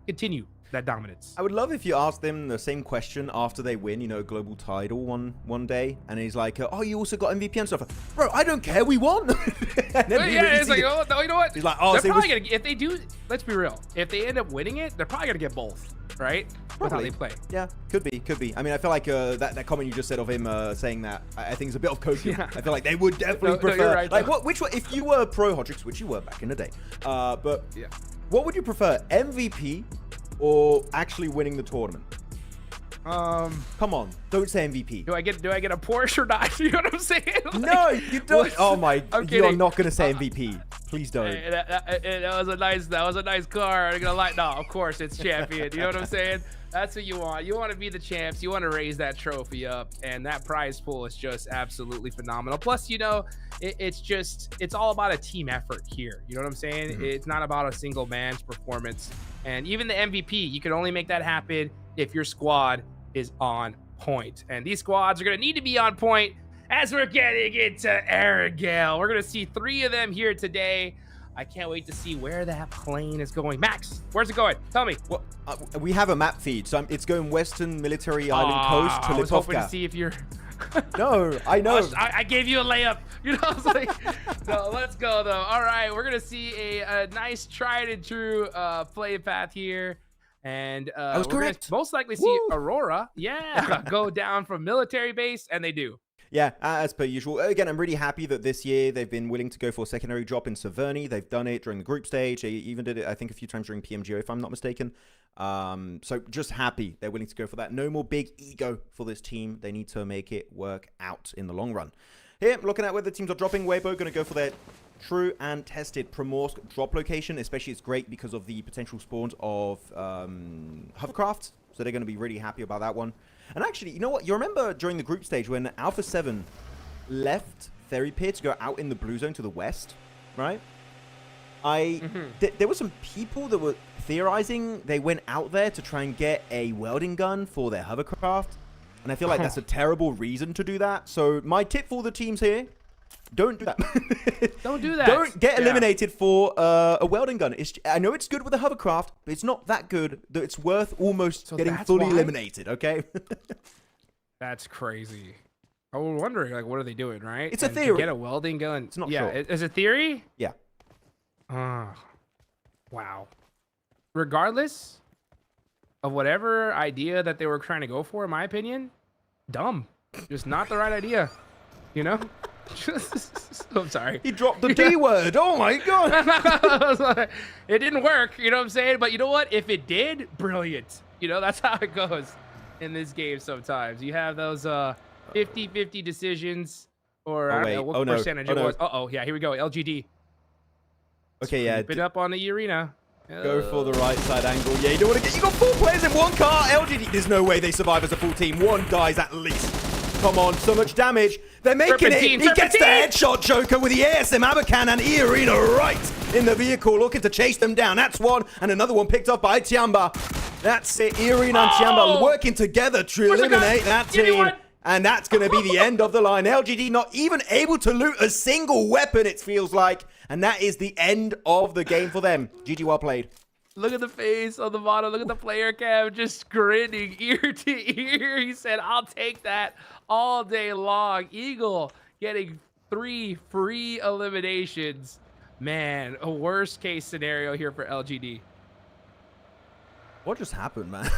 continue that dominance. I would love if you asked them the same question after they win, you know, a global title one day, and he's like, oh, you also got MVP and stuff. Bro, I don't care, we won. It's like, oh, you know what? He's like, oh, they're probably gonna, if they do, let's be real, if they end up winning it, they're probably gonna get both, right? With how they play. Yeah, could be. I mean, I feel like that comment you just said of him saying that, I think is a bit of coaching. Yeah. I feel like they would definitely prefer. You're right, like, which one, if you were pro Hodrix, which you were back in the day, but yeah, what would you prefer, MVP or actually winning the tournament? Come on, don't say MVP. Do I get a Porsche or not? You know what I'm saying? Like, no, you don't. Oh my, you're not gonna say MVP. Please don't. That was a nice car. I'm gonna lie. No, of course it's champion. You know what I'm saying? That's what you want. You want to be the champs. You want to raise that trophy up, and that prize pool is just absolutely phenomenal. Plus, you know, it's all about a team effort here. You know what I'm saying? Mm-hmm. It's not about a single man's performance. And even the MVP, you can only make that happen if your squad is on point. And these squads are going to need to be on point as we're getting into Arrogale. We're going to see 3 of them here today. I can't wait to see where that plane is going. Max, where's it going? Tell me. Well, we have a map feed, so it's going Western Military Island Coast to Lipovka. I was hoping to see if you're... No, I know. I gave you a layup. You know, I was like, no, let's go, though. All right, we're going to see a nice tried and true play path here. And I was correct. Most likely see Aurora, go down from military base, and they do. Yeah, as per usual. Again, I'm really happy that this year they've been willing to go for a secondary drop in Severny. They've done it during the group stage. They even did it, I think, a few times during PMGO, if I'm not mistaken. So just happy they're willing to go for that. No more big ego for this team. They need to make it work out in the long run. Here, looking at where the teams are dropping. Weibo going to go for their true and tested Primorsk drop location. Especially it's great because of the potential spawns of hovercraft. So they're going to be really happy about that one. And actually, you know what? You remember during the group stage when Alpha 7 left Ferry Pier to go out in the blue zone to the west, right? There were some people that were theorizing they went out there to try and get a welding gun for their hovercraft. And I feel like that's a terrible reason to do that. So my tip for the teams here, don't do that. Don't do that. Don't get eliminated for a welding gun. I know it's good with a hovercraft, but it's not that good that it's worth almost getting fully eliminated, okay? That's crazy. I was wondering, like, what are they doing, right? It's a theory. Get a welding gun. It's not sure. Is it theory? Yeah. Wow. Regardless of whatever idea that they were trying to go for, in my opinion, dumb. Just not the right idea. You know? I'm sorry. He dropped the D word. Oh my god. It didn't work. You know what I'm saying? But you know what? If it did, brilliant. You know, that's how it goes in this game sometimes. You have those 50-50 decisions, or I don't know what percentage it was. Uh-oh, yeah, here we go. LGD. Okay, yeah. Keep it up on the arena. Go for the right side angle. Yeah, you don't want to get... You got 4 players in one car. LGD... There's no way they survive as a full team. One dies at least. Come on, so much damage. They're making it. He gets the headshot, Joker, with the ASM Abacan and E-Arena right in the vehicle, looking to chase them down. That's one. And another one picked up by TIANBA. That's it. E-Arena and TIANBA working together to eliminate that team. And that's going to be the end of the line. LGD not even able to loot a single weapon, it feels like. And that is the end of the game for them. GG, well played. Look at the face on the bottom. Look at the player cam just grinning ear to ear. He said, I'll take that all day long. Eagle getting 3 free eliminations. Man, a worst case scenario here for LGD. What just happened, man?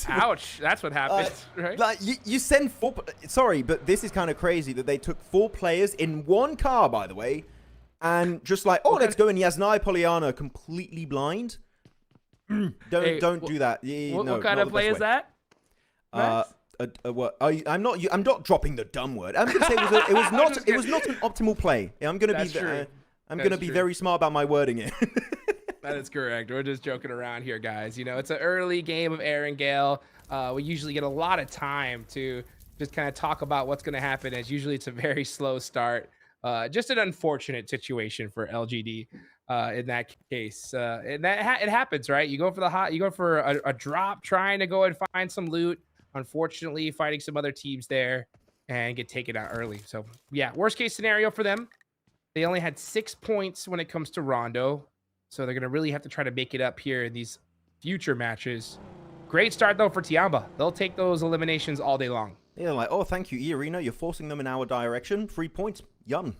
Ouch. That's what happened, right? Like, you send 4... Sorry, but this is kind of crazy that they took 4 players in one car, by the way, and just like, oh, let's go in Yasnai Poliana completely blind. Don't do that. What kind of play is that? What? I'm not dropping the dumb word. I'm gonna say it was not an optimal play. I'm gonna be very smart about my wording here. That is correct. We're just joking around here, guys. You know, it's an early game of Aaron Gale. We usually get a lot of time to just kind of talk about what's going to happen, as usually it's a very slow start. Just an unfortunate situation for LGD in that case. And it happens, right? You go for a drop, trying to go and find some loot. Unfortunately, fighting some other teams there and get taken out early. So, yeah, worst case scenario for them. They only had 6 points when it comes to Rondo. So they're going to really have to try to make it up here in these future matches. Great start, though, for TIANBA. They'll take those eliminations all day long. Yeah, like, oh, thank you, E-Arena. You're forcing them in our direction. 3 points. Yum.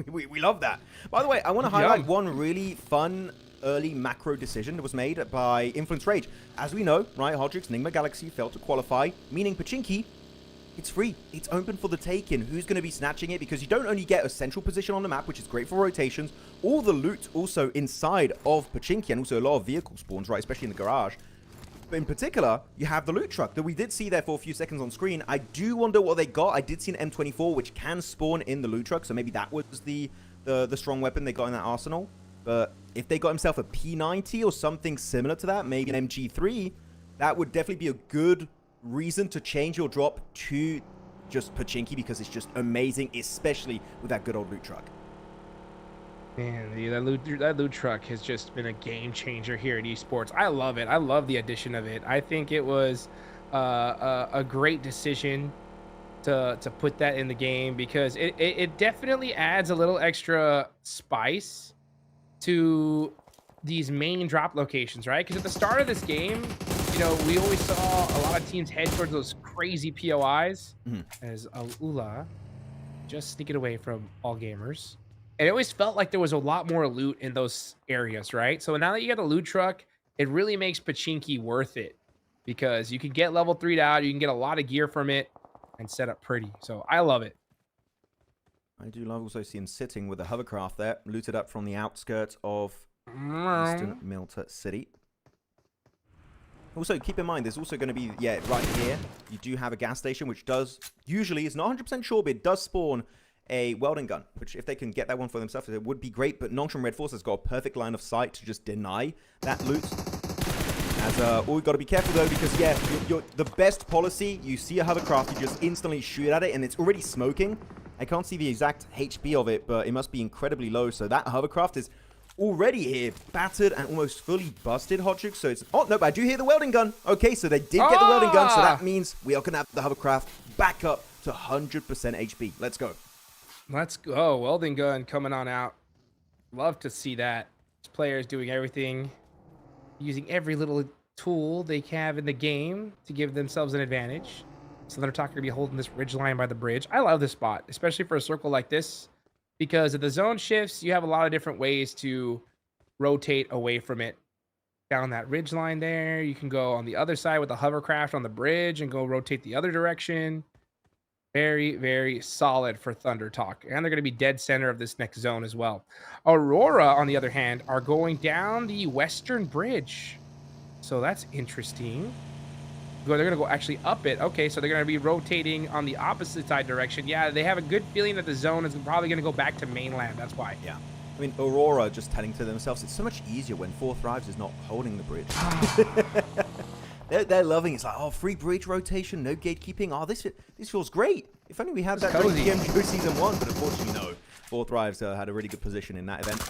we love that. By the way, I want to highlight one really fun early macro decision that was made by Influence Rage. As we know, right, Hodrix, Nigma Galaxy failed to qualify, meaning Pachinki, it's free. It's open for the taking. Who's going to be snatching it? Because you don't only get a central position on the map, which is great for rotations, all the loot also inside of Pachinki, and also a lot of vehicle spawns, right, especially in the garage. But in particular, you have the loot truck that we did see there for a few seconds on screen. I do wonder what they got. I did see an M24, which can spawn in the loot truck, so maybe that was the strong weapon they got in that arsenal. But if they got himself a P90 or something similar to that, maybe an MG3, that would definitely be a good reason to change your drop to just Pachinki, because it's just amazing, especially with that good old loot truck. Man, that loot truck has just been a game changer here at Esports. I love it. I love the addition of it. I think it was a great decision to put that in the game, because it definitely adds a little extra spice to these main drop locations, right? Because at the start of this game, you know, we always saw a lot of teams head towards those crazy POIs, as Ula just sneaking away from all gamers. And it always felt like there was a lot more loot in those areas, right? So now that you got the loot truck, it really makes Pachinki worth it, because you can get level 3'd out, you can get a lot of gear from it, and set up pretty. So I love it. I do love also seeing sitting with a hovercraft there, looted up from the outskirts of Eastern Milta City. Also, keep in mind, there's also going to be, yeah, right here, you do have a gas station, which does, usually, it's not 100% sure, but it does spawn a welding gun, which if they can get that one for themselves, it would be great. But Nongshim Red Force has got a perfect line of sight to just deny that loot. As, all you got to be careful, though, because, yeah, the best policy, you see a hovercraft, you just instantly shoot at it, and it's already smoking. I can't see the exact HP of it, but it must be incredibly low. So that hovercraft is already here, battered and almost fully busted, Hotchuk. So it's... Oh, no, but I do hear the welding gun. Okay, so they did get the welding gun, so that means we are going to have the hovercraft back up to 100% HP. Let's go. Let's go. Welding gun coming on out. Love to see that. This player is doing everything, using every little tool they have in the game to give themselves an advantage. So they're talking to be holding this ridge line by the bridge. I love this spot, especially for a circle like this, because if the zone shifts, you have a lot of different ways to rotate away from it. Down that ridge line there, you can go on the other side with the hovercraft on the bridge and go rotate the other direction. Very, very solid for Thunder Talk. And they're going to be dead center of this next zone as well. Aurora, on the other hand, are going down the western bridge. So that's interesting. They're going to go actually up it. Okay, so they're going to be rotating on the opposite side direction. Yeah, they have a good feeling that the zone is probably going to go back to mainland. That's why. Yeah. I mean, Aurora just telling to themselves, it's so much easier when 4 Thrives is not holding the bridge. They're loving it. It's like, oh, free bridge rotation, no gatekeeping. Oh, this feels great. If only we had that during PMGO Season 1, but unfortunately, no. 4 Thrives had a really good position in that event.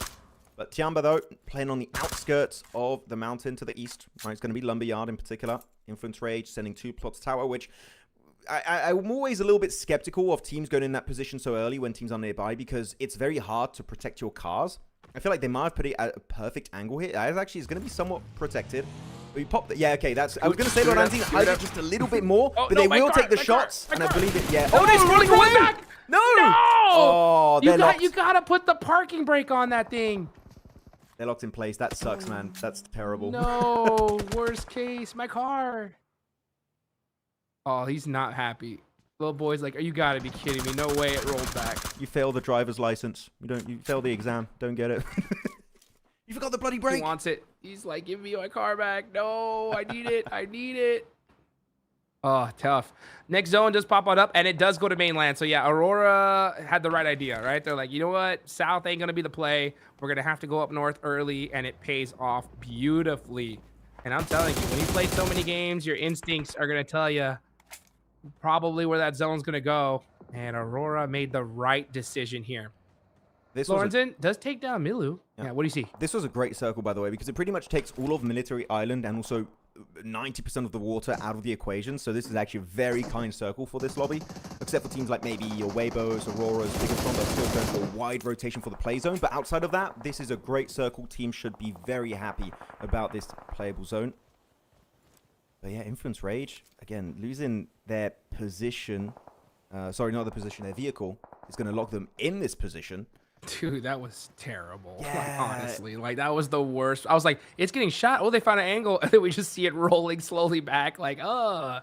But TIANBA, though, playing on the outskirts of the mountain to the east. Right, it's going to be Lumberyard in particular. Influence Rage sending 2 plots tower, which I'm always a little bit skeptical of teams going in that position so early when teams are nearby, because it's very hard to protect your cars. I feel like they might have put it at a perfect angle here. It actually is going to be somewhat protected. But you pop yeah, okay, that's... I was going to say, Lorenzi, hide it just a little bit more, but they will take the shots, and I believe it, yeah. Oh, they're rolling away! Back! No! Oh, you got to put the parking brake on that thing. They're locked in place. That sucks, man. That's terrible. No, worst case, my car. Oh, he's not happy. Little boy's like, you gotta be kidding me. No way it rolled back. You failed the driver's license. You failed the exam. Don't get it. You forgot the bloody brake. He wants it. He's like, give me my car back. No, I need it. I need it. Oh, tough. Next zone does pop on up, and it does go to mainland. So, yeah, Aurora had the right idea, right? They're like, you know what? South ain't going to be the play. We're going to have to go up north early, and it pays off beautifully. And I'm telling you, when you play so many games, your instincts are going to tell you probably where that zone's going to go. And Aurora made the right decision here. Lorenzen does take down Milu. Yeah, what do you see? This was a great circle, by the way, because it pretty much takes all of Military Island and also 90% of the water out of the equation. So this is actually a very kind circle for this lobby, except for teams like maybe your Weibos, Auroras, Bigatron, they're still going for a wide rotation for the play zone. But outside of that, this is a great circle. Teams should be very happy about this playable zone. But yeah, Influence Rage, again, losing their position. Sorry, not the position, their vehicle is going to lock them in this position. Dude, that was terrible. Yeah. Like, honestly, like that was the worst. I was like, it's getting shot. Oh, they found an angle, and then we just see it rolling slowly back. Like, oh,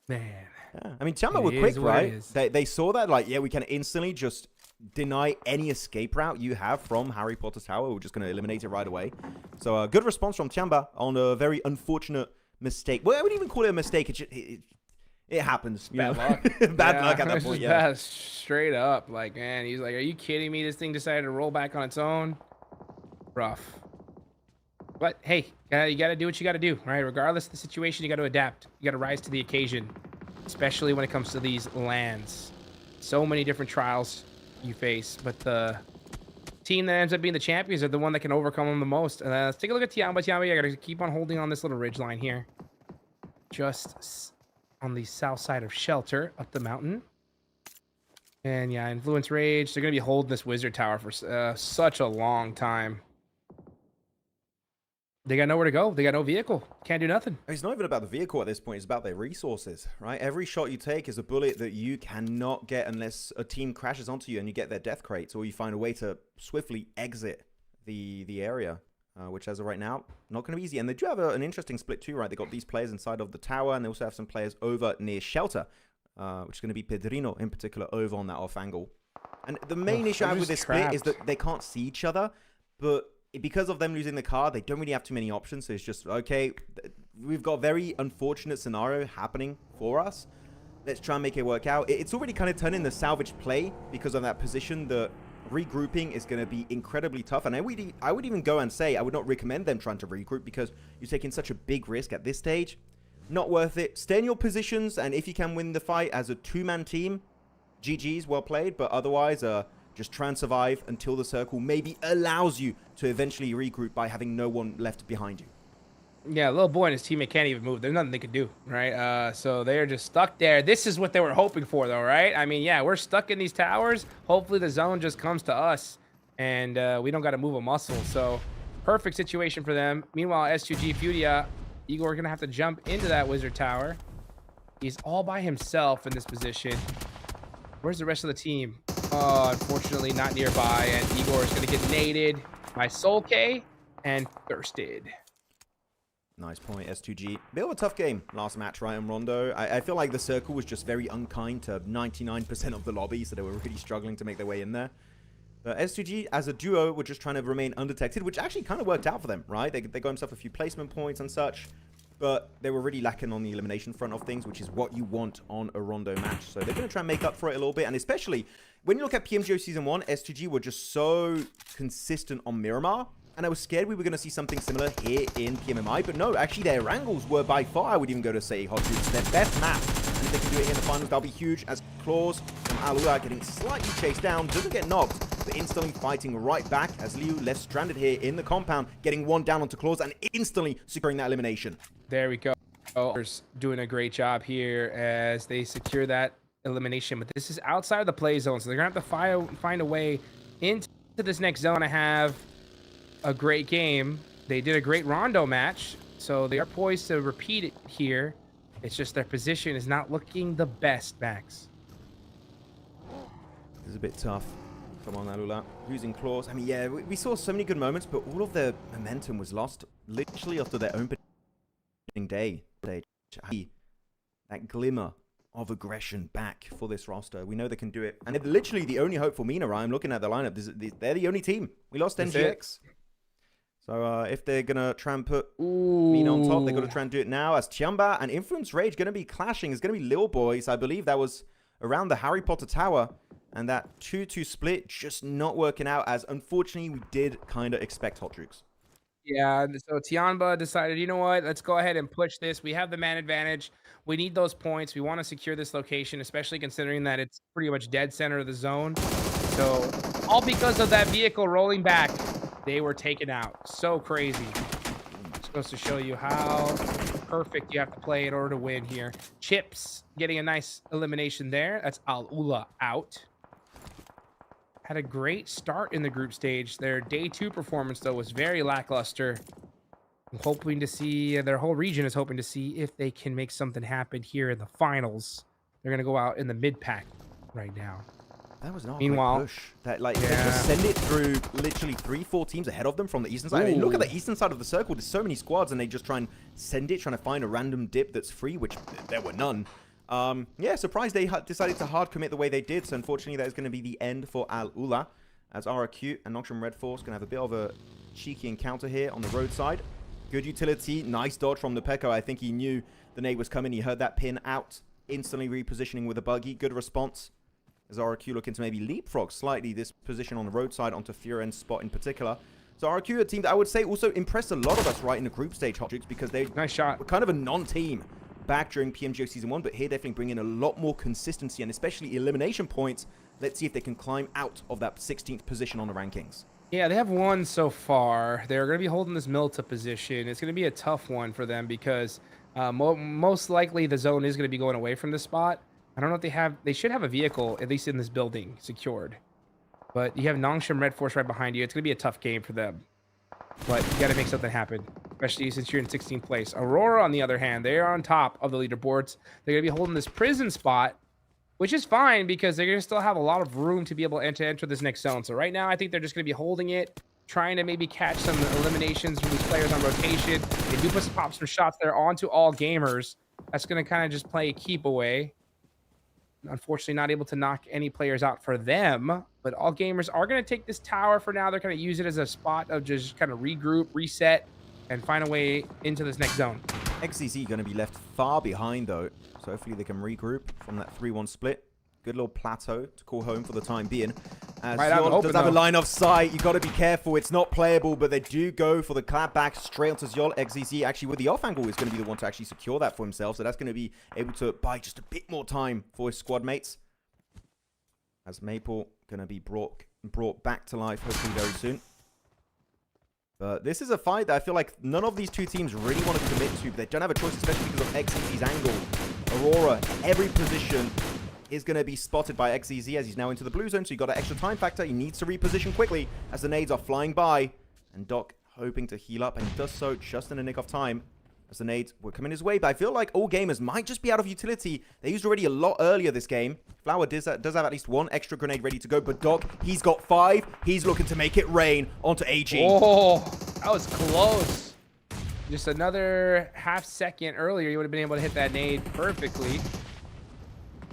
man. Yeah. I mean, TIANBA were quick, right? They saw that, like, yeah, we can instantly just deny any escape route you have from Harry Potter Tower. We're just going to eliminate it right away. So, a good response from TIANBA on a very unfortunate mistake. Well, I wouldn't even call it a mistake. It happens. Bad luck. Bad luck at that point, yeah. Straight up. Like, man, he's like, are you kidding me? This thing decided to roll back on its own. Rough. But, hey, you got to do what you got to do, right? Regardless of the situation, you got to adapt. You got to rise to the occasion, especially when it comes to these lands. So many different trials you face, but the team that ends up being the champions are the one that can overcome them the most. Let's take a look at TIANBA. TIANBA, I got to keep on holding on this little ridge line here. Just on the south side of Shelter, up the mountain. And yeah, Influence Rage, they're going to be holding this Wizard Tower for such a long time. They got nowhere to go. They got no vehicle. Can't do nothing. It's not even about the vehicle at this point. It's about their resources, right? Every shot you take is a bullet that you cannot get unless a team crashes onto you and you get their death crates, or you find a way to swiftly exit the area. Which, as of right now, not going to be easy. And they do have an interesting split too, right? They got these players inside of the tower, and they also have some players over near Shelter, which is going to be Pedrino in particular over on that off angle. And the main issue I have with this split is that they can't see each other, but because of them losing the car, they don't really have too many options. So it's just, okay, we've got a very unfortunate scenario happening for us. Let's try and make it work out. It's already kind of turning the salvage play because of that position. The regrouping is going to be incredibly tough. And I would even go and say I would not recommend them trying to regroup because you're taking such a big risk at this stage. Not worth it. Stay in your positions, and if you can win the fight as a two-man team, GG's, well played. But otherwise, just try and survive until the circle maybe allows you to eventually regroup by having no one left behind you. Yeah, little boy and his teammate can't even move. There's nothing they can do, right? So they're just stuck there. This is what they were hoping for, though, right? I mean, yeah, we're stuck in these towers. Hopefully the zone just comes to us, and we don't got to move a muscle. So perfect situation for them. Meanwhile, S2G Furia, Igor going to have to jump into that wizard tower. He's all by himself in this position. Where's the rest of the team? Unfortunately, not nearby, and Igor is going to get naded by Soul K and thirsted. Nice point, S2G. Bit of a tough game last match, right, on Rondo. I feel like the circle was just very unkind to 99% of the lobby, so they were really struggling to make their way in there. But S2G, as a duo, were just trying to remain undetected, which actually kind of worked out for them, right? They got themselves a few placement points and such, but they were really lacking on the elimination front of things, which is what you want on a Rondo match. So they're going to try and make up for it a little bit, and especially when you look at PMGO Season 1, S2G were just so consistent on Miramar. And I was scared we were going to see something similar here in PMMI. But no, actually their Wrangles were by far, I would even go to say, Hot Juice, their best map. And if they can do it here in the finals, that'll be huge. As Claws from AURORA getting slightly chased down, doesn't get knocked, but instantly fighting right back as Liu left stranded here in the compound, getting one down onto Claws and instantly securing that elimination. There we go. Doing a great job here as they secure that elimination. But this is outside of the play zone, so they're going to have to find a way into this next zone. I have a great game. They did a great Rondo match, so they are poised to repeat it here. It's just their position is not looking the best, Max. This is a bit tough. Come on, AURORA. Using Claws. I mean, yeah, we saw so many good moments, but all of their momentum was lost literally after their opening day. That glimmer of aggression back for this roster. We know they can do it. And they're literally the only hope for MENA, right? I'm looking at the lineup. They're the only team. We lost NGX. So if they're going to try and put MENA on top, they've got to try and do it now. As TIANBA and Influence Rage going to be clashing. It's going to be Lil Boys. I believe that was around the Harry Potter Tower. And that 2-2 split just not working out, as unfortunately we did kind of expect Hot Jukes. Yeah, so TIANBA decided, you know what, let's go ahead and push this. We have the man advantage. We need those points. We want to secure this location, especially considering that it's pretty much dead center of the zone. So all because of that vehicle rolling back, they were taken out. So crazy. It's supposed to show you how perfect you have to play in order to win here. Chips getting a nice elimination there. That's AURORA out. Had a great start in the group stage. Their day 2 performance, though, was very lackluster. I'm hoping to see, their whole region is hoping to see if they can make something happen here in the finals. They're going to go out in the mid-pack right now. That was not Meanwhile, a push. That, like, they just send it through literally 3-4 teams ahead of them from the eastern side. I mean, look at the eastern side of the circle. There's so many squads, and they just try and send it, trying to find a random dip that's free, which there were none. Yeah, surprised they decided to hard commit the way they did. So unfortunately, that is going to be the end for AURORA, as RQ and Nocturne Red Force going to have a bit of a cheeky encounter here on the roadside. Good utility, nice dodge from the Peko. I think he knew the nade was coming. He heard that pin out, instantly repositioning with a buggy. Good response. As RQ looking to maybe leapfrog slightly this position on the roadside onto Furen's spot in particular. So RQ, a team that I would say also impressed a lot of us right in the group stage, Hot Jukes, because they nice shot. were kind of a non-team back during PMGO Season 1, but here definitely bring in a lot more consistency and especially elimination points. Let's see if they can climb out of that 16th position on the rankings. Yeah, they have one so far. They're going to be holding this Milta position. It's going to be a tough one for them because most likely the zone is going to be going away from this spot. I don't know if they should have a vehicle, at least in this building, secured. But you have Nongshim Red Force right behind you. It's going to be a tough game for them. But you got to make something happen, especially since you're in 16th place. AURORA, on the other hand, they are on top of the leaderboards. They're going to be holding this prison spot, which is fine because they're going to still have a lot of room to be able to enter this next zone. So right now, I think they're just going to be holding it, trying to maybe catch some eliminations from these players on rotation. They do pop some shots there onto all gamers. That's going to kind of just play a keep away. Unfortunately, not able to knock any players out for them, but all gamers are going to take this tower for now. They're going to use it as a spot of just kind of regroup, reset, and find a way into this next zone. XCC going to be left far behind, though. So hopefully they can regroup from that 3-1 split. Good little plateau to call home for the time being. As Zyon does have a line of sight. You got to be careful. It's not playable, but they do go for the clap back straight onto Zyon. XCC actually with the off angle is going to be the one to actually secure that for himself. So that's going to be able to buy just a bit more time for his squad mates. As Maple going to be brought back to life hopefully very soon. But this is a fight that I feel like none of these two teams really want to commit to, but they don't have a choice, especially because of XCC's angle. Aurora, every position is going to be spotted by XCZ as he's now into the blue zone, so you got an extra time factor. He needs to reposition quickly as the nades are flying by. And Doc hoping to heal up, and he does so just in the nick of time as the nades were coming his way. But I feel like all gamers might just be out of utility. They used already a lot earlier this game. Flower does have at least one extra grenade ready to go, but Doc, he's got 5. He's looking to make it rain onto AG. Oh, that was close. Just another half second earlier, you would have been able to hit that nade perfectly.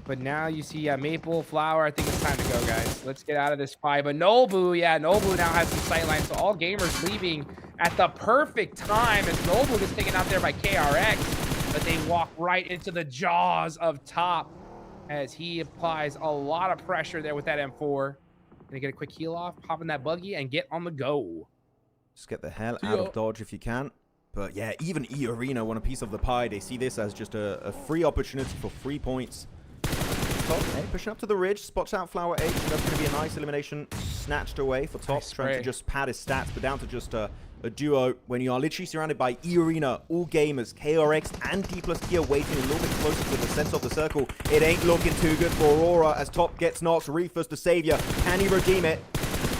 But now you see Maple, Flower. I think it's time to go, guys. Let's get out of this fight. But Nobu, yeah, Nobu now has some sightline. So all gamers leaving at the perfect time as Nobu gets taken out there by KRX. But they walk right into the jaws of Top as he applies a lot of pressure there with that M4. Gonna get a quick heal off, pop in that buggy, and get on the go. Just get the hell out of Dodge if you can. But yeah, even E-Arena want a piece of the pie. They see this as just a free opportunity for 3 points. Top, hey, pushing up to the ridge, spots out Flower H. That's going to be a nice elimination snatched away for Top, trying to just pad his stats, but down to just a duo when you are literally surrounded by E-Arena, all gamers, KRX, and D plus Kia waiting a little bit closer to the center of the circle. It ain't looking too good for Aurora as Top gets knocked. Reefus the savior. Can he redeem it?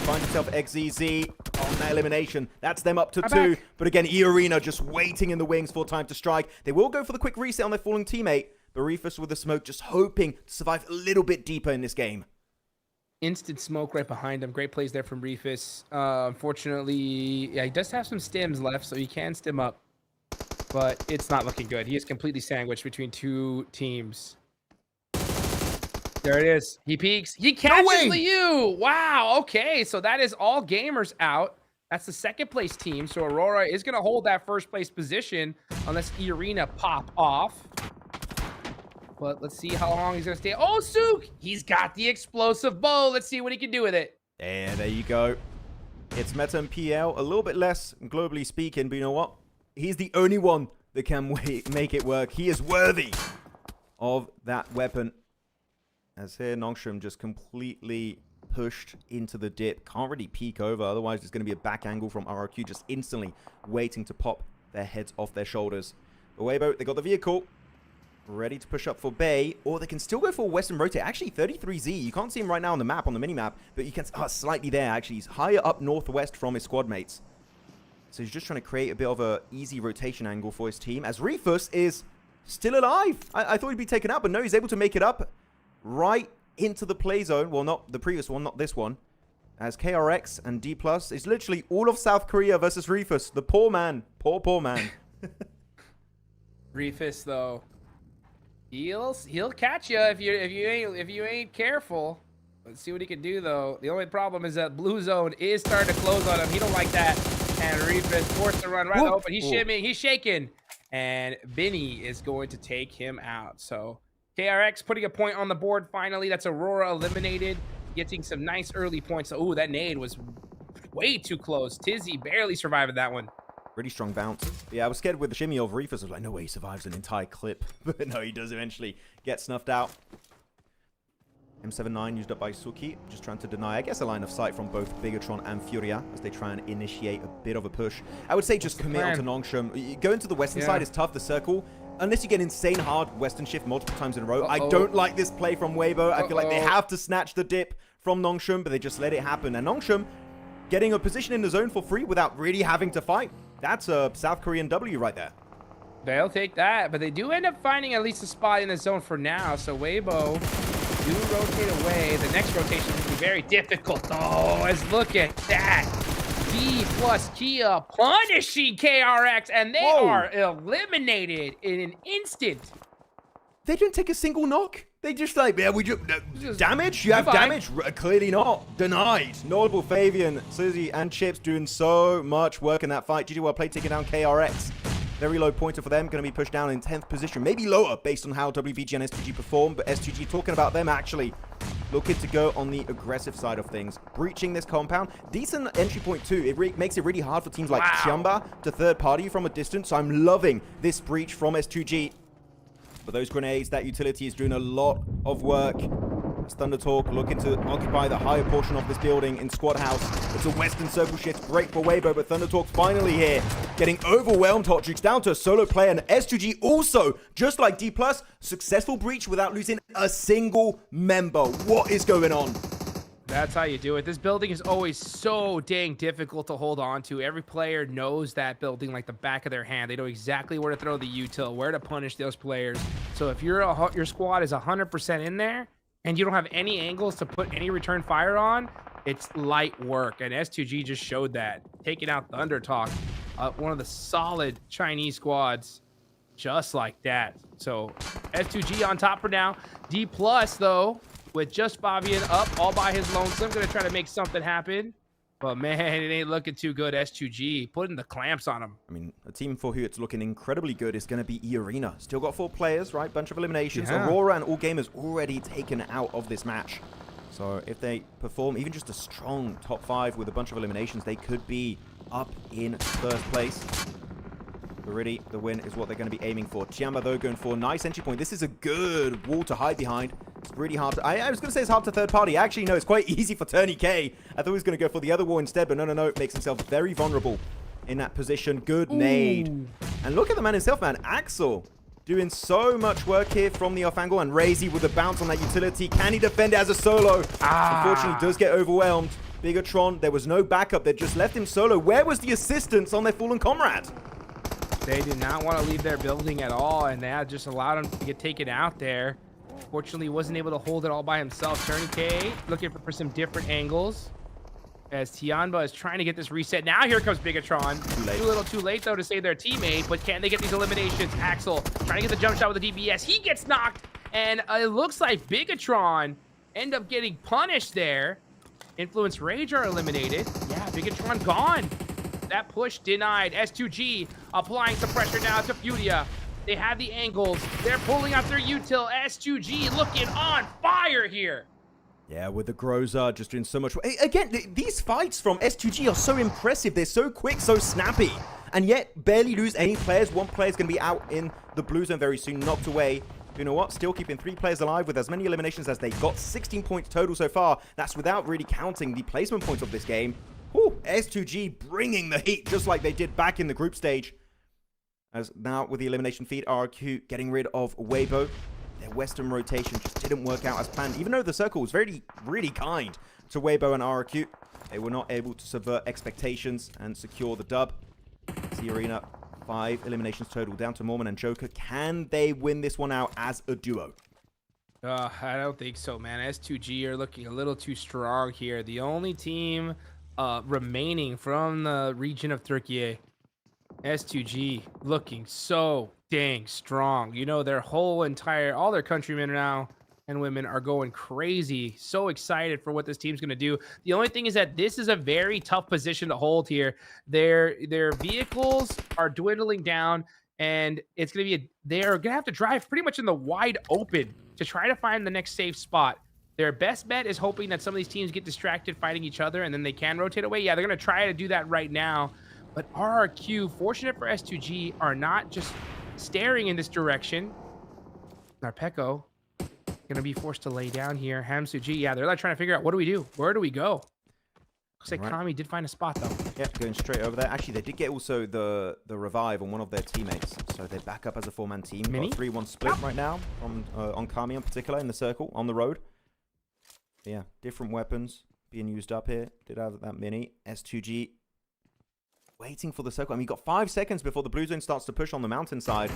Find himself XZZ on that elimination. That's them up to 2. But again, E-Arena just waiting in the wings for time to strike. They will go for the quick reset on their falling teammate. But Reefus with the smoke just hoping to survive a little bit deeper in this game. Instant smoke right behind him. Great plays there from Reefus. Unfortunately, yeah, he does have some stims left, so he can stim up. But it's not looking good. He is completely sandwiched between 2 teams. There it is. He peeks. He catches the U. Wow. Okay, so that is all gamers out. That's the second place team. So Aurora is going to hold that first place position unless E-Arena pop off. But let's see how long he's going to stay. Oh, Sook! He's got the explosive bow. Let's see what he can do with it. And there you go. It's Meta and PL. A little bit less, globally speaking. But you know what? He's the only one that can make it work. He is worthy of that weapon. As here, Nongshim just completely pushed into the dip. Can't really peek over. Otherwise, there's going to be a back angle from RRQ just instantly waiting to pop their heads off their shoulders. But Weibo, they got the vehicle. Ready to push up for Bay, or they can still go for Western Rotate. Actually, 33Z, you can't see him right now on the map, on the mini-map, but you can slightly there, actually. He's higher up northwest from his squad mates. So he's just trying to create a bit of a easy rotation angle for his team, as Reefus is still alive. I thought he'd be taken out, but no, he's able to make it up right into the play zone. Well, not the previous one, not this one. As KRX and D+, is literally all of South Korea versus Reefus. The poor man. Poor man. Reefus, though. He'll catch you if you ain't careful. Let's see what he can do though. The only problem is that blue zone is starting to close on him. He don't like that. And Reefus forced to run right open. He's shimmying, he's shaking. And Benny is going to take him out. So KRX putting a point on the board finally. That's Aurora eliminated. Getting some nice early points. So, ooh, that nade was way too close. Tizzy barely survived that one. Really strong bounce. Yeah, I was scared with the shimmy of Reefus. I was like, no way he survives an entire clip. But no, he does eventually get snuffed out. M79 used up by Suki. Just trying to deny, I guess, a line of sight from both Bigatron and Furia as they try and initiate a bit of a push. I would say just commit onto Nongshim. Going to the western side is tough, the circle. Unless you get insane hard western shift multiple times in a row. I don't like this play from Weibo. I feel like they have to snatch the dip from Nongshim, but they just let it happen. And Nongshim getting a position in the zone for free without really having to fight. That's a South Korean W right there. They'll take that, but they do end up finding at least a spot in the zone for now. So Weibo do rotate away. The next rotation is going to be very difficult. Oh, look at that. D plus Kia punishing KRX, and they are eliminated in an instant. They didn't take a single knock. They just like, yeah, we just damage? You have damage? Clearly not. Denied. Notable Fabian, Suzy, and Chips doing so much work in that fight. GG well played, taking down KRX. Very low pointer for them. Going to be pushed down in 10th position. Maybe lower based on how WBG and S2G perform. But S2G, talking about them actually looking to go on the aggressive side of things. Breaching this compound. Decent entry point too. It makes it really hard for teams like TIANBA to third party from a distance. So I'm loving this breach from S2G. But those grenades, that utility is doing a lot of work. As ThunderTalk looking to occupy the higher portion of this building in Squad House. It's a Western Circle shift. Great for Weibo, but ThunderTalk finally here. Getting overwhelmed. Hotrix down to a solo player. And S2G also, just like D+, successful breach without losing a single member. What is going on? That's how you do it. This building is always so dang difficult to hold on to. Every player knows that building like the back of their hand. They know exactly where to throw the util, where to punish those players. So if your squad is 100% in there and you don't have any angles to put any return fire on, it's light work. And S2G just showed that, taking out ThunderTalk, one of the solid Chinese squads, just like that. So S2G on top for now. D+ though, with just Fabian up all by his lonesome, gonna try to make something happen. But man, it ain't looking too good. S2G putting the clamps on him. I mean, a team for who it's looking incredibly good is going to be EECA. Still got 4 players, right? Bunch of eliminations. Yeah. AURORA and All Gamers already taken out of this match. So if they perform even just a strong top 5 with a bunch of eliminations, they could be up in first place. But really, the win is what they're going to be aiming for. TIANBA, though, going for a nice entry point. This is a good wall to hide behind. It's really hard to... I was going to say it's hard to third party. Actually, no, it's quite easy for Turney K. I thought he was going to go for the other wall instead, but no. Makes himself very vulnerable in that position. Good nade. And look at the man himself, man. Axel doing so much work here from the off angle. And Razy with a bounce on that utility. Can he defend it as a solo? Unfortunately, does get overwhelmed. Bigatron, there was no backup. They just left him solo. Where was the assistance on their fallen comrade? They did not want to leave their building at all, and that just allowed him to get taken out there. Fortunately, he wasn't able to hold it all by himself. Turney K looking for some different angles as TIANBA is trying to get this reset. Now here comes Bigatron. Too little too late, though, to save their teammate, but can they get these eliminations? Axel trying to get the jump shot with the DBS. He gets knocked, and it looks like Bigatron end up getting punished there. Influence Rage are eliminated. Yeah, Bigatron gone. That push denied. S2G applying some pressure now to FURIA. They have the angles. They're pulling out their util. S2G looking on fire here. Yeah, with the Groza just doing so much. Again, these fights from S2G are so impressive. They're so quick, so snappy. And yet, barely lose any players. One player's going to be out in the blue zone very soon, knocked away. You know what? Still keeping 3 players alive with as many eliminations as they got. 16 points total so far. That's without really counting the placement points of this game. Whew, S2G bringing the heat just like they did back in the group stage. As now with the elimination feed, RQ getting rid of Weibo. Their Western rotation just didn't work out as planned. Even though the circle was really kind to Weibo and RQ, they were not able to subvert expectations and secure the dub. EECA, 5 eliminations total down to Mormon and Joker. Can they win this one out as a duo? I don't think so, man. S2G are looking a little too strong here. The only team remaining from the region of Turkey, S2G looking so dang strong. You know, their whole entire, all their countrymen now and women are going crazy. So excited for what this team's going to do. The only thing is that this is a very tough position to hold here. Their vehicles are dwindling down, and it's going to be they're going to have to drive pretty much in the wide open to try to find the next safe spot. Their best bet is hoping that some of these teams get distracted fighting each other and then they can rotate away. Yeah, they're going to try to do that right now. But RRQ, fortunate for S2G, are not just staring in this direction. Narpeko going to be forced to lay down here. Hamsuji, yeah, they're like trying to figure out, what do we do? Where do we go? Looks like Kami did find a spot, though. Yep, going straight over there. Actually, they did get also the revive on one of their teammates. So they're back up as a 4-man team. Got a 3-1 split right now on Kami in particular in the circle, on the road. Yeah, different weapons being used up here. Did have that mini. S2G waiting for the circle. I mean, you got 5 seconds before the blue zone starts to push on the mountainside.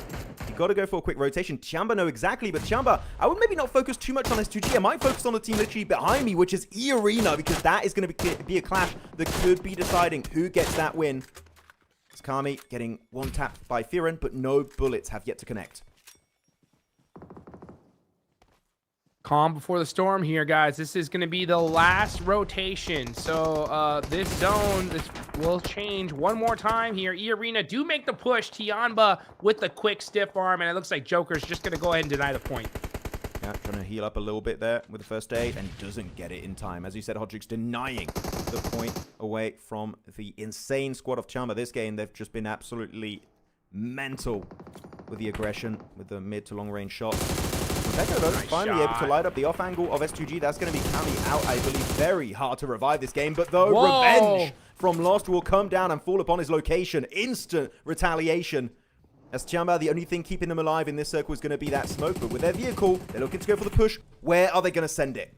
You got to go for a quick rotation. TIANBA know exactly, but TIANBA, I would maybe not focus too much on S2G. I might focus on the team literally behind me, which is EECA, because that is going to be a clash that could be deciding who gets that win. It's Kami getting one tap by Firen, but no bullets have yet to connect. Calm before the storm here, guys. This is going to be the last rotation. So this zone will change one more time here. E-Arena do make the push. TIANBA with the quick stiff arm, and it looks like Joker's just going to go ahead and deny the point. Yeah, trying to heal up a little bit there with the first aid, and doesn't get it in time. As you said, Hodgix denying the point away from the insane squad of TIANBA. This game, they've just been absolutely mental with the aggression, with the mid to long range shots. MACAO, though, finally able to light up the off angle of S2G. That's going to be counting out, I believe, very hard to revive this game. But though, revenge from Lost will come down and fall upon his location. Instant retaliation. As TIANBA, the only thing keeping them alive in this circle is going to be that smoke. But with their vehicle, they're looking to go for the push. Where are they going to send it?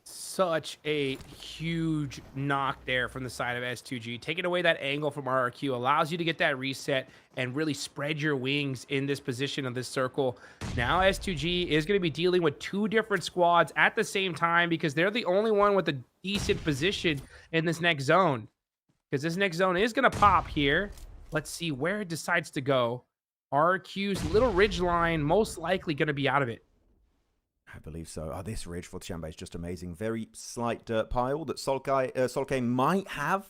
Such a huge knock there from the side of S2G. Taking away that angle from RRQ allows you to get that reset and really spread your wings in this position of this circle. Now S2G is going to be dealing with two different squads at the same time because they're the only one with a decent position in this next zone. Because this next zone is going to pop here. Let's see where it decides to go. RRQ's little ridge line most likely going to be out of it. I believe so. Oh, this ridge for TIANBA is just amazing. Very slight dirt pile that Solkai might have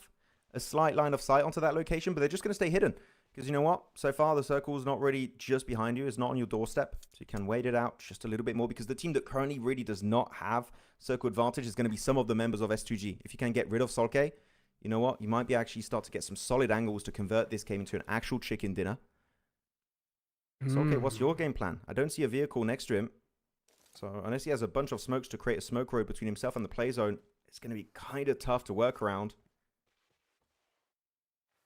a slight line of sight onto that location, but they're just going to stay hidden. Because you know what? So far, the circle is not really just behind you. It's not on your doorstep. So you can wait it out just a little bit more because the team that currently really does not have circle advantage is going to be some of the members of S2G. If you can get rid of Solkai, you know what? You might be actually start to get some solid angles to convert this game into an actual chicken dinner. Solkai, what's your game plan? I don't see a vehicle next to him. So unless he has a bunch of smokes to create a smoke road between himself and the play zone, it's going to be kind of tough to work around.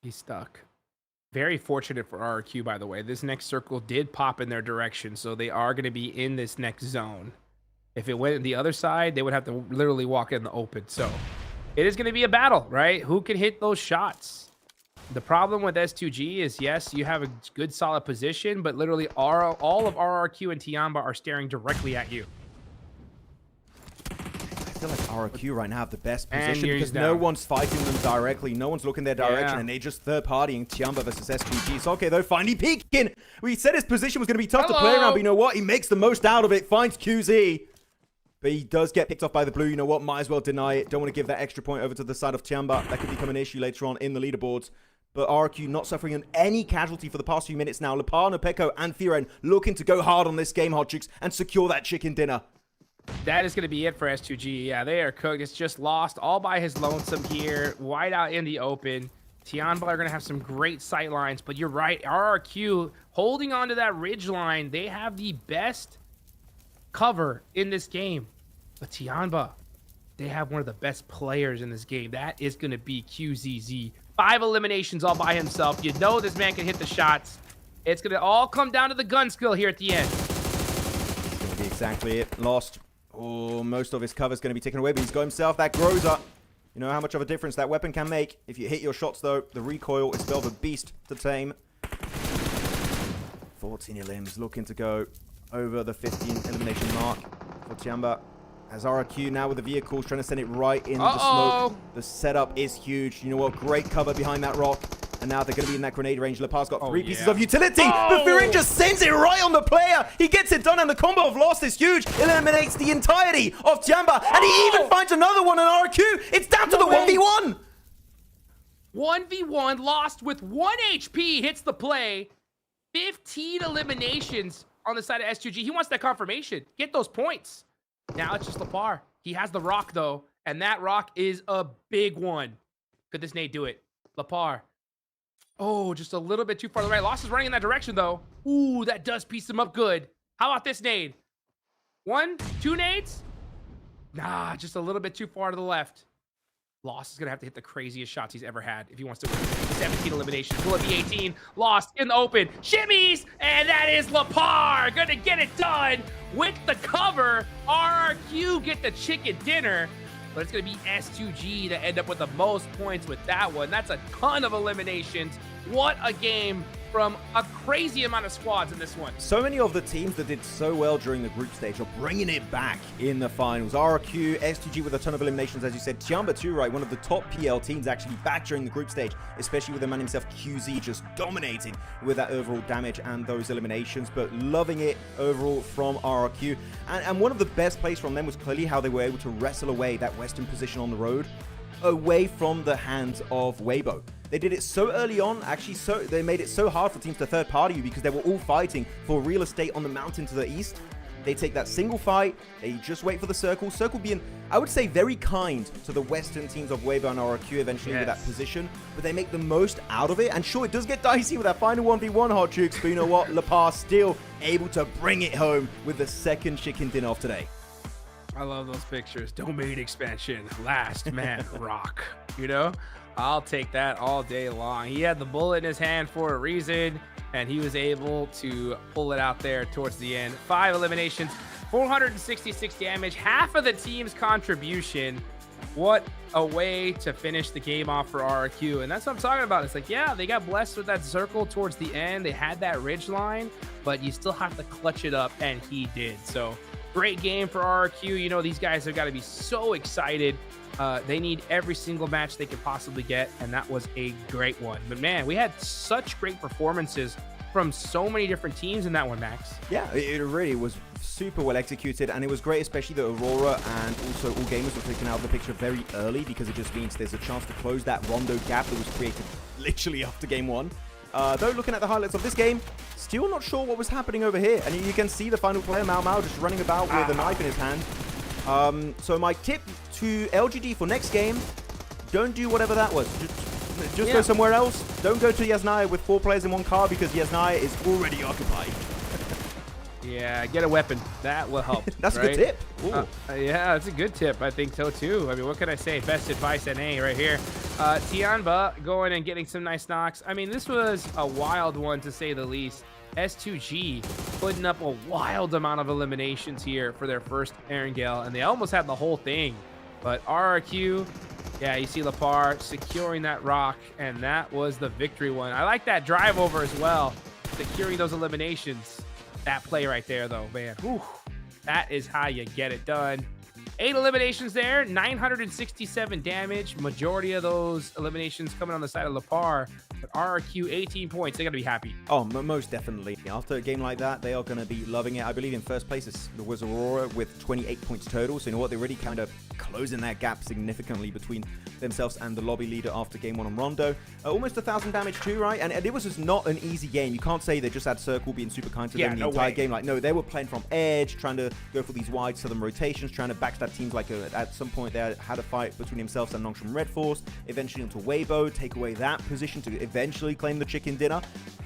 He's stuck. Very fortunate for RRQ, by the way. This next circle did pop in their direction, so they are going to be in this next zone. If it went the other side, they would have to literally walk in the open. So it is going to be a battle, right? Who can hit those shots? The problem with S2G is, yes, you have a good, solid position, but literally all of RRQ and TIANBA are staring directly at you. I feel like RRQ right now have the best position because no one's fighting them directly. No one's looking their direction, and they just third-partying TIANBA versus S2G. So, okay, though, finally peeking. We said his position was going to be tough to play around, but you know what? He makes the most out of it, finds QZ. But he does get picked off by the blue. You know what? Might as well deny it. Don't want to give that extra point over to the side of TIANBA. That could become an issue later on in the leaderboards. But RRQ not suffering any casualty for the past few minutes now. Lepar, Peko, and Firen looking to go hard on this game, Hodgix, and secure that chicken dinner. That is going to be it for S2G. Yeah, they are cooked. It's just lost all by his lonesome here. Wide out in the open. TIANBA are going to have some great sight lines, but you're right. RRQ holding on to that ridge line. They have the best cover in this game. But TIANBA, they have one of the best players in this game. That is going to be QZZ. 5 eliminations all by himself. You know this man can hit the shots. It's going to all come down to the gun skill here at the end. It's going to be exactly it. Lost. Oh, most of his cover is going to be taken away, but he's got himself that Groza. You know how much of a difference that weapon can make. If you hit your shots, though, the recoil is still the beast to tame. 14 elims looking to go over the 15 elimination mark for TIANBA. As RRQ now with the vehicles trying to send it right in the smoke. The setup is huge. You know what? Great cover behind that rock. And now they're going to be in that grenade range. Lepar's got 3 pieces of utility. But Firen just sends it right on the player. He gets it done, and the combo of Lost is huge. Eliminates the entirety of TIANBA. And he even finds another one on RRQ. It's down to the 1v1. 1v1. Lost with 1 HP. Hits the play. 15 eliminations on the side of S2G. He wants that confirmation. Get those points. Now it's just Lepar. He has the rock, though, and that rock is a big one. Could this nade do it? Lepar. Oh, just a little bit too far to the right. Lost is running in that direction, though. Ooh, that does piece him up good. How about this nade? 1, 2 nades? Nah, just a little bit too far to the left. Lost is going to have to hit the craziest shots he's ever had if he wants to win. 17 eliminations. Will it be 18? Lost in the open. Shimmies! And that is Lepar. Going to get it done with the cover. RRQ get the chicken dinner. But it's going to be S2G to end up with the most points with that one. That's a ton of eliminations. What a game from a crazy amount of squads in this one. So many of the teams that did so well during the group stage are bringing it back in the finals. RRQ, S2G with a ton of eliminations, as you said. TIANBA too, right? One of the top PL teams actually back during the group stage, especially with the man himself, QZ, just dominating with that overall damage and those eliminations. But loving it overall from RRQ. And one of the best plays from them was clearly how they were able to wrestle away that Western position on the road, away from the hands of Weibo. They did it so early on, actually, so they made it so hard for teams to third party you because they were all fighting for real estate on the mountain to the east. They take that single fight, they just wait for the circle. Circle being, I would say, very kind to the Western teams of Weibo and RRQ eventually with that position, but they make the most out of it. And sure, it does get dicey with that final 1v1, Hot Chooks, but you know what? Lepar still able to bring it home with the second chicken dinner of today. I love those pictures. Domain expansion, last man rock, you know? I'll take that all day long. He had the bullet in his hand for a reason, and he was able to pull it out there towards the end. 5 eliminations, 466 damage, half of the team's contribution. What a way to finish the game off for RRQ. And that's what I'm talking about. It's like, yeah, they got blessed with that circle towards the end. They had that ridge line, but you still have to clutch it up, and he did. So great game for RRQ. You know, these guys have got to be so excited. They need every single match they could possibly get, and that was a great one. But man, we had such great performances from so many different teams in that one, Max. Yeah, it really was super well executed, and it was great, especially that Aurora and also All Gamers were taken out of the picture very early, because it just means there's a chance to close that Rondo gap that was created literally after game 1. Though, looking at the highlights of this game, still not sure what was happening over here. And you can see the final player, MACAO, just running about with a knife in his hand. So my tip to LGD for next game, don't do whatever that was. Just go somewhere else. Don't go to Yasnaya with 4 players in one car, because Yasnaya is already occupied. Yeah, get a weapon. That will help. That's a good tip. Yeah, that's a good tip. I think so, too. I mean, what can I say? Best advice NA right here. TIANBA going and getting some nice knocks. I mean, this was a wild one, to say the least. S2G putting up a wild amount of eliminations here for their first Erangel, and they almost had the whole thing. But RRQ, yeah, you see Lepar securing that rock, and that was the victory one. I like that drive over as well, securing those eliminations. That play right there, though, man. Whew, that is how you get it done. 8 eliminations there, 967 damage. Majority of those eliminations coming on the side of Lepar. But RRQ, 18 points. They're going to be happy. Oh, most definitely. After a game like that, they are going to be loving it. I believe in first place was Aurora with 28 points total. So you know what? They're really kind of closing that gap significantly between themselves and the lobby leader after game 1 on Rondo. Almost 1,000 damage too, right? And it was just not an easy game. You can't say they just had Circle being super kind to them the entire game. Like, no, they were playing from edge, trying to go for these wide southern rotations, trying to backstab teams. Like at some point they had a fight between themselves and Nongshim Red Force, eventually into Weibo, take away that position to eventually claim the chicken dinner.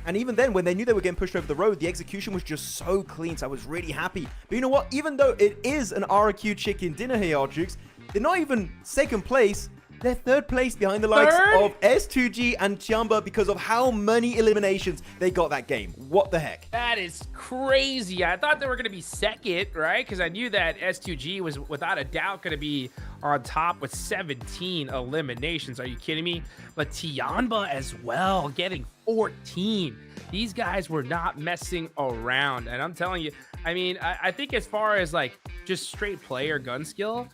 And even then, when they knew they were getting pushed over the road, the execution was just so clean, so I was really happy. But you know what? Even though it is an RRQ chicken dinner here, Archux, they're not even second place. They're third place behind the likes of S2G and TIANBA because of how many eliminations they got that game. What the heck? That is crazy. I thought they were going to be second, right? Because I knew that S2G was without a doubt going to be on top with 17 eliminations. Are you kidding me? But TIANBA as well, getting 14. These guys were not messing around. And I'm telling you, I mean, I think as far as like just straight player gun skill,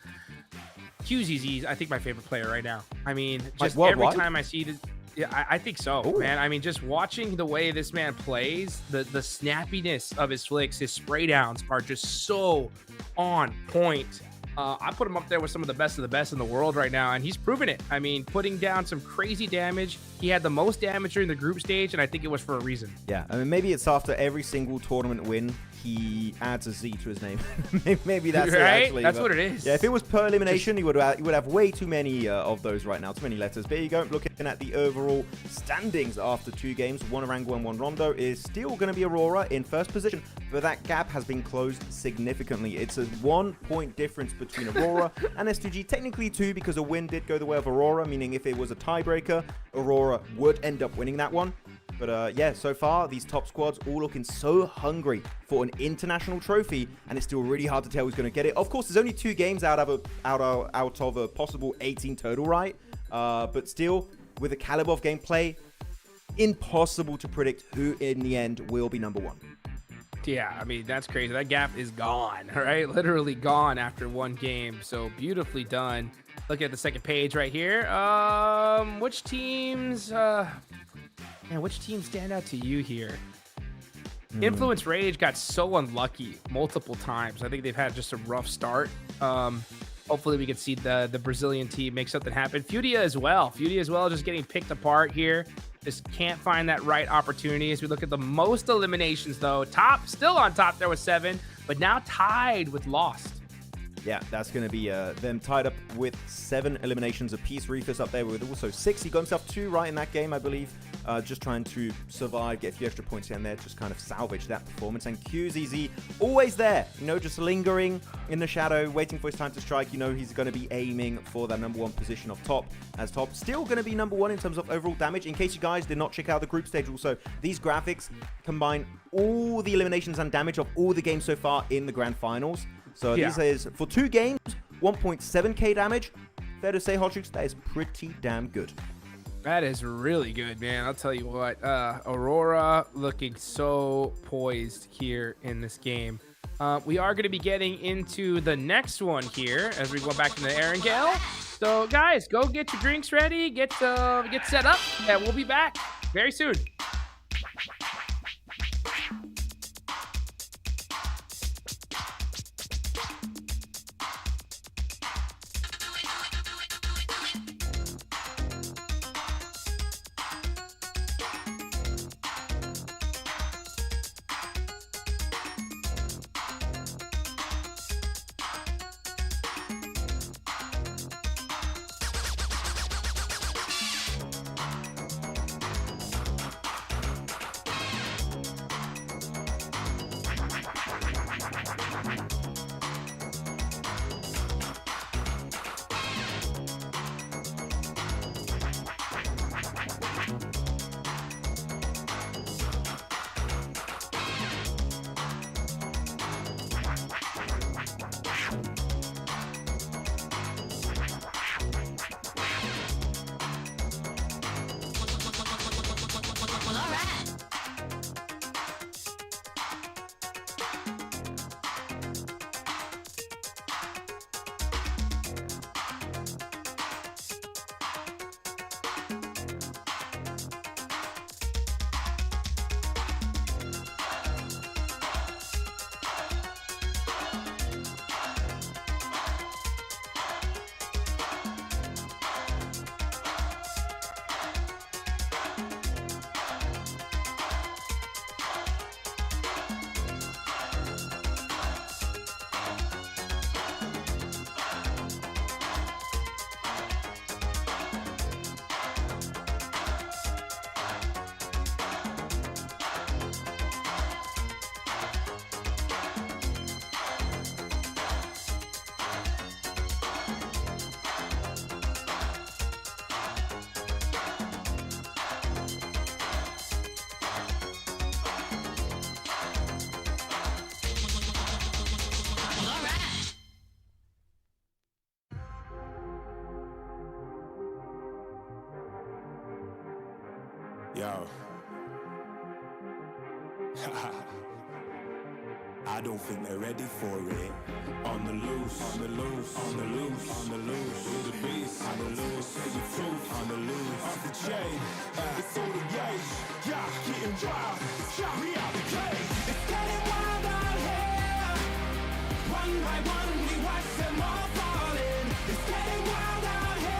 QZZ is, I think, my favorite player right now. I mean, just every time I see this, yeah, I think so, man. I mean, just watching the way this man plays, the snappiness of his flicks, his spray downs are just so on point. I put him up there with some of the best in the world right now, and he's proven it. I mean, putting down some crazy damage. He had the most damage during the group stage, and I think it was for a reason. Yeah, I mean, maybe it's after every single tournament win, he adds a Z to his name. Maybe that's right? it, actually. That's what it is. Yeah, if it was per elimination, you would have way too many of those right now. Too many letters. But here you go. Looking at the overall standings after 2 games, 1 Erangel and 1 Rondo, is still going to be Aurora in first position. But that gap has been closed significantly. It's a 1-point difference between Aurora and S2G. Technically 2, because a win did go the way of Aurora, meaning if it was a tiebreaker, Aurora would end up winning that one. But yeah, so far, these top squads all looking so hungry for an international trophy, and it's still really hard to tell who's going to get it. Of course, there's only 2 games out of a possible 18 total, right? But still, with the caliber of gameplay, impossible to predict who in the end will be number 1. Yeah, I mean, that's crazy. That gap is gone, right? Literally gone after one game. So beautifully done. Look at the second page right here. Which teams, which teams stand out to you here? Influence Rage got so unlucky multiple times. I think they've had just a rough start. Hopefully we can see the Brazilian team make something happen. FURIA as well. FURIA as well, just getting picked apart here. Just can't find that right opportunity. As we look at the most eliminations, though, still on top there with 7, but now tied with Lost. Yeah, that's going to be them tied up with 7 eliminations apiece. Reefus up there with also 6. He got himself 2 right in that game, I believe. Just trying to survive, get a few extra points here and there, just kind of salvage that performance. And QZZ always there, just lingering in the shadow, waiting for his time to strike. He's going to be aiming for that number 1 position of top. As top, still going to be number 1 in terms of overall damage. In case you guys did not check out the group stage also, these graphics combine all the eliminations and damage of all the games so far in the grand finals. So this is, for 2 games, 1.7k damage. Fair to say, Hotrix, that is pretty damn good. That is really good, man. I'll tell you what. Aurora looking so poised here in this game. We are going to be getting into the next one here as we go back into Erangel. So, guys, go get your drinks ready, get set up, and we'll be back very soon. Yo. I don't think they're ready for it. On the loose, on the loose, on the loose, on the loose. With the beast, on the loose, say the truth, on the loose. Off the chain, it's all the gauge. Yeah, getting wild, shot me out the cage. It's getting wild out here. One by one, we watch them all falling. It's getting wild out here.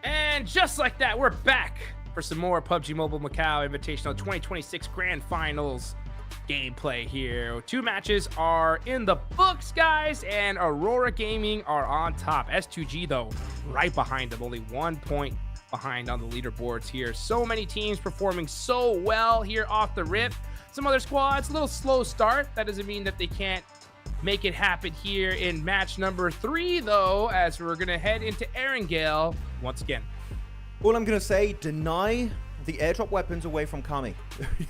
And just like that, we're back for some more PUBG Mobile Macau Invitational 2026 Grand Finals gameplay here. 2 matches are in the books, guys, and Aurora Gaming are on top. S2G, though, right behind them, only 1 point behind on the leaderboards here. So many teams performing so well here off the rip. Some other squads, a little slow start. That doesn't mean that they can't make it happen here in match number 3, though, as we're going to head into Erangel once again. All I'm going to say, deny the airdrop weapons away from Kami.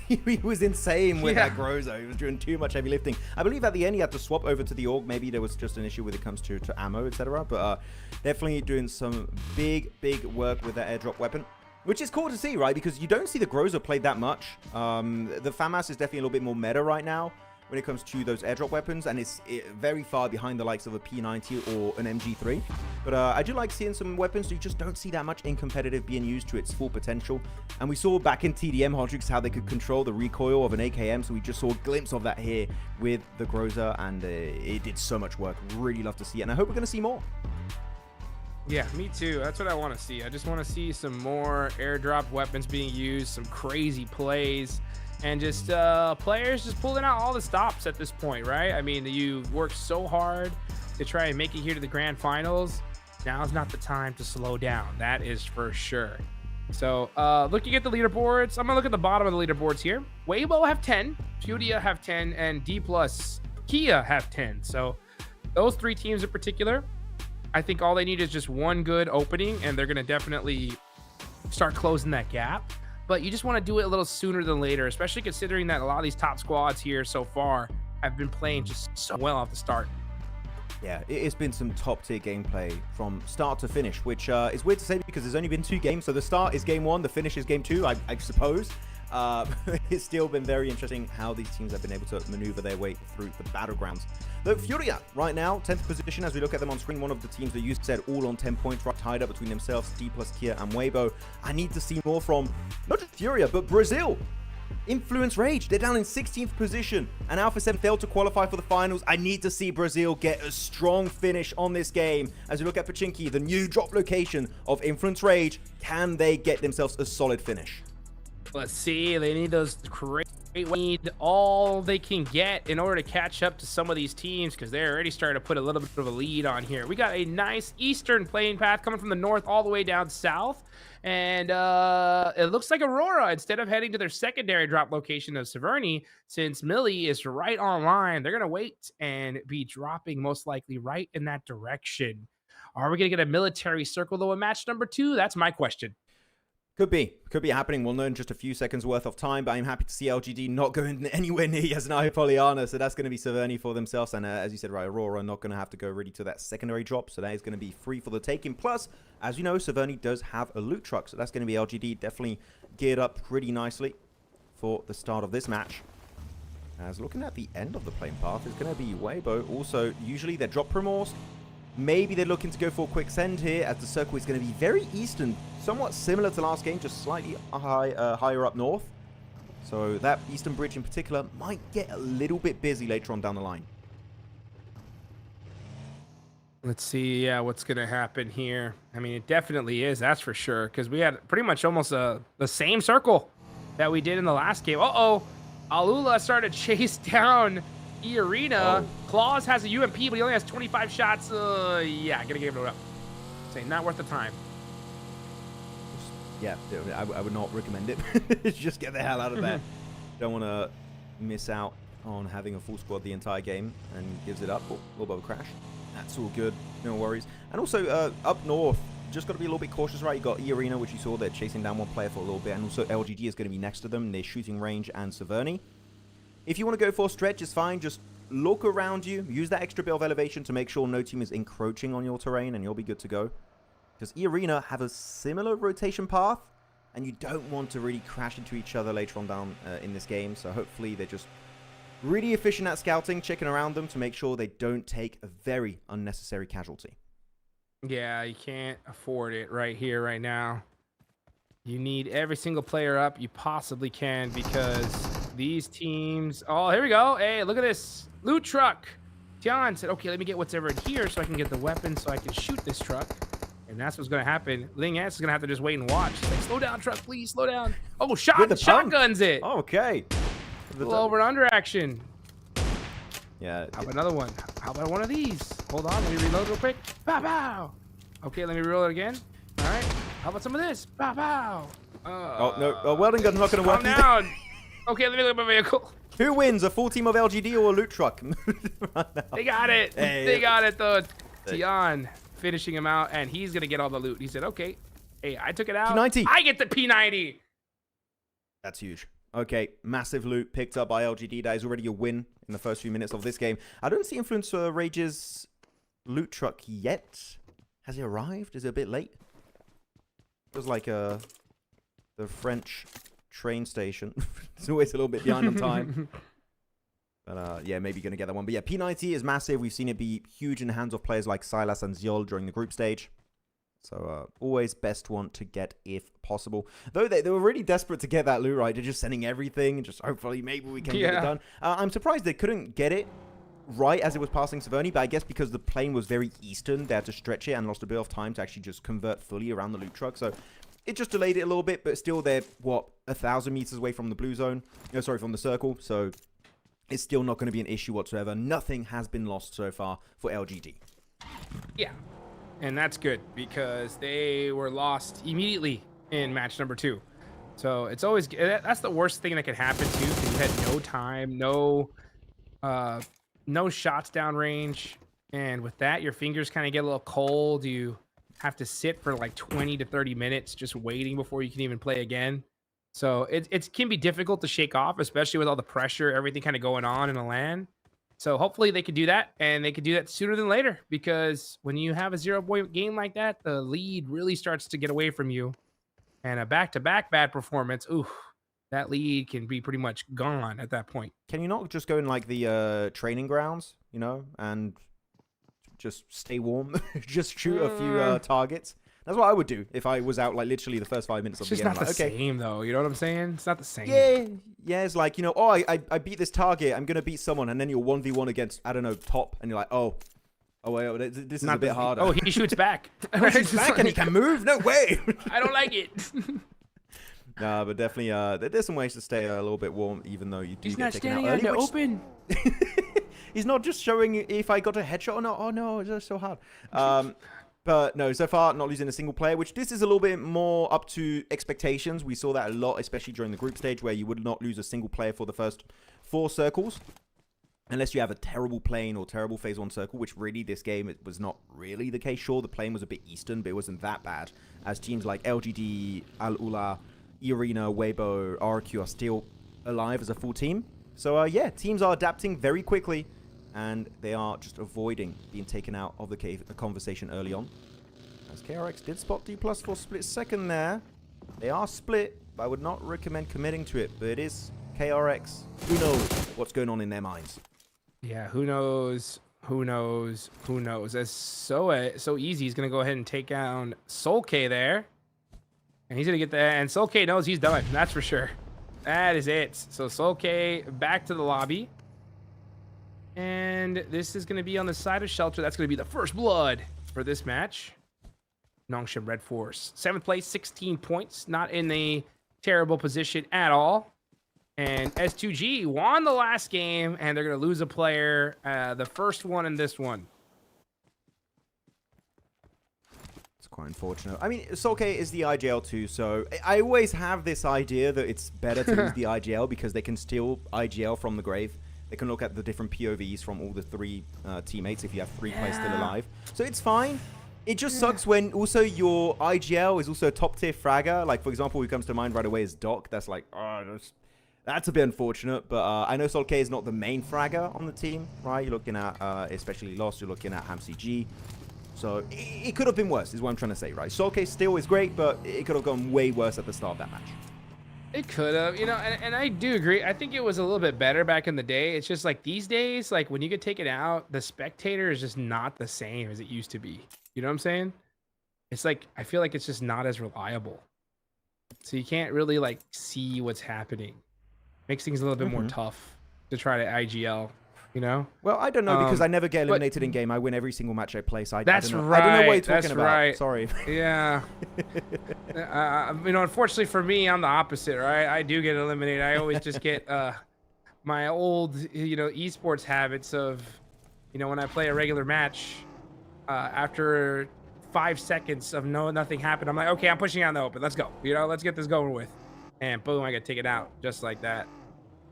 He was insane with that Groza. He was doing too much heavy lifting. I believe at the end he had to swap over to the AUG. Maybe there was just an issue when it comes to ammo, etc. But definitely doing some big work with that airdrop weapon, which is cool to see, right? Because you don't see the Groza played that much. The FAMAS is definitely a little bit more meta right now when it comes to those airdrop weapons, and it's very far behind the likes of a P90 or an MG3. But I do like seeing some weapons you just don't see that much in competitive being used to its full potential. And we saw back in TDM Hodrix how they could control the recoil of an AKM, so we just saw a glimpse of that here with the Groza, and it did so much work. Really love to see it, and I hope we're going to see more. Yeah, me too. That's what I want to see. I just want to see some more airdrop weapons being used, some crazy plays, and just players just pulling out all the stops at this point, right? I mean, you worked so hard to try and make it here to the grand finals. Now's not the time to slow down. That is for sure. So looking at the leaderboards, I'm gonna look at the bottom of the leaderboards here. Weibo have 10, FURIA have 10, and D+ Kia have 10. So those three teams in particular, I think all they need is just one good opening, and they're gonna definitely start closing that gap. But you just want to do it a little sooner than later, especially considering that a lot of these top squads here so far have been playing just so well off the start. Yeah, it's been some top tier gameplay from start to finish, which is weird to say because there's only been 2 games. So the start is game 1, the finish is game 2, I suppose. It's still been very interesting how these teams have been able to maneuver their way through the battlegrounds. Though FURIA right now, 10th position as we look at them on screen, one of the teams that you said all on 10 points, right, tied up between themselves, D+ Kia and Weibo. I need to see more from not just FURIA, but Brazil. Influence Rage, they're down in 16th position, and Alpha 7 failed to qualify for the finals. I need to see Brazil get a strong finish on this game. As we look at Pachinki, the new drop location of Influence Rage, can they get themselves a solid finish? Let's see, they need those great, need all they can get in order to catch up to some of these teams, because they're already starting to put a little bit of a lead on here. We got a nice eastern playing path coming from the north all the way down south, and it looks like Aurora, instead of heading to their secondary drop location of Severny, since Millie is right online, they're gonna wait and be dropping most likely right in that direction. Are we gonna get a military circle though in match number 2? That's my question. Could be happening. We'll know in just a few seconds worth of time, but I'm happy to see LGD not going anywhere near Yasnaya Poliana, so that's going to be Severny for themselves, and as you said, right, Aurora not going to have to go really to that secondary drop, so that is going to be free for the taking. Plus, as you know, Severny does have a loot truck, so that's going to be LGD definitely geared up pretty nicely for the start of this match. As looking at the end of the playing path is going to be Weibo. Also, usually they're drop remorse. Maybe they're looking to go for a quick send here, as the circle is going to be very eastern, somewhat similar to last game, just slightly higher up north. So that eastern bridge in particular might get a little bit busy later on down the line. Let's see, what's going to happen here. I mean, it definitely is, that's for sure, because we had pretty much almost the same circle that we did in the last game. Uh-oh, Alula started to chase down E-Arena. Claus has a UMP, but he only has 25 shots. Yeah, gonna give it up. Say, not worth the time. Yeah, I would not recommend it. Just get the hell out of there. Don't want to miss out on having a full squad the entire game, and gives it up. A little bit of a crash. That's all good. No worries. And also, up north, just got to be a little bit cautious, right? You got E-Arena, which you saw, they're chasing down one player for a little bit, and also LGD is going to be next to them. They're shooting range and Severny. If you want to go for a stretch, it's fine. Just look around you. Use that extra bit of elevation to make sure no team is encroaching on your terrain, and you'll be good to go. Because E-Arena have a similar rotation path, and you don't want to really crash into each other later on down in this game. So hopefully they're just really efficient at scouting, checking around them to make sure they don't take a very unnecessary casualty. Yeah, you can't afford it right here, right now. You need every single player up you possibly can, because these teams... Oh, here we go. Hey, look at this. Loot truck. Tian said, okay, let me get what's ever in here so I can get the weapon so I can shoot this truck. And that's what's going to happen. Ling S is going to have to just wait and watch. He's like, slow down, truck, please, slow down. Oh, shotguns it. Okay. A little over and under action. Yeah. How about another one? How about one of these? Hold on, let me reload real quick. Pow, pow. Okay, let me reload it again. All right. How about some of this? Pow, pow. Oh, no. Welding gun's not going to work. Calm down. Okay, let me look at my vehicle. Who wins, a full team of LGD or a loot truck? They got it. Hey. They got it, though. Tian finishing him out, and he's going to get all the loot. He said, okay, hey, I took it out. P90. I get the P90. That's huge. Okay, massive loot picked up by LGD. That is already a win in the first few minutes of this game. I don't see Influencer Rage's loot truck yet. Has it arrived? Is it a bit late? Feels like the French train station. It's always a little bit behind on time. But yeah, maybe going to get that one. But yeah, P90 is massive. We've seen it be huge in the hands of players like Silas and Ziol during the group stage. So always best one to get if possible. Though they were really desperate to get that loot, right? They're just sending everything. Just hopefully maybe we can get it done. I'm surprised they couldn't get it right as it was passing Severny. But I guess because the plane was very eastern, they had to stretch it and lost a bit of time to actually just convert fully around the loot truck. So it just delayed it a little bit. But still they're, what, 1,000 meters away from the blue zone. No, sorry, from the circle. So it's still not going to be an issue whatsoever. Nothing has been lost so far for LGD. Yeah. And that's good because they were lost immediately in match number 2. So it's always, that's the worst thing that could happen too. Because you had no time, no shots downrange. And with that, your fingers kind of get a little cold. You have to sit for like 20 to 30 minutes just waiting before you can even play again. So it can be difficult to shake off, especially with all the pressure, everything kind of going on in the LAN. So hopefully they could do that, and they could do that sooner than later, because when you have a 0-point game like that, the lead really starts to get away from you. And a back-to-back bad performance, ooh, that lead can be pretty much gone at that point. Can you not just go in like the training grounds, you know, and just stay warm, just shoot a few targets? That's what I would do if I was out like literally the first 5 minutes of the game. It's just not the same though, you know what I'm saying? It's not the same. Yeah, it's like, you know, oh, I beat this target, I'm gonna beat someone, and then you're 1v1 against, I don't know, top, and you're like, oh wait, this is a bit harder. Oh, he shoots back. He shoots back and he can move? No way! I don't like it. Nah, but definitely, there's some ways to stay a little bit warm, even though you do get taken out early. He's not standing out in the open. He's not just showing if I got a headshot or not. Oh no, it's just so hard. But no, so far, not losing a single player, which this is a little bit more up to expectations. We saw that a lot, especially during the group stage, where you would not lose a single player for the first 4 circles. Unless you have a terrible plane or terrible phase 1 circle, which really this game, it was not really the case. Sure, the plane was a bit eastern, but it wasn't that bad. As teams like LGD, Al-Ula, Arena, Weibo, RQ are still alive as a full team. So yeah, teams are adapting very quickly. And they are just avoiding being taken out of the conversation early on. As KRX did spot D+ for a split second there. They are split, but I would not recommend committing to it. But it is KRX. Who knows what's going on in their minds? Yeah, who knows? Who knows? Who knows? As so easy, he's going to go ahead and take down Soul-K there. And he's going to get that. And Soul-K knows he's done. That's for sure. That is it. So Soul-K back to the lobby. And this is going to be on the side of Shelter. That's going to be the first blood for this match. Nongshim Red Force. 7th place, 16 points. Not in a terrible position at all. And S2G won the last game, and they're going to lose a player. The first one in this one. It's quite unfortunate. I mean, Soul-K is the IGL too, so I always have this idea that it's better to use the IGL because they can steal IGL from the grave. They can look at the different POVs from all the 3 teammates if you have 3 players still alive. So it's fine. It just sucks when also your IGL is also a top tier fragger. Like, for example, who comes to mind right away is Doc. That's like, oh, that's a bit unfortunate. But I know Soul-K is not the main fragger on the team, right? You're looking at, especially Lost, you're looking at HamCG. So it could have been worse, is what I'm trying to say, right? Soul-K still is great, but it could have gone way worse at the start of that match. It could have, you know, and I do agree. I think it was a little bit better back in the day. It's just like these days, like when you get taken out, the spectator is just not the same as it used to be. You know what I'm saying? It's like, I feel like it's just not as reliable. So you can't really like see what's happening. Makes things a little bit more tough to try to IGL, you know? Well, I don't know because I never get eliminated in game. I win every single match I play. So I don't know. Right. I don't know what you're talking about. Right. Sorry. Yeah. You know, unfortunately for me, I'm the opposite, right? I do get eliminated. I always just get my old, you know, esports habits of, you know, when I play a regular match, after 5 seconds of nothing happened, I'm like, okay, I'm pushing out in the open. Let's go. You know, let's get this going with. And boom, I get taken out just like that.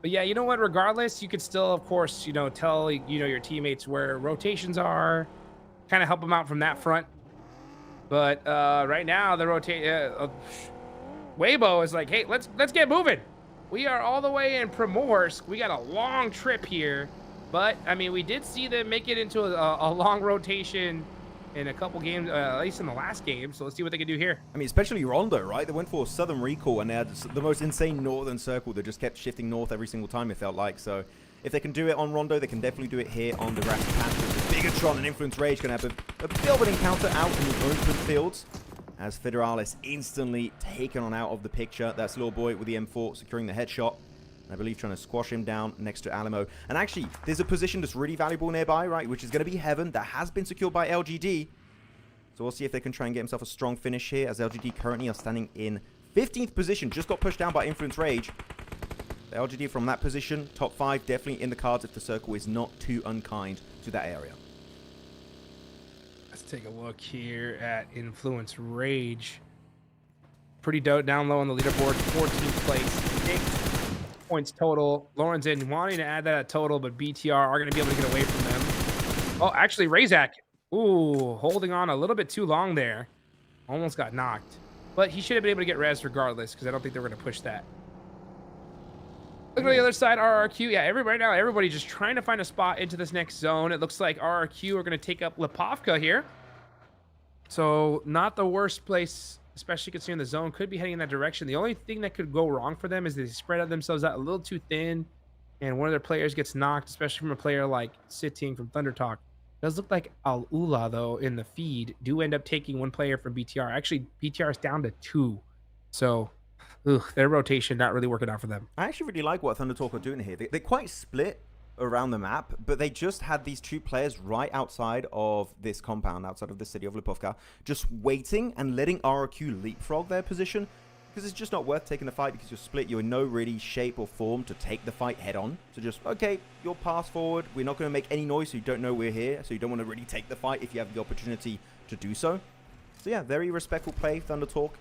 But yeah, you know what? Regardless, you could still, of course, you know, tell, you know, your teammates where rotations are, kind of help them out from that front. But right now, the Weibo is like, hey, let's get moving. We are all the way in Primorsk. We got a long trip here, but I mean, we did see them make it into a long rotation in a couple games, at least in the last game. So let's see what they can do here. I mean, especially Rondo, right? They went for Southern Recall, and they had the most insane northern circle that just kept shifting north every single time, it felt like. So if they can do it on Rondo, they can definitely do it here on the Grassy Patch. Bigatron and Influence Rage going to have a bit of an encounter out in the open fields, as Federalis instantly taken on out of the picture. That's Little Boy with the M4 securing the headshot. I believe trying to squash him down next to Alamo. And actually, there's a position that's really valuable nearby, right? Which is going to be Heaven. That has been secured by LGD. So we'll see if they can try and get himself a strong finish here, as LGD currently are standing in 15th position. Just got pushed down by Influence Rage. The LGD from that position, top 5, definitely in the cards if the circle is not too unkind to that area. Let's take a look here at Influence Rage. Pretty down low on the leaderboard, 14th place. 8 points total. Lorenzen wanting to add that at total, but BTR are going to be able to get away from them. Oh, actually, Razak. Ooh, holding on a little bit too long there. Almost got knocked. But he should have been able to get res regardless, because I don't think they were going to push that. Look at the other side, RRQ. Yeah, right now, everybody just trying to find a spot into this next zone. It looks like RRQ are going to take up Lipovka here. So, not the worst place, especially considering the zone could be heading in that direction. The only thing that could go wrong for them is they spread out themselves out a little too thin, and one of their players gets knocked, especially from a player like Sitting from Thunder Talk. It does look like Al-Ula, though, in the feed, do end up taking one player from BTR. Actually, BTR is down to 2. So, their rotation not really working out for them. I actually really like what Thunder Talk are doing here. They're quite split around the map, but they just had these 2 players right outside of this compound, outside of the city of Lipovka, just waiting and letting RRQ leapfrog their position, because it's just not worth taking the fight because you're split. You're in no really shape or form to take the fight head on. So just, okay, you'll pass forward. We're not going to make any noise so you don't know we're here, so you don't want to really take the fight if you have the opportunity to do so. So yeah, very respectful play, Thunder Talk.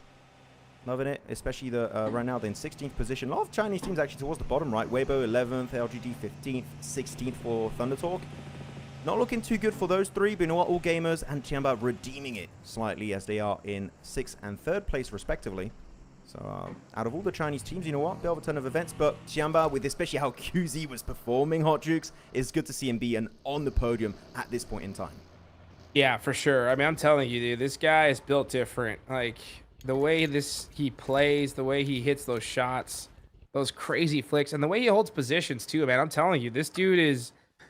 Loving it, especially right now they're in 16th position. A lot of Chinese teams actually towards the bottom right. Weibo 11th, LGD 15th, 16th for Thunder Talk. Not looking too good for those 3, but you know what? All Gamers and TIANBA redeeming it slightly as they are in 6th and 3rd place respectively. So out of all the Chinese teams, you know what? Bit of a ton of events, but TIANBA, with especially how QZ was performing, Hot Jukes, it's good to see him be on the podium at this point in time. Yeah, for sure. I mean, I'm telling you, dude, this guy is built different. Like, the way he plays, the way he hits those shots, those crazy flicks, and the way he holds positions too, man. I'm telling you, this dude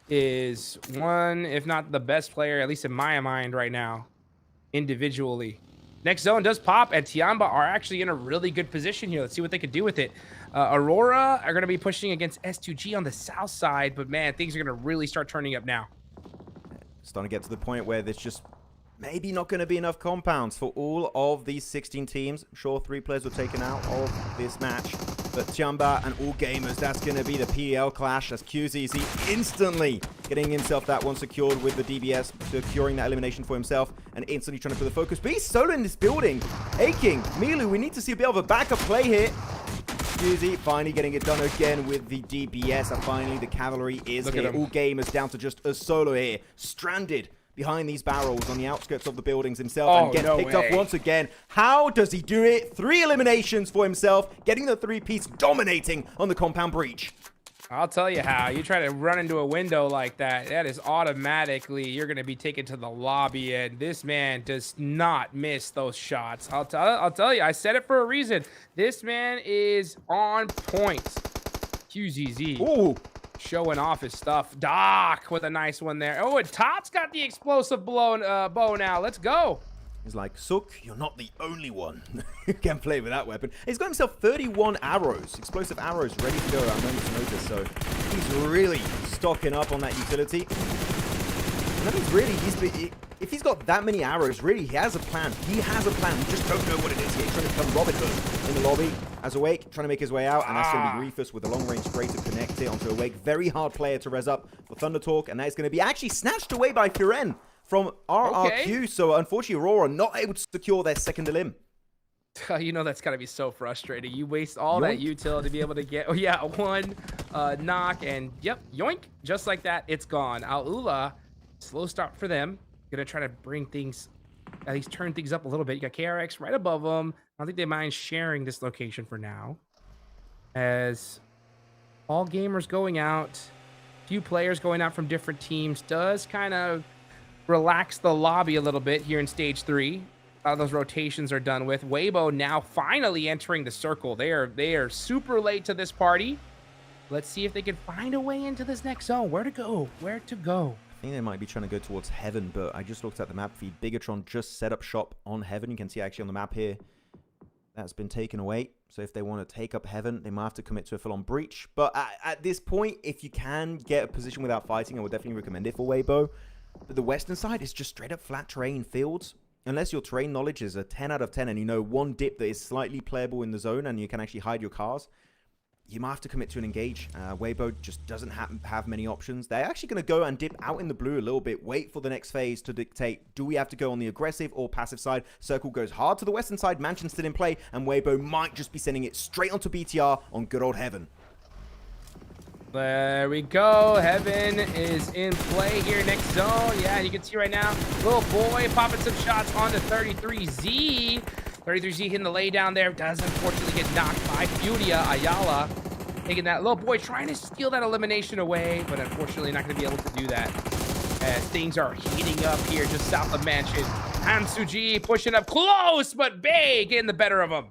is one, if not the best player, at least in my mind right now, individually. Next zone does pop, and TIANBA are actually in a really good position here. Let's see what they could do with it. Aurora are going to be pushing against S2G on the south side, but man, things are going to really start turning up now. Starting to get to the point where there's just maybe not going to be enough compounds for all of these 16 teams. I'm sure 3 players were taken out of this match. But TIANBA and All Gamers, that's going to be the PEL clash as QZZ instantly getting himself that one secured with the DBS, securing that elimination for himself and instantly trying to put the focus. But he's solo in this building. Aching, Milu, we need to see a bit of a backup play here. QZ finally getting it done again with the DBS. And finally, the cavalry is here. All Gamers down to just a solo here. Stranded behind these barrels on the outskirts of the buildings himself and gets picked up once again. How does he do it? 3 eliminations for himself, getting the 3-piece, dominating on the compound breach. I'll tell you how. You try to run into a window like that, that is automatically, you're going to be taken to the lobby, and this man does not miss those shots. I'll tell you, I said it for a reason. This man is on point. QZZ. Ooh. Showing off his stuff. Doc with a nice one there. Oh, and Top's got the explosive bow now. Let's go. He's like, Sook, you're not the only one who can play with that weapon. He's got himself 31 arrows, explosive arrows ready to go around moments notice. So he's really stocking up on that utility. And that means really, if he's got that many arrows, really, he has a plan. He has a plan. We just don't know what it is yet. He's trying to become Robin Hood in the lobby as Awake, trying to make his way out. And that's going to be Reefus with a long-range spray to connect it onto Awake. Very hard player to res up for Thunder Talk. And that is going to be actually snatched away by Furen from RRQ. Okay. So unfortunately, Aurora not able to secure their second elim. You know that's got to be so frustrating. You waste all that util to be able to get, one knock. And yep, yoink. Just like that, it's gone. Al-Ula, slow start for them. Gonna try to bring things, at least turn things up a little bit. You got KRX right above them. I don't think they mind sharing this location for now. as all gamers going out, few players going out from different teams does kind of relax the lobby a little bit here in stage 3. Those rotations are done with. Weibo now finally entering the circle. They are super late to this party. Let's see if they can find a way into this next zone. Where to go? Where to go? I think they might be trying to go towards Heaven, but I just looked at the map feed. Bigatron just set up shop on Heaven. You can see actually on the map here, that's been taken away. So if they want to take up Heaven, they might have to commit to a full-on breach. But at this point, if you can get a position without fighting, I would definitely recommend it for Weibo. But the western side is just straight up flat terrain fields. Unless your terrain knowledge is a 10 out of 10 and you know one dip that is slightly playable in the zone and you can actually hide your cars, you might have to commit to an engage. Weibo just doesn't have many options. They're actually going to go and dip out in the blue a little bit, wait for the next phase to dictate, do we have to go on the aggressive or passive side? Circle goes hard to the western side, Mansion's still in play, and Weibo might just be sending it straight onto BTR on good old Heaven. There we go. Heaven is in play here next zone. Yeah, you can see right now, little boy popping some shots on the 33Z. 33Z hitting the lay down there. Does unfortunately get knocked by FURIA. Ayala taking that. Little boy trying to steal that elimination away, but unfortunately not going to be able to do that as things are heating up here just south of Mansion. Hansuji pushing up close, but Bay getting the better of him.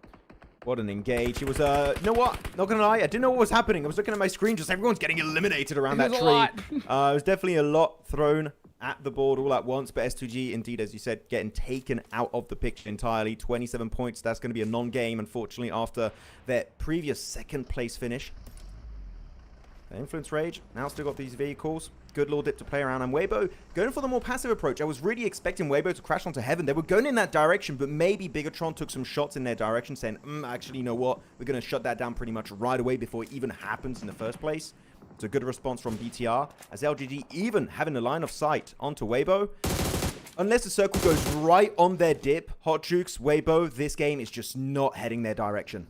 What an engage. It was, you know what? Not gonna lie, I didn't know what was happening. I was looking at my screen, just everyone's getting eliminated around that tree. It was definitely a lot thrown at the board all at once, but S2G, indeed, as you said, getting taken out of the picture entirely. 27 points, that's going to be a non-game, unfortunately, after their previous second place finish. Influence Rage, now still got these vehicles. Good little dip to play around. And Weibo going for the more passive approach. I was really expecting Weibo to crash onto Heaven. They were going in that direction, but maybe Bigatron took some shots in their direction, saying, actually, you know what? We're going to shut that down pretty much right away before it even happens in the first place. It's a good response from BTR, as LGG even having a line of sight onto Weibo. Unless the circle goes right on their dip, Hot Jukes, Weibo, this game is just not heading their direction.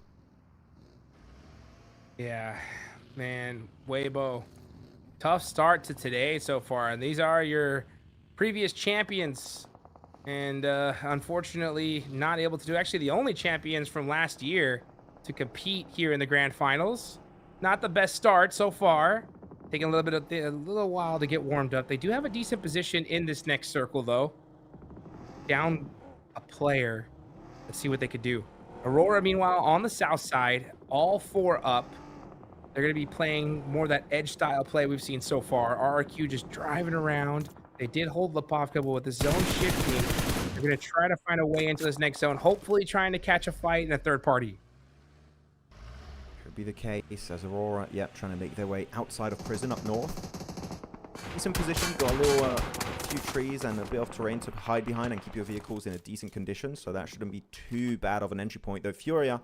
Yeah, man, Weibo. Tough start to today so far, and these are your previous champions, and unfortunately not able to do, actually the only champions from last year to compete here in the grand finals. Not the best start so far, taking a little while to get warmed up. They do have a decent position in this next circle though. Down a player. Let's see what they could do. Aurora meanwhile on the south side, all 4 up. They're going to be playing more of that edge style play we've seen so far. RRQ just driving around. They did hold Lipovka, but with the zone shifting, they're going to try to find a way into this next zone, hopefully trying to catch a fight in a third party. Could be the case as Aurora, trying to make their way outside of prison up north. Decent position, got a little few trees and a bit of terrain to hide behind and keep your vehicles in a decent condition, so that shouldn't be too bad of an entry point, though FURIA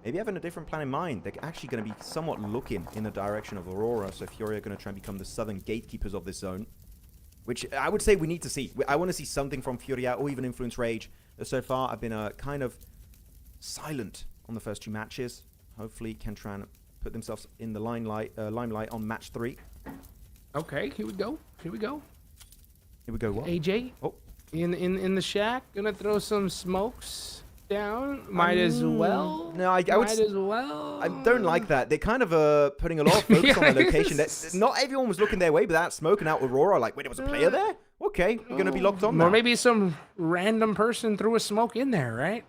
maybe having a different plan in mind. They're actually going to be somewhat looking in the direction of Aurora, so FURIA are going to try and become the southern gatekeepers of this zone, which I would say we need to see. I want to see something from FURIA or even Influence Rage. So far, I've been kind of silent on the first 2 matches. Hopefully, can try and put themselves in the limelight on match 3. Okay, here we go. Here we go. Here we go. What? AJ, in the shack, gonna throw some smokes down. Might as well. No, I would. Might as well. I don't like that. They're kind of putting a lot of focus on their location. Not everyone was looking their way, but that smoking out Aurora, like, wait, there was a player there? Okay, we're going to be locked on now. Or maybe some random person threw a smoke in there, right?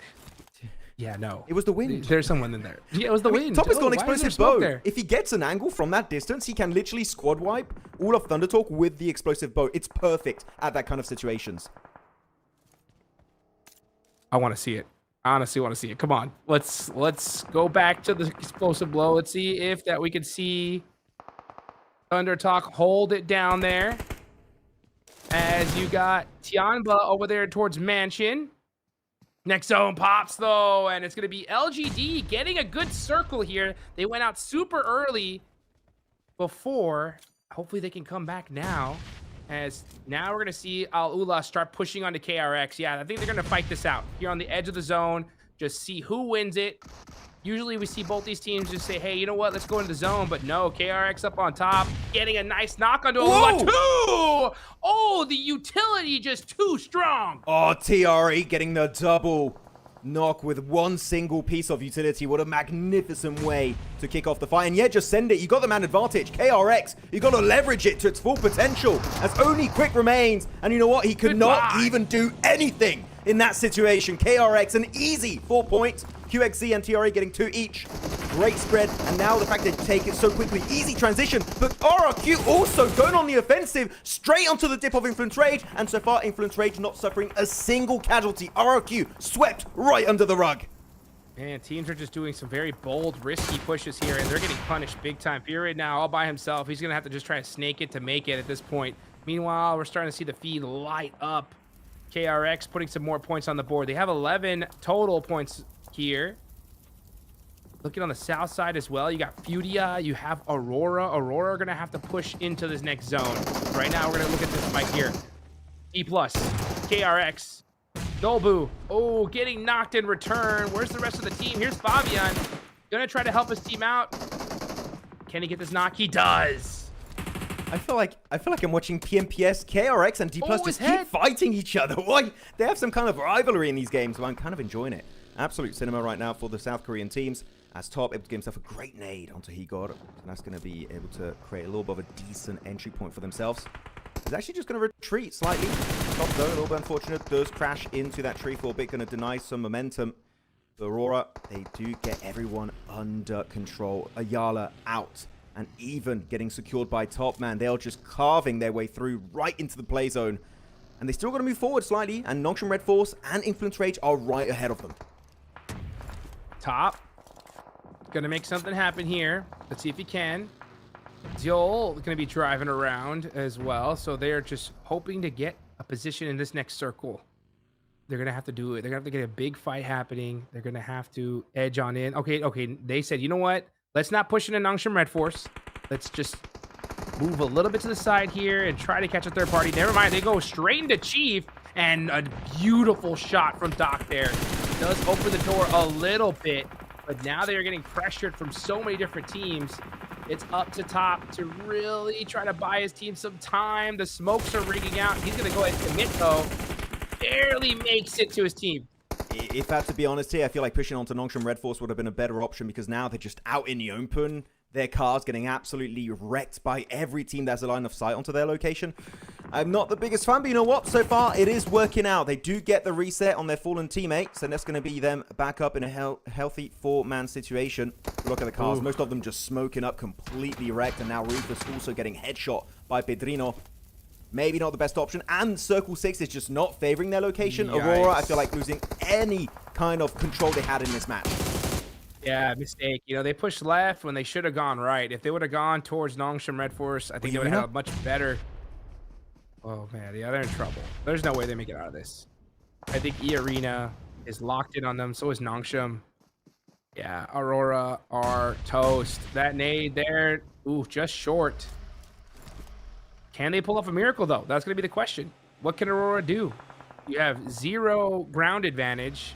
Yeah, no. It was the wind. There's someone in there. Yeah, it was the wind. Top has got an explosive bow. If he gets an angle from that distance, he can literally squad wipe all of Thundertalk with the explosive bow. It's perfect at that kind of situations. I want to see it. I honestly want to see it. Come on. Let's go back to the explosive blow. Let's see if that we can see Thundertalk hold it down there. As you got TIANBA over there towards Mansion. Next zone pops, though, and it's going to be LGD getting a good circle here. They went out super early before. Hopefully they can come back now, as now we're going to see Al-Ula start pushing onto KRX. Yeah, I think they're going to fight this out here on the edge of the zone, just see who wins it. Usually we see both these teams just say, hey, you know what, let's go into the zone. But no, KRX up on top, getting a nice knock onto Al-Ula. 2! Oh, the utility just too strong. Oh, TRE getting the double. Knock with one single piece of utility. What a magnificent way to kick off the fight. And yet, just send it. You got the man advantage. KRX, you got to leverage it to its full potential as only Quick remains. And you know what? He could not even do anything in that situation. KRX, an easy 4 points. QXZ and TRA getting 2 each. Great spread, and now the fact they take it so quickly. Easy transition, but RRQ also going on the offensive, straight onto the dip of Influence Rage, and so far Influence Rage not suffering a single casualty. RRQ swept right under the rug. Man, teams are just doing some very bold, risky pushes here, and they're getting punished big time. FURIA now all by himself. He's going to have to just try to snake it to make it at this point. Meanwhile, we're starting to see the feed light up. KRX putting some more points on the board. They have 11 total points here. Looking on the south side as well, you got FURIA, you have AURORA. AURORA are going to have to push into this next zone. Right now, we're going to look at this fight here. E+, KRX, Dolbu. Oh, getting knocked in return. Where's the rest of the team? Here's Fabian. Going to try to help his team out. Can he get this knock? He does. I feel like I'm watching PMPS, KRX, and D+ just keep fighting each other. Like, they have some kind of rivalry in these games, but I'm kind of enjoying it. Absolute cinema right now for the South Korean teams. As Top able to give himself a great nade onto Higor. And that's going to be able to create a little bit of a decent entry point for themselves. He's actually just going to retreat slightly. Top though, a little bit unfortunate. Does crash into that tree for a bit. Going to deny some momentum. The AURORA, they do get everyone under control. Ayala out. And even getting secured by Top, man. They are just carving their way through right into the play zone. And they still got to move forward slightly. And Nongshim Red Force and Influence Rage are right ahead of them. Top. Gonna make something happen here. Let's see if he can. Joel gonna be driving around as well. So they're just hoping to get a position in this next circle. They're gonna have to do it. They're gonna have to get a big fight happening. They're gonna have to edge on in. Okay. They said, you know what? Let's not push into Nongshim Red Force. Let's just move a little bit to the side here and try to catch a third party. Never mind. They go straight into Chief. And a beautiful shot from Doc there. Does open the door a little bit. But now they are getting pressured from so many different teams. It's up to Top to really try to buy his team some time. The smokes are ringing out. He's going to go ahead and commit, though. Barely makes it to his team. If I have to be honest here, I feel like pushing onto Nongshim Red Force would have been a better option because now they're just out in the open. Their cars getting absolutely wrecked by every team that's a line of sight onto their location. I'm not the biggest fan, but you know what? So far, it is working out. They do get the reset on their fallen teammates, and that's going to be them back up in a healthy 4-man situation. Look at the cars. Ooh. Most of them just smoking up, completely wrecked, and now Rufus also getting headshot by Pedrino. Maybe not the best option, and Circle 6 is just not favoring their location. Yikes. AURORA, I feel like losing any kind of control they had in this match. Yeah, mistake. You know, they pushed left when they should have gone right. If they would have gone towards Nongshim Red Force, I think they would have had a much better... Oh, man. Yeah, they're in trouble. There's no way they make it out of this. I think E-Arena is locked in on them. So is Nongshim. Yeah, AURORA are toast. That nade there, ooh, just short. Can they pull off a miracle, though? That's going to be the question. What can AURORA do? You have 0 ground advantage.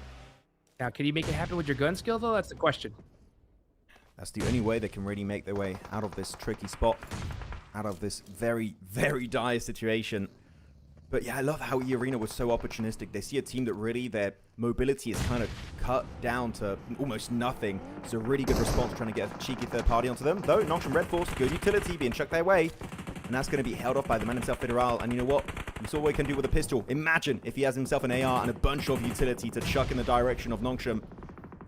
Now, can you make it happen with your gun skill, though? That's the question. That's the only way they can really make their way out of this tricky spot, out of this very, very dire situation. But yeah, I love how E-Arena was so opportunistic. They see a team that really, their mobility is kind of cut down to almost nothing. It's a really good response trying to get a cheeky third party onto them. Though, Nongshim Red Force, good utility being chucked their way. And that's going to be held off by the man himself, Federal. And you know what? We saw what he can do with a pistol. Imagine if he has himself an AR and a bunch of utility to chuck in the direction of Nongshim.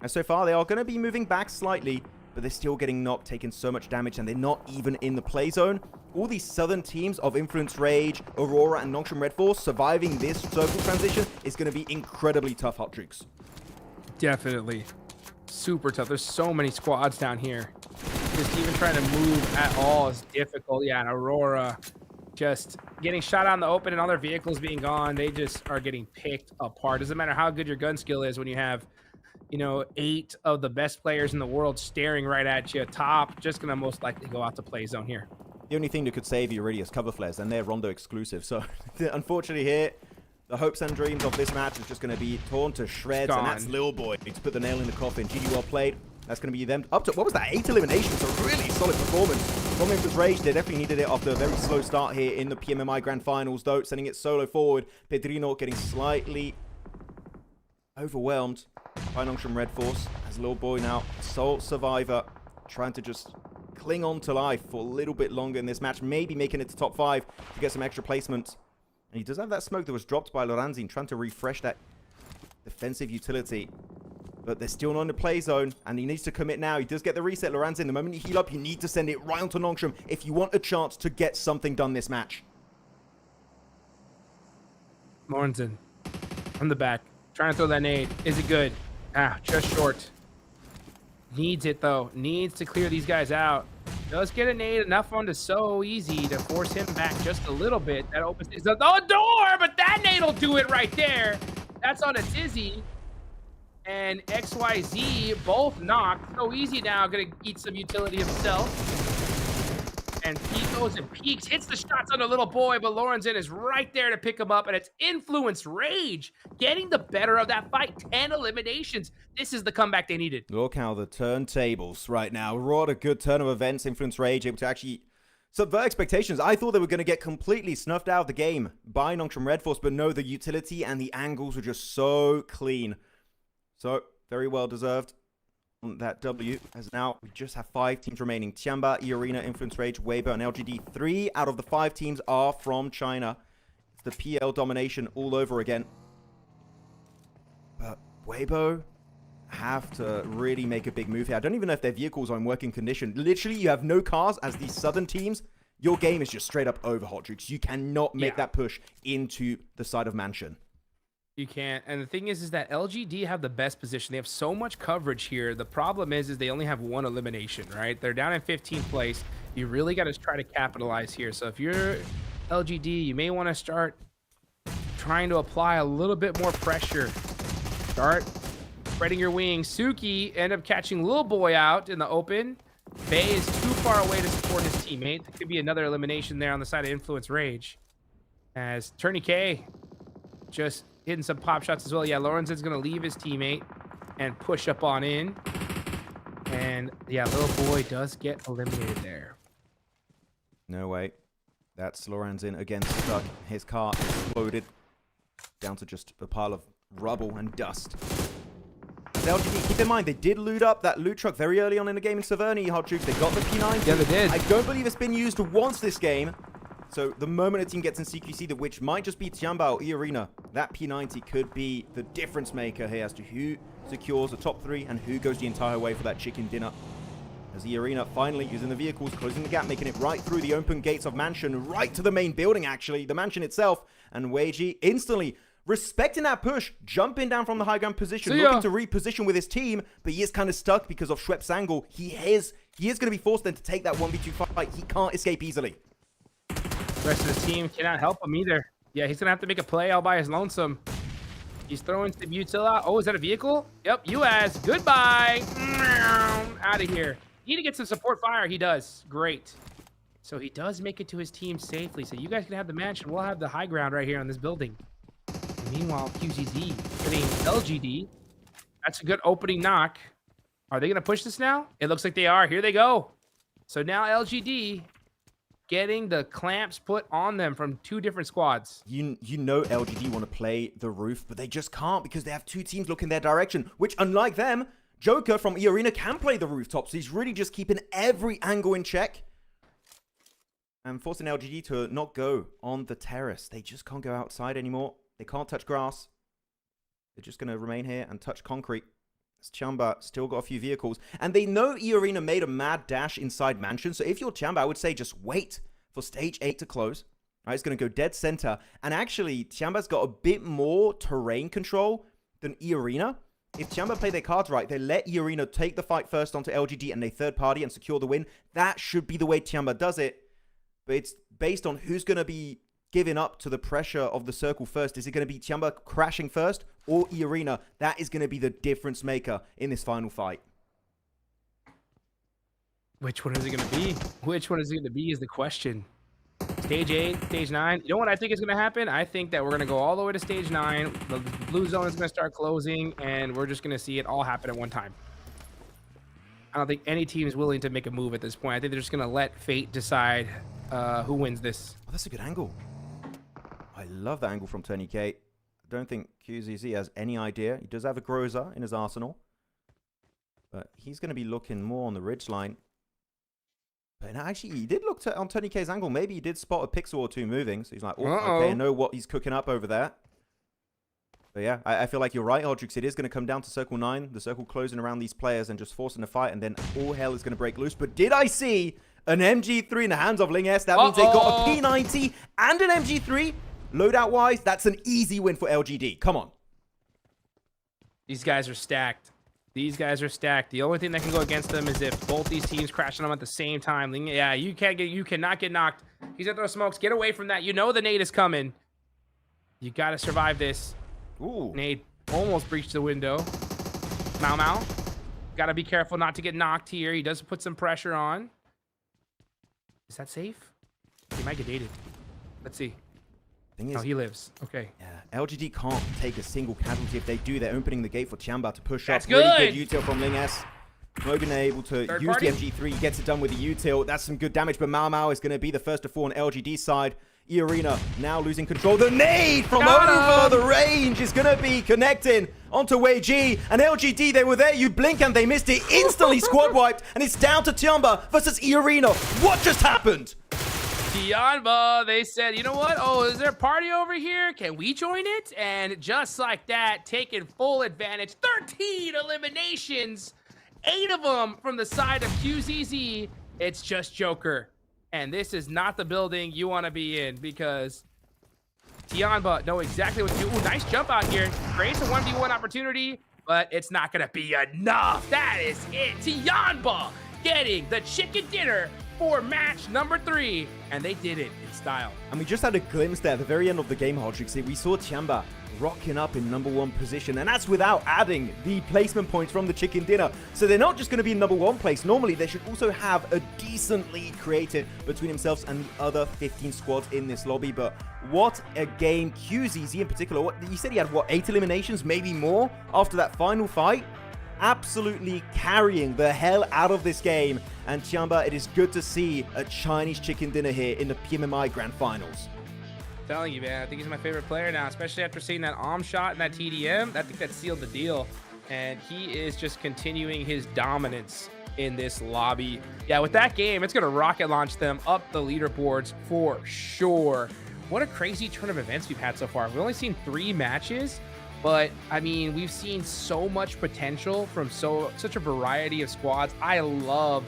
And so far, they are going to be moving back slightly, but they're still getting knocked, taking so much damage, and they're not even in the play zone. All these southern teams of Influence Rage, AURORA, and Nongshim Red Force surviving this circle transition is going to be incredibly tough, Hot Jukes. Definitely. Super tough. There's so many squads down here. Just even trying to move at all is difficult. Yeah, and AURORA just getting shot out in the open and all their vehicles being gone. They just are getting picked apart. Doesn't matter how good your gun skill is when you have, you know, 8 of the best players in the world staring right at you. Top just going to most likely go out to play zone here. The only thing that could save you really is cover flares, and they're Rondo exclusive. So unfortunately here, the hopes and dreams of this match is just going to be torn to shreds, and that's Lil Boy to put the nail in the coffin. GG well played. That's going to be them up to, what was that, 8 eliminations, a really solid performance from Influence Rage. They definitely needed it after a very slow start here in the PMMI Grand Finals, though, sending it solo forward. Pedrino getting slightly overwhelmed. by Nongshim Red Force. As Little Boy now, sole survivor, trying to just cling on to life for a little bit longer in this match, maybe making it to top 5 to get some extra placement. And he does have that smoke that was dropped by Loranzin, trying to refresh that defensive utility. But they're still not in the play zone, and he needs to commit now. He does get the reset, Loranzin. The moment you heal up, you need to send it right onto Nongshim if you want a chance to get something done this match. Loranzin from the back, trying to throw that nade. Is it good? Ah, just short. Needs it, though. Needs to clear these guys out. Does get a nade enough onto So Easy to force him back just a little bit. That opens the door, but that nade will do it right there. That's on a Dizzy. And XYZ both knocked. So Easy now gonna eat some utility himself. And he goes and peeks, hits the shots on the Little Boy, but Lorenzen is right there to pick him up, and it's Influence Rage getting the better of that fight. 10 eliminations. This is the comeback they needed. Look how the turntables right now. What a good turn of events. Influence Rage able to actually subvert expectations. I thought they were going to get completely snuffed out of the game by Nongshim Red Force, but no, the utility and the angles were just so clean. So, very well deserved on that W, as now we just have 5 teams remaining. TIANBA, EECA, Influence Rage, Weibo, and LGD. 3 out of the 5 teams are from China. It's the PL domination all over again. But Weibo have to really make a big move here. I don't even know if their vehicles are in working condition. Literally, you have no cars as these southern teams. Your game is just straight up over, Hot Jukes. You cannot make that push into the side of Mansion. You can't. And the thing is that LGD have the best position. They have so much coverage here. The problem is they only have 1 elimination, right? They're down in 15th place. You really got to try to capitalize here. So if you're LGD, you may want to start trying to apply a little bit more pressure. Start spreading your wings. Suki end up catching Little Boy out in the open. Bay is too far away to support his teammate. There could be another elimination there on the side of Influence Rage. As Turney K just hitting some pop shots as well. Yeah, Lorenzen's going to leave his teammate and push up on in. And yeah, Little Boy does get eliminated there. No way. That's Lorenzen again stuck. His car exploded down to just a pile of rubble and dust. LGD, keep in mind, they did loot up that loot truck very early on in the game in Severny, Hot Jukes. They got the P90. Yeah, they did. I don't believe it's been used once this game. So the moment a team gets in CQC, which might just be TIANBA or EECA, that P90 could be the difference maker here as to who secures the top 3 and who goes the entire way for that chicken dinner. As EECA finally using the vehicles, closing the gap, making it right through the open gates of Mansion, right to the main building actually, the Mansion itself. And Weiji instantly respecting that push, jumping down from the high ground position, looking to reposition with his team, but he is kind of stuck because of Schwepp's angle. He is going to be forced then to take that 1v2 fight. He can't escape easily. The rest of the team cannot help him either. Yeah, he's going to have to make a play all by his lonesome. He's throwing some util out. Oh, is that a vehicle? Yep, UAS. Goodbye. Out of here. Need to get some support fire. He does. Great. So he does make it to his team safely. So you guys can have the Mansion. We'll have the high ground right here on this building. And meanwhile, QZZ getting LGD. That's a good opening knock. Are they going to push this now? It looks like they are. Here they go. So now LGD getting the clamps put on them from 2 different squads. You know LGD want to play the roof, but they just can't because they have 2 teams looking their direction, which unlike them, Joker from EECA can play the rooftop, so he's really just keeping every angle in check and forcing LGD to not go on the terrace. They just can't go outside anymore. They can't touch grass. They're just going to remain here and touch concrete. TIANBA still got a few vehicles, and they know EECA made a mad dash inside Mansion, so if you're TIANBA, I would say just wait for stage 8 to close. Right, it's going to go dead center, and actually TIANBA's got a bit more terrain control than EECA. If TIANBA play their cards right, they let EECA take the fight first onto LGD and they third party and secure the win. That should be the way TIANBA does it, but it's based on who's going to be giving up to the pressure of the circle first. Is it going to be TIANBA crashing first or EECA? That is going to be the difference maker in this final fight. Which one is it going to be? Which one is it going to be is the question. Stage 8, stage 9. You know what I think is going to happen? I think that we're going to go all the way to stage 9. The blue zone is going to start closing, and we're just going to see it all happen at one time. I don't think any team is willing to make a move at this point. I think they're just going to let fate decide who wins this. Oh, that's a good angle. I love that angle from Tony K. don't think QZZ has any idea. He does have a Groza in his arsenal. But he's going to be looking more on the ridgeline. But actually, he did look on Tony K's angle. Maybe he did spot a pixel or two moving. So he's like, oh, okay, I know what he's cooking up over there. But yeah, I feel like you're right, Hodrix. It is going to come down to Circle 9. The Circle closing around these players and just forcing a fight. And then all hell is going to break loose. But did I see an MG3 in the hands of Ling S? That means they got a P90 and an MG3. Loadout-wise, that's an easy win for LGD. Come on. These guys are stacked. These guys are stacked. The only thing that can go against them is if both these teams crash on them at the same time. Yeah, you cannot get knocked. He's gonna throw smokes. Get away from that. You know the nade is coming. You gotta survive this. Ooh. Nade almost breached the window. Mao. Gotta be careful not to get knocked here. He does put some pressure on. Is that safe? He might get dated. Let's see. Oh, he lives. Okay. Yeah, LGD can't take a single casualty. If they do, they're opening the gate for TIANBA to push That's up. Good. Really good util from Ling S. Logan able to use the MG3, gets it done with the util. That's some good damage, but Mao is going to be the first to fall on LGD side. E-Arena now losing control. The nade from over the range is going to be connecting onto Wei G. And LGD, they were there. You blink and they missed it. Instantly squad wiped. And it's down to TIANBA versus E-Arena. What just happened? TIANBA, they said, you know what? Oh, is there a party over here? Can we join it? And just like that, taking full advantage. 13 eliminations. 8 of them from the side of QZZ. It's just Joker. And this is not the building you want to be in because TIANBA know exactly what to do. Ooh, nice jump out here. Creates a 1v1 opportunity, but it's not going to be enough. That is it. TIANBA getting the chicken dinner for match number 3, and they did it in style. And we just had a glimpse there at the very end of the game, Hodrix. We saw TIANBA rocking up in #1 position, and that's without adding the placement points from the chicken dinner. So they're not just going to be in #1 place. Normally, they should also have a decent lead created between themselves and the other 15 squads in this lobby. But what a game. QZZ in particular, you said he had, what, 8 eliminations, maybe more, after that final fight? Absolutely carrying the hell out of this game. And TIANBA, it is good to see a Chinese chicken dinner here in the PMMI Grand Finals. I'm telling you, man, I think he's my favorite player now, especially after seeing that arm shot and that TDM. I think that sealed the deal. And he is just continuing his dominance in this lobby. Yeah, with that game, it's going to rocket launch them up the leaderboards for sure. What a crazy turn of events we've had so far. We've only seen 3 matches. But, I mean, we've seen so much potential from such a variety of squads. I love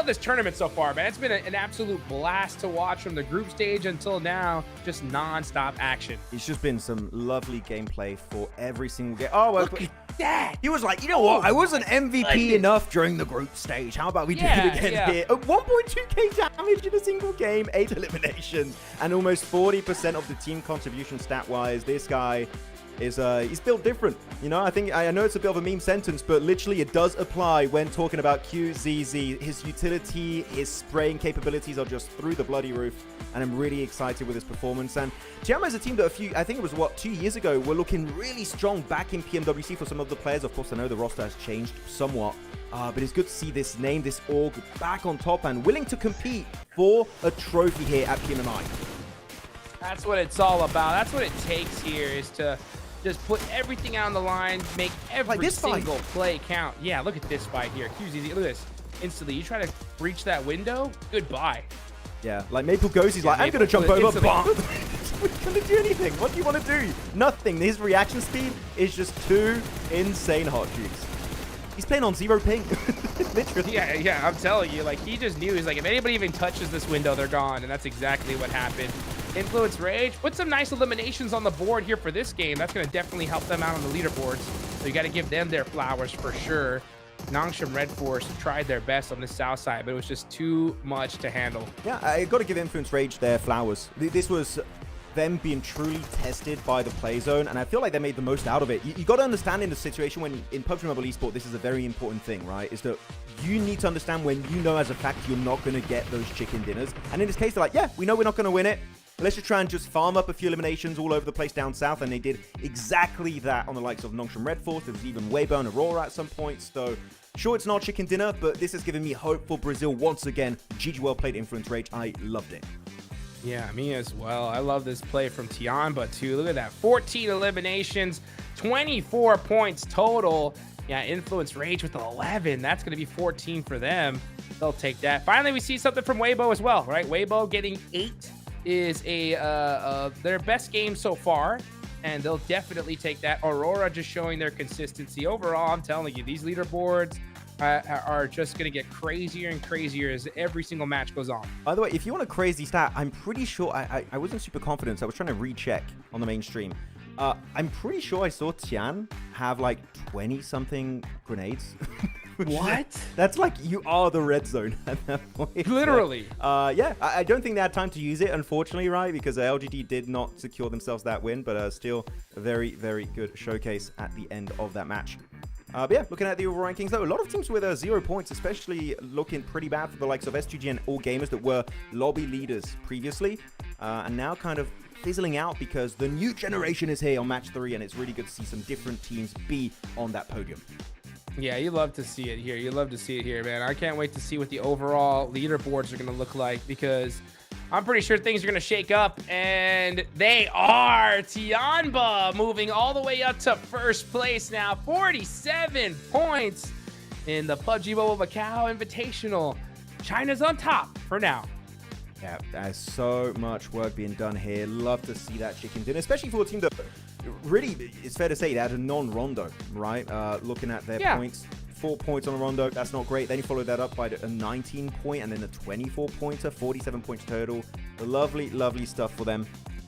this tournament so far, man. It's been an absolute blast to watch from the group stage until now. Just non-stop action. It's just been some lovely gameplay for every single game. Oh, look at that. He was like, you know what? I wasn't MVP enough during the group stage. How about we do it again here? 1.2k damage in a single game, 8 eliminations, and almost 40% of the team contribution stat-wise. This guy is he's built different. You know, I know it's a bit of a meme sentence, but literally it does apply when talking about QZZ. His utility, his spraying capabilities are just through the bloody roof, and I'm really excited with his performance. And TIANBA is a team that I think it was, what, 2 years ago, were looking really strong back in PMWC for some of the players. Of course, I know the roster has changed somewhat, but it's good to see this name, this org, back on top and willing to compete for a trophy here at PMMI. That's what it's all about. That's what it takes here, is to just put everything out on the line, make every single play count. Yeah, look at this fight here. QZZ, look at this. Instantly, you try to breach that window, goodbye. Yeah, like Maple goes, he's like, I'm going to jump over, but we're going to do anything. What do you want to do? Nothing. His reaction speed is just too insane, Hodrix. He's playing on 0 ping. Literally. Yeah, I'm telling you, like, he just knew. He's like, if anybody even touches this window, they're gone. And that's exactly what happened. Influence Rage, put some nice eliminations on the board here for this game. That's going to definitely help them out on the leaderboards. So you got to give them their flowers for sure. Nongshim Red Force tried their best on the south side, but it was just too much to handle. Yeah, I got to give Influence Rage their flowers. This was them being truly tested by the play zone, and I feel like they made the most out of it. You got to understand in the situation when in PUBG Mobile Esports, this is a very important thing, right? Is that you need to understand when you know as a fact you're not going to get those chicken dinners. And in this case, they're like, yeah, we know we're not going to win it. Let's just try and just farm up a few eliminations all over the place down south, and they did exactly that on the likes of Nongshim Red Force. There was even Wayburn Aurora at some point, so sure, it's not chicken dinner, but this has given me hope for Brazil once again. GG, well played, Influence Rage. I loved it. Yeah, me as well. I love this play from TIANBA too. Look at that, 14 eliminations, 24 points total. Yeah, Influence Rage with 11. That's going to be 14 for them. They'll take that. Finally, we see something from Weibo as well, right? Weibo getting 8 is their best game so far, and they'll definitely take that. AURORA just showing their consistency. Overall, I'm telling you, these leaderboards are just going to get crazier and crazier as every single match goes on. By the way, if you want a crazy stat, I'm pretty sure, I wasn't super confident, so I was trying to recheck on the main stream. I'm pretty sure I saw Tian have like 20-something grenades. What? That's like, you are the red zone at that point. Literally. Yeah, I don't think they had time to use it, unfortunately, right? Because LGD did not secure themselves that win, but still a very, very good showcase at the end of that match. But yeah, looking at the overall rankings, though, a lot of teams with 0 points, especially looking pretty bad for the likes of S2G and All Gamers that were lobby leaders previously, and now kind of fizzling out because the new generation is here on match 3, and it's really good to see some different teams be on that podium. Yeah, you love to see it here. You love to see it here, man. I can't wait to see what the overall leaderboards are going to look like, because I'm pretty sure things are going to shake up, and they are. TIANBA moving all the way up to first place now. 47 points in the PUBG Mobile MACAO Invitational. China's on top for now. Yeah, there's so much work being done here. Love to see that chicken dinner, especially for a team that really, it's fair to say, they had a non-rondo, right? Looking at their points, 4 points on a rondo, that's not great. Then you follow that up by a 19 point and then a 24 pointer, 47 points total. Lovely, lovely stuff for them.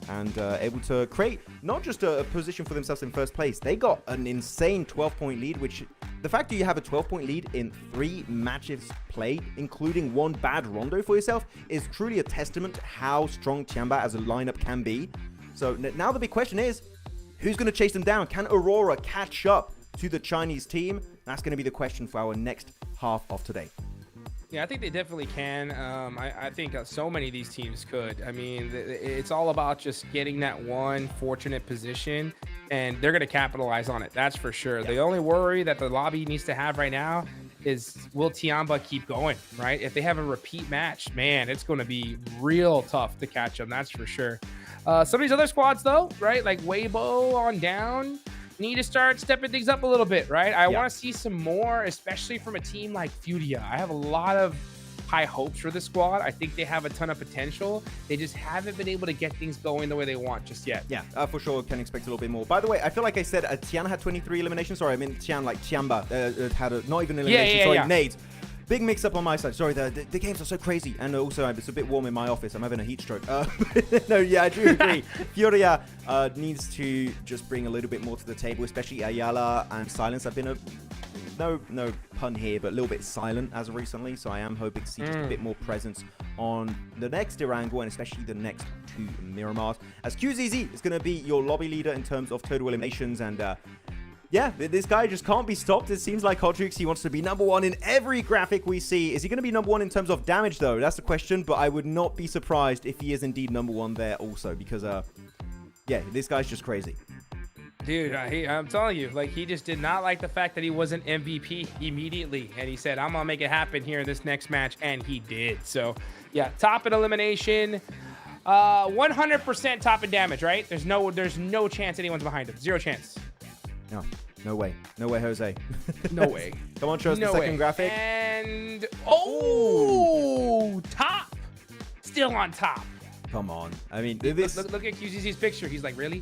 And able to create not just a position for themselves in first place, they got an insane 12-point lead, which the fact that you have a 12-point lead in 3 matches played, including 1 bad rondo for yourself, is truly a testament to how strong TIANBA as a lineup can be. So now the big question is, who's going to chase them down? Can AURORA catch up to the Chinese team? That's going to be the question for our next half of today. Yeah, I think they definitely can. I think so many of these teams could. I mean, it's all about just getting that one fortunate position, and they're going to capitalize on it. That's for sure. The only worry that the lobby needs to have right now is, will TIANBA keep going, right? If they have a repeat match, man, it's going to be real tough to catch them. That's for sure. Some of these other squads, though, right, like Weibo on down, need to start stepping things up a little bit, right? I want to see some more, especially from a team like FURIA. I have a lot of high hopes for the squad. I think they have a ton of potential. They just haven't been able to get things going the way they want just yet. Yeah, for sure. Can expect a little bit more. By the way, I feel like I said Tian had 23 eliminations. Sorry, I mean TIANBA had not even elimination. Nades. Big mix-up on my side. Sorry, the games are so crazy. And also, it's a bit warm in my office. I'm having a heat stroke. No, yeah, I do agree. FURIA needs to just bring a little bit more to the table, especially Ayala and Silence. I've been no pun here, but a little bit silent as of recently. So I am hoping to see just a bit more presence on the next Durango and especially the next 2 Miramars. As QZZ is going to be your lobby leader in terms of total eliminations, and yeah, this guy just can't be stopped. It seems like Hodrix, he wants to be #1 in every graphic we see. Is he going to be #1 in terms of damage, though? That's the question, but I would not be surprised if he is indeed #1 there also, because, yeah, this guy's just crazy. Dude, I'm telling you, like, he just did not like the fact that he wasn't MVP immediately, and he said, I'm going to make it happen here in this next match, and he did. So, yeah, top in elimination, 100% top in damage, right? There's no chance anyone's behind him. 0 chance. No way. No way, Jose. No way. Come on, show us the second graphic. And, top. Still on top. Come on. I mean, look at QZZ's picture. He's like, really?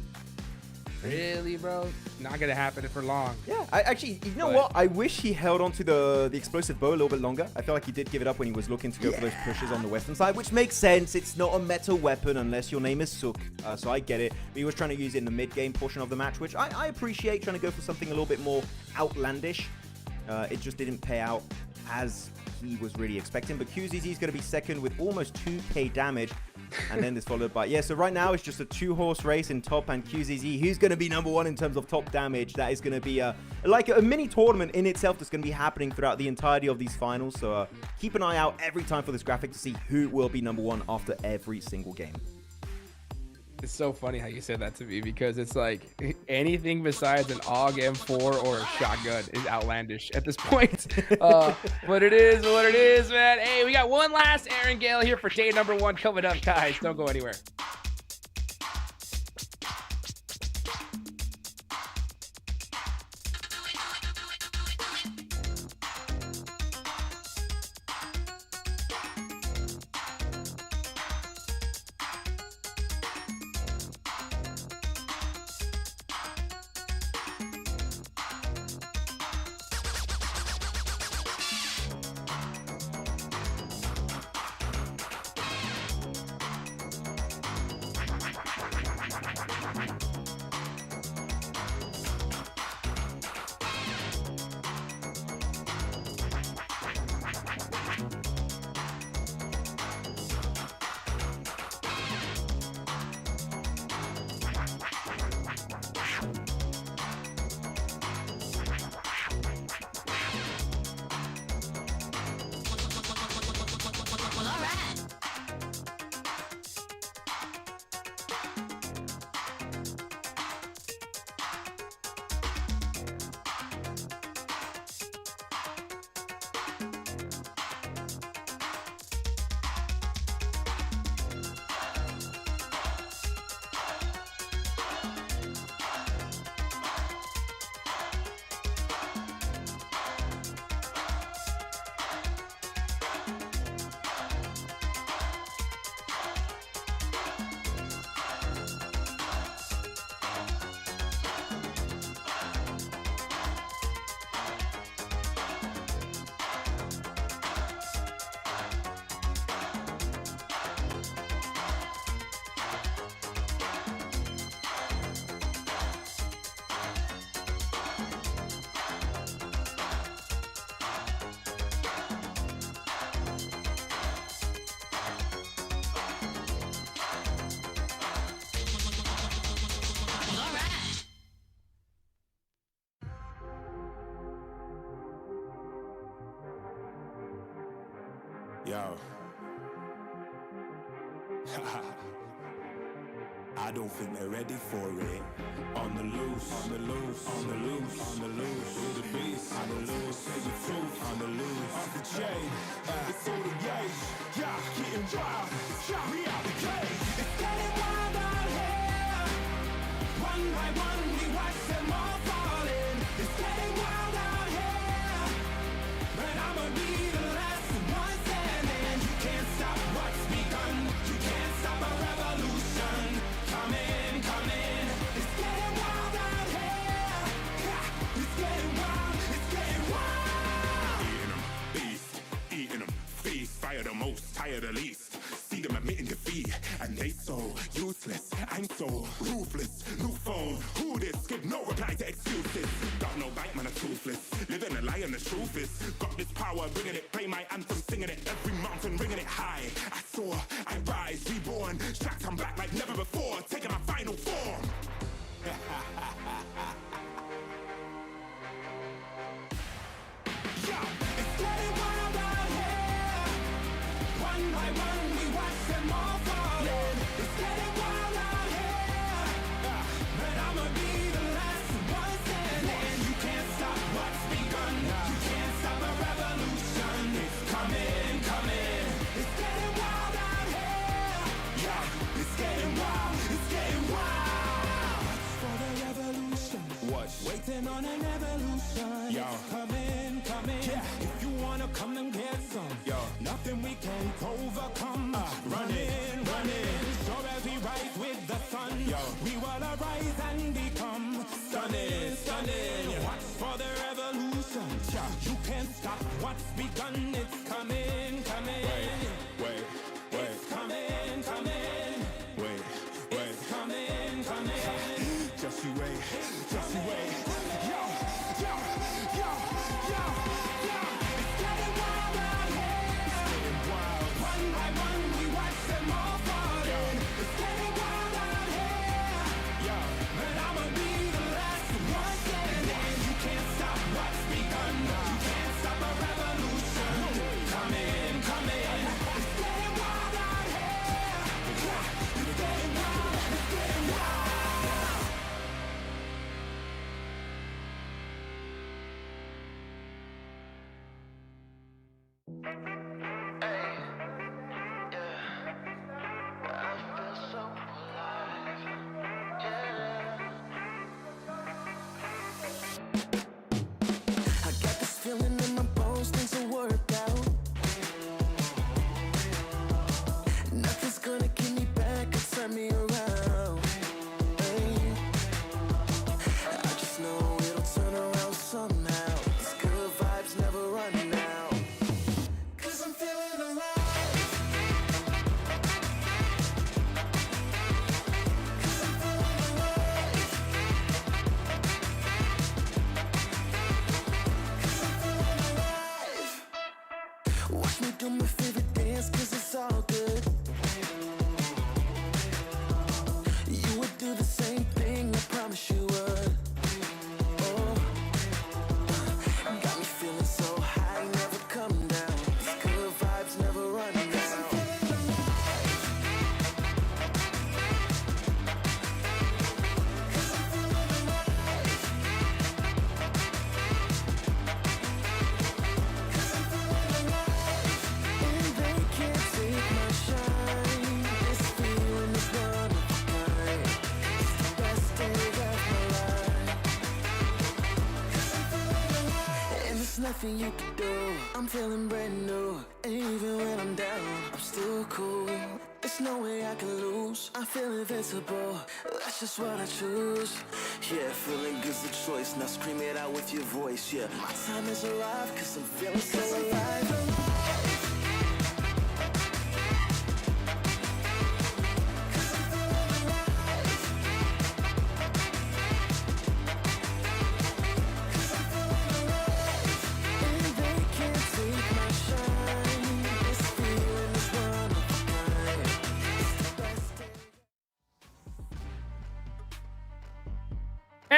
Really, bro? Not going to happen for long. Yeah, actually, you know what? I wish he held on to the explosive bow a little bit longer. I feel like he did give it up when he was looking to go for those pushes on the western side, which makes sense. It's not a meta weapon unless your name is Sook, so I get it. But he was trying to use it in the mid-game portion of the match, which I appreciate, trying to go for something a little bit more outlandish. It just didn't pay out as he was really expecting. But QZZ is going to be second with almost 2k damage. And then this followed by, yeah, so right now it's just a 2-horse race in top, and QZZ, who's going to be #1 in terms of top damage. That is going to be like a mini tournament in itself that's going to be happening throughout the entirety of these finals. So keep an eye out every time for this graphic to see who will be #1 after every single game. It's so funny how you said that to me because it's like anything besides an AUG M4 or a shotgun is outlandish at this point. But it is what it is, man. Hey, we got one last Aaron Gale here for day number 1 coming up, guys. Don't go anywhere. Yo. I don't think they're ready for it. On the loose, on the loose, on the loose, on the loose. With the beast, on the loose, say the truth, on the loose. Off the chain, it's all the gauge. Yeah, getting wild, yeah, we out the cage. It's getting wild out here. One by one, we watch them all falling. It's getting wild out here. But I'ma be the last one standing. You can't stop what's begun. You can't stop a revolution. Coming, coming. It's getting wild out here. Yeah, it's getting wild. It's getting wild. Eating them, beast, eating them, feast. Fire the most, tire the least. See them admitting defeat, and they so useless. I'm so ruthless. New phone, who this? Give no reply to excuses. Got no bite, man, I'm toothless. Living a lie and the truth is, got this power, bringing it. Play my anthem, singing it. Every mountain, ringing it high. I soar, I rise, reborn. Strapped, I'm back like never before. Taking my final form. It's getting wild out here. One by one, we watch them all falling. It's getting wild out here. But I'ma be the last one standing. You can't stop what's begun. You can't stop a revolution. It's coming, coming. It's getting wild out here. Yeah, it's getting wild. It's getting wild. For the revolution. What? Waiting on an evolution. Yo. It's coming, coming. Yeah. If you wanna come and get some, Yo. nothing we can't overcome. Running, running. Sure as we rise with the sun, Yo. we will arise and become stunning, stunning. Watch for the revolution. You can't stop what's begun. It's coming, coming. Wait. It's coming, coming. Wait. It's coming, coming. Just you wait. Just you wait. Yo, yo, yo, yo, yo. It's getting wild out here. One by one, we watch them all falling. It's getting wild out here. But I'ma be the last one standing. You can't stop what's begun. You can't stop a revolution. do my favorite dance, cause it's all good. You would do the same thing, I promise you would. Oh, got me feeling so high, never come down. These good vibes never run down. Nothing you can do. I'm feeling brand new. And even when I'm down, I'm still cool. There's no way I can lose. I feel invincible. That's just what I choose. Yeah, feeling good's the choice. Now scream it out with your voice. Yeah, my time is arrived, cause I'm feeling so alive.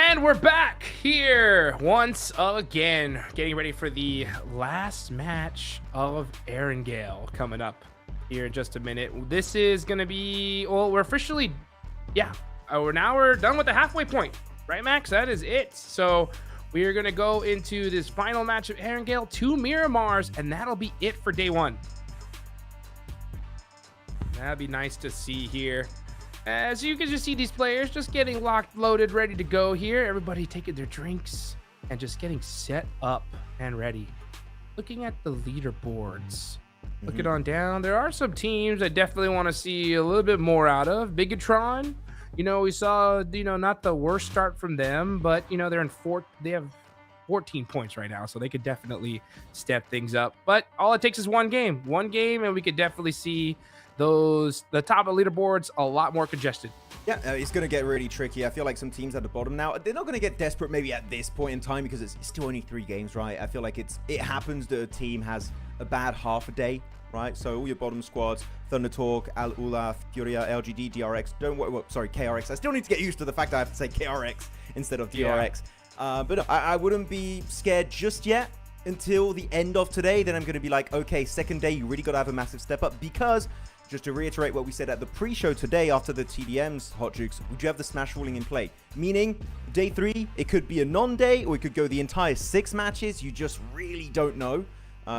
And we're back here once again, getting ready for the last match of Erangel coming up here in just a minute. This is going to be, well, we're officially, we're done with the halfway point, right, Max? That is it. So we are going to go into this final match of Erangel, 2 Miramars, and that'll be it for day 1. That'd be nice to see here. As you can just see these players just getting locked, loaded, ready to go here. Everybody taking their drinks and just getting set up and ready. Looking at the leaderboards. Looking on down, there are some teams I definitely want to see a little bit more out of. Bigatron, we saw, not the worst start from them, but, they're in they have 14 points right now, so they could definitely step things up. But all it takes is one game, and we could definitely see the top of leaderboards a lot more congested. Yeah, it's going to get really tricky. I feel like some teams at the bottom now, they're not going to get desperate maybe at this point in time because it's still only 3 games, right? I feel like it happens that a team has a bad half a day, right? So all your bottom squads, Thunder Talk, Al Ula, FURIA, LGD, DRX, KRX. I still need to get used to the fact that I have to say KRX instead of DRX. But I wouldn't be scared just yet until the end of today. Then I'm going to be like, okay, second day, you really got to have a massive step up because, just to reiterate what we said at the pre-show today after the TDMs, Hot Jukes, would you have the smash ruling in play? Meaning, day 3, it could be a non-day, or it could go the entire 6 matches. You just really don't know.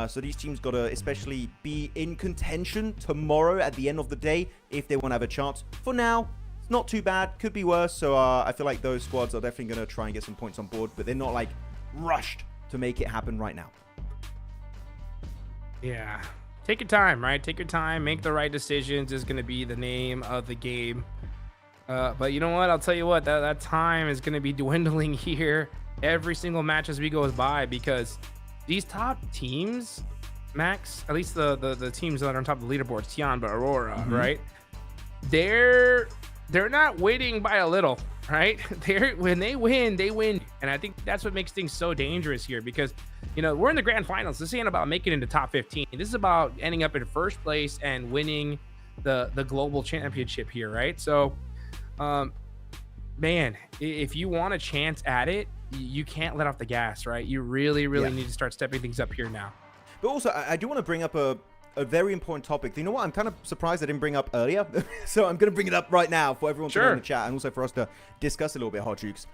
So these teams got to especially be in contention tomorrow at the end of the day if they want to have a chance. For now, it's not too bad. Could be worse. So I feel like those squads are definitely going to try and get some points on board, but they're not like rushed to make it happen right now. Yeah. Take your time, right? Take your time. Make the right decisions is going to be the name of the game. But you know what? I'll tell you what. That time is going to be dwindling here every single match as we go by because these top teams, Max, at least the teams that are on top of the leaderboards, TIANBA, AURORA, right? They're not winning by a little, right? When they win, they win. And I think that's what makes things so dangerous here because, we're in the grand finals. This ain't about making it into top 15. This is about ending up in first place and winning the global championship here, right? So, man, if you want a chance at it, you can't let off the gas, right? You really need to start stepping things up here now. But also, I do want to bring up a very important topic. You know what? I'm kind of surprised I didn't bring up earlier. So I'm going to bring it up right now for everyone to know in the chat and also for us to discuss a little bit, Hot Jukes.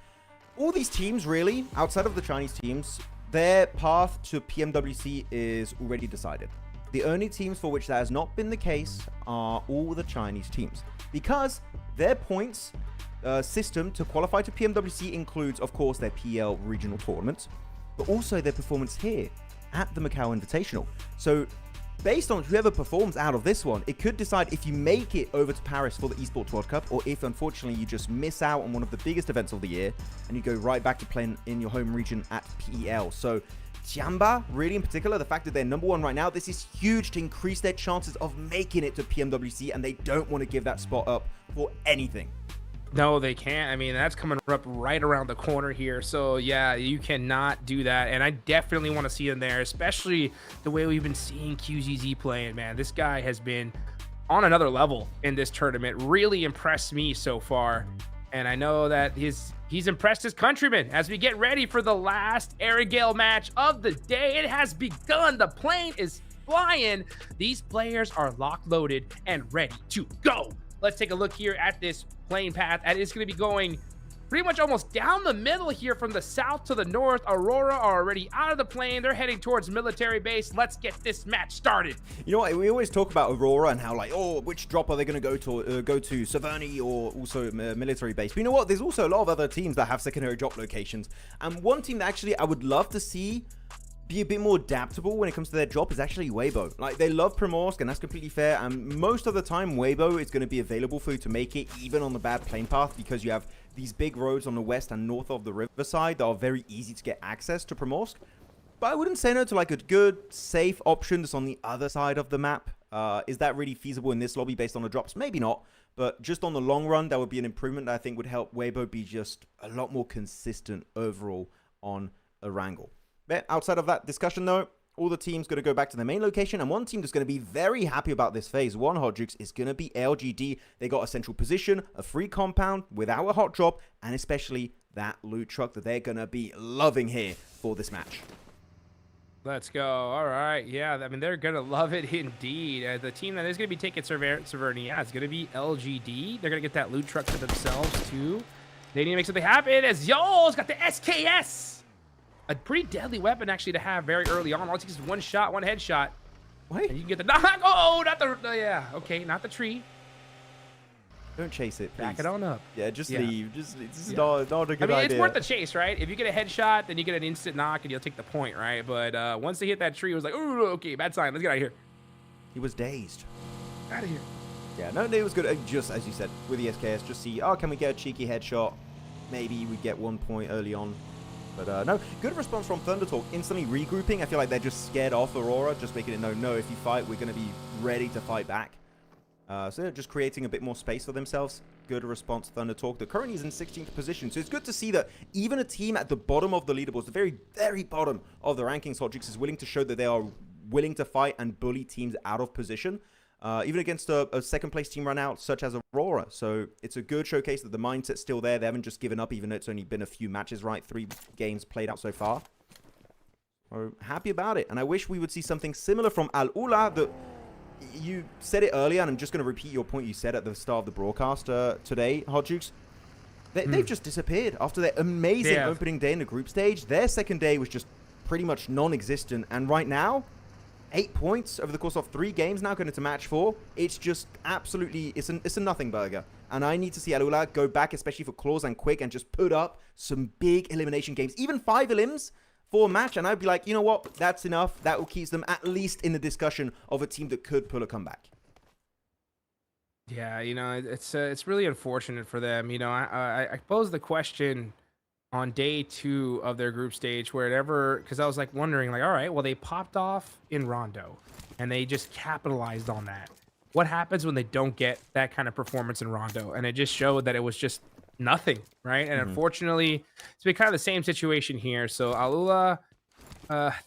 All these teams, really, outside of the Chinese teams, their path to PMWC is already decided. The only teams for which that has not been the case are all the Chinese teams because their points system to qualify to PMWC includes, of course, their PL regional tournaments, but also their performance here at the MACAO Invitational. So based on whoever performs out of this one, it could decide if you make it over to Paris for the Esports World Cup, or if unfortunately you just miss out on one of the biggest events of the year and you go right back to playing in your home region at PEL. So TIANBA, really in particular, the fact that they're number 1 right now, this is huge to increase their chances of making it to PMWC, and they don't want to give that spot up for anything. No, they can't. I mean, that's coming up right around the corner here. So, yeah, you cannot do that. And I definitely want to see him there, especially the way we've been seeing QZZ playing, man. This guy has been on another level in this tournament. Really impressed me so far. And I know that he's impressed his countrymen as we get ready for the last Airgale match of the day. It has begun. The plane is flying. These players are locked, loaded, and ready to go. Let's take a look here at this plane path. And it's going to be going pretty much almost down the middle here from the south to the north. Aurora are already out of the plane. They're heading towards military base. Let's get this match started. You know what? We always talk about Aurora and how, like, oh, which drop are they going to go to Saverny or also military base? But you know what? There's also a lot of other teams that have secondary drop locations. And one team that actually I would love to see be a bit more adaptable when it comes to their drop is actually Weibo. Like, they love Primorsk, and that's completely fair. And most of the time, Weibo is going to be available for you to make it, even on the bad plane path, because you have these big roads on the west and north of the riverside that are very easy to get access to Primorsk. But I wouldn't say no to, like, a good, safe option that's on the other side of the map. Is that really feasible in this lobby based on the drops? Maybe not. But just on the long run, that would be an improvement that I think would help Weibo be just a lot more consistent overall on Erangel. But outside of that discussion, though, all the teams going to go back to their main location, and one team that's going to be very happy about this phase one, Hot Jukes, is going to be LGD. They got a central position, a free compound without a hot drop, and especially that loot truck that they're going to be loving here for this match. Let's go. All right. Yeah, I mean, they're going to love it indeed. The team that is going to be taking Saverny, yeah, it's going to be LGD. They're going to get that loot truck to themselves, too. They need to make something happen as Yo's got the SKS. A pretty deadly weapon, actually, to have very early on. All it takes is one shot, one headshot. Wait. And you can get the knock. Oh, not the... yeah, okay, not the tree. Don't chase it, please. Back it on up. Yeah, just leave. Just this is not a good idea. I mean, it's worth the chase, right? If you get a headshot, then you get an instant knock, and you'll take the point, right? But once they hit that tree, it was like, oh, okay, bad sign. Let's get out of here. He was dazed. Out of here. Yeah, no, it was good. Just, as you said, with the SKS, just see, oh, can we get a cheeky headshot? Maybe we get 1 point early on. But no, good response from Thundertalk. Instantly regrouping. I feel like they're just scared off Aurora, just making it known, no, if you fight, we're going to be ready to fight back. So they're just creating a bit more space for themselves. Good response, Thundertalk. The currently is in 16th position. So it's good to see that even a team at the bottom of the leaderboards, the very, very bottom of the rankings, Hot Jukes, is willing to show that they are willing to fight and bully teams out of position. Even against a second-place team run out, such as Aurora. So it's a good showcase that the mindset's still there. They haven't just given up, even though it's only been a few matches, right? 3 games played out so far. So happy about it. And I wish we would see something similar from Al Ula. That you said it earlier, and I'm just going to repeat your point you said at the start of the broadcast today, Hot Jukes. They've just disappeared after their amazing opening day in the group stage. Their second day was just pretty much non-existent. And right now, 8 points over the course of 3 games now going into match 4. It's just absolutely, it's a nothing burger. And I need to see Alula go back, especially for Claws and Quick, and just put up some big elimination games. Even 5 elims for a match, and I'd be like, you know what? That's enough. That will keep them at least in the discussion of a team that could pull a comeback. Yeah, you know, it's really unfortunate for them. You know, I posed the question on day 2 of their group stage, wherever, because I was like wondering, like, all right, well, they popped off in Rondo and they just capitalized on that. What happens when they don't get that kind of performance in Rondo? And it just showed that it was just nothing, right? And unfortunately, it's been kind of the same situation here. So Alula,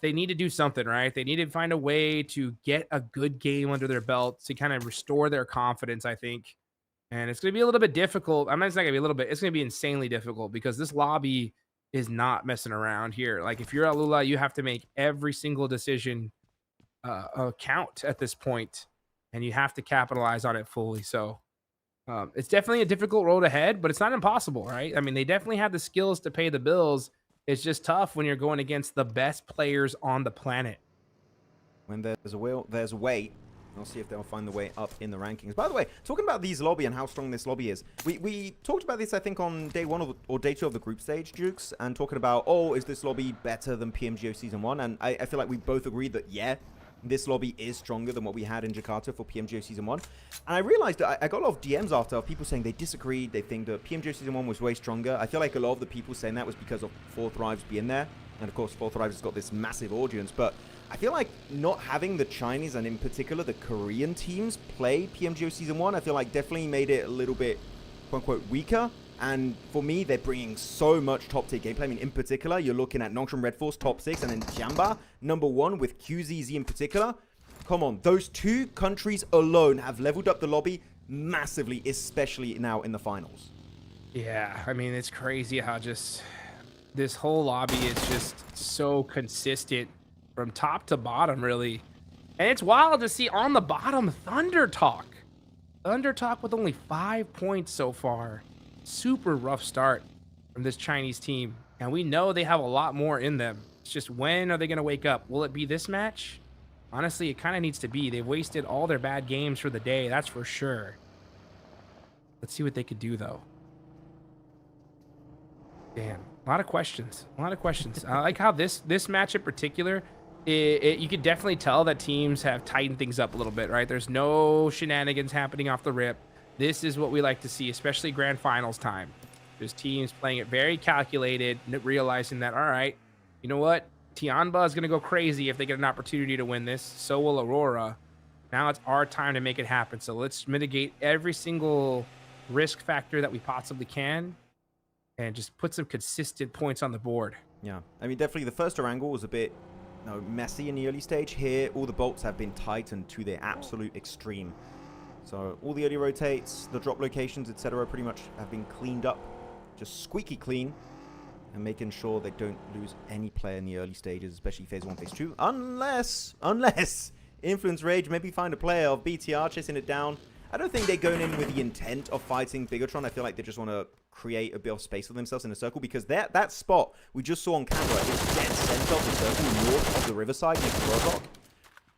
they need to do something, right? They need to find a way to get a good game under their belt to kind of restore their confidence, I think. And it's going to be a little bit difficult. I mean, it's not going to be a little bit. It's going to be insanely difficult because this lobby is not messing around here. Like, if you're Alula, you have to make every single decision count at this point, and you have to capitalize on it fully. So it's definitely a difficult road ahead, but it's not impossible, right? I mean, they definitely have the skills to pay the bills. It's just tough when you're going against the best players on the planet. When there's a will, there's a way. I'll see if they'll find the way up in the rankings. By the way, talking about these lobby and how strong this lobby is, we talked about this, I think, on day 1 or day 2 of the group stage, Jukes, and talking about, oh, is this lobby better than PMGO Season 1? And I feel like we both agreed that, yeah, this lobby is stronger than what we had in Jakarta for PMGO Season 1. And I realized that I got a lot of DMs after of people saying they disagreed. They think that PMGO Season 1 was way stronger. I feel like a lot of the people saying that was because of 4 Thrives being there. And, of course, 4 Thrives has got this massive audience. But I feel like not having the Chinese and, in particular, the Korean teams play PMGO Season 1, I feel like definitely made it a little bit quote-unquote weaker. And for me, they're bringing so much top-tier gameplay. I mean, in particular, you're looking at Nongshim Red Force top 6 and then TIANBA #1 with QZZ in particular. Come on, those two countries alone have leveled up the lobby massively, especially now in the finals. Yeah, I mean, it's crazy how just this whole lobby is just so consistent from top to bottom, really. And it's wild to see on the bottom ThunderTalk. ThunderTalk with only 5 points so far. Super rough start from this Chinese team. And we know they have a lot more in them. It's just, when are they going to wake up? Will it be this match? Honestly, it kind of needs to be. They've wasted all their bad games for the day, that's for sure. Let's see what they could do, though. Damn, a lot of questions. A lot of questions. I like how this match in particular, you could definitely tell that teams have tightened things up a little bit, right? There's no shenanigans happening off the rip. This is what we like to see, especially grand finals time. There's teams playing it very calculated, realizing that, all right, you know what? TIANBA is going to go crazy if they get an opportunity to win this. So will AURORA. Now it's our time to make it happen. So let's mitigate every single risk factor that we possibly can and just put some consistent points on the board. Yeah, I mean, definitely the first angle was a bit messy in the early stage. Here, all the bolts have been tightened to their absolute extreme. So all the early rotates, the drop locations, etc. pretty much have been cleaned up. Just squeaky clean. And making sure they don't lose any player in the early stages, especially phase 1, phase 2. Unless Influence Rage maybe find a player of BTR chasing it down. I don't think they're going in with the intent of fighting Bigatron. I feel like they just want to create a bit of space for themselves in a circle, because that spot we just saw on camera is dead center of the circle, north of the riverside next to Rozok.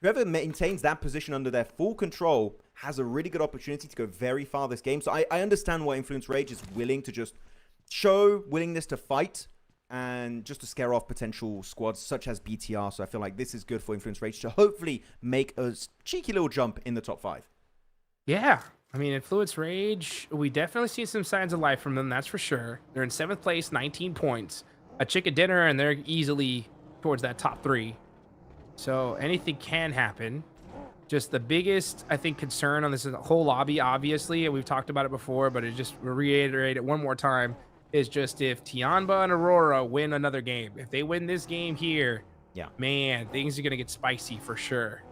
Whoever maintains that position under their full control has a really good opportunity to go very far this game. So I understand why Influence Rage is willing to just show willingness to fight and just to scare off potential squads such as BTR. So I feel like this is good for Influence Rage to hopefully make a cheeky little jump in the top 5. Yeah, I mean, Influence Rage, we definitely see some signs of life from them, that's for sure. They're in 7th place, 19 points. A chicken dinner, and they're easily towards that top 3. So anything can happen. Just the biggest, I think, concern on this whole lobby, obviously, and we've talked about it before, but it just reiterate it one more time, is just if TIANBA and AURORA win another game. If they win this game here, yeah, man, things are going to get spicy for sure.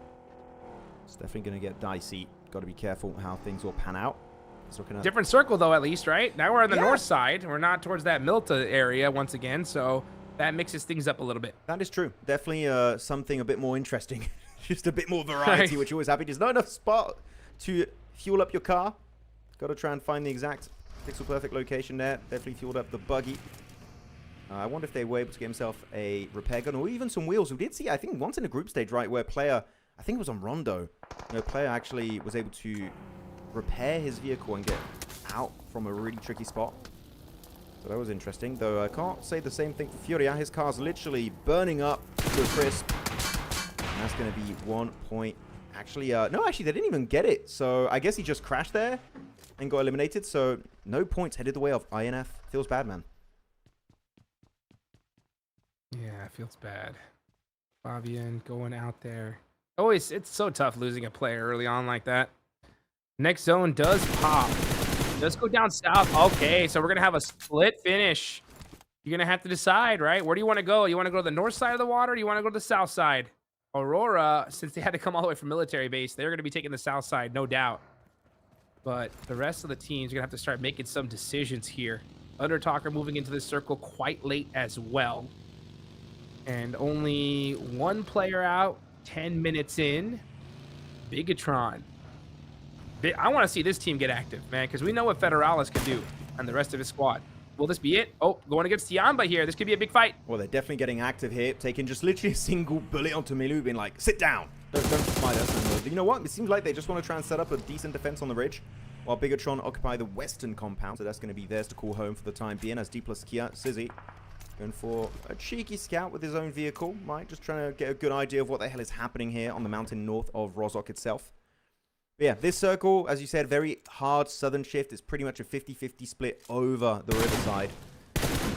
It's definitely going to get dicey. Got to be careful how things will pan out. Different circle, though, at least, right? Now we're on the north side. We're not towards that Milta area once again, so that mixes things up a little bit. That is true. Definitely something a bit more interesting. Just a bit more variety, which you're always happy. There's not enough spot to fuel up your car. Got to try and find the exact pixel perfect location there. Definitely fueled up the buggy. I wonder if they were able to get himself a repair gun or even some wheels. We did see, I think, once in a group stage, right, where player, I think it was on Rondo, player actually was able to repair his vehicle and get out from a really tricky spot. So that was interesting, though I can't say the same thing for FURIA. His car's literally burning up to a crisp. And that's going to be 1 point. Actually, no, actually, they didn't even get it. So I guess he just crashed there and got eliminated. So no points headed the way of INF. Feels bad, man. Yeah, it feels bad. Fabian going out there. Always, it's so tough losing a player early on like that. Next zone does pop. Let's go down south. Okay, so we're going to have a split finish. You're going to have to decide, right? Where do you want to go? You want to go to the north side of the water, or do you want to go to the south side? AURORA, since they had to come all the way from military base, they're going to be taking the south side, no doubt. But the rest of the teams are going to have to start making some decisions here. Undertalker moving into this circle quite late as well. And only one player out, 10 minutes in. Bigatron. I want to see this team get active, man, because we know what Federalis can do and the rest of his squad. Will this be it? Oh, going against TIANBA here. This could be a big fight. Well, they're definitely getting active here, taking just literally a single bullet onto Milu, being like, sit down. Don't smite us. And you know what? It seems like they just want to try and set up a decent defense on the ridge, while Bigatron occupy the western compound. So that's going to be theirs to call home for the time being, as D plus Kia, Sizzy, going for a cheeky scout with his own vehicle, right? Just trying to get a good idea of what the hell is happening here on the mountain north of Rozok itself. But yeah, this circle, as you said, very hard southern shift. It's pretty much a 50-50 split over the riverside.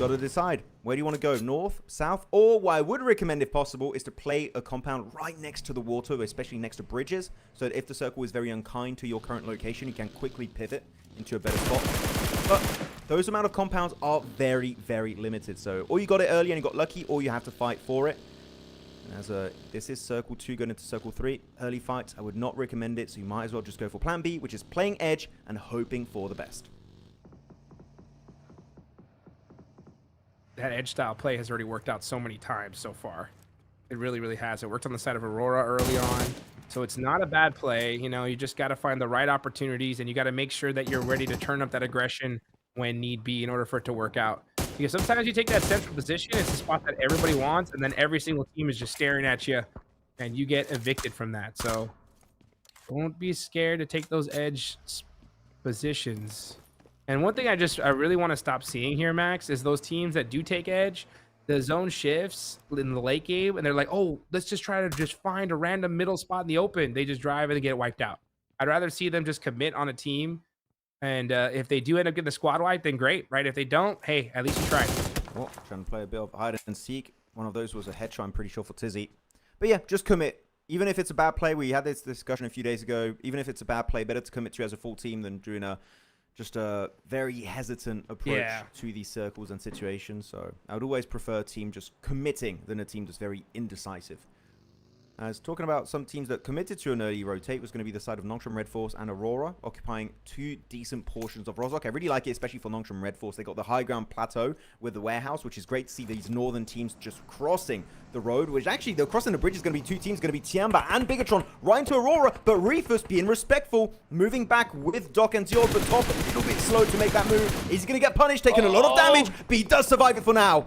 got to decide. Where do you want to go? North, south? Or what I would recommend, if possible, is to play a compound right next to the water, especially next to bridges, so that if the circle is very unkind to your current location, you can quickly pivot into a better spot. But those amount of compounds are very, very limited. So, or you got it early and you got lucky, or you have to fight for it. And as this is circle 2 going into circle 3. Early fights, I would not recommend it, so you might as well just go for plan B, which is playing edge and hoping for the best. That edge style play has already worked out so many times so far. It really, really has. It worked on the side of Aurora early on. So it's not a bad play. You know, you just got to find the right opportunities, and you got to make sure that you're ready to turn up that aggression when need be in order for it to work out. Because sometimes you take that central position, it's a spot that everybody wants, and then every single team is just staring at you, and you get evicted from that. So don't be scared to take those edge positions. And one thing I really want to stop seeing here, Max, is those teams that do take edge, the zone shifts in the late game, and they're like, oh, let's just try to just find a random middle spot in the open. They just drive and they get wiped out. I'd rather see them just commit on a team. And if they do end up getting the squad wipe, then great, right? If they don't, hey, at least you tried. Well, trying to play a bit of hide and seek. One of those was a headshot, I'm pretty sure, for Tizzy. But yeah, just commit. Even if it's a bad play, we had this discussion a few days ago. Even if it's a bad play, better to commit to as a full team than doing just a very hesitant approach to these circles and situations. So I would always prefer a team just committing than a team that's very indecisive. As talking about some teams that committed to an early rotate was going to be the side of Nongshim Red Force and Aurora, occupying 2 decent portions of Rozhok. I really like it, especially for Nongshim Red Force. They got the high ground plateau with the warehouse, which is great to see these northern teams just crossing the road, which actually, they're crossing the bridge is going to be 2 teams, going to be TIANBA and Bigatron right into Aurora, but Reefus being respectful, moving back with Doc and Ziol, but Top a little bit slow to make that move. He's going to get punished, taking a lot of damage, but he does survive it for now.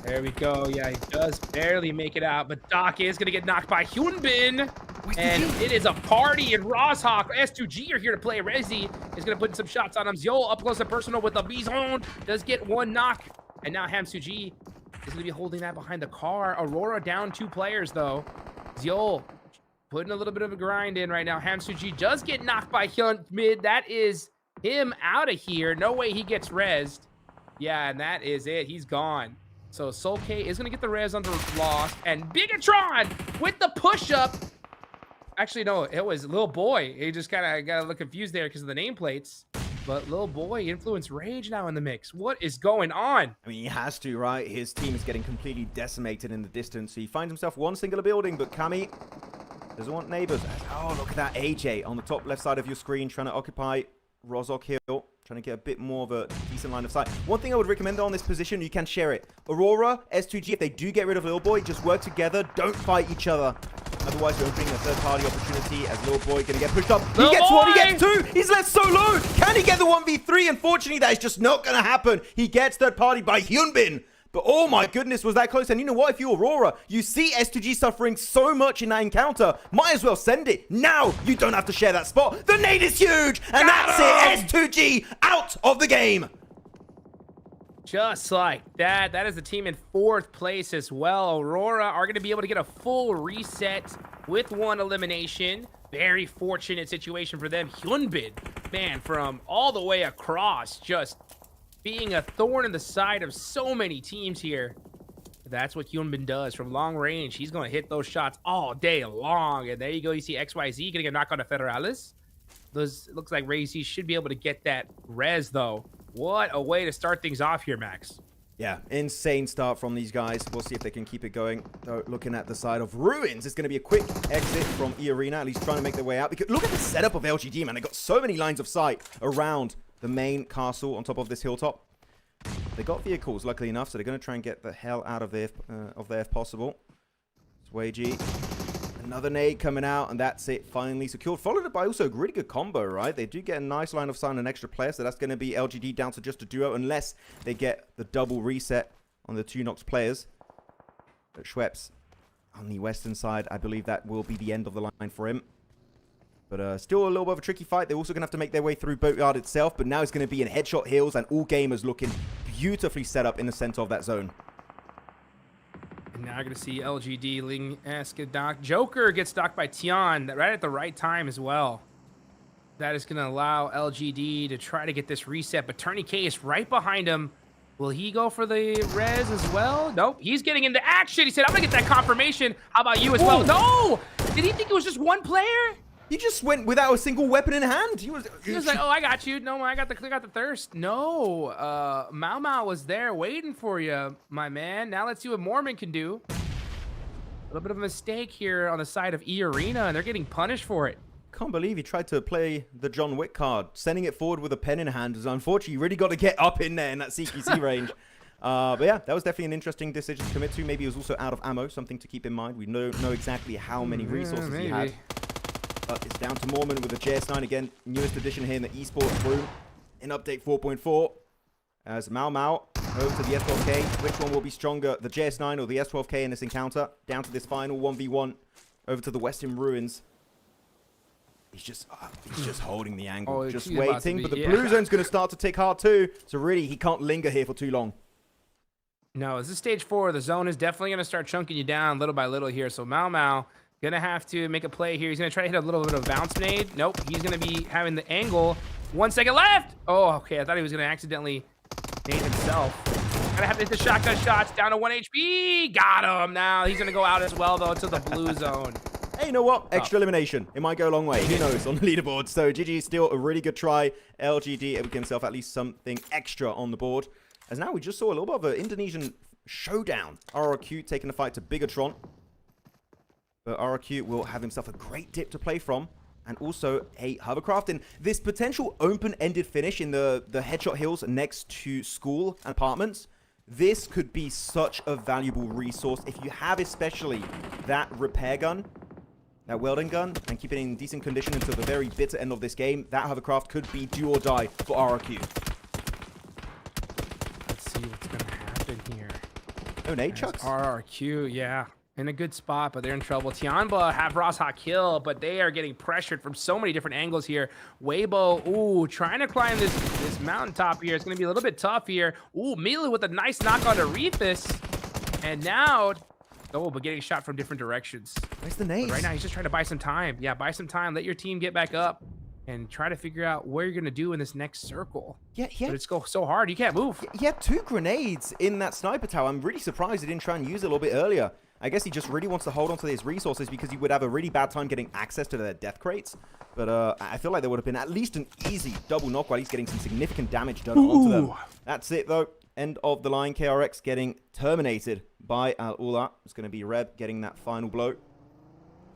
There we go. Yeah, he does barely make it out, but Doc is going to get knocked by Hyunbin. And it is a party in Rozhok. S2G are here to play. Rezi is going to put some shots on him. Ziol up close and personal with a Bison. Does get 1 knock. And now Hamsuji is going to be holding that behind the car. Aurora down 2 players, though. Ziol putting a little bit of a grind in right now. Hamsuji does get knocked by Hyunbin. That is him out of here. No way he gets rezzed. Yeah, and that is it. He's gone. So Soul-K is going to get the res under Lost. And Bigatron with the push-up. Actually, no, it was Lil Boy. He just kind of got a little confused there because of the nameplates. But Lil Boy influenced Rage now in the mix. What is going on? I mean, he has to, right? His team is getting completely decimated in the distance. He finds himself one singular building, but Kami doesn't want neighbors. Oh, look at that AJ on the top left side of your screen trying to occupy Rozhok Hill. Trying to get a bit more of a decent line of sight. One thing I would recommend on this position, you can share it. Aurora, S2G, if they do get rid of Lil Boy, just work together. Don't fight each other. Otherwise, you're opening a third-party opportunity as Lil Boy going to get pushed up. He gets 1, he gets 2. He's left so low. Can he get the 1v3? Unfortunately, that is just not going to happen. He gets third-party by Hyunbin. But oh my goodness, was that close? And you know what? If you're Aurora, you see S2G suffering so much in that encounter. Might as well send it. Now, you don't have to share that spot. The nade is huge. And that's it. S2G out of the game. Just like that. That is the team in 4th place as well. Aurora are going to be able to get a full reset with 1 elimination. Very fortunate situation for them. Hyunbin, man, from all the way across, just being a thorn in the side of so many teams here. That's what Hyunbin does from long range. He's going to hit those shots all day long. And there you go. You see XYZ going to get knocked on the Federalis. Those looks like Razy should be able to get that res, though. What a way to start things off here, Max. Yeah, insane start from these guys. We'll see if they can keep it going. Looking at the side of Ruins, it's going to be a quick exit from E-Arena, at least trying to make their way out. Because look at the setup of LGD, man. They got so many lines of sight around the main castle on top of this hilltop. They got vehicles, luckily enough, so they're going to try and get the hell out of there if possible. Swagey. Another nade coming out, and that's it, finally secured. Followed by also a really good combo, right? They do get a nice line of sight on an extra player, so that's going to be LGD down to just a duo, unless they get the double reset on the 2 Nox players. But Schweppes on the western side, I believe that will be the end of the line for him. But still a little bit of a tricky fight. They're also going to have to make their way through Boatyard itself, but now it's going to be in headshot hills, and all gamers looking beautifully set up in the center of that zone. And now you're going to see LGD Ling ask a doc. Joker gets docked by Tian right at the right time as well. That is going to allow LGD to try to get this reset, but Turney K is right behind him. Will he go for the res as well? Nope. He's getting into action. He said, I'm going to get that confirmation. How about you as well? No! Did he think it was just one player? He just went without a single weapon in hand. He was like, oh, I got you. No, I got the thirst. No. Mao was there waiting for you, my man. Now let's see what Mormon can do. A little bit of a mistake here on the side of E-Arena, and they're getting punished for it. Can't believe he tried to play the John Wick card. Sending it forward with a pen in hand is unfortunately, you really got to get up in there in that CQC range. But yeah, that was definitely an interesting decision to commit to. Maybe he was also out of ammo, something to keep in mind. We don't know exactly how many resources he had. But it's down to Mormon with the JS9 again. Newest addition here in the esports room in update 4.4. As Mao over to the S12K. Which one will be stronger, the JS9 or the S12K in this encounter? Down to this final 1v1 over to the Western Ruins. He's just holding the angle, just waiting. But the blue zone's going to start to tick hard too. So really, he can't linger here for too long. No, this is stage 4. The zone is definitely going to start chunking you down little by little here. So Mao going to have to make a play here. He's going to try to hit a little bit of bounce nade. Nope, he's going to be having the angle. 1 second left. Oh, okay. I thought he was going to accidentally nade himself. Gonna have to hit the shotgun shots. Down to 1 HP. Got him. Now he's going to go out as well, though, to the blue zone. Hey, you know what? Extra elimination. It might go a long way. Who knows on the leaderboard. So GG still a really good try. LGD able to give himself at least something extra on the board. As now we just saw a little bit of an Indonesian showdown. RRQ taking the fight to Bigatron. But RRQ will have himself a great dip to play from. And also a hovercraft. And this potential open-ended finish in the headshot hills next to school and apartments. This could be such a valuable resource. If you have especially that repair gun, that welding gun, and keep it in decent condition until the very bitter end of this game, that hovercraft could be do or die for RRQ. Let's see what's going to happen here. Oh, nade chucks? RRQ, yeah. In a good spot, but they're in trouble. TIANBA have Rosha kill, but they are getting pressured from so many different angles here. Weibo, ooh, trying to climb this mountaintop here. It's going to be a little bit tough here. Ooh, Milu with a nice knock on to Rethus. And now... Oh, but getting shot from different directions. Where's the nades? Right now, he's just trying to buy some time. Yeah, buy some time. Let your team get back up and try to figure out what you're going to do in this next circle. Yeah. But it's go so hard, you can't move. He had 2 grenades in that sniper tower. I'm really surprised he didn't try and use it a little bit earlier. I guess he just really wants to hold on to his resources because he would have a really bad time getting access to their death crates. But I feel like there would have been at least an easy double knock while he's getting some significant damage done onto them. That's it, though. End of the line. KRX getting terminated by Al-Ula. It's going to be Reb getting that final blow.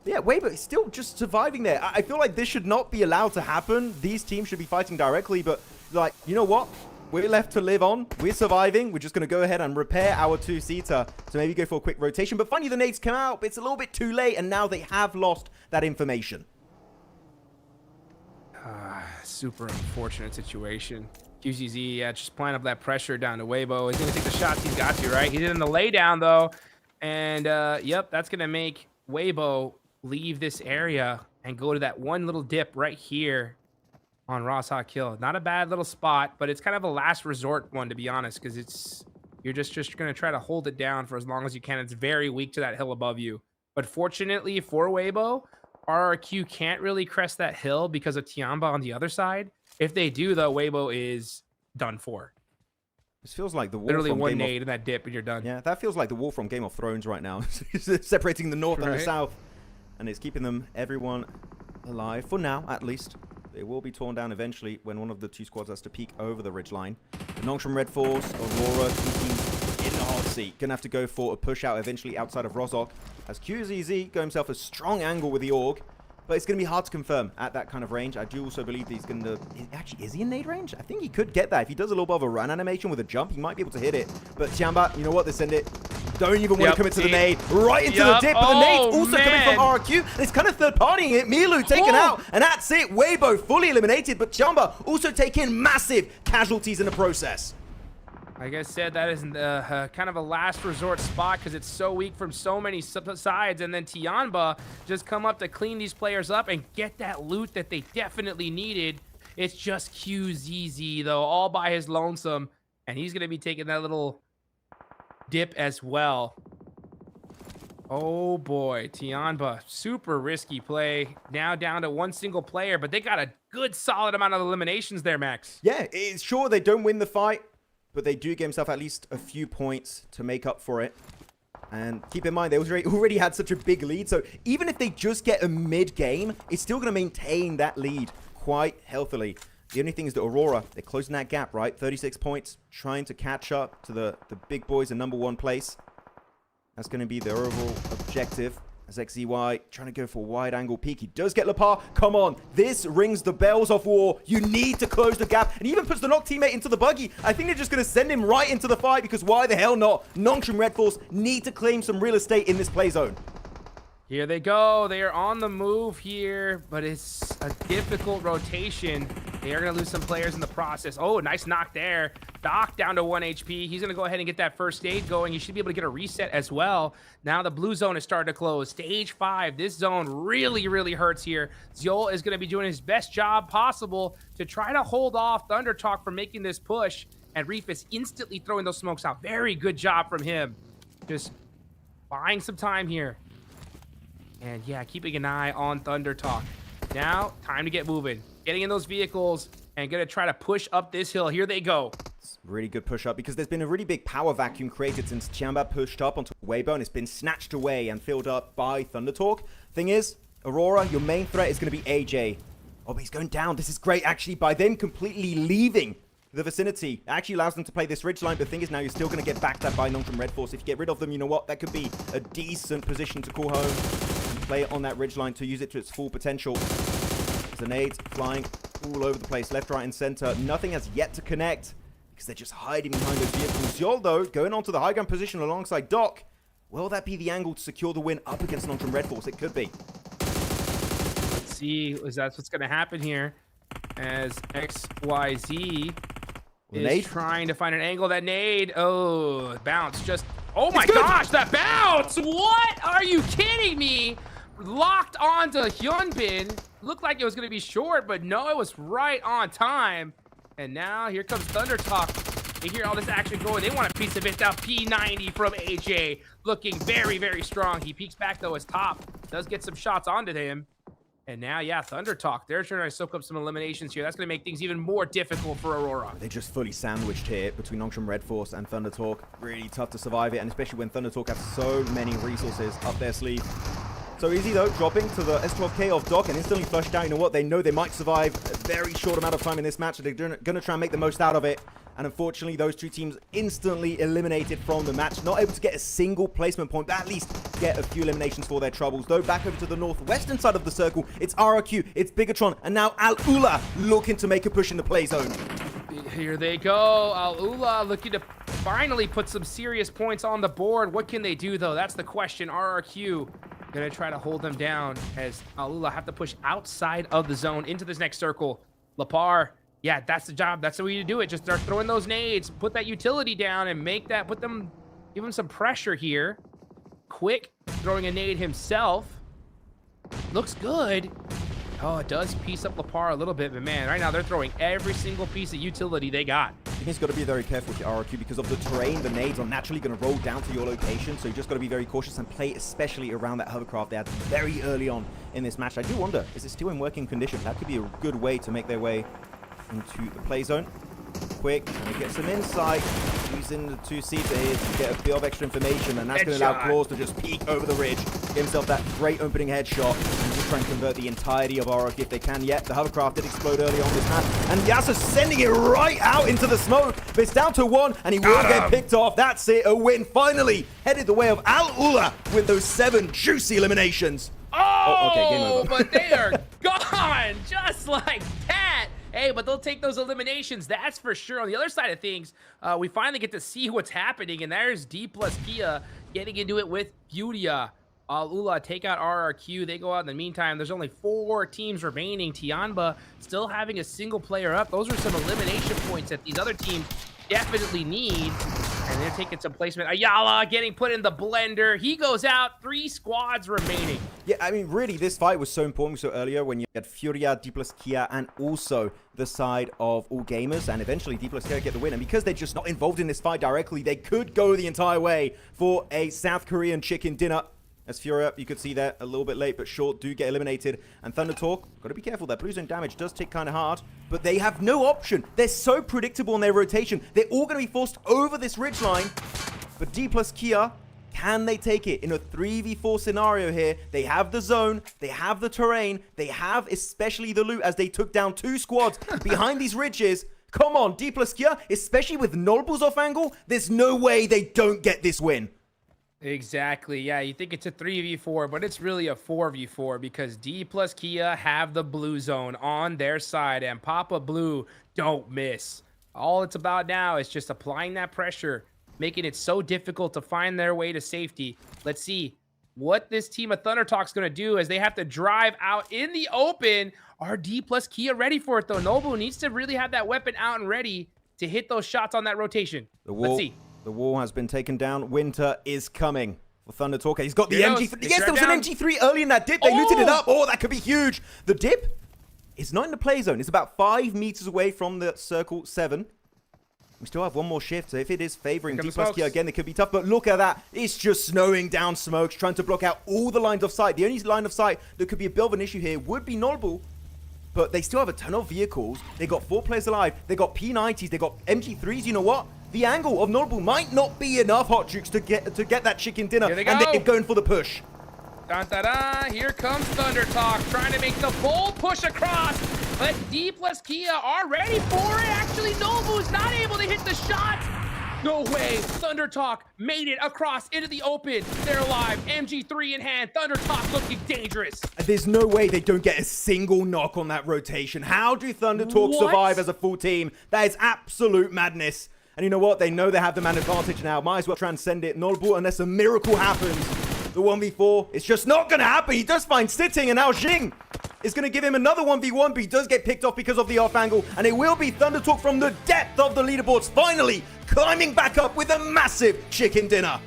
But yeah, Weibo is still just surviving there. I feel like this should not be allowed to happen. These teams should be fighting directly. But, like, you know what? We're left to live on. We're surviving. We're just going to go ahead and repair our 2-seater to maybe go for a quick rotation. But funny, the nades come out, but it's a little bit too late. And now they have lost that information. Super unfortunate situation. QCZ, yeah, just playing up that pressure down to Weibo. He's going to take the shots he's got to, right? He's in the laydown, though. And, yep, that's going to make Weibo leave this area and go to that one little dip right here on Rosha kill. Not a bad little spot, but it's kind of a last resort one, to be honest, because you're just going to try to hold it down for as long as you can. It's very weak to that hill above you. But fortunately for Weibo, RRQ can't really crest that hill because of TIANBA on the other side. If they do, though, Weibo is done for. This feels like the wall literally from one nade in that dip and you're done. Yeah, that feels like the wall from Game of Thrones right now. Separating the north and the south. And it's keeping them, everyone, alive. For now, at least. They will be torn down eventually when one of the 2 squads has to peek over the ridgeline. The Nongs from Red Force, Aurora, 2 teams in the hot seat. Gonna have to go for a push out eventually outside of Rozhok. As QZZ got himself a strong angle with the AUG. But it's going to be hard to confirm at that kind of range. I do also believe that he's going to... Actually, is he in nade range? I think he could get that. If he does a little bit of a run animation with a jump, he might be able to hit it. But TIANBA, you know what? They send it. Don't even want to commit to the nade. Right into the dip. But the nade's also coming from RRQ. It's kind of third-partying it. Milu taken out. And that's it. Weibo fully eliminated. But TIANBA also taking massive casualties in the process. Like I said, that is kind of a last resort spot because it's so weak from so many sides. And then TIANBA just come up to clean these players up and get that loot that they definitely needed. It's just QZZ, though, all by his lonesome. And he's going to be taking that little dip as well. Oh, boy. TIANBA, super risky play. Now down to 1 single player, but they got a good solid amount of eliminations there, Max. Yeah, it's sure they don't win the fight. but they do give themselves at least a few points to make up for it. And keep in mind, they already had such a big lead, so even if they just get a mid-game, it's still going to maintain that lead quite healthily. The only thing is that Aurora, they're closing that gap, right? 36 points, trying to catch up to the big boys in #1 place. That's going to be their overall objective. As XZY trying to go for a wide angle peek. He does get Lepar. Come on. This rings the bells of war. You need to close the gap. And he even puts the knock teammate into the buggy. I think they're just going to send him right into the fight because why the hell not? Nongshim Red Force need to claim some real estate in this play zone. Here they go. They are on the move here, but it's a difficult rotation. They are going to lose some players in the process. Oh, nice knock there. Doc down to 1 HP. He's going to go ahead and get that first aid going. He should be able to get a reset as well. Now the blue zone is starting to close. Stage 5. This zone really, really hurts here. Ziol is going to be doing his best job possible to try to hold off Thunder Talk from making this push. And Reef is instantly throwing those smokes out. Very good job from him. Just buying some time here. And yeah, keeping an eye on Thunder Talk. Now, time to get moving. Getting in those vehicles and gonna try to push up this hill. Here they go. It's a really good push up because there's been a really big power vacuum created since TIANBA pushed up onto Weibo and it's been snatched away and filled up by Thunder Talk. Thing is, Aurora, your main threat is gonna be AJ. Oh, but he's going down. This is great actually by them completely leaving the vicinity. It actually allows them to play this ridge line, but the thing is now you're still going to get backed up by Nongshim Red Force. If you get rid of them, you know what? That could be a decent position to call home and play it on that ridge line to use it to its full potential. The nades flying all over the place, left, right, and center. Nothing has yet to connect because they're just hiding behind those vehicles. Yol, though, going onto the high ground position alongside Doc. Will that be the angle to secure the win up against Nongshim Red Force? It could be. Let's see, is that's what's going to happen here as XYZ is trying to find an angle. That nade, oh, bounce just, oh my gosh, that bounce! What? Are you kidding me? Locked onto Hyunbin. Looked like it was going to be short, but no, it was right on time. And now here comes Thunder Talk. They hear all this action going. They want a piece of it. That P90 from AJ looking very, very strong. He peeks back, though, as top. Does get some shots onto him. And now, yeah, Thunder Talk. They're trying to soak up some eliminations here. That's going to make things even more difficult for Aurora. They just fully sandwiched here between Nongshim Red Force and Thunder Talk. Really tough to survive it, and especially when Thunder Talk have so many resources up their sleeve. So easy though, dropping to the S12K of Doc and instantly flushed out. You know what? They know they might survive a very short amount of time in this match. So they're going to try and make the most out of it. And unfortunately, those two teams instantly eliminated from the match. Not able to get a single placement point, but at least get a few eliminations for their troubles. Though back over to the northwestern side of the circle, it's RRQ, it's Bigatron, and now Al-Ula looking to make a push in the play zone. Here they go. Al-Ula looking to finally put some serious points on the board. What can they do though? That's the question. RRQ gonna try to hold them down as Al-Ula have to push outside of the zone into this next circle. Lepar, yeah, that's the job. That's the way you do it. Just start throwing those nades, put that utility down and make that, give them some pressure here. Quick, throwing a nade himself. Looks good. Oh, it does piece up Lepar a little bit, but man, right now they're throwing every single piece of utility they got. I think he's got to be very careful with the RRQ because of the terrain. The nades are naturally going to roll down to your location, so you just got to be very cautious and play especially around that hovercraft they had very early on in this match. I do wonder, is it still in working condition? That could be a good way to make their way into the play zone. Quick, trying to get some insight, using the two-seater here to get a bit of extra information, and that's going to allow Claws to just peek over the ridge, get himself that great opening headshot, and just try and convert the entirety of RRQ if they can. Yet the hovercraft did explode early on this map, and Yasa sending it right out into the smoke, but it's down to one, and he will get picked off. That's it, a win finally headed the way of Al-Ula with those 7 juicy eliminations. Oh, okay, game over. But they are gone just like that. Hey, but they'll take those eliminations, that's for sure. On the other side of things, we finally get to see what's happening, and there's D plus Kia getting into it with FURIA. Al-Ula take out RRQ. They go out in the meantime. There's only 4 teams remaining. TIANBA still having a single player up. Those are some elimination points that these other teams definitely need. And they're taking some placement. Ayala getting put in the blender. He goes out. 3 squads remaining. Yeah, I mean, really, this fight was so important. So earlier when you had FURIA, D plus Kia, and also the side of All Gamers, and eventually D plus Kia get the win. And because they're just not involved in this fight directly, they could go the entire way for a South Korean chicken dinner. as FURIA, you could see there a little bit late, but Short do get eliminated. And Thunder Talk, got to be careful. That blue zone damage does tick kind of hard, but they have no option. They're so predictable in their rotation. They're all going to be forced over this ridgeline. But D plus Kia, can they take it in a 3v4 scenario here? They have the zone, they have the terrain, they have especially the loot as they took down 2 squads behind these ridges. Come on, D plus Kia, especially with Nolbus off angle, there's no way they don't get this win. Exactly. Yeah, you think it's a 3v4, but it's really a 4v4 because D plus Kia have the blue zone on their side, and Papa Blue don't miss. All it's about now is just applying that pressure, making it so difficult to find their way to safety. Let's see what this team of Thunder Talk's going to do as they have to drive out in the open. Are D plus Kia ready for it, though? Nobu needs to really have that weapon out and ready to hit those shots on that rotation. Let's see. The wall has been taken down. Winter is coming for Thunder Talk. He's got the MG3. Yes, there was an MG3 early in that dip. They looted it up. Oh, that could be huge. The dip is not in the play zone. It's about 5 meters away from the circle 7. We still have one more shift, so if it is favoring D plus Kia again, it could be tough. But look at that. It's just snowing down smokes, trying to block out all the lines of sight. The only line of sight that could be a bit of an issue here would be Nolbu. But they still have a ton of vehicles. They got 4 players alive. They got P90s. They got MG3s. You know what? The angle of Nolbu might not be enough, Hot Jukes, to get that chicken dinner. And they're going for the push. Dun, da, da. Here comes Thunder Talk, trying to make the bold push across. But D plus Kia are ready for it. Actually, Nobu's not able to hit the shot. No way. Thunder Talk made it across into the open. They're alive. MG3 in hand. Thunder Talk looking dangerous. There's no way they don't get a single knock on that rotation. How do Thunder Talk survive as a full team? That is absolute madness. And you know what? They know they have the man advantage now. Might as well transcend it. Nolbu, unless a miracle happens. The 1v4, it's just not going to happen. He does find sitting, and now Jing is going to give him another 1v1, but he does get picked off because of the off angle. And it will be Thunder Talk from the depth of the leaderboards, finally climbing back up with a massive chicken dinner.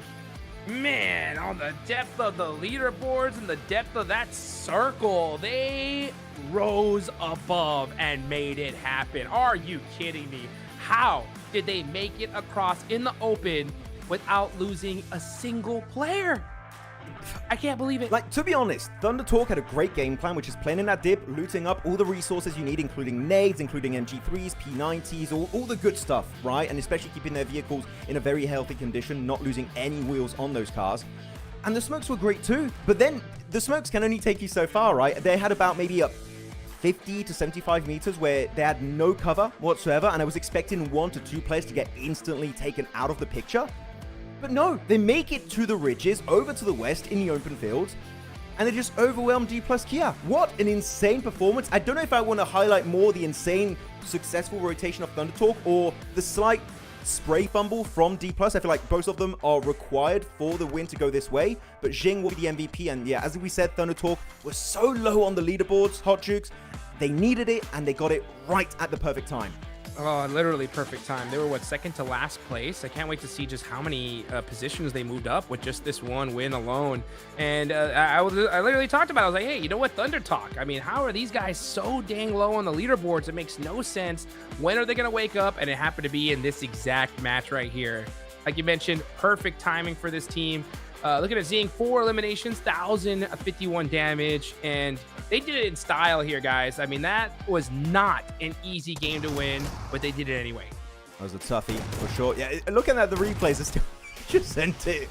Man, on the depth of the leaderboards and the depth of that circle, they rose above and made it happen. Are you kidding me? How did they make it across in the open without losing a single player? I can't believe it. Like, to be honest, Thunder Talk had a great game plan, which is playing in that dip, looting up all the resources you need, including nades, including MG3s, P90s, all the good stuff, right? And especially keeping their vehicles in a very healthy condition, not losing any wheels on those cars. And the smokes were great too, but then the smokes can only take you so far, right? They had about maybe 50 to 75 meters where they had no cover whatsoever, and I was expecting 1 to 2 players to get instantly taken out of the picture. But no, they make it to the ridges, over to the west in the open fields, and they just overwhelm D plus Kia. What an insane performance. I don't know if I want to highlight more the insane successful rotation of Thunder Talk or the slight spray fumble from D plus. I feel like both of them are required for the win to go this way, but Jing will be the MVP. And yeah, as we said, Thunder Talk was so low on the leaderboards, Hot Jukes. They needed it, and they got it right at the perfect time. Oh, literally perfect time. They were, what, second to last place? I can't wait to see just how many positions they moved up with just this one win alone. And I literally talked about it. I was like, hey, you know what? Thunder Talk. I mean, how are these guys so dang low on the leaderboards? It makes no sense. When are they going to wake up? And it happened to be in this exact match right here. Like you mentioned, perfect timing for this team. Looking at Zing, 4 eliminations, 1,051 damage, and they did it in style here, guys. I mean, that was not an easy game to win, but they did it anyway. That was a toughie, for sure. Yeah, looking at the replays, it's still just sent it.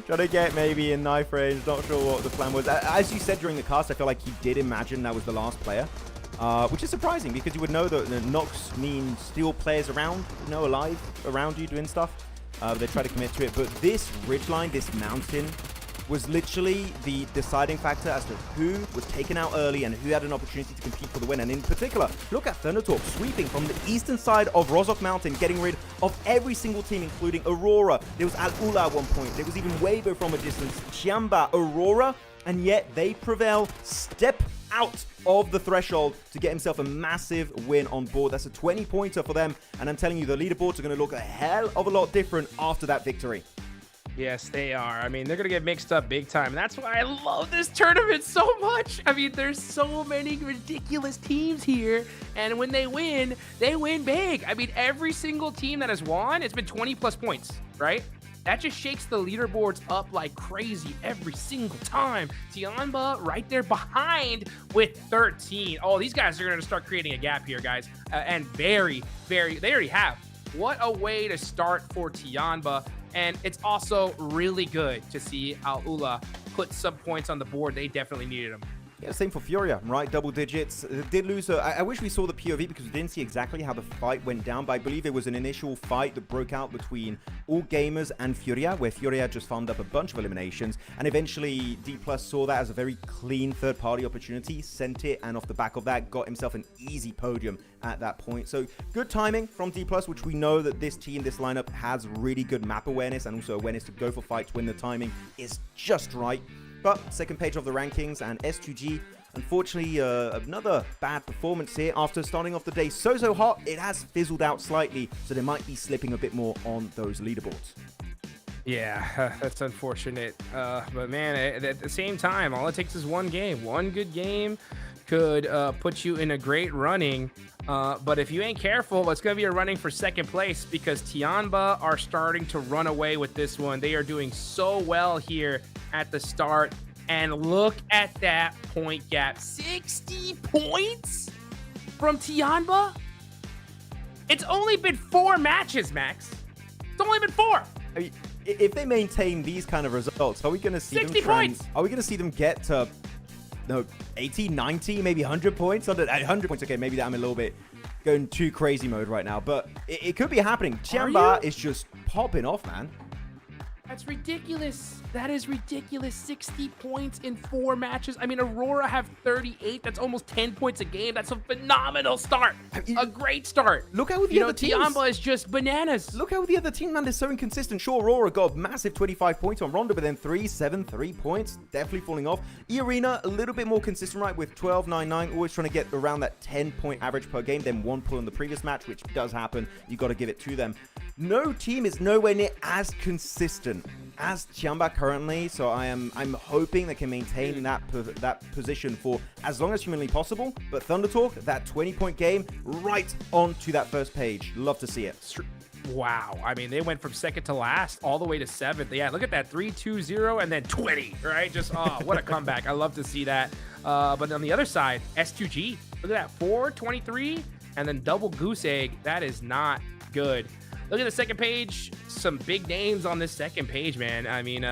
Trying to get maybe in knife range, not sure what the plan was. As you said during the cast, I feel like he did imagine that was the last player, which is surprising because you would know that the knocks mean still players around, you know, alive around you doing stuff. They try to commit to it, but this ridgeline, this mountain, was literally the deciding factor as to who was taken out early and who had an opportunity to compete for the win. And in particular, look at Thunder Talk sweeping from the eastern side of Rozhok Mountain, getting rid of every single team, including Aurora. There was Al-Ula at one point. There was even Weibo from a distance. TIANBA, Aurora, and yet they prevail, step out of the threshold to get himself a massive win on board. That's a 20-pointer for them, and I'm telling you, the leaderboards are going to look a hell of a lot different after that victory. Yes, they are. I mean, they're going to get mixed up big time. That's why I love this tournament so much. I mean, there's so many ridiculous teams here, and when they win big. I mean, every single team that has won, it's been 20-plus points, right? that just shakes the leaderboards up like crazy every single time. TIANBA right there behind with 13. Oh, these guys are going to start creating a gap here, guys. And they already have. What a way to start for TIANBA. And it's also really good to see AURORA put some points on the board. They definitely needed them. Yeah, same for FURIA, right? Double digits. Did lose. I wish we saw the POV because we didn't see exactly how the fight went down, but I believe it was an initial fight that broke out between All Gamers and FURIA, where FURIA just farmed up a bunch of eliminations, and eventually D+ saw that as a very clean third-party opportunity, sent it, and off the back of that, got himself an easy podium at that point. So good timing from D+, which we know that this team, this lineup, has really good map awareness and also awareness to go for fights when the timing is just right. But second page of the rankings, and S2G, unfortunately, another bad performance here. After starting off the day so hot, it has fizzled out slightly, so they might be slipping a bit more on those leaderboards. Yeah, that's unfortunate. But man, at the same time, all it takes is one game. One good game could put you in a great running. But if you ain't careful, it's going to be a running for second place, because TIANBA are starting to run away with this one. They are doing so well here at the start. And look at that point gap. 60 points from TIANBA? It's only been 4 matches, Max. It's only been 4. I mean, if they maintain these kind of results, are we going to see 60 points? Are we going to see them get to 80, 90, maybe 100 points? 100 points, okay, maybe that I'm a little bit going too crazy mode right now, but it could be happening. TIANBA is just popping off, man. That's ridiculous. That is ridiculous. 60 points in 4 matches. I mean, AURORA have 38. That's almost 10 points a game. That's a phenomenal start. A great start. Look how the other teams. TIANBA is just bananas. Look how the other team, man, they're so inconsistent. Sure, AURORA got a massive 25 points on Ronda, but then 3, 7, 3 points. Definitely falling off. E-Arena, a little bit more consistent, right, with 12, 9, 9. Always trying to get around that 10-point average per game. Then 1 point on the previous match, which does happen. You got to give it to them. No team is nowhere near as consistent as TIANBA currently, so I'm hoping they can maintain that position for as long as humanly possible. But Thunder Talk, that 20-point game, right onto that first page. Love to see it. Wow. I mean, they went from second to last all the way to 7th. Yeah, look at that. 3-2-0 and then 20, right? Just, oh, what a comeback. I love to see that. But on the other side, S2G, look at that. 4-23 and then double goose egg. That is not good. Look at the second page. Some big names on this second page, man. I mean,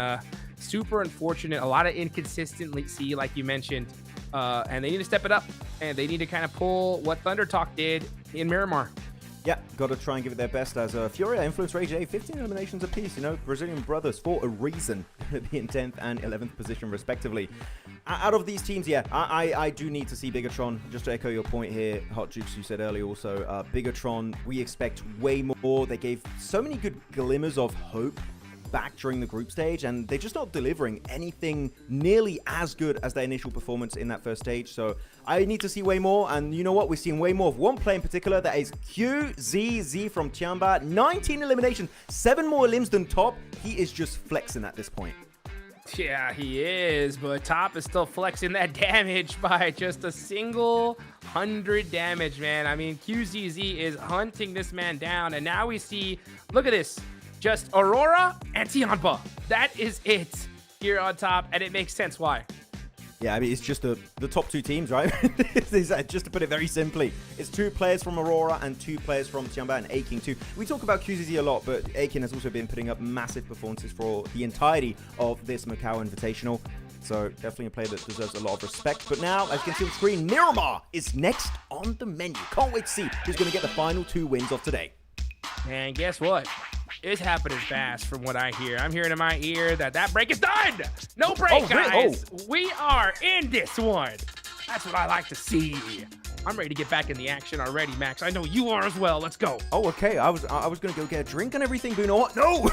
super unfortunate. A lot of inconsistency, like you mentioned. And they need to step it up. And they need to kind of pull what Thunder Talk did in Miramar. Yeah, got to try and give it their best as FURIA, Influence Rage 15 eliminations apiece. You know, Brazilian brothers for a reason to be in 10th and 11th position, respectively. Out of these teams, yeah, I do need to see Bigatron. Just to echo your point here, Hot Jukes, you said earlier also, Bigatron, we expect way more. They gave so many good glimmers of hope back during the group stage, and they're just not delivering anything nearly as good as their initial performance in that first stage. So I need to see way more, and you know what? We're seeing way more of one player in particular. That is QZZ from TIANBA. 19 eliminations, 7 more elims than Top. He is just flexing at this point. Yeah, he is, but Top is still flexing that damage by just a single 100 damage, man. I mean, QZZ is hunting this man down, and now we see, look at this, just AURORA and TIANBA. That is it here on top, and it makes sense why. Yeah, I mean, it's just the top 2 teams, right? Just to put it very simply, it's 2 players from AURORA and 2 players from TIANBA and Aking too. We talk about QZZ a lot, but Aking has also been putting up massive performances for the entirety of this MACAO Invitational. So definitely a player that deserves a lot of respect. But now, as you can see on the screen, Miramar is next on the menu. Can't wait to see who's going to get the final 2 wins of today. And guess what? It's happening fast from what I hear. I'm hearing in my ear that break is done. No break, guys. We are in this one. That's what I like to see. I'm ready to get back in the action already, Max. I know you are as well. Let's go. Oh, okay. I was going to go get a drink and everything, but you know what? No!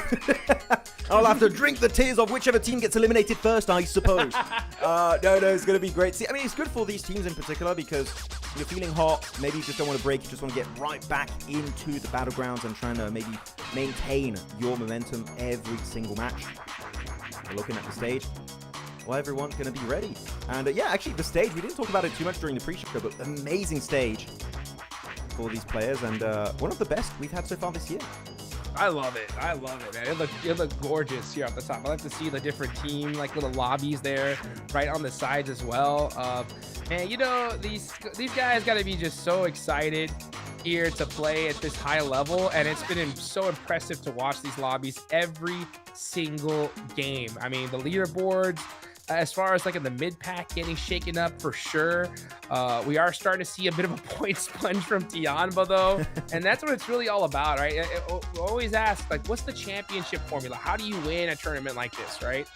I'll have to drink the tears of whichever team gets eliminated first, I suppose. No, it's going to be great. See, I mean, it's good for these teams in particular because you're feeling hot. Maybe you just don't want to break. You just want to get right back into the battlegrounds and trying to maybe maintain your momentum every single match. We're looking at the stage. Well, everyone's going to be ready. And yeah, actually, the stage, we didn't talk about it too much during the pre-show, but amazing stage for these players and one of the best we've had so far this year. I love it. I love it, man. It looked gorgeous here off the top. I like to see the different team, like little lobbies there, right on the sides as well. Man, you know, these guys got to be just so excited here to play at this high level, and it's been so impressive to watch these lobbies every single game. I mean, the leaderboards, as far as like in the mid pack getting shaken up for sure. We are starting to see a bit of a point sponge from TIANBA though, and that's what it's really all about, right? We always ask, like, what's the championship formula? How do you win a tournament like this, right?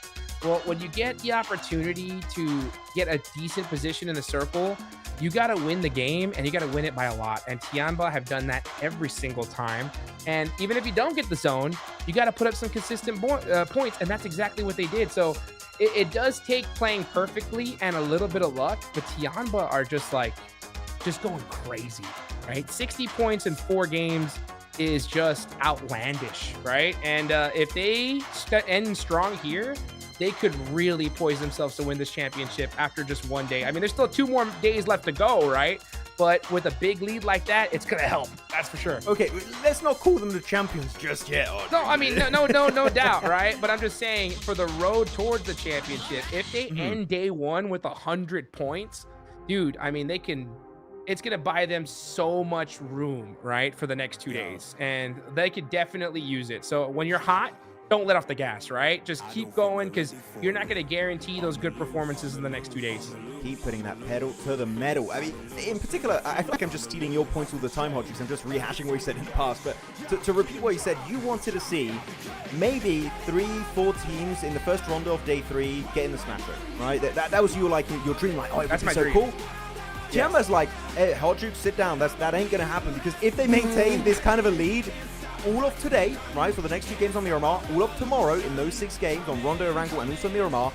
Well, when you get the opportunity to get a decent position in the circle, you got to win the game, and you got to win it by a lot. And TIANBA have done that every single time. And even if you don't get the zone, you got to put up some consistent points, and that's exactly what they did. So it does take playing perfectly and a little bit of luck, but TIANBA are just going crazy, right? 60 points in 4 games is just outlandish, right? And if they end strong here, they could really poise themselves to win this championship after just one day. I mean, there's still 2 more days left to go, right? But with a big lead like that, it's gonna help. That's for sure. Okay, let's not call them the champions just yet. No, I mean, no doubt, right? But I'm just saying, for the road towards the championship, if they end day 1 with 100 points, dude, I mean, it's gonna buy them so much room, right, for the next 2 days, and they could definitely use it. So when you're hot, don't let off the gas, right? Just keep going, because you're not going to guarantee those good performances in the next 2 days. Keep putting that pedal to the metal. I mean, in particular, I feel like I'm just stealing your points all the time, Hodges. I'm just rehashing what you said in the past. But to repeat what you said, you wanted to see maybe 3-4 teams in the first rondo of day 3 get in the Smash Road, right? That was your dream, like, oh, it would be so cool. TIANBA's like, hey, Hodges, sit down. That ain't going to happen, because if they maintain this kind of a lead all of today, right, for the next 2 games on Miramar, all of tomorrow in those 6 games on Rondo, Erangel, and also Miramar,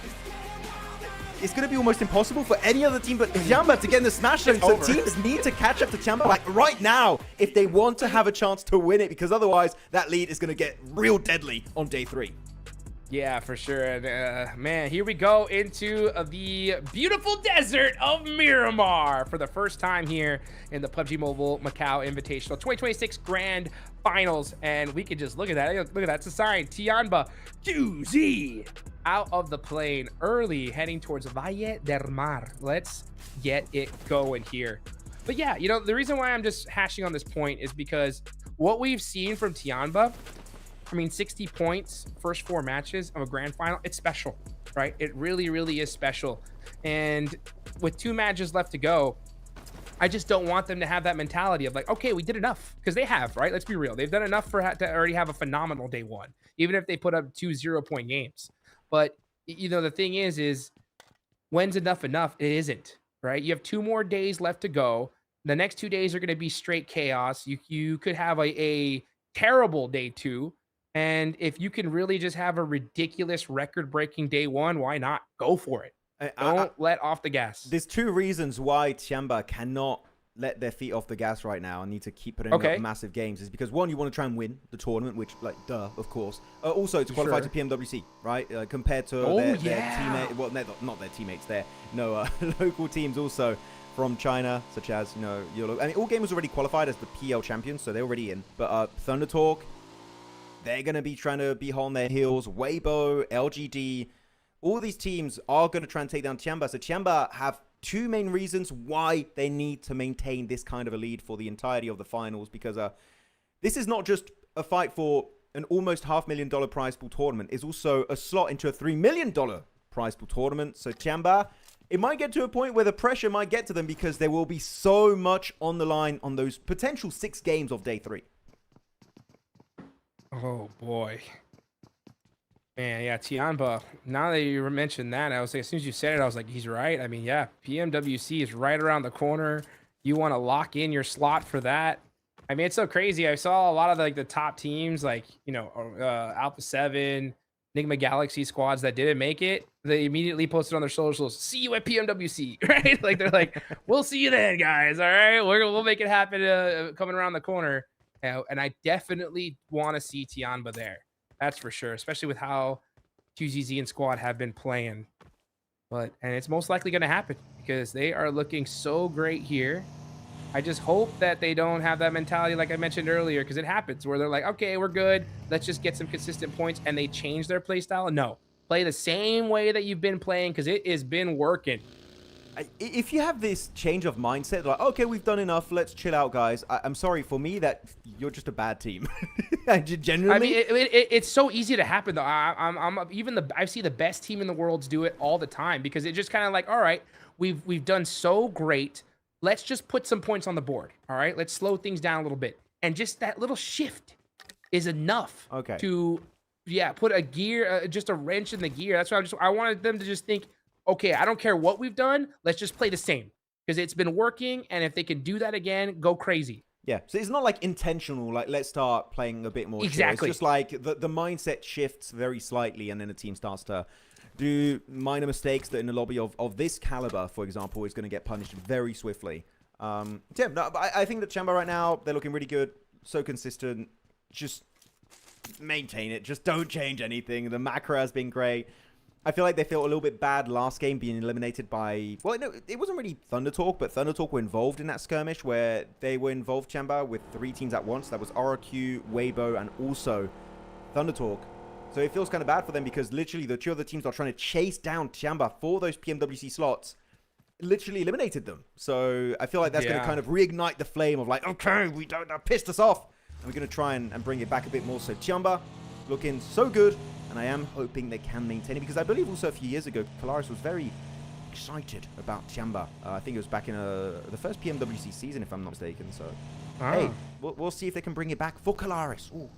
it's going to be almost impossible for any other team but TIANBA to get in the Smash Zone. So teams need to catch up to TIANBA, like, right now, if they want to have a chance to win it, because otherwise that lead is going to get real deadly on day 3. Yeah, for sure. And man, here we go into the beautiful desert of Miramar for the first time here in the PUBG Mobile Macau Invitational 2026 Grand Finals. And we can just look at that. Look at that. It's a sign. TIANBA QZ out of the plane early, heading towards Valle del Mar. Let's get it going here. But yeah, you know, the reason why I'm just hashing on this point is because what we've seen from TIANBA, I mean, 60 points, first 4 matches of a grand final, it's special, right? It really, really is special. And with 2 matches left to go, I just don't want them to have that mentality of like, okay, we did enough, because they have, right? Let's be real. They've done enough to already have a phenomenal day 1, even if they put up 2 0-point games. But, you know, the thing is when's enough? It isn't, right? You have 2 more days left to go. The next 2 days are going to be straight chaos. You could have a terrible day 2. And if you can really just have a ridiculous record-breaking day 1, why not? Go for it. Don't let off the gas. There's 2 reasons why TIANBA cannot let their feet off the gas right now and need to keep putting up massive games. Is because, 1, you want to try and win the tournament, which, like, duh, of course. Also, to qualify to PMWC, right? Compared to their teammates, well, not their teammates, their local teams also from China, such as, you know, I mean, all gamers already qualified as the PL champions, so they're already in. But Thunder Talk, they're going to be trying to be on their heels. Weibo, LGD, all these teams are going to try and take down TIANBA. So TIANBA have 2 main reasons why they need to maintain this kind of a lead for the entirety of the finals. Because this is not just a fight for an almost $500,000 prize pool tournament. It's also a slot into a $3 million prize pool tournament. So TIANBA, it might get to a point where the pressure might get to them, because there will be so much on the line on those potential 6 games of day 3. Oh boy, man, yeah, TIANBA. Now that you mentioned that, I was like, as soon as you said it, I was like, he's right. I mean, yeah, PMWC is right around the corner. You want to lock in your slot for that. I mean, it's so crazy. I saw a lot of the top teams, like, you know, Alpha 7, Enigma Galaxy squads that didn't make it. They immediately posted on their socials, "See you at PMWC," right? Like, they're like, "We'll see you then, guys. All right, we'll make it happen coming around the corner." And I definitely want to see TIANBA there. That's for sure, especially with how QZZ and Squad have been playing. And it's most likely going to happen, because they are looking so great here. I just hope that they don't have that mentality like I mentioned earlier, because it happens where they're like, okay, we're good. Let's just get some consistent points, and they change their play style. No, play the same way that you've been playing because it has been working. If you have this change of mindset, like, okay, we've done enough, let's chill out, guys. I'm sorry, for me, that you're just a bad team. Genuinely. I mean, it's so easy to happen though. I see the best team in the world do it all the time because it just kind of like, all right, we've done so great. Let's just put some points on the board. All right, let's slow things down a little bit, and just that little shift is enough. Okay. To put a gear, just a wrench in the gear. That's why I wanted them to just think, okay, I don't care what we've done. Let's just play the same because it's been working. And if they can do that again, go crazy. Yeah. So it's not like intentional, like let's start playing a bit more. Exactly. It's just like the mindset shifts very slightly and then the team starts to do minor mistakes that in a lobby of this caliber, for example, is going to get punished very swiftly. Yeah, no, I think that TIANBA right now, they're looking really good. So consistent. Just maintain it. Just don't change anything. The macro has been great. I feel like they felt a little bit bad last game being eliminated by... Well, no, it wasn't really Thunder Talk, but Thunder Talk were involved in that skirmish where they were involved, TIANBA, with 3 teams at once. That was RRQ, Weibo, and also Thunder Talk. So it feels kind of bad for them because literally the 2 other teams are trying to chase down TIANBA for those PMWC slots. Literally eliminated them. So I feel like that's going to kind of reignite the flame of like, okay, that pissed us off. And we're going to try and bring it back a bit more. So TIANBA looking so good. And I am hoping they can maintain it because I believe also a few years ago, Polaris was very excited about TIANBA. I think it was back in the first PMWC season, if I'm not mistaken. So, hey, we'll see if they can bring it back for Polaris. Ooh.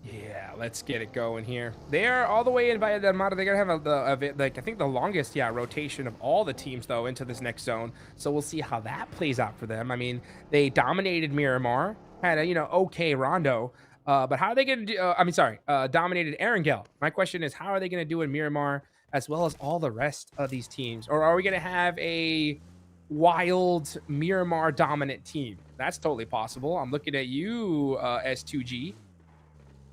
Yeah, let's get it going here. They are all the way in Valle del Mar. They're going to have I think the longest, rotation of all the teams, though, into this next zone. So we'll see how that plays out for them. I mean, they dominated Miramar, had a, okay Rondo. But how are they going to do, dominated Erangel. My question is, how are they going to do in Miramar as well as all the rest of these teams? Or are we going to have a wild Miramar dominant team? That's totally possible. I'm looking at you, S2G.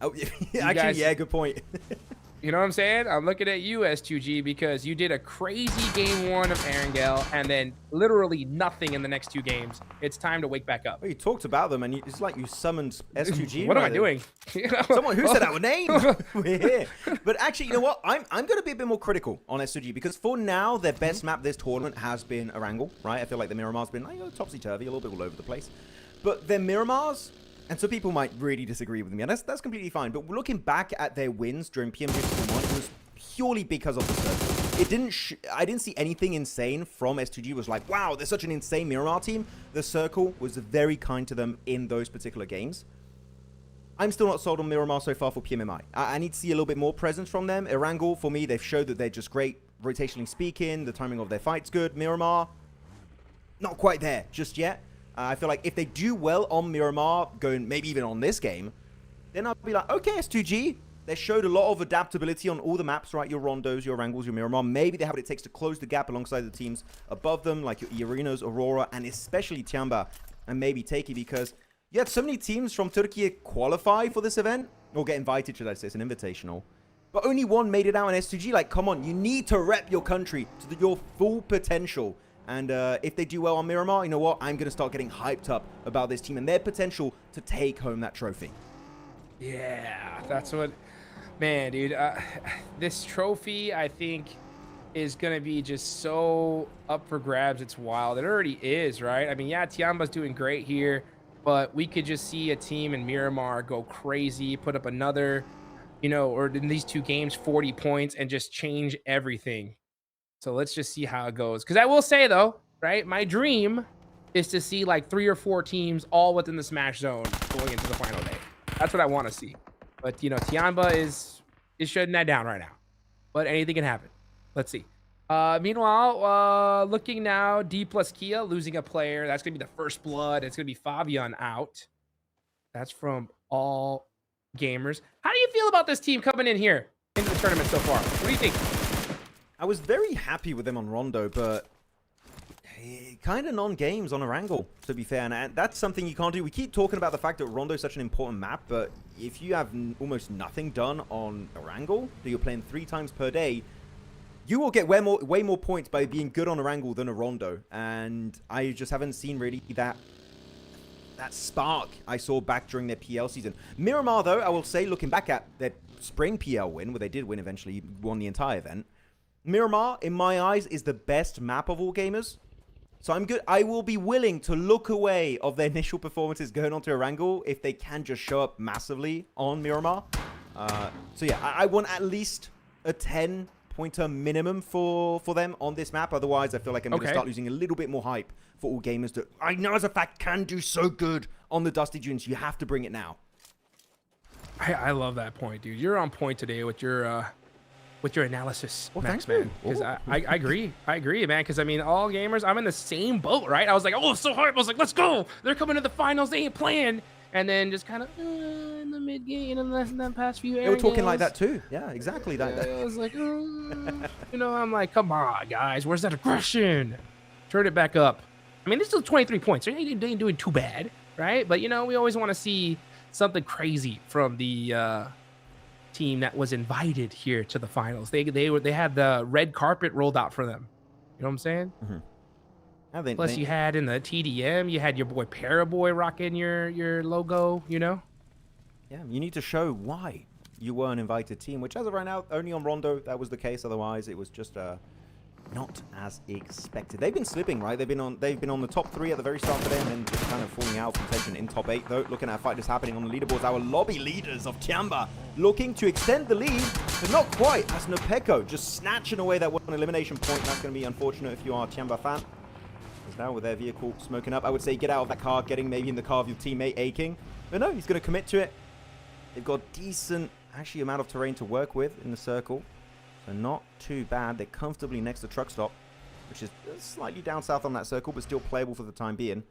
Oh, actually, yeah, good point. You know what I'm saying? I'm looking at you, S2G, because you did a crazy game 1 of Erangel and then literally nothing in the next 2 games. It's time to wake back up. Well, you talked about them, and it's like you summoned S2G. What am I doing? Someone who said our name. We're here. But actually, you know what? I'm going to be a bit more critical on S2G because for now, their best map this tournament has been Erangel, right? I feel like the Miramar's been topsy-turvy, a little bit all over the place. But their Miramars... And so people might really disagree with me, and that's completely fine. But looking back at their wins during PMGC 1, it was purely because of the circle. It didn't. I didn't see anything insane from S2G. It was like, wow, they're such an insane Miramar team. The circle was very kind to them in those particular games. I'm still not sold on Miramar so far for PMMI. I need to see a little bit more presence from them. Erangel, for me, they've showed that they're just great rotationally speaking. The timing of their fight's good. Miramar, not quite there just yet. I feel like if they do well on Miramar, going maybe even on this game, then I'll be like, okay, S2G, they showed a lot of adaptability on all the maps, right? Your Rondos, your Erangels, your Miramar. Maybe they have what it takes to close the gap alongside the teams above them, like your Arenas, Aurora, and especially TIANBA, and maybe Takey, because you had so many teams from Turkey qualify for this event, or get invited, should I say, it's an invitational. But only one made it out in S2G. Like, come on, you need to rep your country to your full potential. And if they do well on Miramar, you know what? I'm going to start getting hyped up about this team and their potential to take home that trophy. Yeah, that's what... Man, dude, this trophy, I think, is going to be just so up for grabs. It's wild. It already is, right? I mean, yeah, TIANBA's doing great here, but we could just see a team in Miramar go crazy, put up another, or in these 2 games, 40 points, and just change everything. So let's just see how it goes. Because I will say, though, right, my dream is to see like 3 or 4 teams all within the Smash zone going into the final day. That's what I want to see. But, TIANBA is shutting that down right now. But anything can happen. Let's see. Meanwhile, looking now, D plus Kia losing a player. That's going to be the first blood. It's going to be Fabian out. That's from all gamers. How do you feel about this team coming in here into the tournament so far? What do you think? I was very happy with them on Rondo, but kind of non-games on Erangel, to be fair. And that's something you can't do. We keep talking about the fact that Rondo is such an important map, but if you have almost nothing done on Erangel, that you're playing 3 times per day, You will get way more points by being good on a Wrangle than a Rondo. And I just haven't seen really that spark I saw back during their PL season. Miramar, though, I will say, looking back at their spring PL win, where they did win eventually, won the entire event, Miramar, in my eyes, is the best map of all gamers. So I'm good. I will be willing to look away of their initial performances going onto a Wrangle if they can just show up massively on Miramar. So yeah, I want at least a 10-pointer minimum for them on this map. Otherwise, I feel like I'm going to start losing a little bit more hype for all gamers that I know as a fact can do so good on the Dusty Dunes. You have to bring it now. I love that point, dude. You're on point today with your analysis, Max, man. Because I agree. I agree, man. Because, I mean, all gamers, I'm in the same boat, right? I was like, oh, so hype. I was like, let's go. They're coming to the finals. They ain't playing. And then just kind of in the mid game, in the past few They were talking like that too. Yeah, exactly. I was like, I'm like, come on, guys. Where's that aggression? Turn it back up. I mean, this is still 23 points. They ain't doing too bad, right? But, we always want to see something crazy from the team that was invited here to the finals. They had the red carpet rolled out for them. You know what I'm saying? Mm-hmm. Plus, you had in the TDM, you had your boy Paraboy rocking your logo, Yeah, you need to show why you were an invited team, which as of right now, only on Rondo, that was the case. Otherwise, it was just not as expected. They've been slipping, right? They've been on the top 3 at the very start of them and just kind of falling out from contention in top 8, though. Looking at a fight that's happening on the leaderboards, our lobby leaders of TIANBA looking to extend the lead, but not quite, as NAPECO just snatching away that one elimination point. That's going to be unfortunate if you are a TIANBA fan. Now with their vehicle smoking up, I would say get out of that car, getting maybe in the car of your teammate aching. But no, he's going to commit to it. They've got decent, actually, amount of terrain to work with in the circle. So not too bad. They're comfortably next to truck stop, which is slightly down south on that circle, but still playable for the time being.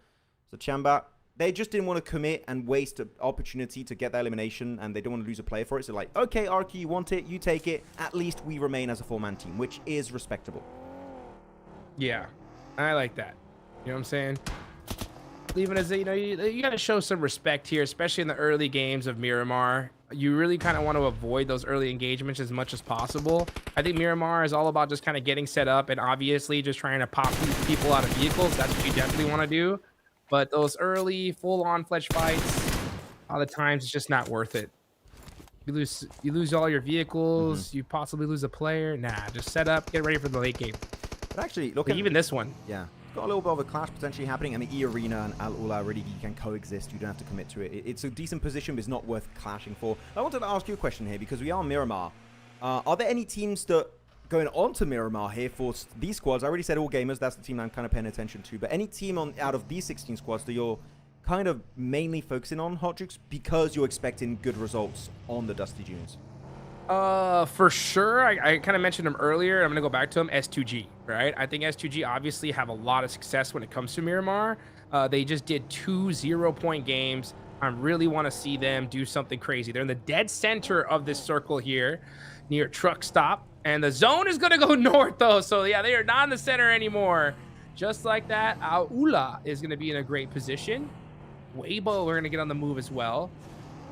So TIANBA, they just didn't want to commit and waste an opportunity to get that elimination, and they don't want to lose a player for it. So like, okay, Arky, you want it, you take it. At least we remain as a 4-man team, which is respectable. Yeah, I like that. You know what I'm saying? Even as, you got to show some respect here, especially in the early games of Miramar. You really kind of want to avoid those early engagements as much as possible. I think Miramar is all about just kind of getting set up and obviously just trying to pop people out of vehicles. That's what you definitely want to do. But those early full-on fledged fights, a lot of times it's just not worth it. You lose all your vehicles. You possibly lose a player. Nah, just set up, get ready for the late game. But actually, look at even this one. Yeah. Got a little bit of a clash potentially happening. I mean, E-Arena and Al-Ula really can coexist. You don't have to commit to it. It's a decent position, but it's not worth clashing for. I wanted to ask you a question here because we are Miramar. Are there any teams that going on to Miramar here for these squads? I already said all gamers. That's the team I'm kind of paying attention to. But any team out of these 16 squads that you're kind of mainly focusing on, Hot Jukes, because you're expecting good results on the Dusty Dunes? For sure. I kind of mentioned them earlier. I'm going to go back to them. S2G, right? I think S2G obviously have a lot of success when it comes to Miramar. They just did 2 0-point games. I really want to see them do something crazy. They're in the dead center of this circle here near truck stop. And the zone is going to go north, though. So, yeah, they are not in the center anymore. Just like that, Aula is going to be in a great position. Weibo, we're going to get on the move as well.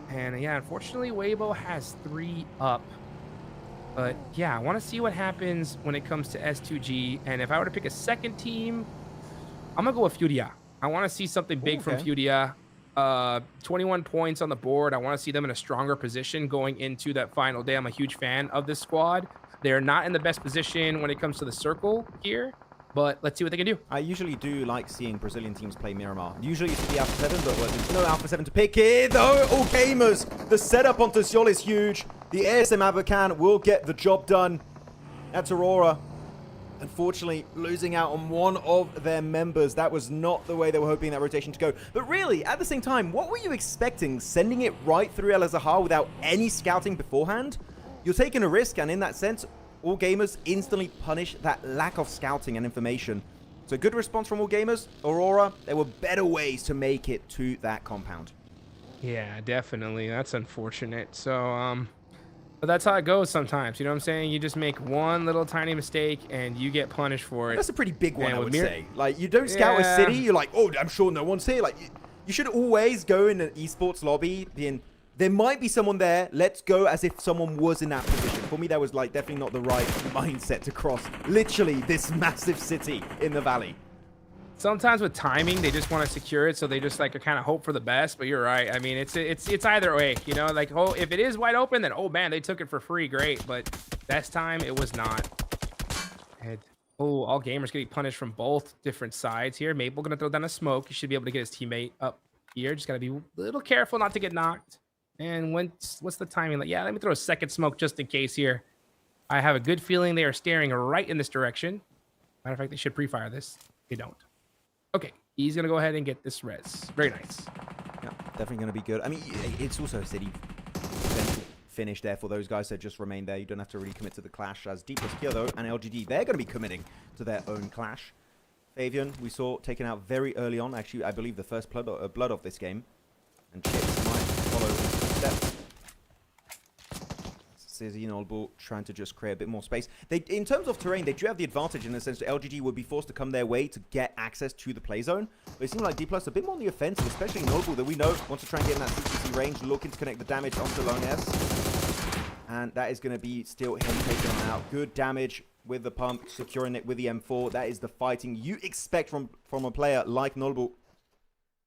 And yeah, unfortunately, Weibo has 3 up. But yeah, I want to see what happens when it comes to S2G. And if I were to pick a second team, I'm going to go with FURIA. I want to see something big from FURIA. 21 points on the board. I want to see them in a stronger position going into that final day. I'm a huge fan of this squad. They're not in the best position when it comes to the circle here. But let's see what they can do. I usually do like seeing Brazilian teams play Miramar. Usually it's the Alpha 7, but there's no Alpha 7 to pick here, though. All gamers, the setup onto Seoul is huge. The ASM Abacan will get the job done. That's Aurora. Unfortunately, losing out on one of their members. That was not the way they were hoping that rotation to go. But really, at the same time, what were you expecting? Sending it right through El Azhar without any scouting beforehand? You're taking a risk, and in that sense, all gamers instantly punish that lack of scouting and information. So good response from all gamers. Aurora, there were better ways to make it to that compound. Yeah, definitely. That's unfortunate. So, but that's how it goes sometimes. You know what I'm saying? You just make one little tiny mistake and you get punished for it. That's a pretty big one, I would say. Like, you don't scout a city, you're like, oh, I'm sure no one's here. Like, you should always go in an esports lobby being, there might be someone there. Let's go as if someone was in that position. For me, that was like definitely not the right mindset to cross literally this massive city in the valley. Sometimes with timing, they just want to secure it, so they just like kind of hope for the best. But you're right. I mean, it's either way, you know. Like, oh, if it is wide open, then oh man, they took it for free, great. But this time it was not. And oh, all gamers getting punished from both different sides here. Maple gonna throw down a smoke. He should be able to get his teammate up here. Just gotta be a little careful not to get knocked. And what's the timing? Like, yeah, let me throw a second smoke just in case here. I have a good feeling they are staring right in this direction. Matter of fact, they should pre-fire this. They don't. Okay, he's going to go ahead and get this res. Very nice. Yeah, definitely going to be good. I mean, it's also a city finish there for those guys that just remain there. You don't have to really commit to the clash as D plus Kyo, though, and LGD, they're going to be committing to their own clash. Fabian, we saw taken out very early on. Actually, I believe the first blood of this game. And Chips might follow in steps. Sizzy and Oldbull trying to just create a bit more space. In terms of terrain, they do have the advantage in the sense that LGD would be forced to come their way to get access to the play zone. But it seems like D+ a bit more on the offensive, especially in Oldbull, that we know wants to try and get in that CCC range, looking to connect the damage onto Lone S. And that is going to be still him taking him out. Good damage with the pump, securing it with the M4. That is the fighting you expect from a player like Nolbu.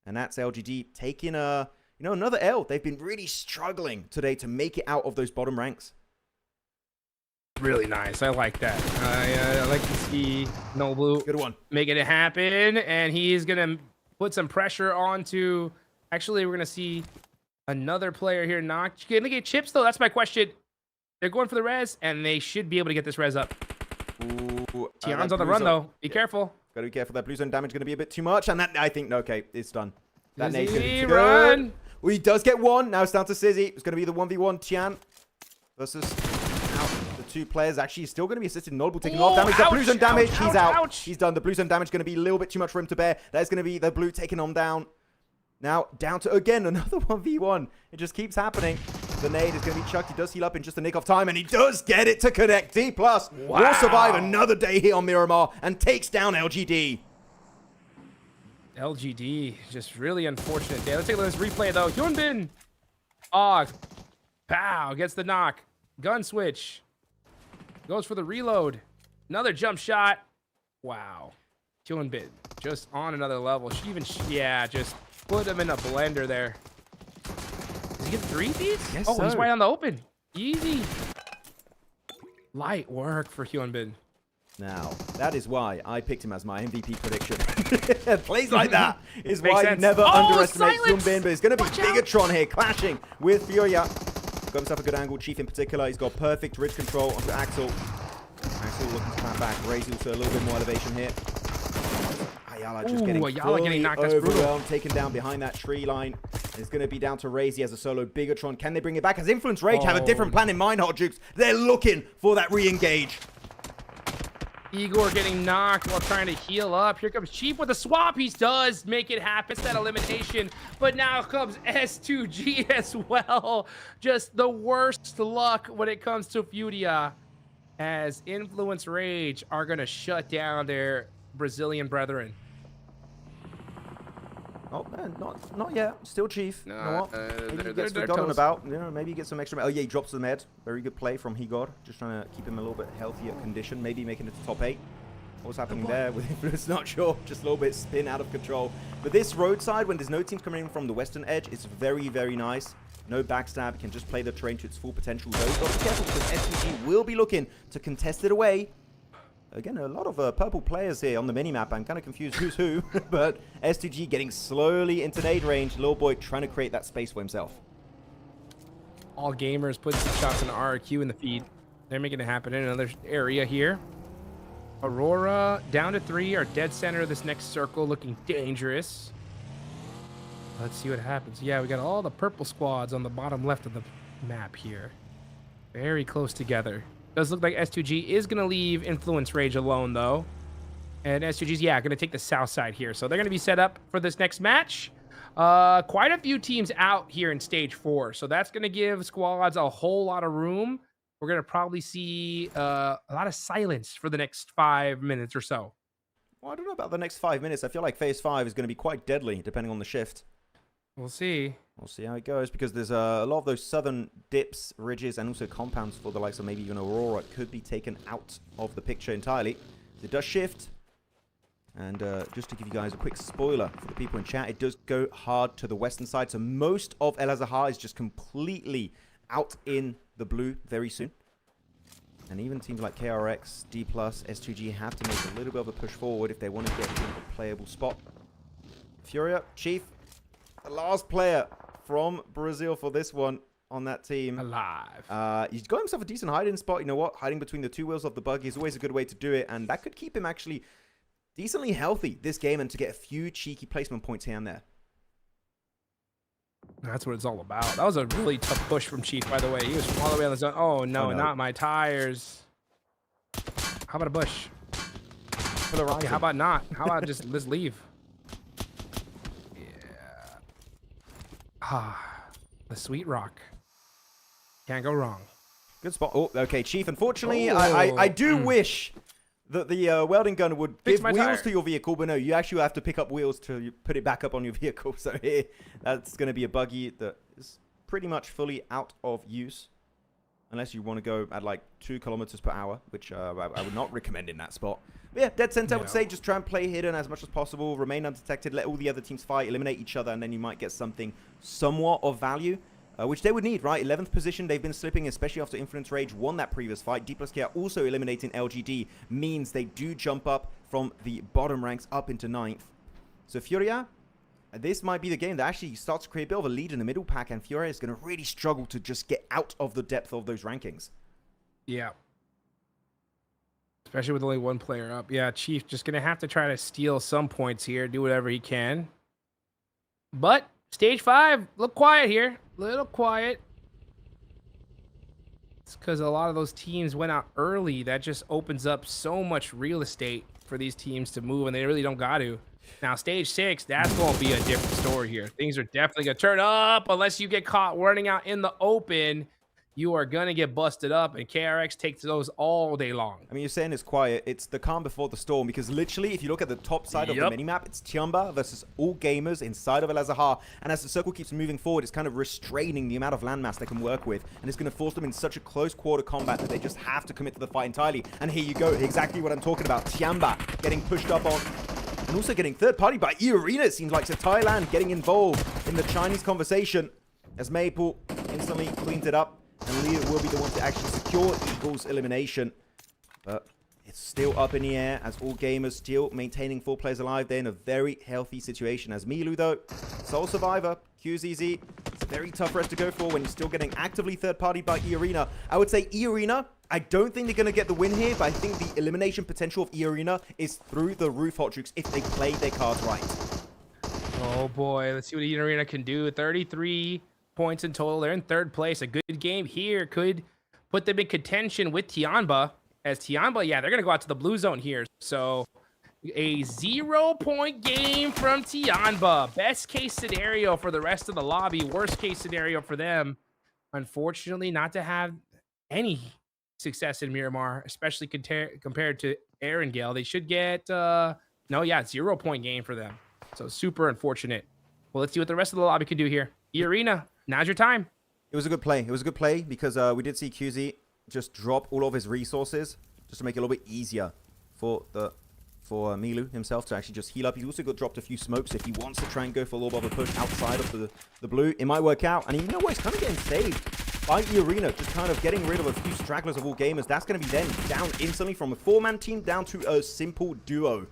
And that's LGD taking another L. They've been really struggling today to make it out of those bottom ranks. Really nice. I like that. I like to see Nolbu good one making it happen, and he's gonna put some pressure onto. Actually, we're gonna see another player here knocked. Can they get chips though? That's my question. They're going for the res, and they should be able to get this res up. Ooh, Tian's on the run though. Be careful. Gotta be careful. That blue zone damage going to be a bit too much, and that I think okay, it's done. That nade's going to be too run. Good. Well, he does get one. Now it's down to Sizzy. It's going to be the 1v1 Tian versus the two players. Actually, he's still going to be assisted. Nolbu taking a lot of damage. That blue zone damage. He's out. Ouch. He's done. The blue zone damage going to be a little bit too much for him to bear. That is going to be the blue taking him down. Now down to again another 1v1. It just keeps happening. The nade is going to be chucked. He does heal up in just a nick of time, and he does get it to connect. D+ will survive another day here on Miramar and takes down LGD. LGD, just really unfortunate day. Let's take a look at this replay, though. Hyunbin! Oh, pow, gets the knock. Gun switch. Goes for the reload. Another jump shot. Wow. Hyunbin, just on another level. She even, yeah, just put him in a blender there. Does he get 3 feeds? Yes, oh, sir. He's right on the open. Easy. Light work for Hyunbin. Now, that is why I picked him as my MVP prediction. Plays like that is Makes why sense. you never underestimate silence! Hyunbin, but it's going to be Watch out. Bigatron here, clashing with Furia. Got himself a good angle, Chief in particular. He's got perfect ridge control onto Axel. Axel looking to clap back. Razy also a little bit more elevation here. Ayala just getting knocked. That's brutal. overwhelmed, taken down behind that tree line. It's going to be down to Razy as a solo Bigatron. Can they bring it back? Has Influence Rage have a different plan in mind, Hot Jukes? They're looking for that re-engage. Igor getting knocked while trying to heal up. Here comes Chief with the swap. He does make it happen. It's that elimination. But now comes S2G as well. Just the worst luck when it comes to Furia, as Influence Rage are going to shut down their Brazilian brethren. Oh man, not yet. Still Chief. No, you know what? Maybe he gets they're forgotten toast. about. You know, maybe he gets some extra. Oh yeah, he drops the med. Very good play from Higor. Just trying to keep him a little bit healthier condition. Maybe making it to top 8. What's happening there with Influence? Not sure. Just a little bit spin out of control. But this roadside, when there's no teams coming in from the western edge, it's very, very nice. No backstab. You can just play the terrain to its full potential. Though, got to be careful because STG will be looking to contest it away. Again, a lot of purple players here on the minimap. I'm kind of confused who's who, but S2G getting slowly into nade range. Little boy trying to create that space for himself. All gamers putting some shots in the RRQ in the feed. They're making it happen in another area here. Aurora down to 3. Our dead center of this next circle looking dangerous. Let's see what happens. Yeah, we got all the purple squads on the bottom left of the map here. Very close together. Does look like S2G is going to leave Influence Rage alone, though. And S2G's, yeah, going to take the south side here. So they're going to be set up for this next match. Quite a few teams out here in Stage 4. So that's going to give squads a whole lot of room. We're going to probably see a lot of silence for the next 5 minutes or so. Well, I don't know about the next 5 minutes. I feel like Phase 5 is going to be quite deadly, depending on the shift. We'll see. We'll see how it goes, because there's a lot of those southern dips, ridges, and also compounds for the likes of maybe even Aurora could be taken out of the picture entirely. It does shift. And just to give you guys a quick spoiler for the people in chat, it does go hard to the western side. So most of El Azahar is just completely out in the blue very soon. And even teams like KRX, D+, S2G have to make a little bit of a push forward if they want to get in a playable spot. Furia, Chief, the last player from Brazil for this one on that team. Alive. He's got himself a decent hiding spot. You know what? Hiding between the two wheels of the buggy is always a good way to do it. And that could keep him actually decently healthy this game and to get a few cheeky placement points here and there. That's what it's all about. That was a really tough push from Chief, by the way. He was all the way on the zone. Oh, no, not my tires. How about a bush? For the rocket. How about not? How about just let's leave? Yeah. Ah, the sweet rock. Can't go wrong. Good spot. Oh, okay, Chief. Unfortunately, I do wish that the welding gun would give wheels to your vehicle, but no, you actually have to pick up wheels to put it back up on your vehicle. So here, that's going to be a buggy that is pretty much fully out of use. Unless you want to go at like 2 kilometers per hour, which I would not recommend in that spot. But yeah, dead center, I would say just try and play hidden as much as possible, remain undetected, let all the other teams fight, eliminate each other, and then you might get something somewhat of value. Which they would need, right? 11th position, they've been slipping, especially after Infinite Rage won that previous fight. D+K also eliminating LGD means they do jump up from the bottom ranks up into 9th. So Furia, this might be the game that actually starts to create a bit of a lead in the middle pack, and Furia is going to really struggle to just get out of the depth of those rankings. Yeah. Especially with only one player up. Yeah, Chief just going to have to try to steal some points here, do whatever he can. But Stage 5, look quiet here. Little quiet. It's because a lot of those teams went out early. That just opens up so much real estate for these teams to move, and they really don't got to. Now, Stage 6, that's going to be a different story here. Things are definitely going to turn up unless you get caught running out in the open. You are going to get busted up, and KRX takes those all day long. I mean, you're saying it's quiet. It's the calm before the storm, because literally, if you look at the top side of the minimap, it's TIANBA versus all gamers inside of El Azahar. And as the circle keeps moving forward, it's kind of restraining the amount of landmass they can work with. And it's going to force them in such a close quarter combat that they just have to commit to the fight entirely. And here you go, exactly what I'm talking about. TIANBA getting pushed up on, and also getting third party by EECA, it seems like. So Thailand getting involved in the Chinese conversation as Maple instantly cleans it up. And Leo will be the one to actually secure Eagle's elimination. But it's still up in the air as all gamers still maintaining 4 players alive. They're in a very healthy situation. As Milu, though, sole survivor, QZZ. It's a very tough rest to go for when you're still getting actively third-party by EECA. I would say EECA, I don't think they're going to get the win here, but I think the elimination potential of EECA is through the roof, Hot Jukes, if they play their cards right. Oh, boy. Let's see what EECA can do. 33 points in total. They're in 3rd place. A good game here could put them in contention with TIANBA. As TIANBA, yeah, they're going to go out to the blue zone here. So a 0-point game from TIANBA. Best case scenario for the rest of the lobby. Worst case scenario for them. Unfortunately, not to have any success in Miramar, especially compared to Erangel. They should get, 0-point game for them. So super unfortunate. Well, let's see what the rest of the lobby can do here. EECA, now's your time. It was a good play. It was a good play because we did see QZ just drop all of his resources just to make it a little bit easier for Milu himself to actually just heal up. He's also got dropped a few smokes if he wants to try and go for a little bit of a push outside of the blue. It might work out. And you know what? It's kind of getting saved by EECA, just kind of getting rid of a few stragglers of all gamers. That's going to be then down instantly from a 4-man team down to a simple duo.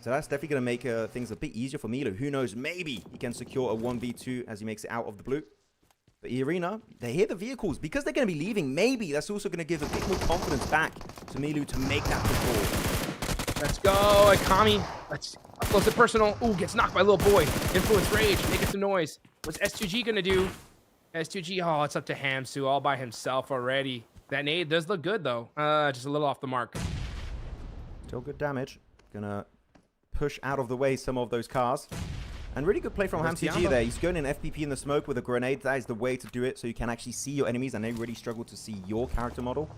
So that's definitely going to make things a bit easier for Milu. Who knows? Maybe he can secure a 1v2 as he makes it out of the blue. But EECA, they hear the vehicles. Because they're going to be leaving, maybe that's also going to give a bit more confidence back to Milu to make that push forward. Let's go, Akami. Let's up close and personal. Ooh, gets knocked by little boy. Influence Rage, making some noise. What's S2G going to do? S2G, oh, it's up to Hamsu all by himself already. That nade does look good, though. Just a little off the mark. Still good damage. Gonna push out of the way some of those cars. And really good play from HamCG there. He's going in FPP in the smoke with a grenade. That is the way to do it, so you can actually see your enemies, and they really struggle to see your character model.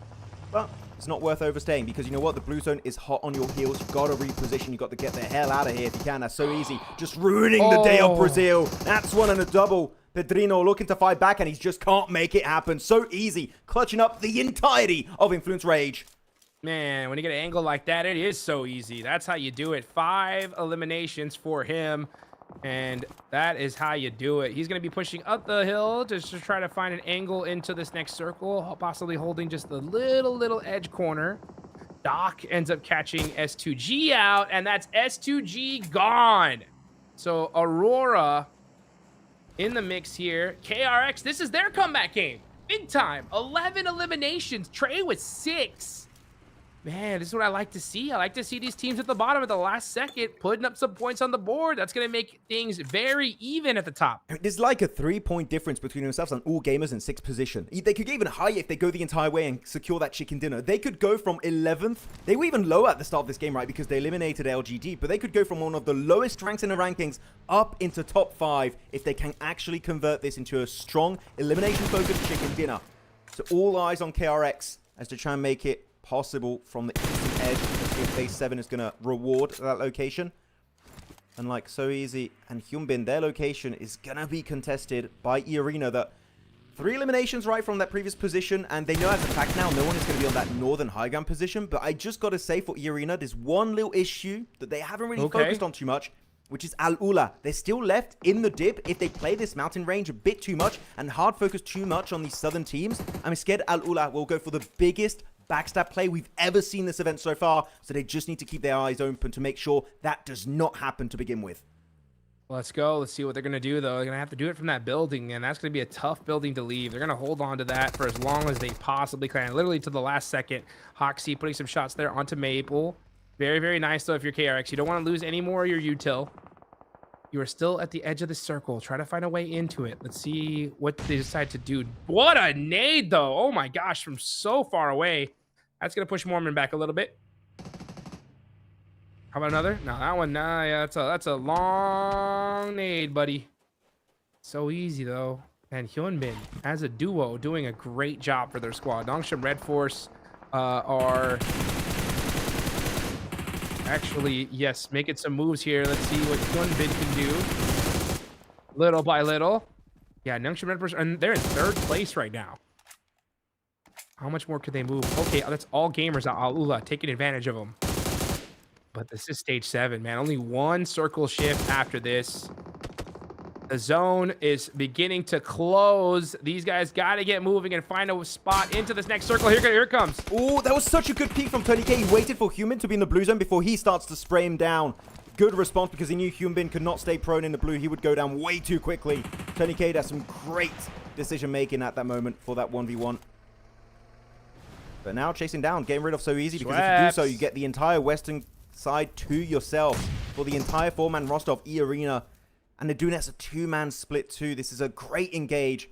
But it's not worth overstaying, because you know what? The blue zone is hot on your heels. You've got to reposition. You've got to get the hell out of here if you can. That's so easy. Just ruining the day of Brazil. That's one and a double. Pedrino looking to fight back, and he just can't make it happen. So easy, clutching up the entirety of Influence Rage. Man, when you get an angle like that, it is so easy. That's how you do it. 5 eliminations for him, and that is how you do it. He's going to be pushing up the hill just to try to find an angle into this next circle, possibly holding just the little edge corner. Doc ends up catching S2G out, and that's S2G gone. So Aurora in the mix here. KRX, this is their comeback game. Big time. 11 eliminations. Trey with 6. Man, this is what I like to see. I like to see these teams at the bottom at the last second putting up some points on the board. That's going to make things very even at the top. There's like a 3-point difference between themselves and all gamers in 6th position. They could get even higher if they go the entire way and secure that chicken dinner. They could go from 11th. They were even lower at the start of this game, right? Because they eliminated LGD. But they could go from one of the lowest ranks in the rankings up into top 5 if they can actually convert this into a strong elimination-focused chicken dinner. So all eyes on KRX as to try and make it possible from the eastern edge. Let's see if base 7 is going to reward that location. And like So Easy and Hyunbin, their location is going to be contested by EECA. That 3 eliminations right from that previous position, and they know how to attack now. No one is going to be on that northern high ground position. But I just got to say for EECA, there's one little issue that they haven't really focused on too much, which is Al Ula. They're still left in the dip. If they play this mountain range a bit too much and hard focus too much on these southern teams, I'm scared Al Ula will go for the biggest backstab play we've ever seen this event so far. So they just need to keep their eyes open to make sure that does not happen to begin with. Let's go. Let's see what they're going to do, though. They're going to have to do it from that building, and that's going to be a tough building to leave. They're going to hold on to that for as long as they possibly can, literally to the last second. Hoxie putting some shots there onto Maple. Very, very nice, though, if you're KRX. You don't want to lose any more of your util. You are still at the edge of the circle. Try to find a way into it. Let's see what they decide to do. What a nade, though. Oh, my gosh, from so far away. That's going to push Mormon back a little bit. How about another? No, that one, nah, yeah, that's a long nade, buddy. So easy, though. And Hyunbin, as a duo, doing a great job for their squad. Dongsham Red Force are actually, yes, making some moves here. Let's see what Hyunbin can do. Little by little. Yeah, Dongsham Red Force, and they're in 3rd place right now. How much more could they move? Okay, that's all gamers out. Alula taking advantage of them. But this is stage 7, man. Only 1 circle shift after this. The zone is beginning to close. These guys got to get moving and find a spot into this next circle. Here it comes. Oh, that was such a good peek from Tony K. He waited for Human to be in the blue zone before he starts to spray him down. Good response because he knew Hyunbin could not stay prone in the blue. He would go down way too quickly. Tony K does some great decision making at that moment for that 1v1. But now chasing down, getting rid of So Easy, because if you do so, you get the entire western side to yourself for the entire 4-man roster of EECA. And they're doing it as a 2-man split too. This is a great engage.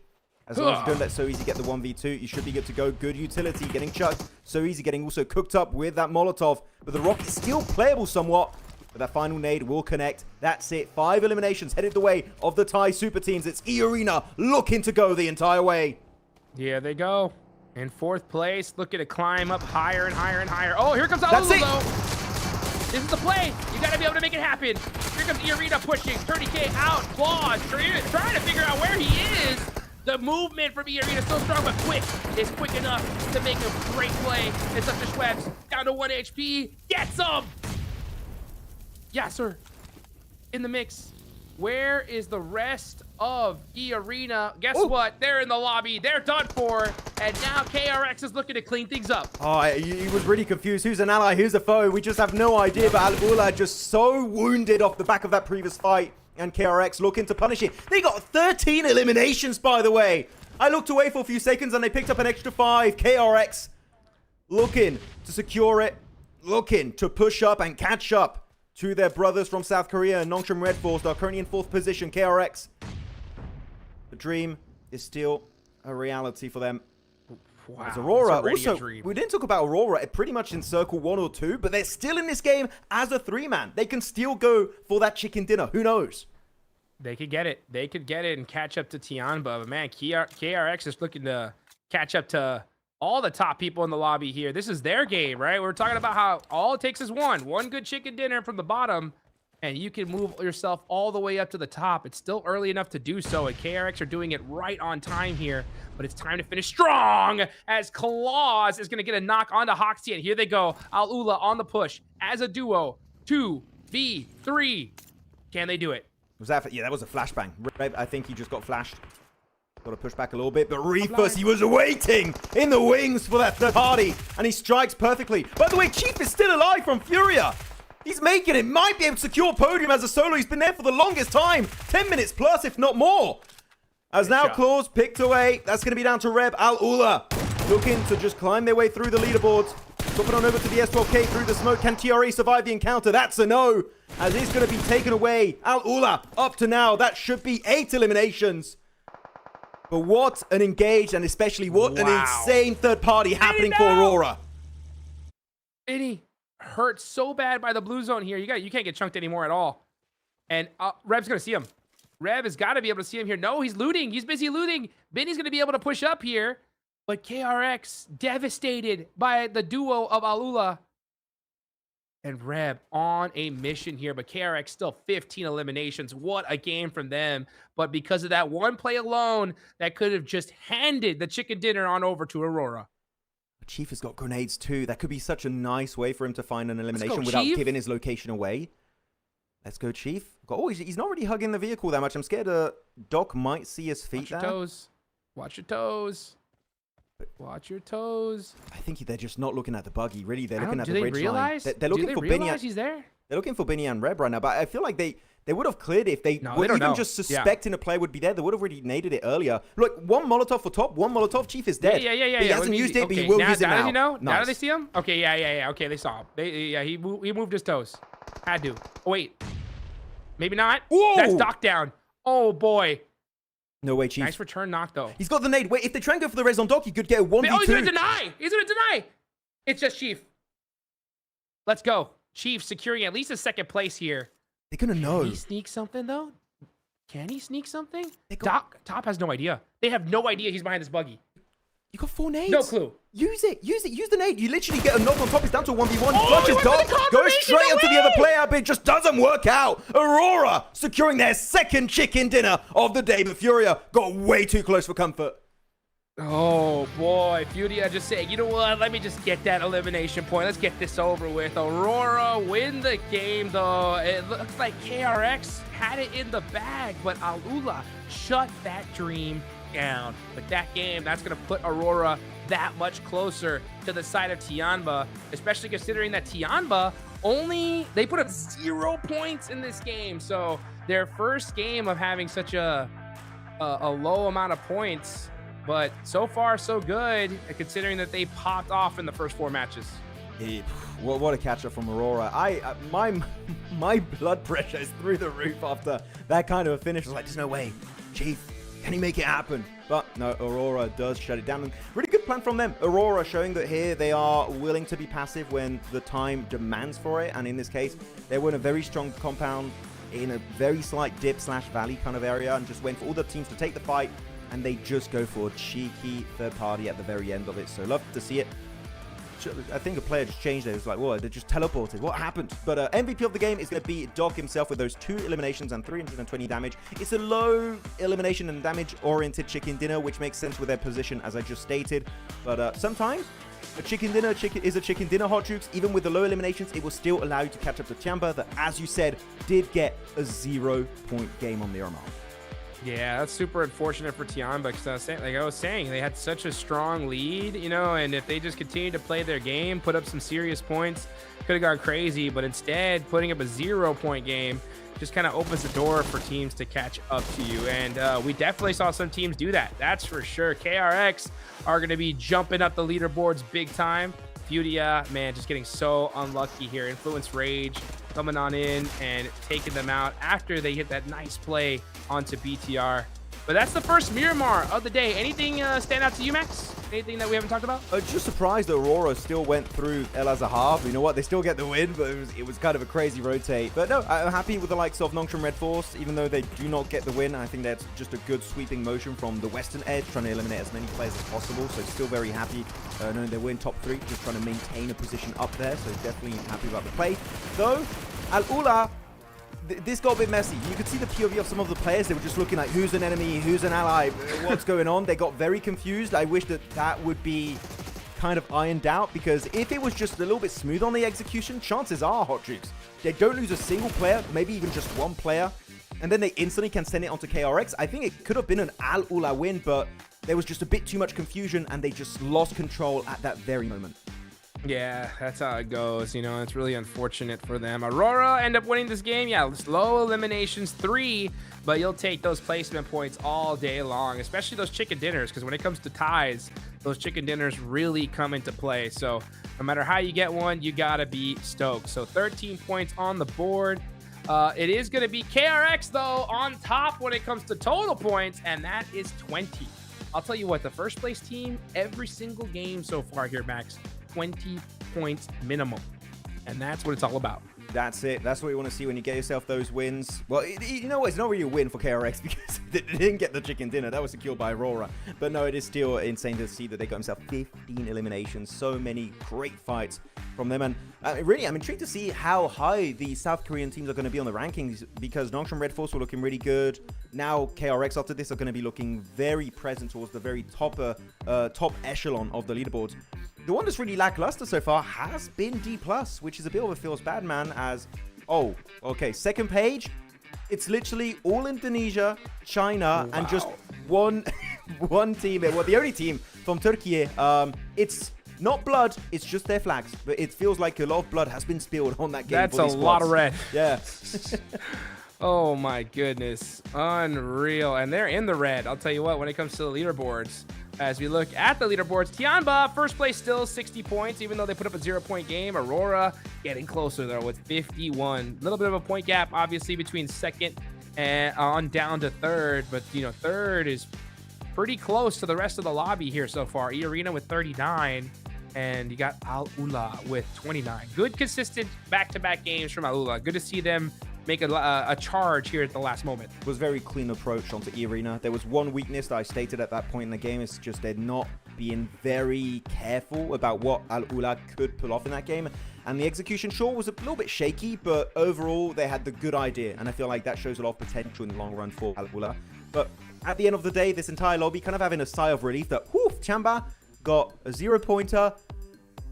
As long as you don't let So Easy get the 1v2, you should be good to go. Good utility getting chucked. So Easy getting also cooked up with that Molotov. But the rocket is still playable somewhat. But that final nade will connect. That's it. 5 eliminations headed the way of the Thai super teams. It's EECA looking to go the entire way. Yeah, they go. In 4th place, looking to climb up higher and higher and higher. Oh, here comes Alulu, though. This is the play. You got to be able to make it happen. Here comes EECA pushing. 30K out. Claws. Trying to figure out where he is. The movement from EECA is so strong, but quick. It's quick enough to make a great play. It's up to Schweppes. Down to 1 HP. Gets him. Yeah, sir. In the mix. Where is the rest of EECA? Guess what? They're in the lobby. They're done for. And now KRX is looking to clean things up. Oh, he was really confused. Who's an ally? Who's a foe? We just have no idea. But Al-Ula just so wounded off the back of that previous fight. And KRX looking to punish it. They got 13 eliminations, by the way. I looked away for a few seconds and they picked up an extra 5. KRX looking to secure it. Looking to push up and catch up to their brothers from South Korea and Nongshim Red Force. They're currently in 4th position. KRX. The dream is still a reality for them. Wow. As Aurora, also, we didn't talk about Aurora pretty much in circle 1 or 2, but they're still in this game as a 3-man. They can still go for that chicken dinner. Who knows? They could get it. They could get it and catch up to TIANBA. But man, KRX is looking to catch up to all the top people in the lobby here. This is their game, right? We're talking about how all it takes is one good chicken dinner from the bottom. and you can move yourself all the way up to the top. It's still early enough to do so, and KRX are doing it right on time here, but it's time to finish strong as Claus is going to get a knock onto Hoxie, and here they go. Al-Ula on the push as a duo. 2v3. Can they do it? Was that? Yeah, that was a flashbang. I think he just got flashed. Got to push back a little bit, but Reefus, he was waiting in the wings for that third party, and he strikes perfectly. By the way, Chief is still alive from Furia. He's making it. Might be able to secure podium as a solo. He's been there for the longest time. 10 minutes plus, if not more. As now Claus picked away. That's going to be down to Reb. Al-Ula looking to just climb their way through the leaderboards. Dropping on over to the S12K through the smoke. Can TRE survive the encounter? That's a no. As it's going to be taken away. Al-Ula up to now. That should be 8 eliminations. But what an engaged and especially what an insane third party happening for Aurora. Vinny hurt so bad by the blue zone here. You can't get chunked anymore at all. And Reb's going to see him. Reb has got to be able to see him here. No, he's looting. He's busy looting. Vinny's going to be able to push up here. But KRX devastated by the duo of Al-Ula and Reb on a mission here. But KRX still 15 eliminations. What a game from them. But because of that one play alone, that could have just handed the chicken dinner on over to Aurora. Chief has got grenades too. That could be such a nice way for him to find an elimination without giving his location away. Let's go, Chief. Oh, he's not really hugging the vehicle that much. I'm scared Doc might see his feet there. Watch your toes. Watch your toes. Watch your toes. I think they're just not looking at the buggy. Really, they're looking at the ridge line. They're looking for Benny. He's there? They're looking for Benny and Reb right now. But I feel like they would have cleared it if they were even just suspecting a player would be there. They would have already naded it earlier. Look, one Molotov for top, one Molotov. Chief is dead. Yeah. He hasn't used it, but he will use it now. Does he know? Nice. Now do they see him? Okay, yeah. Okay, they saw him. He moved his toes. Had to. Oh, wait. Maybe not. Whoa! That's Doc down. Oh, boy. No way, Chief. Nice return knock, though. He's got the nade. Wait, if they try and go for the res on Doc, he could get a 1v2. Oh, he's going to deny. He's going to deny. It's just Chief. Let's go. Chief securing at least a second place here. They're going to know. Can he sneak something, though? Can he sneak something? Top has no idea. They have no idea he's behind this buggy. You got 4 nades. No clue. Use it. Use the nade. You literally get a knock on top. It's down to a 1v1. Clutches Doc. Goes straight onto the other player, but it just doesn't work out. Aurora securing their second chicken dinner of the day. But Furia got way too close for comfort. Oh, boy. Furia just saying, you know what? Let me just get that elimination point. Let's get this over with. Aurora win the game, though. It looks like KRX had it in the bag, but Al-Ula shut that dream down. But that game, that's going to put Aurora that much closer to the side of TIANBA, especially considering that TIANBA they put up 0 points in this game. So their first game of having such a low amount of points, but so far so good considering that they popped off in the first 4 matches. What a catch up from Aurora. My blood pressure is through the roof after that kind of a finish. I was like, there's no way. Chief, can he make it happen? But no, Aurora does shut it down. And really good plan from them. Aurora showing that here they are willing to be passive when the time demands for it. And in this case, they were in a very strong compound in a very slight dip/valley kind of area and just went for all the teams to take the fight. And they just go for a cheeky third party at the very end of it. So love to see it. I think a player just changed it. It was like, whoa, they just teleported. What happened? But MVP of the game is going to be Doc himself with those 2 eliminations and 320 damage. It's a low elimination and damage-oriented chicken dinner, which makes sense with their position, as I just stated. But sometimes a chicken dinner is a chicken dinner, Hot Jukes. Even with the low eliminations, it will still allow you to catch up to TIANBA that, as you said, did get a 0-point game on the Armagh. Yeah, that's super unfortunate for TIANBA because like I was saying, they had such a strong lead, you know, and if they just continued to play their game, put up some serious points, could have gone crazy. But instead, putting up a 0-point game just kind of opens the door for teams to catch up to you. And we definitely saw some teams do that. That's for sure. KRX are going to be jumping up the leaderboards big time. Furia, man, just getting so unlucky here. Influence Rage coming on in and taking them out after they hit that nice play onto BTR. But that's the first Miramar of the day. Anything stand out to you, Max? Anything that we haven't talked about? Just surprised that Aurora still went through El Azahar. You know what? They still get the win, but it was kind of a crazy rotate. But no, I'm happy with the likes of Nongshim Red Force, even though they do not get the win. I think that's just a good sweeping motion from the Western Edge, trying to eliminate as many players as possible. So still very happy knowing they win top 3, just trying to maintain a position up there. So definitely happy about the play. Though, Al-Ula this got a bit messy. You could see the POV of some of the players. They were just looking like, who's an enemy, who's an ally, what's going on? They got very confused. I wish that would be kind of ironed out, because if it was just a little bit smooth on the execution, chances are, Hot Jukes, they don't lose a single player, maybe even just one player, and then they instantly can send it onto KRX. I think it could have been an Al-Ula win, but there was just a bit too much confusion, and they just lost control at that very moment. Yeah, that's how it goes. You know, it's really unfortunate for them. Aurora end up winning this game. Yeah, slow eliminations 3, but you'll take those placement points all day long, especially those chicken dinners, because when it comes to ties, those chicken dinners really come into play. So no matter how you get one, you gotta be stoked. So 13 points on the board. It is gonna be KRX though on top when it comes to total points, and that is 20. I'll tell you what, the first place team every single game so far here, Max, 20 points minimum, and that's what it's all about. That's it. That's what you want to see when you get yourself those wins. Well, you know what? It's not really a win for KRX because they didn't get the chicken dinner. That was secured by Aurora. But no, it is still insane to see that they got themselves 15 eliminations. So many great fights from them. And really, I'm intrigued to see how high the South Korean teams are going to be on the rankings, because Nongshim Red Force were looking really good. Now KRX after this are going to be looking very present towards the very top echelon of the leaderboards. The one that's really lackluster so far has been D+, which is a bit of a feels bad, man, as, oh, okay, second page, it's literally all Indonesia, China, and just one team, well, the only team from Turkey. It's not blood, it's just their flags, but it feels like a lot of blood has been spilled on that game. That's a lot of red. Yeah. Oh my goodness, unreal. And they're in the red. I'll tell you what, when it comes to the leaderboards, as we look at the leaderboards, TIANBA first place, still 60 points, even though they put up a 0-point game. Aurora getting closer though with 51. A little bit of a point gap obviously between second and on down to third, but you know, third is pretty close to the rest of the lobby here so far. E-Arena with 39, and you got Al-Ula with 29. Good consistent back-to-back games from Al-Ula. Good to see them make a charge here at the last moment. It was a very clean approach onto E-Arena. There was one weakness that I stated at that point in the game. It's just they're not being very careful about what Al-Ula could pull off in that game. And the execution, sure, was a little bit shaky, but overall, they had the good idea. And I feel like that shows a lot of potential in the long run for Al-Ula. But at the end of the day, this entire lobby kind of having a sigh of relief that, whew, TIANBA got a 0-pointer.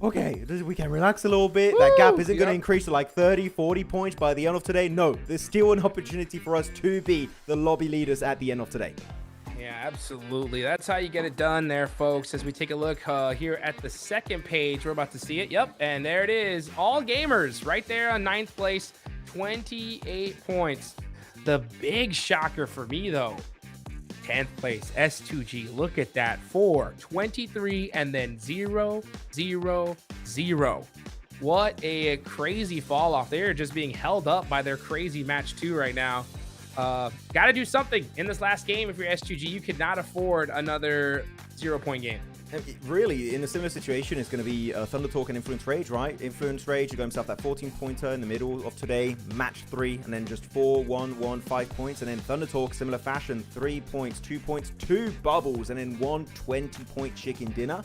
Okay, we can relax a little bit. That gap isn't going to increase to like 30, 40 points by the end of today. No, there's still an opportunity for us to be the lobby leaders at the end of today. Yeah, absolutely. That's how you get it done there, folks. As we take a look here at the second page, we're about to see it. Yep, and there it is. All gamers right there on 9th place, 28 points. The big shocker for me, though, 10th place, S2G. Look at that. 4, 23, and then 0, 0, 0. What a crazy fall off. They're just being held up by their crazy match 2 right now. Got to do something in this last game if you're S2G. You could not afford another 0-point game. Really, in a similar situation, it's going to be Thunder Talk and Influence Rage, right? Influence Rage, you got himself that 14-pointer in the middle of today, match 3, and then just 4, 1, 1, 5 points. And then Thunder Talk, similar fashion, 3 points, 2 points, 2 bubbles, and then 1 20-point chicken dinner.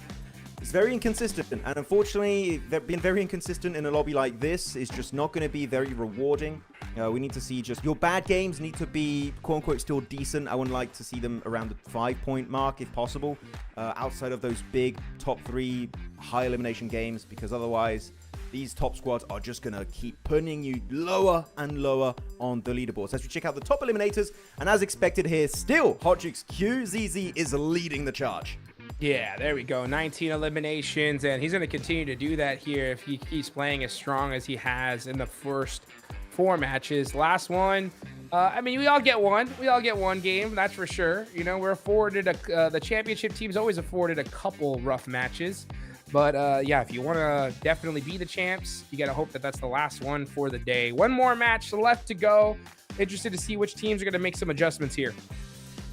It's very inconsistent, and unfortunately, being very inconsistent in a lobby like this is just not going to be very rewarding. We need to see just your bad games need to be quote-unquote still decent. I would like to see them around the 5-point mark if possible, outside of those big top 3 high elimination games, because otherwise these top squads are just going to keep putting you lower and lower on the leaderboards. As we check out the top eliminators, and as expected here, still Hot Jukes QZZ is leading the charge. Yeah, there we go. 19 eliminations, and he's going to continue to do that here if he keeps playing as strong as he has in the first 4 matches. Last one, I mean, we all get one. We all get one game, that's for sure. You know, we're afforded the championship team's always afforded a couple rough matches. But yeah, if you want to definitely be the champs, you got to hope that that's the last one for the day. One more match left to go. Interested to see which teams are going to make some adjustments here.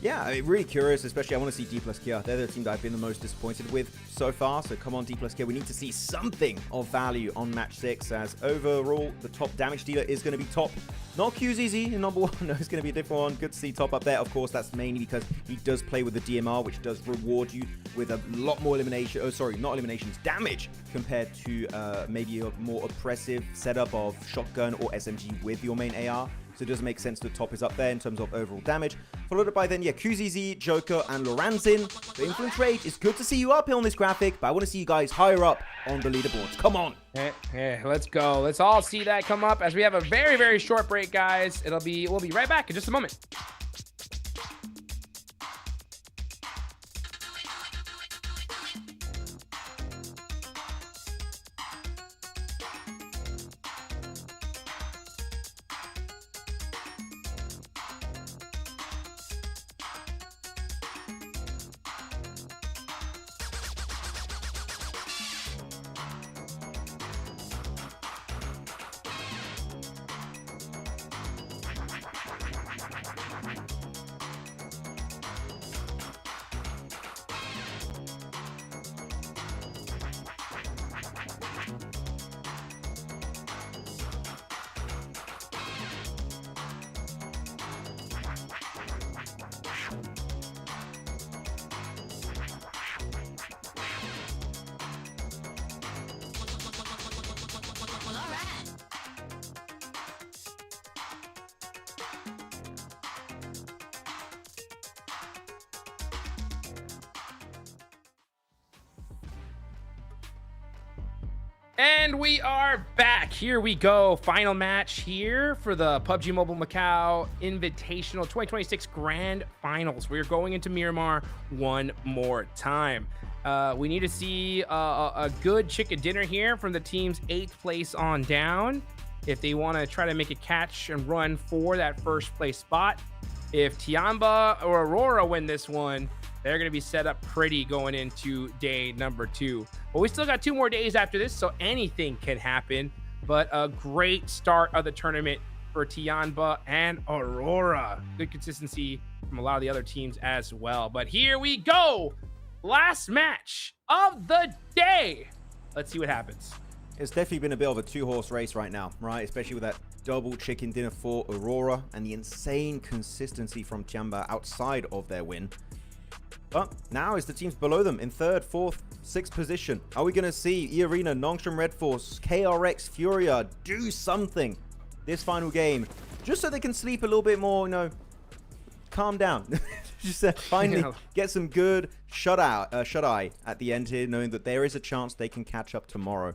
Yeah, I'm really curious, especially I want to see D+ Kia. They're the team that I've been the most disappointed with so far, so come on D+ Kia. We need to see something of value on match 6, as overall, the top damage dealer is going to be Top. Not QZZ in number 1, no, it's going to be a different one. Good to see Top up there. Of course, that's mainly because he does play with the DMR, which does reward you with a lot more elimination, not eliminations, damage, compared to maybe a more oppressive setup of shotgun or SMG with your main AR. so it doesn't make sense to top his up there in terms of overall damage. Followed up by then, yeah, QZZ, Joker, and Loranzin. The Influence Rage, it's good to see you up here on this graphic, but I want to see you guys higher up on the leaderboards. Come on. Hey, let's go. Let's all see that come up as we have a very, very short break, guys. We'll be right back in just a moment. And we are back. Here we go. Final match here for the PUBG Mobile Macau Invitational 2026 Grand Finals. We're going into Miramar one more time. We need to see a good chicken dinner here from the team's 8th place on down if they want to try to make a catch and run for that first place spot. If TIANBA or AURORA win this one, they're going to be set up pretty going into day number 2. But we still got 2 more days after this, so anything can happen. But a great start of the tournament for TIANBA and AURORA. Good consistency from a lot of the other teams as well. But here we go. Last match of the day. Let's see what happens. It's definitely been a bit of a 2-horse race right now, right? Especially with that double chicken dinner for AURORA and the insane consistency from TIANBA outside of their win. But now is the teams below them in 3rd, 4th, 6th position. Are we going to see E-Arena, Nongstrom Red Force, KRX, FURIA do something this final game just so they can sleep a little bit more, you know, calm down. Just finally get some good shut-eye at the end here, knowing that there is a chance they can catch up tomorrow.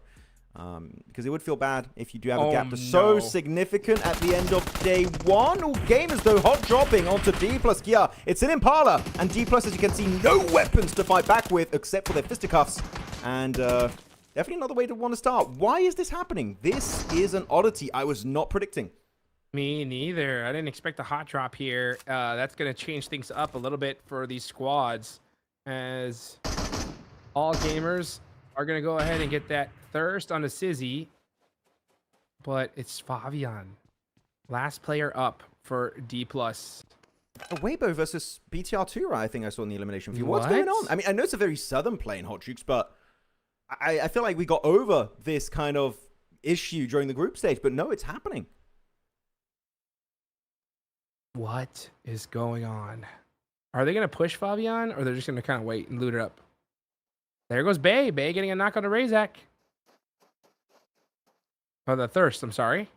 Because it would feel bad if you do have a gap that's so significant at the end of day 1. Oh, gamers though, hot dropping onto D+. Yeah, it's an Impala. And D+, as you can see, no weapons to fight back with except for their fisticuffs. And definitely another way to want to start. Why is this happening? This is an oddity I was not predicting. Me neither. I didn't expect a hot drop here. That's going to change things up a little bit for these squads, as all gamers are going to go ahead and get that thirst on a Sizzy. But it's Favian. Last player up for D+. Weibo versus BTR2, I think I saw in the elimination view. What's going on? I mean, I know it's a very southern play in Hot Jukes, but I feel like we got over this kind of issue during the group stage, but no, it's happening. What is going on? Are they going to push Favian, or they're just going to kind of wait and loot it up? There goes Bay. Bay getting a knock on the Razak. Oh, the Thirst, I'm sorry.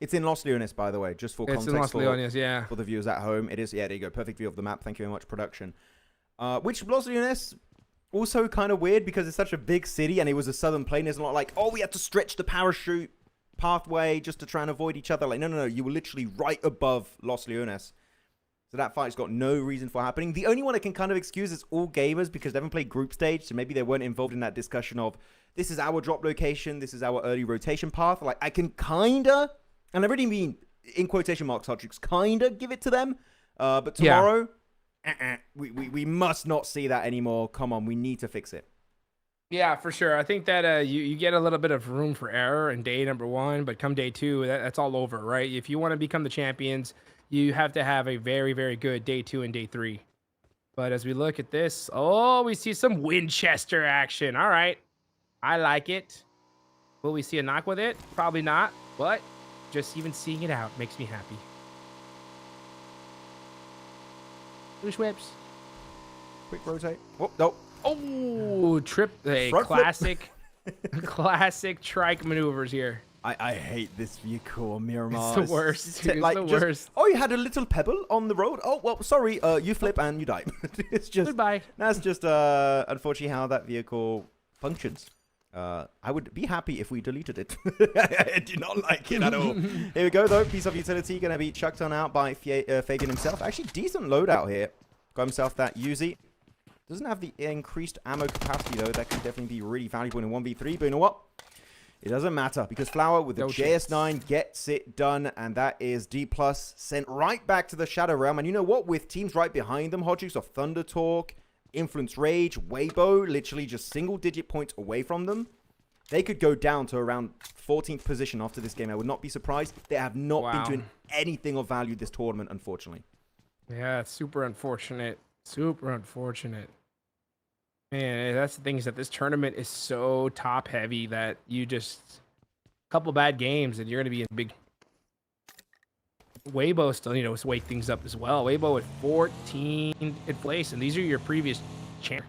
It's in Los Leones, by the way, just for context. It's in Los Leones, yeah. For the viewers at home. It is, yeah, there you go. Perfect view of the map. Thank you very much, production. Which Los Leones, also kind of weird because it's such a big city and it was a southern plane. It's not like, oh, we had to stretch the parachute pathway just to try and avoid each other. Like, no. You were literally right above Los Leones. So that fight's got no reason for happening. The only one I can kind of excuse is all gamers because they haven't played group stage. So maybe they weren't involved in that discussion of this is our drop location. This is our early rotation path. Like I can kind of, and I really mean in quotation marks, Hotchicks, kind of give it to them. But tomorrow, we must not see that anymore. Come on, we need to fix it. Yeah, for sure. I think that you get a little bit of room for error in day number 1, but come day 2, that's all over, right? If you want to become the champions, you have to have a very, very good day 2 and day 3. But as we look at this, oh, we see some Winchester action. All right. I like it. Will we see a knock with it? Probably not, but just even seeing it out makes me happy. Loose whips. Quick rotate. Oh, no. Oh, trip. A classic, classic trike maneuvers here. I hate this vehicle on Miramar. It's the worst. It's like the worst. Oh, you had a little pebble on the road. Oh, well, sorry. You flip and you die. It's just goodbye. That's just unfortunately how that vehicle functions. I would be happy if we deleted it. I do not like it at all. Here we go, though. Piece of utility going to be chucked on out by Fabian himself. Actually, decent loadout here. Got himself that Uzi. Doesn't have the increased ammo capacity, though. That can definitely be really valuable in a 1v3. But you know what? It doesn't matter because Flower with the JS9 gets it done. And that is D+, sent right back to the Shadow Realm. And you know what? With teams right behind them, Hodgix of Thunder Talk, Influence Rage, Weibo, literally just single-digit points away from them. They could go down to around 14th position after this game. I would not be surprised. They have not been doing anything of value this tournament, unfortunately. Yeah, it's super unfortunate. Super unfortunate. Man, that's the thing is that this tournament is so top-heavy that you just... A couple bad games and you're going to be in big... Weibo still, you know, wake things up as well. Weibo at 14 in place, and these are your previous champ.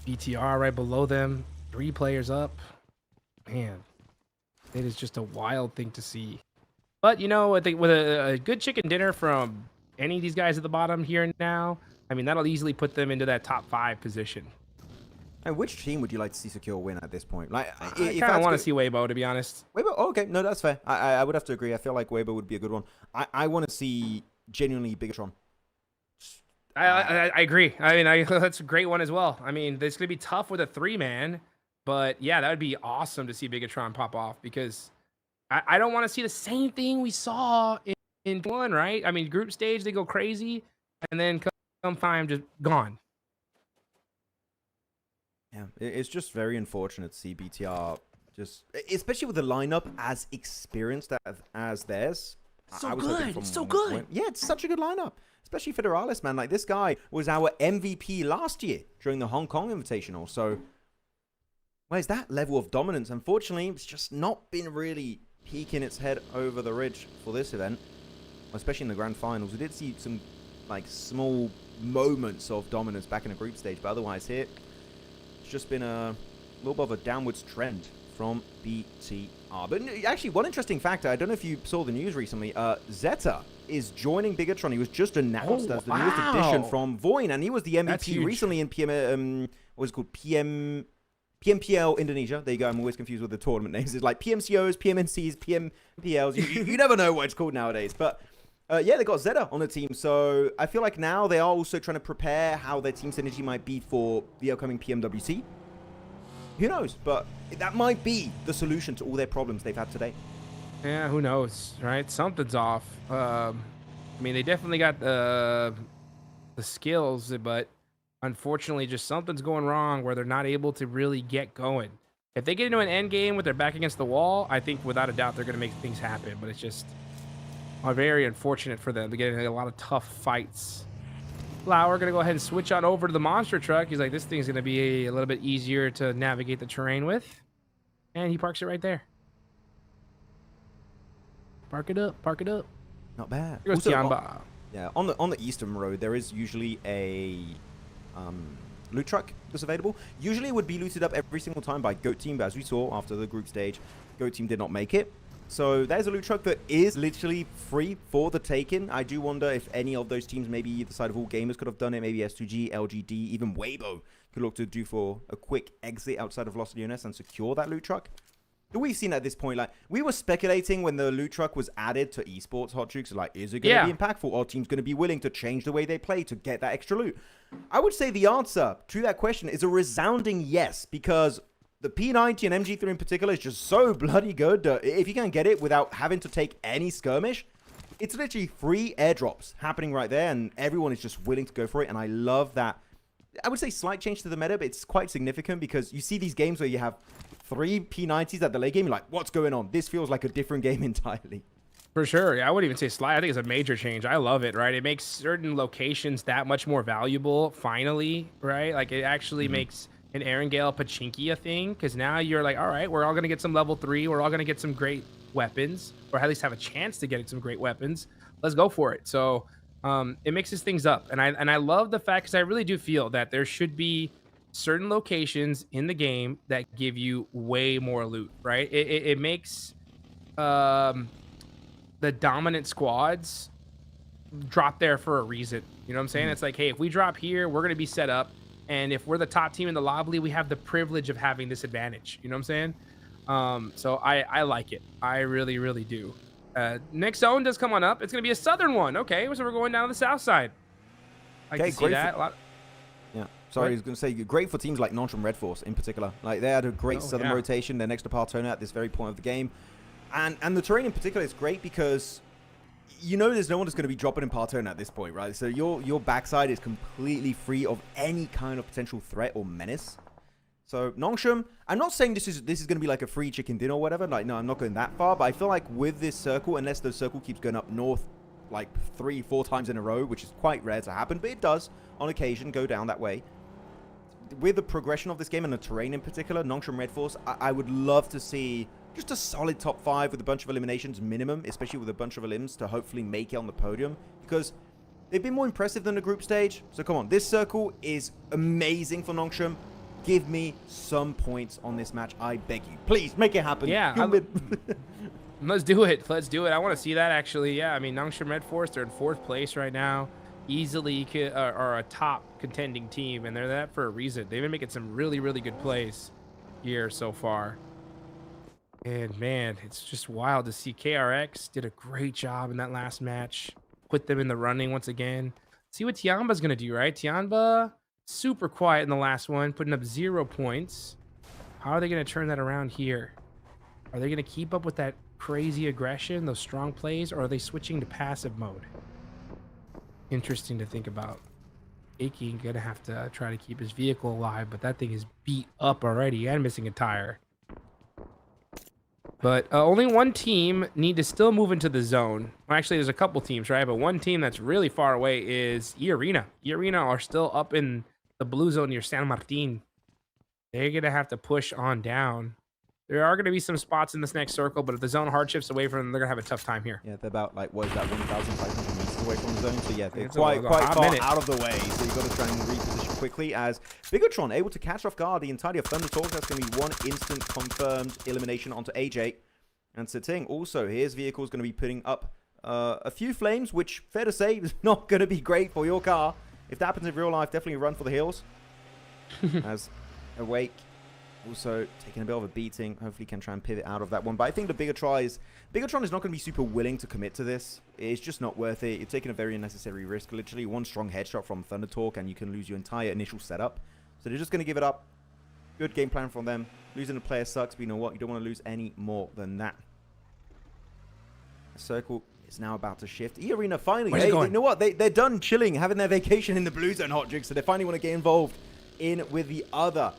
BTR right below them, 3 players up. Man, it is just a wild thing to see. But, you know, I think with a good chicken dinner from any of these guys at the bottom here and now, I mean, that'll easily put them into that top 5 position. And which team would you like to see secure a win at this point? Like, I kind of want to see Weibo, to be honest. Weibo? Oh, okay. No, that's fair. I would have to agree. I feel like Weibo would be a good one. I want to see genuinely Bigatron. I agree. I mean, that's a great one as well. I mean, it's going to be tough with a 3-man. But, yeah, that would be awesome to see Bigatron pop off. Because I don't want to see the same thing we saw in one, right? I mean, group stage, they go crazy. And then come time, just gone. Yeah, it's just very unfortunate to see BTR just, especially with the lineup as experienced as theirs. So good. It's so good. Yeah, it's such a good lineup, especially Federalis, man. Like, this guy was our MVP last year during the Hong Kong Invitational. So, where's that level of dominance? Unfortunately, it's just not been really peeking its head over the ridge for this event, especially in the grand finals. We did see some, like, small moments of dominance back in the group stage, but otherwise here, it's just been a little bit of a downwards trend from BTR. But actually, one interesting factor, I don't know if you saw the news recently, Zeta is joining Bigatron. He was just announced as the newest addition from Voin, and he was the MVP recently in what is it called? PMPL Indonesia. There you go. I'm always confused with the tournament names. It's like PMCOs, PMNCs, PMPLs. You never know what it's called nowadays. But yeah, they got Zeta on the team. So I feel like now they are also trying to prepare how their team synergy might be for the upcoming PMWC. Who knows? But that might be the solution to all their problems they've had today. Yeah, who knows, right? Something's off. I mean, they definitely got the skills, but unfortunately, just something's going wrong where they're not able to really get going. If they get into an end game with their back against the wall, I think without a doubt they're going to make things happen. But it's just very unfortunate for them to get a lot of tough fights. Flower going to go ahead and switch on over to the monster truck. He's like, this thing's going to be a little bit easier to navigate the terrain with. And he parks it right there. Park it up. Park it up. Not bad. Here goes TIANBA. Yeah, on the eastern road, there is usually a loot truck that's available. Usually it would be looted up every single time by Goat Team, but as we saw after the group stage, Goat Team did not make it. So there's a loot truck that is literally free for the taking. I do wonder if any of those teams, maybe either side of All Gamers, could have done it. Maybe S2G, LGD, even Weibo could look to do for a quick exit outside of Los Leones and secure that loot truck. But we've seen at this point, like, we were speculating when the loot truck was added to Esports, Hodgix, like, is it going to be impactful? Are teams going to be willing to change the way they play to get that extra loot? I would say the answer to that question is a resounding yes, because the P90 and MG3 in particular is just so bloody good. If you can get it without having to take any skirmish, it's literally free airdrops happening right there, and everyone is just willing to go for it, and I love that. I would say slight change to the meta, but it's quite significant because you see these games where you have 3 P90s at the late game, you're like, what's going on? This feels like a different game entirely. For sure. Yeah, I wouldn't even say slight. I think it's a major change. I love it, right? It makes certain locations that much more valuable, finally, right? Like, it actually makes an Erangel Pachinki a thing, because now you're like, all right, we're all going to get some level 3. We're all going to get some great weapons, or at least have a chance to get some great weapons. Let's go for it. So it mixes things up. And I love the fact, because I really do feel that there should be certain locations in the game that give you way more loot, right? It makes the dominant squads drop there for a reason. You know what I'm saying? It's like, hey, if we drop here, we're going to be set up. And if we're the top team in the lobby, we have the privilege of having this advantage. You know what I'm saying? So I like it. I really, really do. Next zone does come on up. It's going to be a southern one. Okay, so we're going down to the south side. I can see that. Yeah, sorry, I was going to say, great for teams like Nontrum Red Force in particular. Like, they had a great southern rotation. They're next to Partona at this very point of the game. And the terrain in particular is great because you know there's no one that's going to be dropping in Partona at this point, right? So your backside is completely free of any kind of potential threat or menace. So Nongshim, I'm not saying this is going to be like a free chicken dinner or whatever. Like, no, I'm not going that far. But I feel like with this circle, unless the circle keeps going up north like 3-4 times in a row, which is quite rare to happen, but it does on occasion go down that way. With the progression of this game and the terrain in particular, Nongshim Red Force, I would love to see just a solid top 5 with a bunch of eliminations minimum, especially with a bunch of elims to hopefully make it on the podium, because they've been more impressive than the group stage. So come on, this circle is amazing for Nongshim. Give me some points on this match, I beg you. Please, make it happen. Yeah, let's do it. Let's do it. I want to see that, actually. Yeah, I mean, Nongshim Red Force, they're in 4th place right now. Easily are a top contending team, and they're that for a reason. They've been making some really, really good plays here so far. And man, it's just wild to see. KRX did a great job in that last match. Put them in the running once again. See what TIANBA's going to do, right? TIANBA, super quiet in the last one, putting up 0 points. How are they going to turn that around here? Are they going to keep up with that crazy aggression, those strong plays, or are they switching to passive mode? Interesting to think about. EECA going to have to try to keep his vehicle alive, but that thing is beat up already and missing a tire. But only one team need to still move into the zone. Well, actually, there's a couple teams, right? But one team that's really far away is EECA. EECA are still up in the blue zone near San Martin. They're going to have to push on down. There are going to be some spots in this next circle, but if the zone hard shifts away from them, they're going to have a tough time here. Yeah, they're about, like, what is that, 1,500 meters away from the zone? So, yeah, they're quite far out of the way. So, you've got to try and reposition quickly as Bigatron able to catch off guard the entirety of Thunder Talk. That's going to be one instant confirmed elimination onto AJ. And Siting also, his vehicle is going to be putting up a few flames, which, fair to say, is not going to be great for your car. If that happens in real life, definitely run for the hills. As Awake also taking a bit of a beating. Hopefully can try and pivot out of that one. But I think the Bigatron is not going to be super willing to commit to this. It's just not worth it. You're taking a very unnecessary risk. Literally one strong headshot from Thunder Talk and you can lose your entire initial setup. So they're just going to give it up. Good game plan from them. Losing a player sucks, but you know what? You don't want to lose any more than that. The circle is now about to shift. EECA finally, hey, you know what? They're done chilling, having their vacation in the blue zone, Hot Drink, so they finally want to get involved in with the other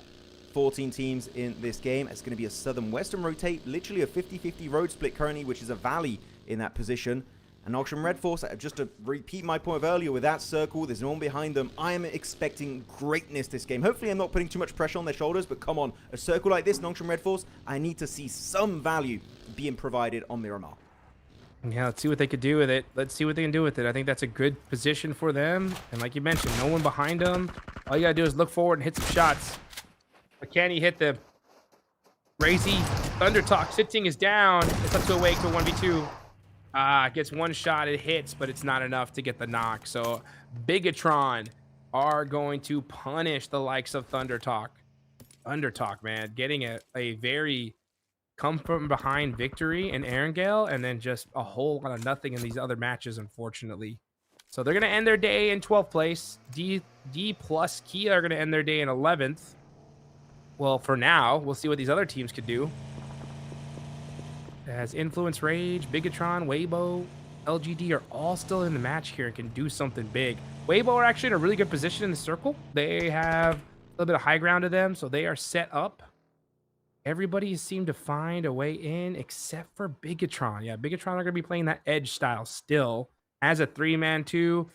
14 teams in this game. It's going to be a southern-western rotate, literally a 50-50 road split currently, which is a valley in that position. And Nongshim Red Force, just to repeat my point of earlier, with that circle, there's no one behind them. I am expecting greatness this game. Hopefully, I'm not putting too much pressure on their shoulders, but come on, a circle like this, Nongshim Red Force, I need to see some value being provided on Miramar. Yeah, let's see what they could do with it. Let's see what they can do with it. I think that's a good position for them. And like you mentioned, no one behind them. All you got to do is look forward and hit some shots. But can he hit them? Crazy Thunder Talk. Sitting is down. It's up to Awake for 1v2. Gets one shot. It hits, but it's not enough to get the knock. So Bigatron are going to punish the likes of Thunder Talk. Thunder Talk, man. Getting a very come from behind victory in Erangel, and then just a whole lot of nothing in these other matches, unfortunately. So they're going to end their day in 12th place. D plus Kia are going to end their day in 11th. Well, for now, we'll see what these other teams could do. As Influence Rage, Bigatron, Weibo, LGD are all still in the match here and can do something big. Weibo are actually in a really good position in the circle. They have a little bit of high ground to them, so they are set up. Everybody has seemed to find a way in except for Bigatron. Yeah, Bigatron are going to be playing that edge style still. As a 3-man 2,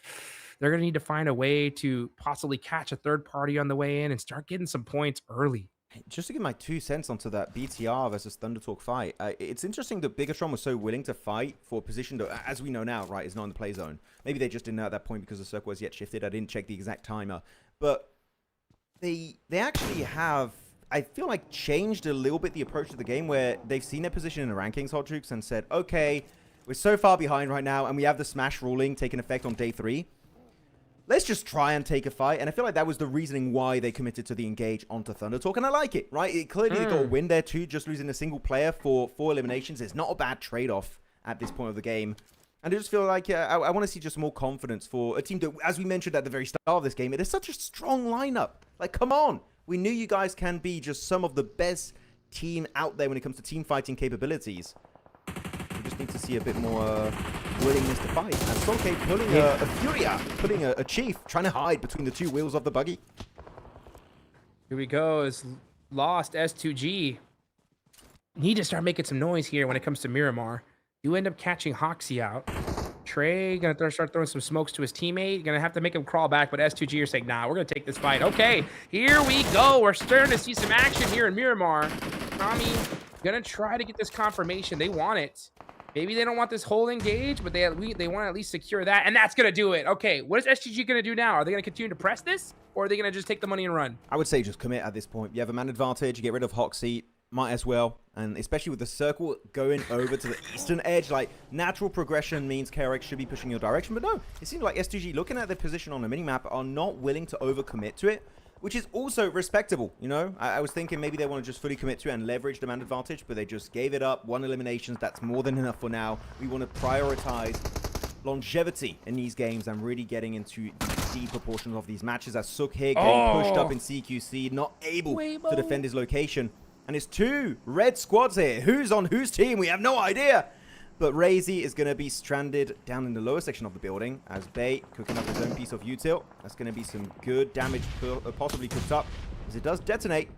they're going to need to find a way to possibly catch a third party on the way in and start getting some points early. Just to give my 2 cents onto that BTR versus Thunder Talk fight, it's interesting that Bigatron was so willing to fight for a position that, as we know now, right, is not in the play zone. Maybe they just didn't know at that point because the circle was yet shifted. I didn't check the exact timer. But they actually have, I feel like, changed a little bit the approach to the game, where they've seen their position in the rankings, Hot Jukes, and said, okay, we're so far behind right now, and we have the Smash ruling taking effect on day 3. Let's just try and take a fight. And I feel like that was the reasoning why they committed to the engage onto Thunder Talk. And I like it, right? It clearly they got a win there too. Just losing a single player for 4 eliminations is not a bad trade-off at this point of the game. And I just feel like I want to see just more confidence for a team that, as we mentioned at the very start of this game, it is such a strong lineup. Like, come on. We knew you guys can be just some of the best team out there when it comes to team fighting capabilities. We just need to see a bit more willingness to fight. And Sonke pulling a FURIA, putting a Chief, trying to hide between the 2 wheels of the buggy. Here we go. Is lost S2G. Need to start making some noise here when it comes to Miramar. You end up catching Hoxie out. Trey gonna start throwing some smokes to his teammate. Gonna have to make him crawl back, but S2G are saying, nah, we're gonna take this fight. Okay, here we go. We're starting to see some action here in Miramar. Tommy gonna try to get this confirmation. They want it. Maybe they don't want this whole engage, but they want to at least secure that, and that's gonna do it. Okay, what is STG gonna do now? Are they gonna continue to press this, or are they gonna just take the money and run? I would say just commit at this point. You have a man advantage. You get rid of Hoxie. Might as well. And especially with the circle going over to the eastern edge, like, natural progression means KRX should be pushing your direction. But no, it seems like STG, looking at their position on the minimap, are not willing to overcommit to it, which is also respectable, you know? I was thinking maybe they want to just fully commit to it and leverage the man advantage, but they just gave it up. 1 eliminations, that's more than enough for now. We want to prioritize longevity in these games and really getting into the deeper portions of these matches, as Suk here getting pushed up in CQC, not able to defend his location. And it's 2 red squads here. Who's on whose team? We have no idea. But Razy is going to be stranded down in the lower section of the building as Bay cooking up his own piece of util. That's going to be some good damage possibly cooked up as it does detonate.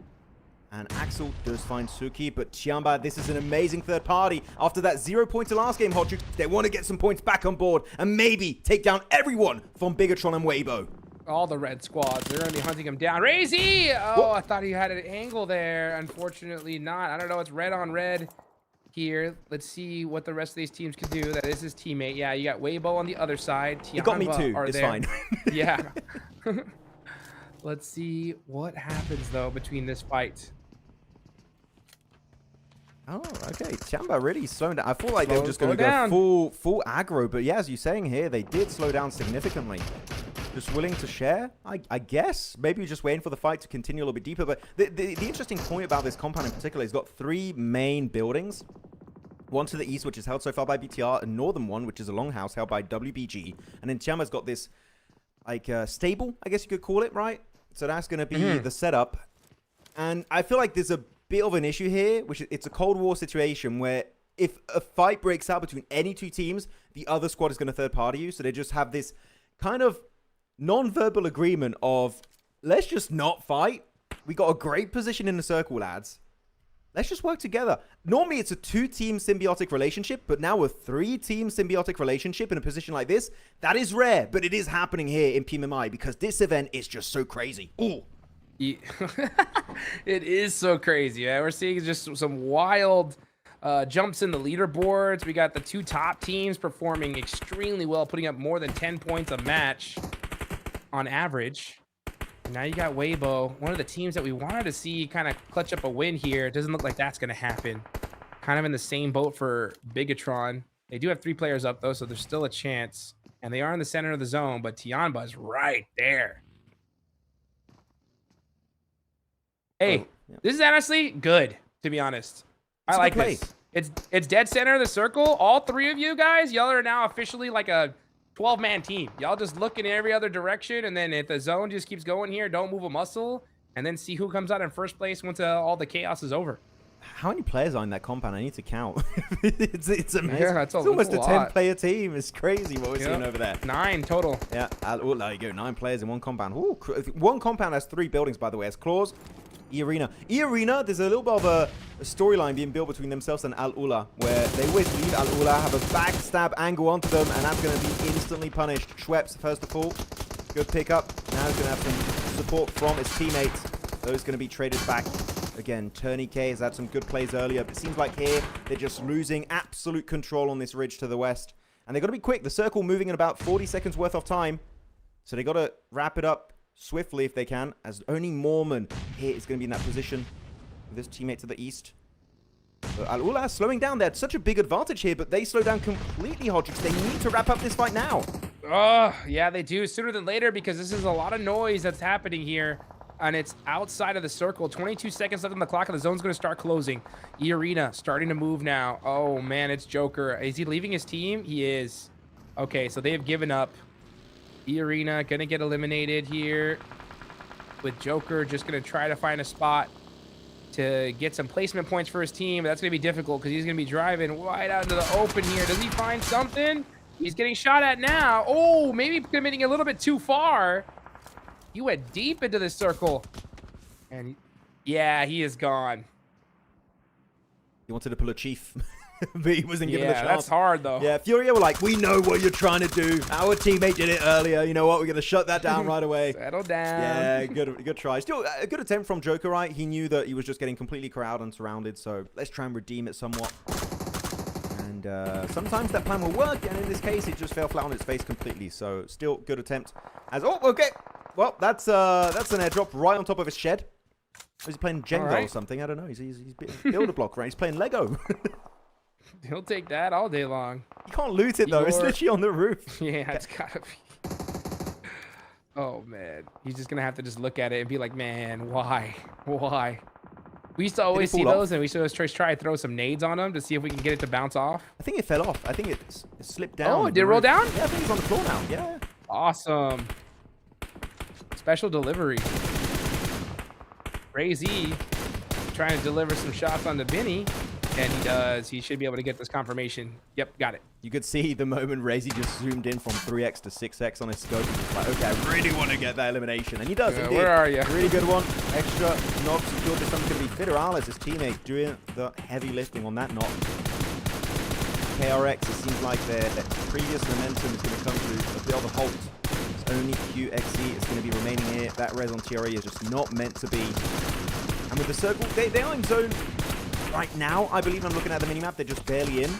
And Axel does find Suki, but TIANBA, this is an amazing third party. After that 0 pointer last game, Hot Jukes, they want to get some points back on board and maybe take down everyone from Bigatron and Weibo. All the red squads, they're going to be hunting him down. Razy! Oh, I thought he had an angle there. Unfortunately not. I don't know. It's red on red here. Let's see what the rest of these teams can do. That is his teammate. Yeah, you got Weibo on the other side. It got me too. It's fine. Yeah. Let's see what happens, though, between this fight. Oh, okay. TIANBA really slowing down. I feel like they were just going to go full aggro. But yeah, as you're saying here, they did slow down significantly. Just willing to share, I guess. Maybe just waiting for the fight to continue a little bit deeper. But the interesting point about this compound in particular is got 3 main buildings. One to the east, which is held so far by BTR. A northern one, which is a longhouse held by WBG. And then TIANBA's got this, like, stable, I guess you could call it, right? So that's going to be the setup. And I feel like there's a bit of an issue here, which it's a Cold War situation where if a fight breaks out between any 2 teams, the other squad is going to third party you. So they just have this kind of non-verbal agreement of, let's just not fight. We got a great position in the circle, lads. Let's just work together. Normally, it's a 2-team symbiotic relationship, but now a 3-team symbiotic relationship in a position like this, that is rare, but it is happening here in PMMI because this event is just so crazy. Ooh. It is so crazy, man. We're seeing just some wild jumps in the leaderboards. We got the 2 top teams performing extremely well, putting up more than 10 points a match on average. And now you got Weibo, one of the teams that we wanted to see kind of clutch up a win here. It doesn't look like that's going to happen. Kind of in the same boat for Bigatron. They do have 3 players up, though, so there's still a chance. And they are in the center of the zone, but TIANBA is right there. Hey, this is honestly good, to be honest. I like this. It's dead center of the circle. All 3 of you guys, y'all are now officially like a 12-man team. Y'all just look in every other direction, and then if the zone just keeps going here, don't move a muscle, and then see who comes out in first place once all the chaos is over. How many players are in that compound? I need to count. it's amazing. Yeah, it's almost a 10-player team. It's crazy what we're seeing over there. 9 total. Yeah, there you go. 9 players in one compound. Ooh, one compound has 3 buildings, by the way. It's Claws, E-Arena. E-Arena, there's a little bit of a storyline being built between themselves and Al-Ula, where they always leave Al-Ula, have a backstab angle onto them, and that's going to be instantly punished. Schweppes, first of all, good pickup. Now he's going to have some support from his teammates. Those going to be traded back. Again, Tourniquet has had some good plays earlier, but it seems like here they're just losing absolute control on this ridge to the west. And they've got to be quick. The circle moving in about 40 seconds worth of time. So they got to wrap it up swiftly if they can, as only Mormon here is going to be in that position with his teammate to the east. Al-Ula slowing down. They had such a big advantage here, but they slow down completely, Hodrix. They need to wrap up this fight now. Oh, yeah, they do. Sooner than later, because this is a lot of noise that's happening here. And it's outside of the circle. 22 seconds left on the clock, and the zone's going to start closing. E-Arena starting to move now. Oh, man, it's Joker. Is he leaving his team? He is. Okay, so they have given up. E-Arena going to get eliminated here. With Joker just going to try to find a spot to get some placement points for his team. That's going to be difficult because he's going to be driving wide out into the open here. Does he find something? He's getting shot at now. Oh, maybe committing a little bit too far. He went deep into the circle. And yeah, he is gone. He wanted to pull a chief, but he wasn't given the chance. Yeah, that's hard, though. Yeah, Furia were like, we know what you're trying to do. Our teammate did it earlier. You know what? We're going to shut that down right away. Settle down. Yeah, good try. Still, a good attempt from Joker, right? He knew that he was just getting completely crowded and surrounded, so let's try and redeem it somewhat. And sometimes that plan will work, and in this case, it just fell flat on its face completely. So still good attempt. Oh, okay. Well, that's an airdrop right on top of his shed. Is he playing Jenga or something? I don't know. He's builder block, right? He's playing Lego. He'll take that all day long. You can't loot it, though. It's literally on the roof. Yeah, it's gotta be. Oh, man. He's just gonna have to just look at it and be like, man, why? Why? We used to always see those, and we used to always try to throw some nades on them to see if we can get it to bounce off. I think it fell off. I think it slipped down. Oh, it did roll down? Yeah, I think it's on the floor now. Yeah. Awesome. Special delivery. Crazy. Trying to deliver some shots on the Vinny. And he does. He should be able to get this confirmation. Yep, got it. You could see the moment Razy just zoomed in from 3x to 6x on his scope. And was like, okay, I really want to get that elimination. And he does. Yeah, where are you? Really good one. Extra knock secured. This one's going to be Federales, his teammate, doing the heavy lifting on that knock. KRX, it seems like their previous momentum is going to come to a bit of a halt. It's only QXE is going to be remaining here. That res on TRE is just not meant to be. And with the circle, they are in zone right now. I believe I'm looking at the minimap. They're just barely in.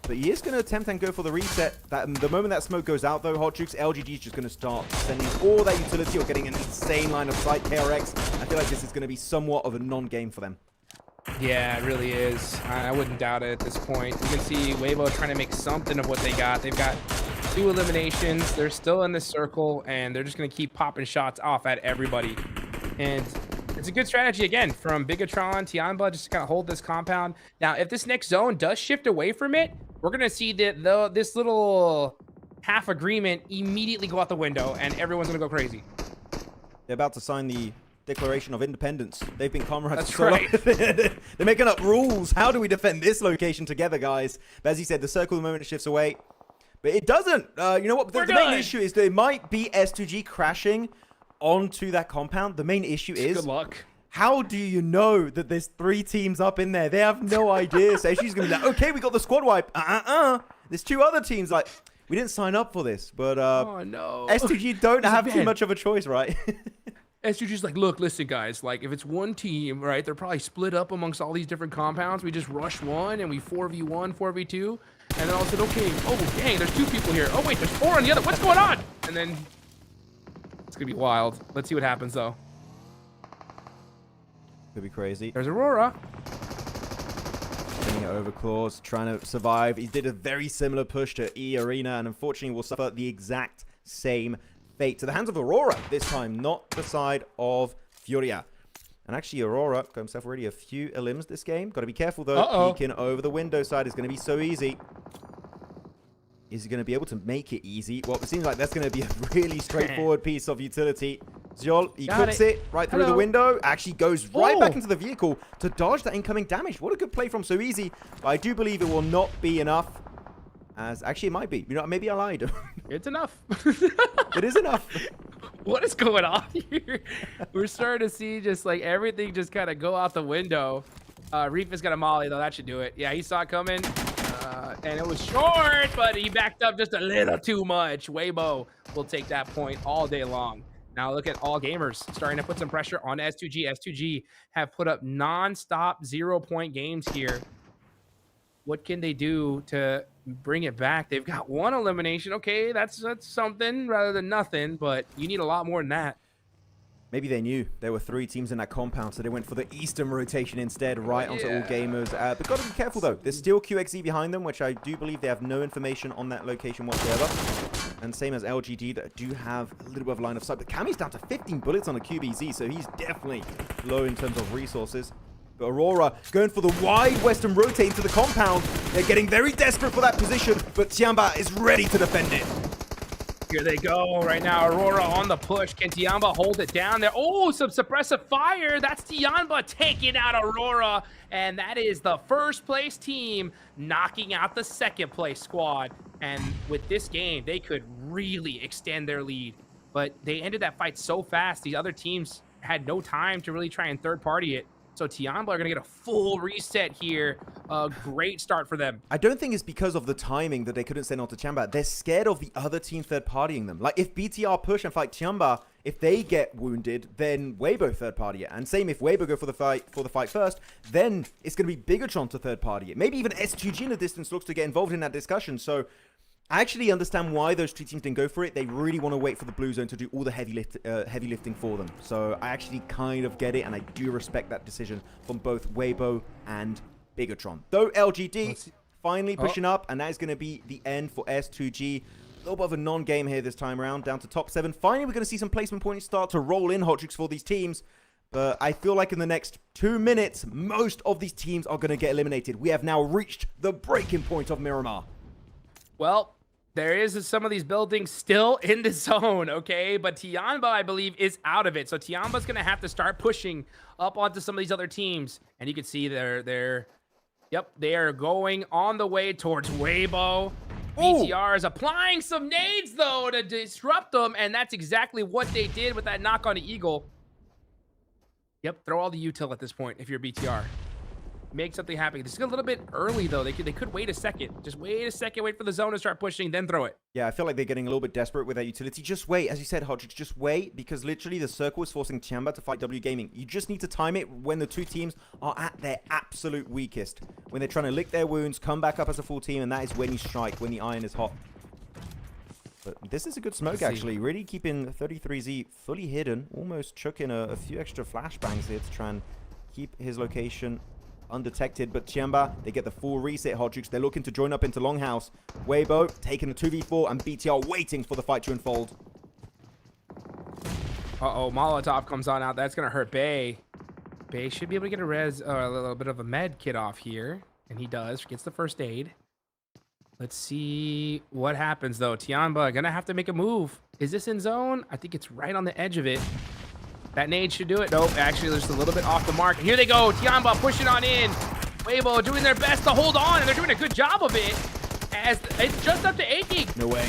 But he is going to attempt and go for the reset. The moment that smoke goes out, though, Hodrix, LGG is just going to start sending all that utility or getting an insane line of sight. KRX, I feel like this is going to be somewhat of a non-game for them. Yeah, it really is. I wouldn't doubt it at this point. You can see Weibo trying to make something of what they got. They've got 2 eliminations. They're still in this circle, and they're just going to keep popping shots off at everybody. And it's a good strategy, again, from Bigatron, TIANBA, just to kind of hold this compound. Now, if this next zone does shift away from it, we're going to see this little half agreement immediately go out the window, and everyone's going to go crazy. They're about to sign the Declaration of Independence. They've been comrades. That's right. They're making up rules. How do we defend this location together, guys? But as he said, the circle the moment it shifts away. But it doesn't. You know what? The main issue is there might be S2G crashing onto that compound. The main issue is... Good luck. How do you know that there's 3 teams up in there? They have no idea. So she's going to be like, okay, we got the squad wipe. There's 2 other teams like, we didn't sign up for this. But oh, no. S2G don't have too much of a choice, right? S2G's like, look, listen, guys. Like, if it's one team, right, they're probably split up amongst all these different compounds. We just rush one, and we 4v1, 4v2. And then all of a sudden, okay, oh, dang, there's 2 people here. Oh, wait, there's 4 on the other. What's going on? And then it's going to be wild. Let's see what happens, though. Could be crazy. There's Aurora. Getting it over Claws, trying to survive. He did a very similar push to E-Arena, and unfortunately will suffer the exact same fate to the hands of Aurora this time, not the side of Furia. And actually, Aurora got himself already a few elims this game. Got to be careful, though. Peeking over the window side is going to be so easy. Is he going to be able to make it easy? Well, it seems like that's going to be a really straightforward piece of utility. Zyol, he cooks it right through the window. Actually goes right back into the vehicle to dodge that incoming damage. What a good play from So Easy. But I do believe it will not be enough. As actually, it might be. You know, maybe I lied. It's enough. It is enough. What is going on here? We're starting to see just like everything just kind of go out the window. Reef has got a molly, though. That should do it. Yeah, he saw it coming. And it was short, but he backed up just a little too much. Weibo will take that point all day long. Now look at all gamers starting to put some pressure on S2G. S2G have put up non-stop 0-point games here. What can they do to bring it back? They've got 1 elimination. Okay, that's something rather than nothing, but you need a lot more than that. Maybe they knew there were 3 teams in that compound, so they went for the Eastern rotation instead, right onto All Gamers. But got to be careful, though. There's still QXZ behind them, which I do believe they have no information on that location whatsoever. And same as LGD, that do have a little bit of line of sight. But Cammy's down to 15 bullets on the QBZ, so he's definitely low in terms of resources. But Aurora going for the wide western rotate into the compound. They're getting very desperate for that position, but TIANBA is ready to defend it. Here they go right now. Aurora on the push. Can TIANBA hold it down there? Oh, some suppressive fire. That's TIANBA taking out Aurora. And that is the first place team knocking out the second place squad. And with this game, they could really extend their lead. But they ended that fight so fast. These other teams had no time to really try and third party it. So TIANBA are going to get a full reset here. A great start for them. I don't think it's because of the timing that they couldn't send on to TIANBA. They're scared of the other team third-partying them. Like, if BTR push and fight TIANBA, if they get wounded, then Weibo third-party it. And same if Weibo go for the fight first, then it's going to be Bigatron to third-party it. Maybe even S2G in the distance looks to get involved in that discussion. So I actually understand why those 2 teams didn't go for it. They really want to wait for the blue zone to do all the heavy lifting for them. So I actually kind of get it, and I do respect that decision from both Weibo and Bigatron. Though LGD finally pushing up, and that is going to be the end for S2G. A little bit of a non-game here this time around, down to top 7. Finally, we're going to see some placement points start to roll in, Hotrix, for these teams. But I feel like in the next 2 minutes, most of these teams are going to get eliminated. We have now reached the breaking point of Miramar. Well, there is some of these buildings still in the zone, okay? But TIANBA, I believe, is out of it. So TIANBA's going to have to start pushing up onto some of these other teams. And you can see they are going on the way towards Weibo. BTR is applying some nades, though, to disrupt them. And that's exactly what they did with that knock on the Eagle. Yep, throw all the util at this point if you're BTR. Make something happen. This is a little bit early, though. They could wait a second. Just wait a second. Wait for the zone to start pushing, then throw it. Yeah, I feel like they're getting a little bit desperate with that utility. Just wait. As you said, Hodgix, just wait, because literally the circle is forcing TIANBA to fight W Gaming. You just need to time it when the 2 teams are at their absolute weakest. When they're trying to lick their wounds, come back up as a full team, and that is when you strike, when the iron is hot. But this is a good smoke, actually. Really keeping 33Z fully hidden. Almost chucking a few extra flashbangs here to try and keep his location undetected. But TIANBA, they get the full reset, Hodgix. They're looking to join up into Longhouse. Weibo taking the 2v4, and BTR waiting for the fight to unfold. Uh-oh, Molotov comes on out. That's going to hurt Bay. Bay should be able to get a little bit of a med kit off here. And he does. Gets the first aid. Let's see what happens, though. TIANBA going to have to make a move. Is this in zone? I think it's right on the edge of it. That nade should do it. Nope, actually, just a little bit off the mark. And here they go. TIANBA pushing on in. Weibo doing their best to hold on, and they're doing a good job of it. As it's just up to AG. No way.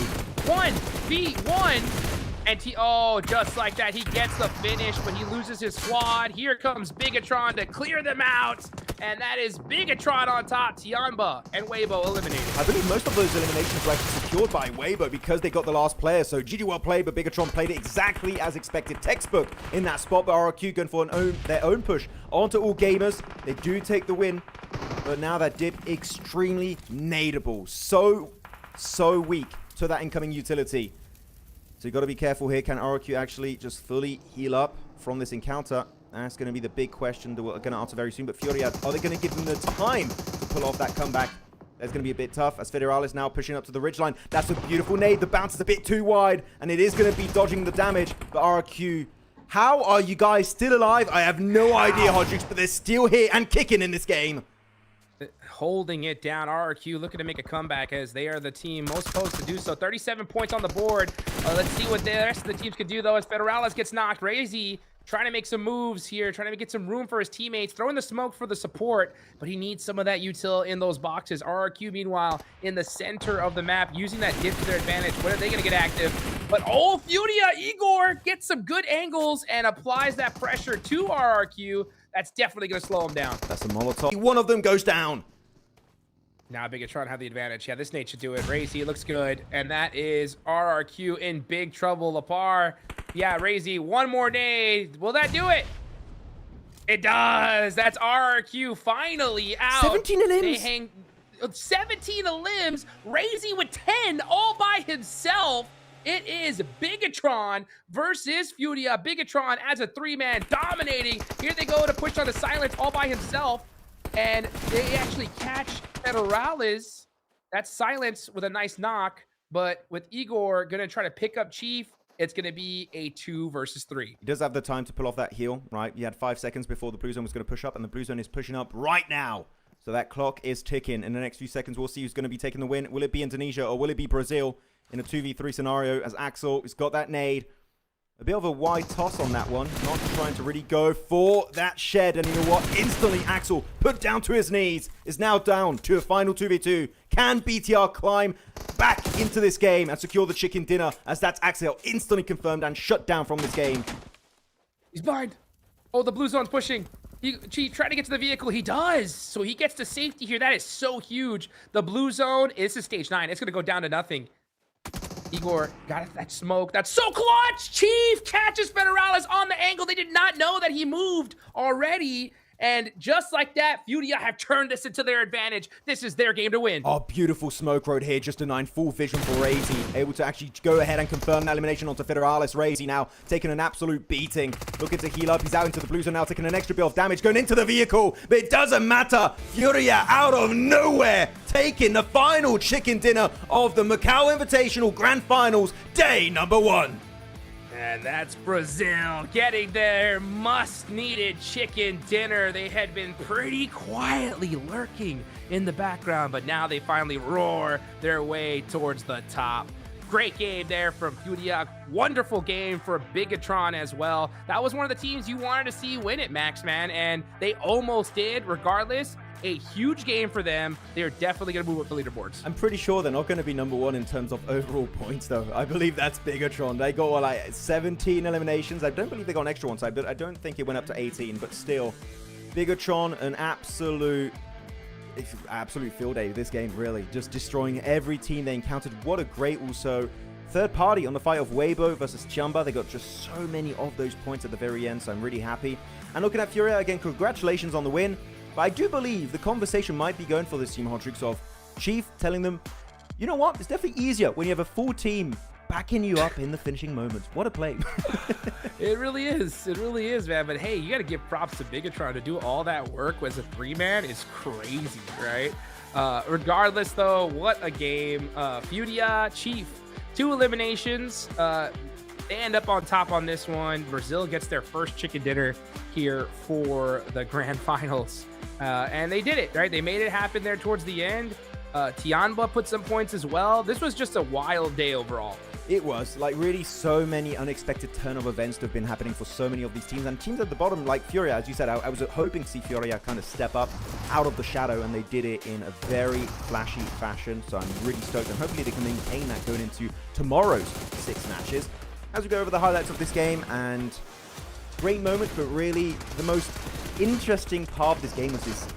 1v1. And oh, just like that, he gets the finish, but he loses his squad. Here comes Bigatron to clear them out. And that is Bigatron on top. TIANBA and Weibo eliminated. I believe most of those eliminations were actually secured by Weibo because they got the last player. So GG well played, but Bigatron played it exactly as expected. Textbook in that spot, but RRQ going for their own push onto All Gamers. They do take the win, but now that dip extremely nadeable. So weak to that incoming utility. So you got to be careful here. Can RRQ actually just fully heal up from this encounter? That's going to be the big question that we're going to answer very soon. But FURIA, are they going to give them the time to pull off that comeback? That's going to be a bit tough as Federalis now pushing up to the ridgeline. That's a beautiful nade. The bounce is a bit too wide, and it is going to be dodging the damage. But RRQ, how are you guys still alive? I have no idea, Hodgix, but they're still here and kicking in this game. Holding it down. RRQ looking to make a comeback as they are the team most supposed to do so. 37 points on the board. Let's see what the rest of the teams can do, though, as Federalis gets knocked. Razy trying to make some moves here, trying to get some room for his teammates, throwing the smoke for the support, but he needs some of that util in those boxes. RRQ, meanwhile, in the center of the map, using that dip to their advantage. When are they going to get active? But oh, FURIA, Igor gets some good angles and applies that pressure to RRQ. That's definitely going to slow him down. That's a Molotov. One of them goes down. Now Bigatron have the advantage. Yeah, this nade should do it. Razy looks good. And that is RRQ in big trouble. Lapar. Yeah, Razy, one more nade. Will that do it? It does. That's RRQ finally out. 17 limbs. They hang 17 limbs. Razy with 10 all by himself. It is Bigatron versus Furia. Bigatron as a 3-man dominating. Here they go to push on the Silence all by himself. And they actually catch Federales. That's Silence with a nice knock. But with Igor going to try to pick up Chief, it's going to be a 2 versus 3. He does have the time to pull off that heal, right? He had 5 seconds before the Blue Zone was going to push up, and the Blue Zone is pushing up right now. So that clock is ticking. In the next few seconds, we'll see who's going to be taking the win. Will it be Indonesia or will it be Brazil in a 2v3 scenario as Axel has got that nade? A bit of a wide toss on that one. Not trying to really go for that shed. And you know what? Instantly, Axel, put down to his knees, is now down to a final 2v2. Can BTR climb back into this game and secure the chicken dinner, as that's Axel instantly confirmed and shut down from this game? He's blind. Oh, the Blue Zone's pushing. He tried to get to the vehicle. He does. So he gets to safety here. That is so huge. The Blue Zone, this is stage 9. It's going to go down to nothing. Igor got that smoke. That's so clutch. Chief catches Federales on the angle. They did not know that he moved already. And just like that, Furia have turned this into their advantage. This is their game to win. Oh, beautiful smoke road here. Just a 9 full vision for Razy. Able to actually go ahead and confirm that elimination onto Federales. Razy now taking an absolute beating. Looking to heal up. He's out into the Blue Zone now, taking an extra bit of damage. Going into the vehicle. But it doesn't matter. Furia out of nowhere, taking the final chicken dinner of the Macau Invitational Grand Finals, day number 1. And that's Brazil getting their must-needed chicken dinner. They had been pretty quietly lurking in the background, but now they finally roar their way towards the top. Great game there from Furia. Wonderful game for Bigatron as well. That was one of the teams you wanted to see win it, Max, man, and they almost did. Regardless, a huge game for them. They're definitely going to move up the leaderboards. I'm pretty sure they're not going to be number 1 in terms of overall points, though. I believe that's Bigatron. They got, like, 17 eliminations. I don't believe they got an extra one, so I don't think it went up to 18, but still, Bigatron, an absolute field day this game, really. Just destroying every team they encountered. What a great, also, third party on the fight of Weibo versus TIANBA. They got just so many of those points at the very end, so I'm really happy. And looking at Furia, again, congratulations on the win. But I do believe the conversation might be going for this team, Hodrix, of Chief telling them, you know what, it's definitely easier when you have a full team backing you up in the finishing moments. What a play. It really is. It really is, man. But hey, you got to give props to Bigatron to do all that work as a 3-man is crazy, right? Regardless, though, what a game. Furia, Chief, 2 eliminations. They end up on top on this one. Brazil gets their first chicken dinner here for the grand finals. And they did it, right? They made it happen there towards the end. TIANBA put some points as well. This was just a wild day overall. It was, like, really so many unexpected turn of events that have been happening for so many of these teams. And teams at the bottom, like Furia, as you said, I was hoping to see Furia kind of step up out of the shadow, and they did it in a very flashy fashion. So I'm really stoked, and hopefully they can maintain that going into tomorrow's 6 matches. As we go over the highlights of this game, and great moment, but really the most interesting part of this game was this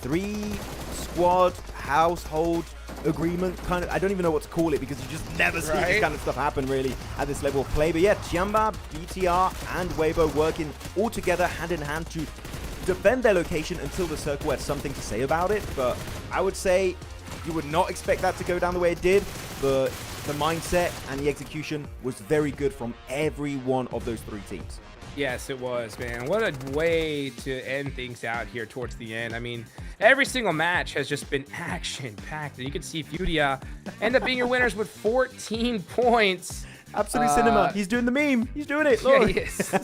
3-squad household agreement kind of. I don't even know what to call it, because you just never see this kind of stuff happen really at this level of play. But yeah, TIANBA, BTR, and Weibo working all together hand in hand to defend their location until the circle had something to say about it. But I would say you would not expect that to go down the way it did, but the mindset and the execution was very good from every one of those 3 teams. Yes, it was, man. What a way to end things out here towards the end. I mean, every single match has just been action-packed. And you can see Furia end up being your winners with 14 points. Absolute cinema. He's doing the meme. He's doing it. Look. Yeah, he is.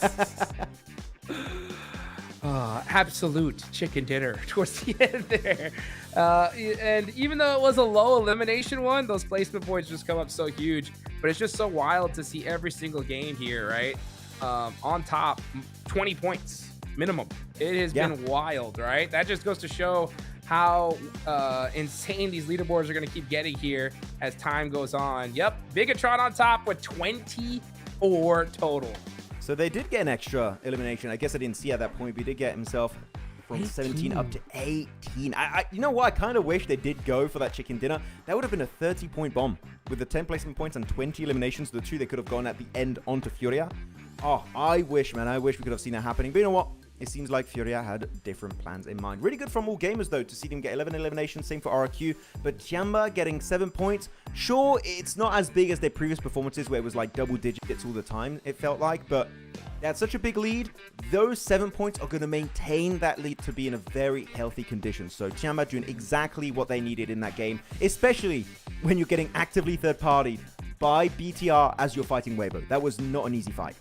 Absolute chicken dinner towards the end there. And even though it was a low elimination one, those placement points just come up so huge. But it's just so wild to see every single game here, right? On top, 20 points minimum. It has been wild, right? That just goes to show how insane these leaderboards are going to keep getting here as time goes on. Yep, Bigatron on top with 24 total. So they did get an extra elimination. I guess I didn't see at that point, but he did get himself from 17 up to 18. You know what? I kind of wish they did go for that chicken dinner. That would have been a 30-point bomb with the 10 placement points and 20 eliminations. The 2 they could have gone at the end onto Furia. Oh, I wish, man. I wish we could have seen that happening. But you know what? it seems like FURIA had different plans in mind. Really good from all gamers, though, to see them get 11 eliminations. Same for RRQ. But TIANBA getting 7 points. Sure, it's not as big as their previous performances where it was like double digits all the time, it felt like. But they had such a big lead. Those 7 points are going to maintain that lead to be in a very healthy condition. So TIANBA doing exactly what they needed in that game, especially when you're getting actively third-partied by BTR as you're fighting Weibo. That was not an easy fight.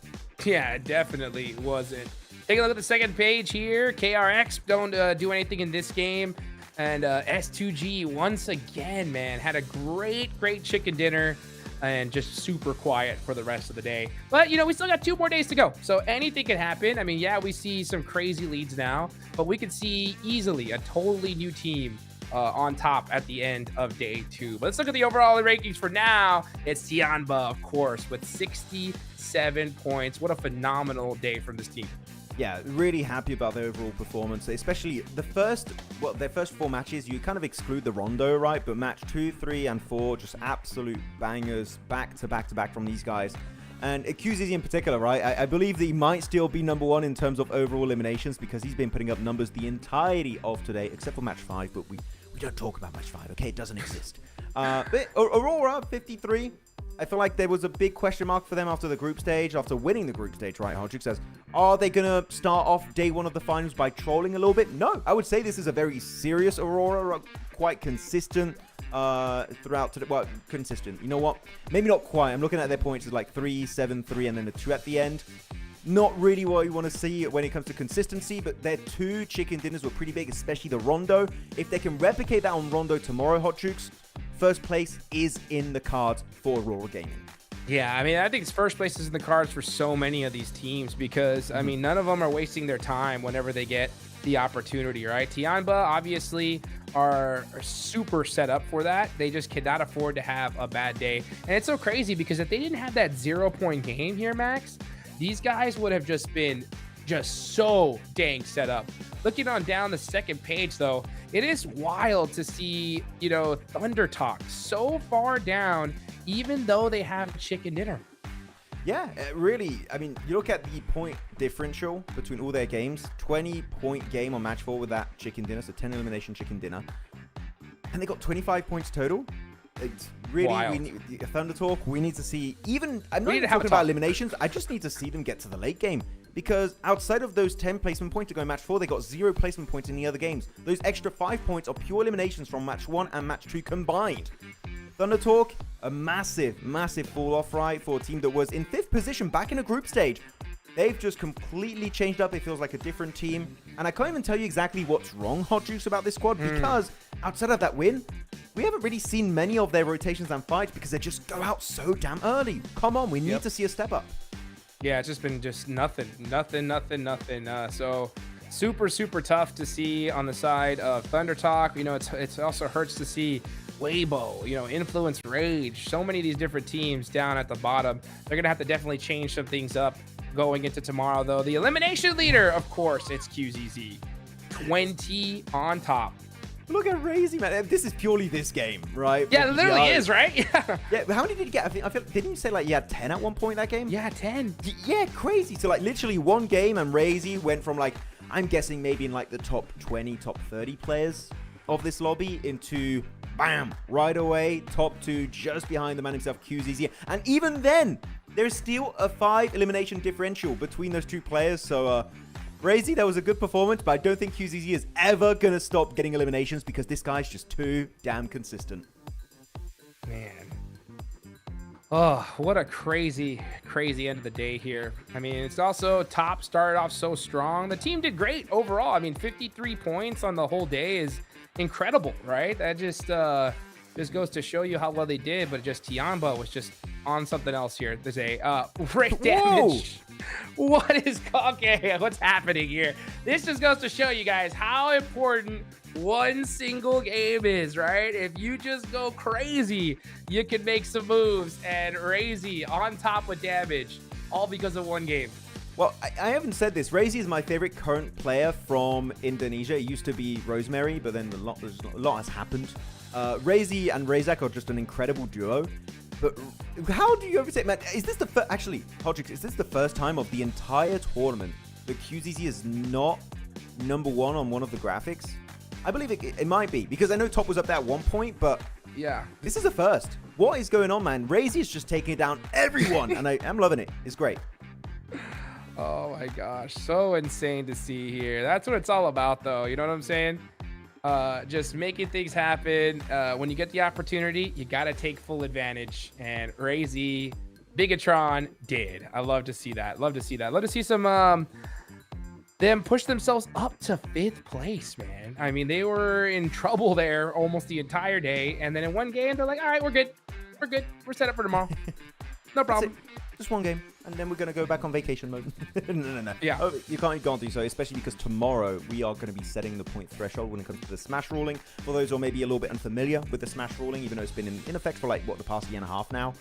Yeah, it definitely wasn't. Take a look at the second page here. KRX don't do anything in this game. And S2G, once again, man, had a great chicken dinner and just super quiet for the rest of the day. But, you know, we still got 2 more days to go. So anything can happen. I mean, yeah, we see some crazy leads now, but we could see easily a totally new team on top at the end of day 2. But let's look at the overall rankings for now. It's TIANBA, of course, with 67 points. What a phenomenal day from this team. Yeah, really happy about their overall performance, especially their first 4 matches. You kind of exclude the Rondo, right? But match 2, 3, and 4, just absolute bangers back to back from these guys. And QZZ in particular, right? I believe that he might still be number 1 in terms of overall eliminations because he's been putting up numbers the entirety of today, except for match 5. But we don't talk about match 5, okay? It doesn't exist. But AURORA, 53. I feel like there was a big question mark for them after the group stage, after winning the group stage, right? Hodrick says, are they going to start off day 1 of the finals by trolling a little bit? No, I would say this is a very serious AURORA, quite consistent throughout today. Well, consistent. You know what? Maybe not quite. I'm looking at their points as like 3, 7, 3, and then a 2 at the end. Not really what you want to see when it comes to consistency, but their 2 chicken dinners were pretty big, especially the Rondo. If they can replicate that on Rondo tomorrow, Hodrick, first place is in the cards for AURORA Gaming. Yeah, I mean, I think it's first place is in the cards for so many of these teams because, I mean, none of them are wasting their time whenever they get the opportunity, right? TIANBA, obviously, are super set up for that. They just cannot afford to have a bad day. And it's so crazy because if they didn't have that 0-point game here, Max, these guys would have just been so dang set up. Looking on down the second page, though, it is wild to see, you know, Thunder Talk so far down, even though they have chicken dinner. Yeah, really. I mean, you look at the point differential between all their games, 20-point game on match 4 with that chicken dinner, so 10 elimination chicken dinner. And they got 25 points total. It's really, we need Thunder Talk. We need to see, even, I'm not even talking about eliminations. I just need to see them get to the late game. Because outside of those 10 placement points to go in match 4, they got 0 placement points in the other games. Those extra 5 points are pure eliminations from match 1 and match 2 combined. Thunder Talk, a massive fall off, right, for a team that was in 5th position back in a group stage. They've just completely changed up. It feels like a different team. And I can't even tell you exactly what's wrong, Hot Juice, about this squad, because outside of that win, we haven't really seen many of their rotations and fights because they just go out so damn early. Come on, we need to see a step up. Yeah, it's just been nothing. So super tough to see on the side of Thunder Talk. You know, it also hurts to see Weibo, you know, Influence, Rage, so many of these different teams down at the bottom. They're gonna have to definitely change some things up going into tomorrow, though. The elimination leader, of course, it's QZZ, 20 on top. Look at Razy, man. This is purely this game, right? Yeah, it literally is, right? Yeah. How many did you get? I feel, didn't you say like you had 10 at one point that game? Yeah, 10. Yeah, crazy. So like literally one game, and Razy went from like, I'm guessing maybe in like the top 20, top 30 players of this lobby into bam, right away, top 2, just behind the man himself, QZZ. And even then, there's still a 5 elimination differential between those 2 players. So Razy, that was a good performance, but I don't think QZZ is ever going to stop getting eliminations because this guy's just too damn consistent. Man. Oh, what a crazy end of the day here. I mean, it's also top started off so strong. The team did great overall. I mean, 53 points on the whole day is incredible, right? That just goes to show you how well they did, but just TIANBA was just on something else here. There's a break damage. What is okay? What's happening here? This just goes to show you guys how important one single game is, right? If you just go crazy, you can make some moves, and Razy on top with damage, all because of one game. Well, I haven't said this. Razy is my favorite current player from Indonesia. It used to be Rosemary, but then a lot has happened. Razy and Razak are just an incredible duo. But how do you ever say, man, is this the actually, Hodrick, is this the first time of the entire tournament the QZZ is not #1 on one of the graphics? I believe it might be, because I know Top was up there at one point, but yeah, this is a first. What is going on, man? Razy is just taking down everyone, and I'm loving it. It's great. Oh my gosh, so insane to see here. That's what it's all about, though. You know what I'm saying? Just making things happen. When you get the opportunity, you gotta take full advantage. And Razy, Bigatron did. I love to see that. Love to see that. Love to see some them push themselves up to 5th place, man. I mean, they were in trouble there almost the entire day, and then in one game, they're like, all right, we're good. We're good. We're set up for tomorrow. No problem. Just one game, and then we're going to go back on vacation mode. No. Yeah. Oh, you can't do so, especially because tomorrow we are going to be setting the point threshold when it comes to the smash ruling. For those who are maybe a little bit unfamiliar with the smash ruling, even though it's been in effect for like, the past year and a half now.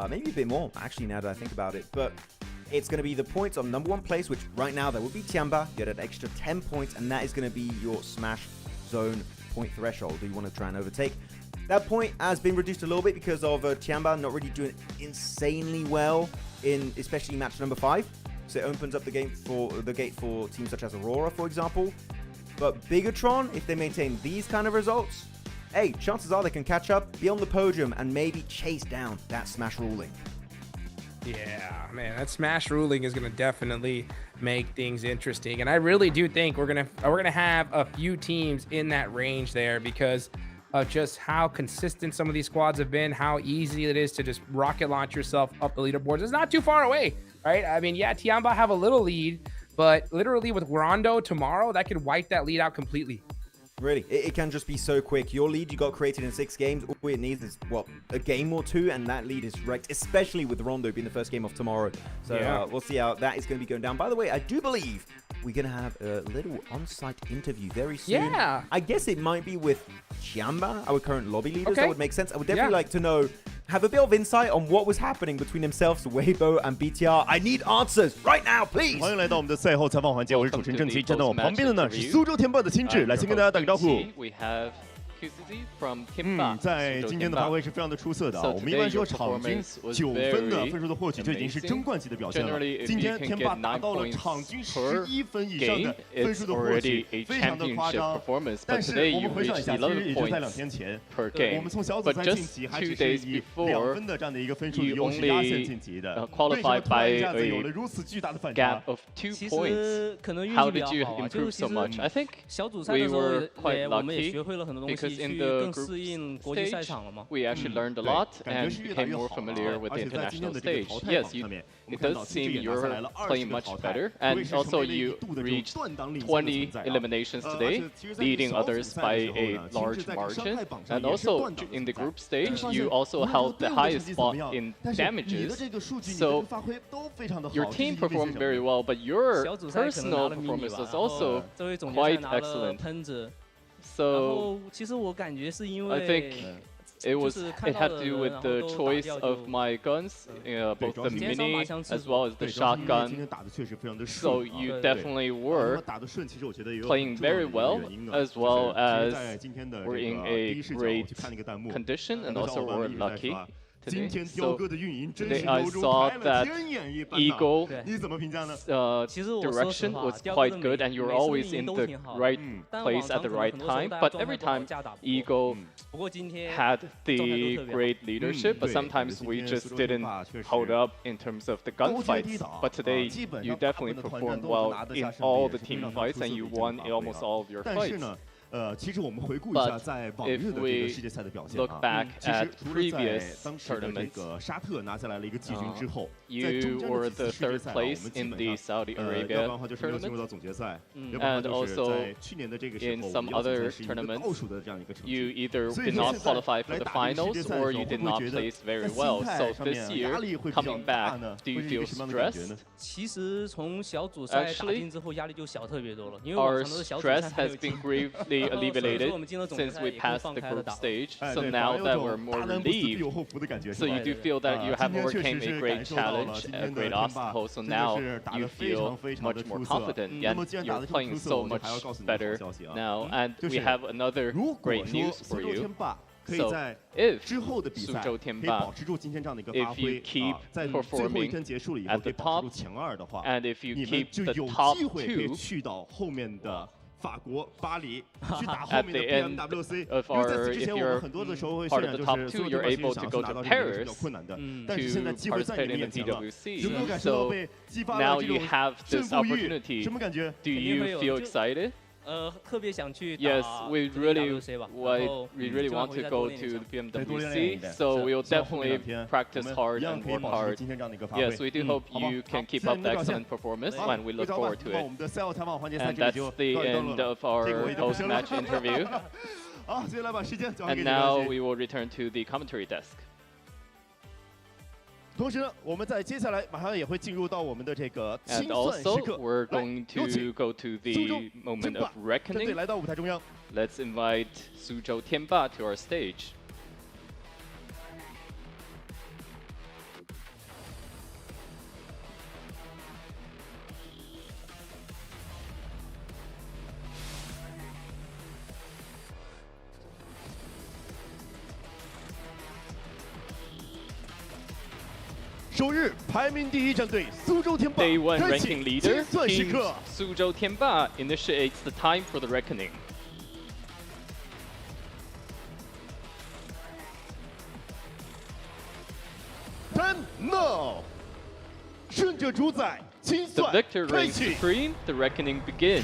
Maybe a bit more, actually, now that I think about it. But it's going to be the points on #1 place, which right now that would be TIANBA. You get an extra 10 points, and that is going to be your smash zone point threshold. Do you want to try and overtake? That point has been reduced a little bit because of TIANBA not really doing insanely well in especially match number 5. So it opens up the gate for teams such as AURORA, for example. But Bigatron, if they maintain these kind of results, hey, chances are they can catch up, be on the podium, and maybe chase down that smash ruling. Yeah, man, that smash ruling is going to definitely make things interesting. And I really do think we're going to have a few teams in that range there because of just how consistent some of these squads have been, how easy it is to just rocket launch yourself up the leaderboards. It's not too far away, right? I mean, yeah, TIANBA have a little lead, but literally with Rondo tomorrow, that could wipe that lead out completely. Really, it can just be so quick. Your lead you got created in 6 games. All it needs is, a game or 2, and that lead is wrecked, especially with Rondo being the first game of tomorrow. So yeah. We'll see how that is going to be going down. By the way, I do believe we're going to have a little on-site interview very soon. Yeah. I guess it might be with TIANBA, our current lobby leaders. Okay. That would make sense. I would definitely like to know, have a bit of insight on what was happening between themselves, Weibo and BTR. I need answers right now, please. 欢迎来到我们的赛后采访环节，我是主持人郑奇，站在我旁边的呢是苏州天霸的亲志，来先跟大家打个招呼。We have QZZ from TIANBA. 在今天的发挥是非常的出色的。我们一般说场均9分的分数的获取就已经是争冠级的表现了。今天天霸达到了场均11分以上的分数的获取，非常的夸张。但是我们回想一下，其实也就在2天前，我们从小组赛晋级还只是以2分的这样的一个分数优势压线晋级的。为什么突然一下子有了如此巨大的反差？ Gap of 2 points. How did you improve so much? I think we were quite lucky because in the group stage, we actually learned a lot and became more familiar with the international stage. Yes, it does seem you're playing much better, and also you reached 20 eliminations today, leading others by a large margin. And also in the group stage, you also held the highest spot in damages. So your team performed very well, but your personal performance was also quite excellent. So I think it had to do with the choice of my guns, both the mini as well as the shotgun. So you definitely were playing very well as were in a great condition, and also were lucky. Today. So today I saw that Eagle direction was quite good, and you're always in the right place at the right time. But every time Eagle had the great leadership, but sometimes we just didn't hold up in terms of the gunfights. But today you definitely performed well in all the team fights, and you won in almost all of your fights. 其实我们回顾一下在往日的这个世界赛的表现啊，其实除了在当时的这个沙特拿下来了一个季军之后，在中间的几次世界赛啊，我们基本上要不然的话就是没有进入到总决赛，要不然就是在去年的这个时候，我们要选择是一个倒数的这样一个成绩。 You either did not qualify for the finals or you did not place very well. So this year, coming back, do you feel stressed? 其实从小组赛打进之后，压力就小特别多了，因为 our stress has been gravely alleviated since we passed the group stage. So now that we're more relieved, so you do feel that you have overcame a great challenge, a great obstacle. So now you feel much more confident, and you're playing so much better now. And we have another great news for you. 可以在之后的比赛可以保持住今天这样的一个发挥，在最后一天结束了以后可以保持住前2的话，你们就有机会可以去到后面的法国巴黎去打后面的 PMWC。因为在此之前我们很多的时候会渲染就是所有地方想要拿到这个是比较困难的，但是现在机会在你们眼前了，有没有感受到被激发了这种胜负欲？什么感觉 ？Do you feel excited? 特别想去 Yes, we really want to go to the PMWC, so we'll definitely practice hard and work hard. Yes, we do hope you can keep up the excellent performance, and we look forward to it. And that's the end of our post-match interview. And now we will return to the commentary desk. 同时呢，我们在接下来马上也会进入到我们的这个清 And 算时 also, 刻。 we're going to go to the moment of reckoning. 来到舞台中央。Let's invite Suzhou Tianba to our stage. 首日排名第1战队苏州天霸 Day 1开启 ranking 清 leader 算时 Team 刻。 Suzhou Tianba initiates the time for the reckoning. 10 now， 顺着主宰清 The 算 victor 开 reigns 启。 supreme. The reckoning begins.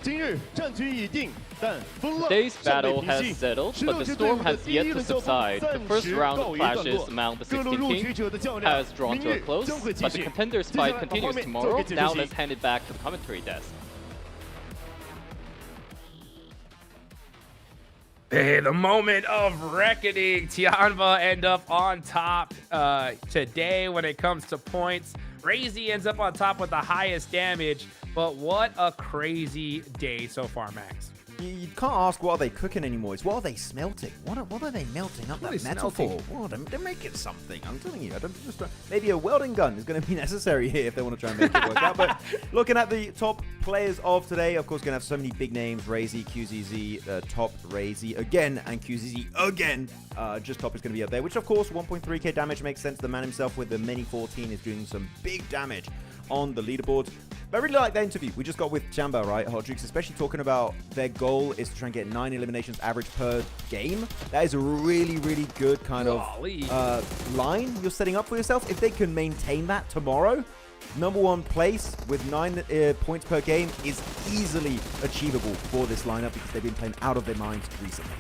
今日战局已定，但风浪 Today's 尚未 battle 平 has 息。 settled, 16 but the 支队 storm 伍的 has 第一 yet to 轮交锋 subside. 暂 The first 时 round 告 of 一段 clashes 落。 among the 各路 16 录取 teams 者的较量 has drawn 明 to a 日 close, 将会继 but the 续。 contenders 接下 fight 来把画 continues 面交 tomorrow. 给解 Now 说席 let's hand it back to the commentary desk. Hey, the moment of reckoning. Tianba end up on top today when it comes to points. Razy ends up on top with the highest damage, but what a crazy day so far, Max. You can't ask what are they cooking anymore. It's what are they smelting? What are they melting up What that are they metal smelting? for? What, they're making something. I'm telling you. Maybe a welding gun is going to be necessary here if they want to try and make it work out. But looking at the top players of today, of course, going to have so many big names. Razy, QZZ, top Razy again, and QZZ again. Just top is going to be up there, which of course 1.3k damage makes sense. The man himself with the Mini 14 is doing some big damage on the leaderboard. But I really like that interview we just got with Tianba, right? Hot Jukes, especially talking about their goal is to try and get 9 eliminations average per game. That is a really, really good kind of line you're setting up for yourself. If they can maintain that tomorrow, #1 place with 9 points per game is easily achievable for this lineup because they've been playing out of their minds recently.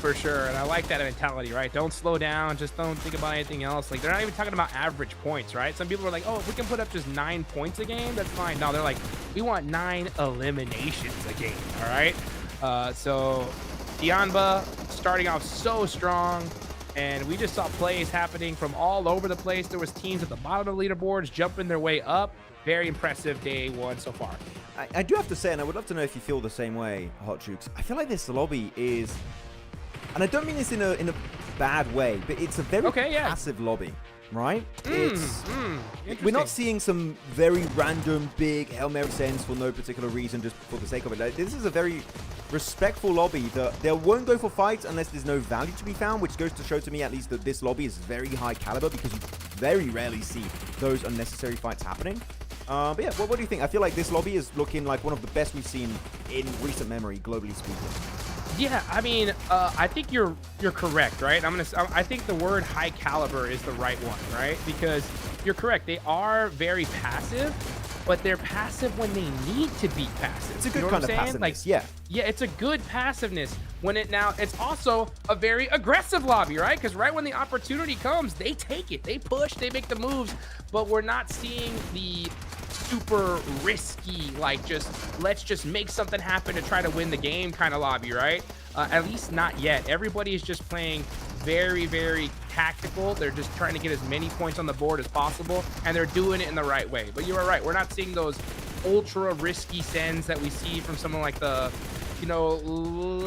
For sure, and I like that mentality, right? Don't slow down, just don't think about anything else. Like, they're not even talking about average points, right? Some people are like, oh, if we can put up just 9 points a game, that's fine. No, they're like, we want 9 eliminations a game, all right? So Tianba starting off so strong, and we just saw plays happening from all over the place. There was teams at the bottom of the leaderboards jumping their way up. Very impressive day 1 so far. I do have to say, and I would love to know if you feel the same way, Hot Jukes, I feel like this lobby is... And I don't mean this in a bad way, but it's a very passive lobby, right? We're not seeing some very random big Hail Mary sends for no particular reason, just for the sake of it. Like, this is a very respectful lobby that they won't go for fights unless there's no value to be found, which goes to show to me at least that this lobby is very high caliber because you very rarely see those unnecessary fights happening. But yeah, what do you think? I feel like this lobby is looking like one of the best we've seen in recent memory, globally speaking. Yeah, I mean, I think you're correct, right? I think the word high caliber is the right one, right? Because you're correct. They are very passive, but they're passive when they need to be passive. It's a good kind of passiveness, like, yeah, it's a good passiveness. It's also a very aggressive lobby, right? Because right when the opportunity comes, they take it, they push, they make the moves, but we're not seeing the super risky, like let's just make something happen to try to win the game kind of lobby, right? At least not yet. Everybody is just playing very, very tactical. They're just trying to get as many points on the board as possible, and they're doing it in the right way. But you are right. We're not seeing those ultra risky sends that we see from someone like the,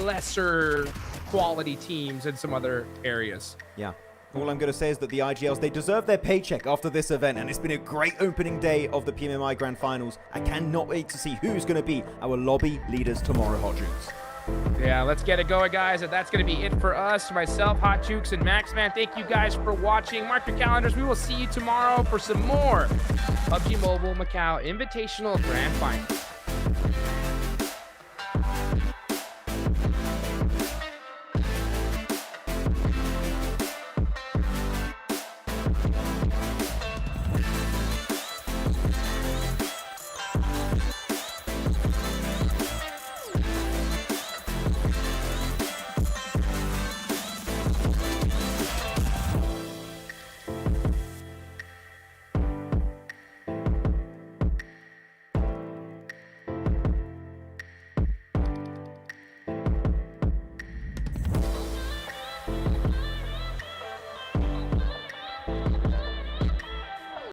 lesser quality teams in some other areas. Yeah. All I'm going to say is that the IGLs, they deserve their paycheck after this event, and it's been a great opening day of the PMMI Grand Finals. I cannot wait to see who's going to be our lobby leaders tomorrow, Hot Jukes. Yeah, let's get it going, guys. And that's going to be it for us. Myself, Hot Jukes, and Max, man, thank you guys for watching. Mark your calendars. We will see you tomorrow for some more PUBG Mobile Macau Invitational Grand Final.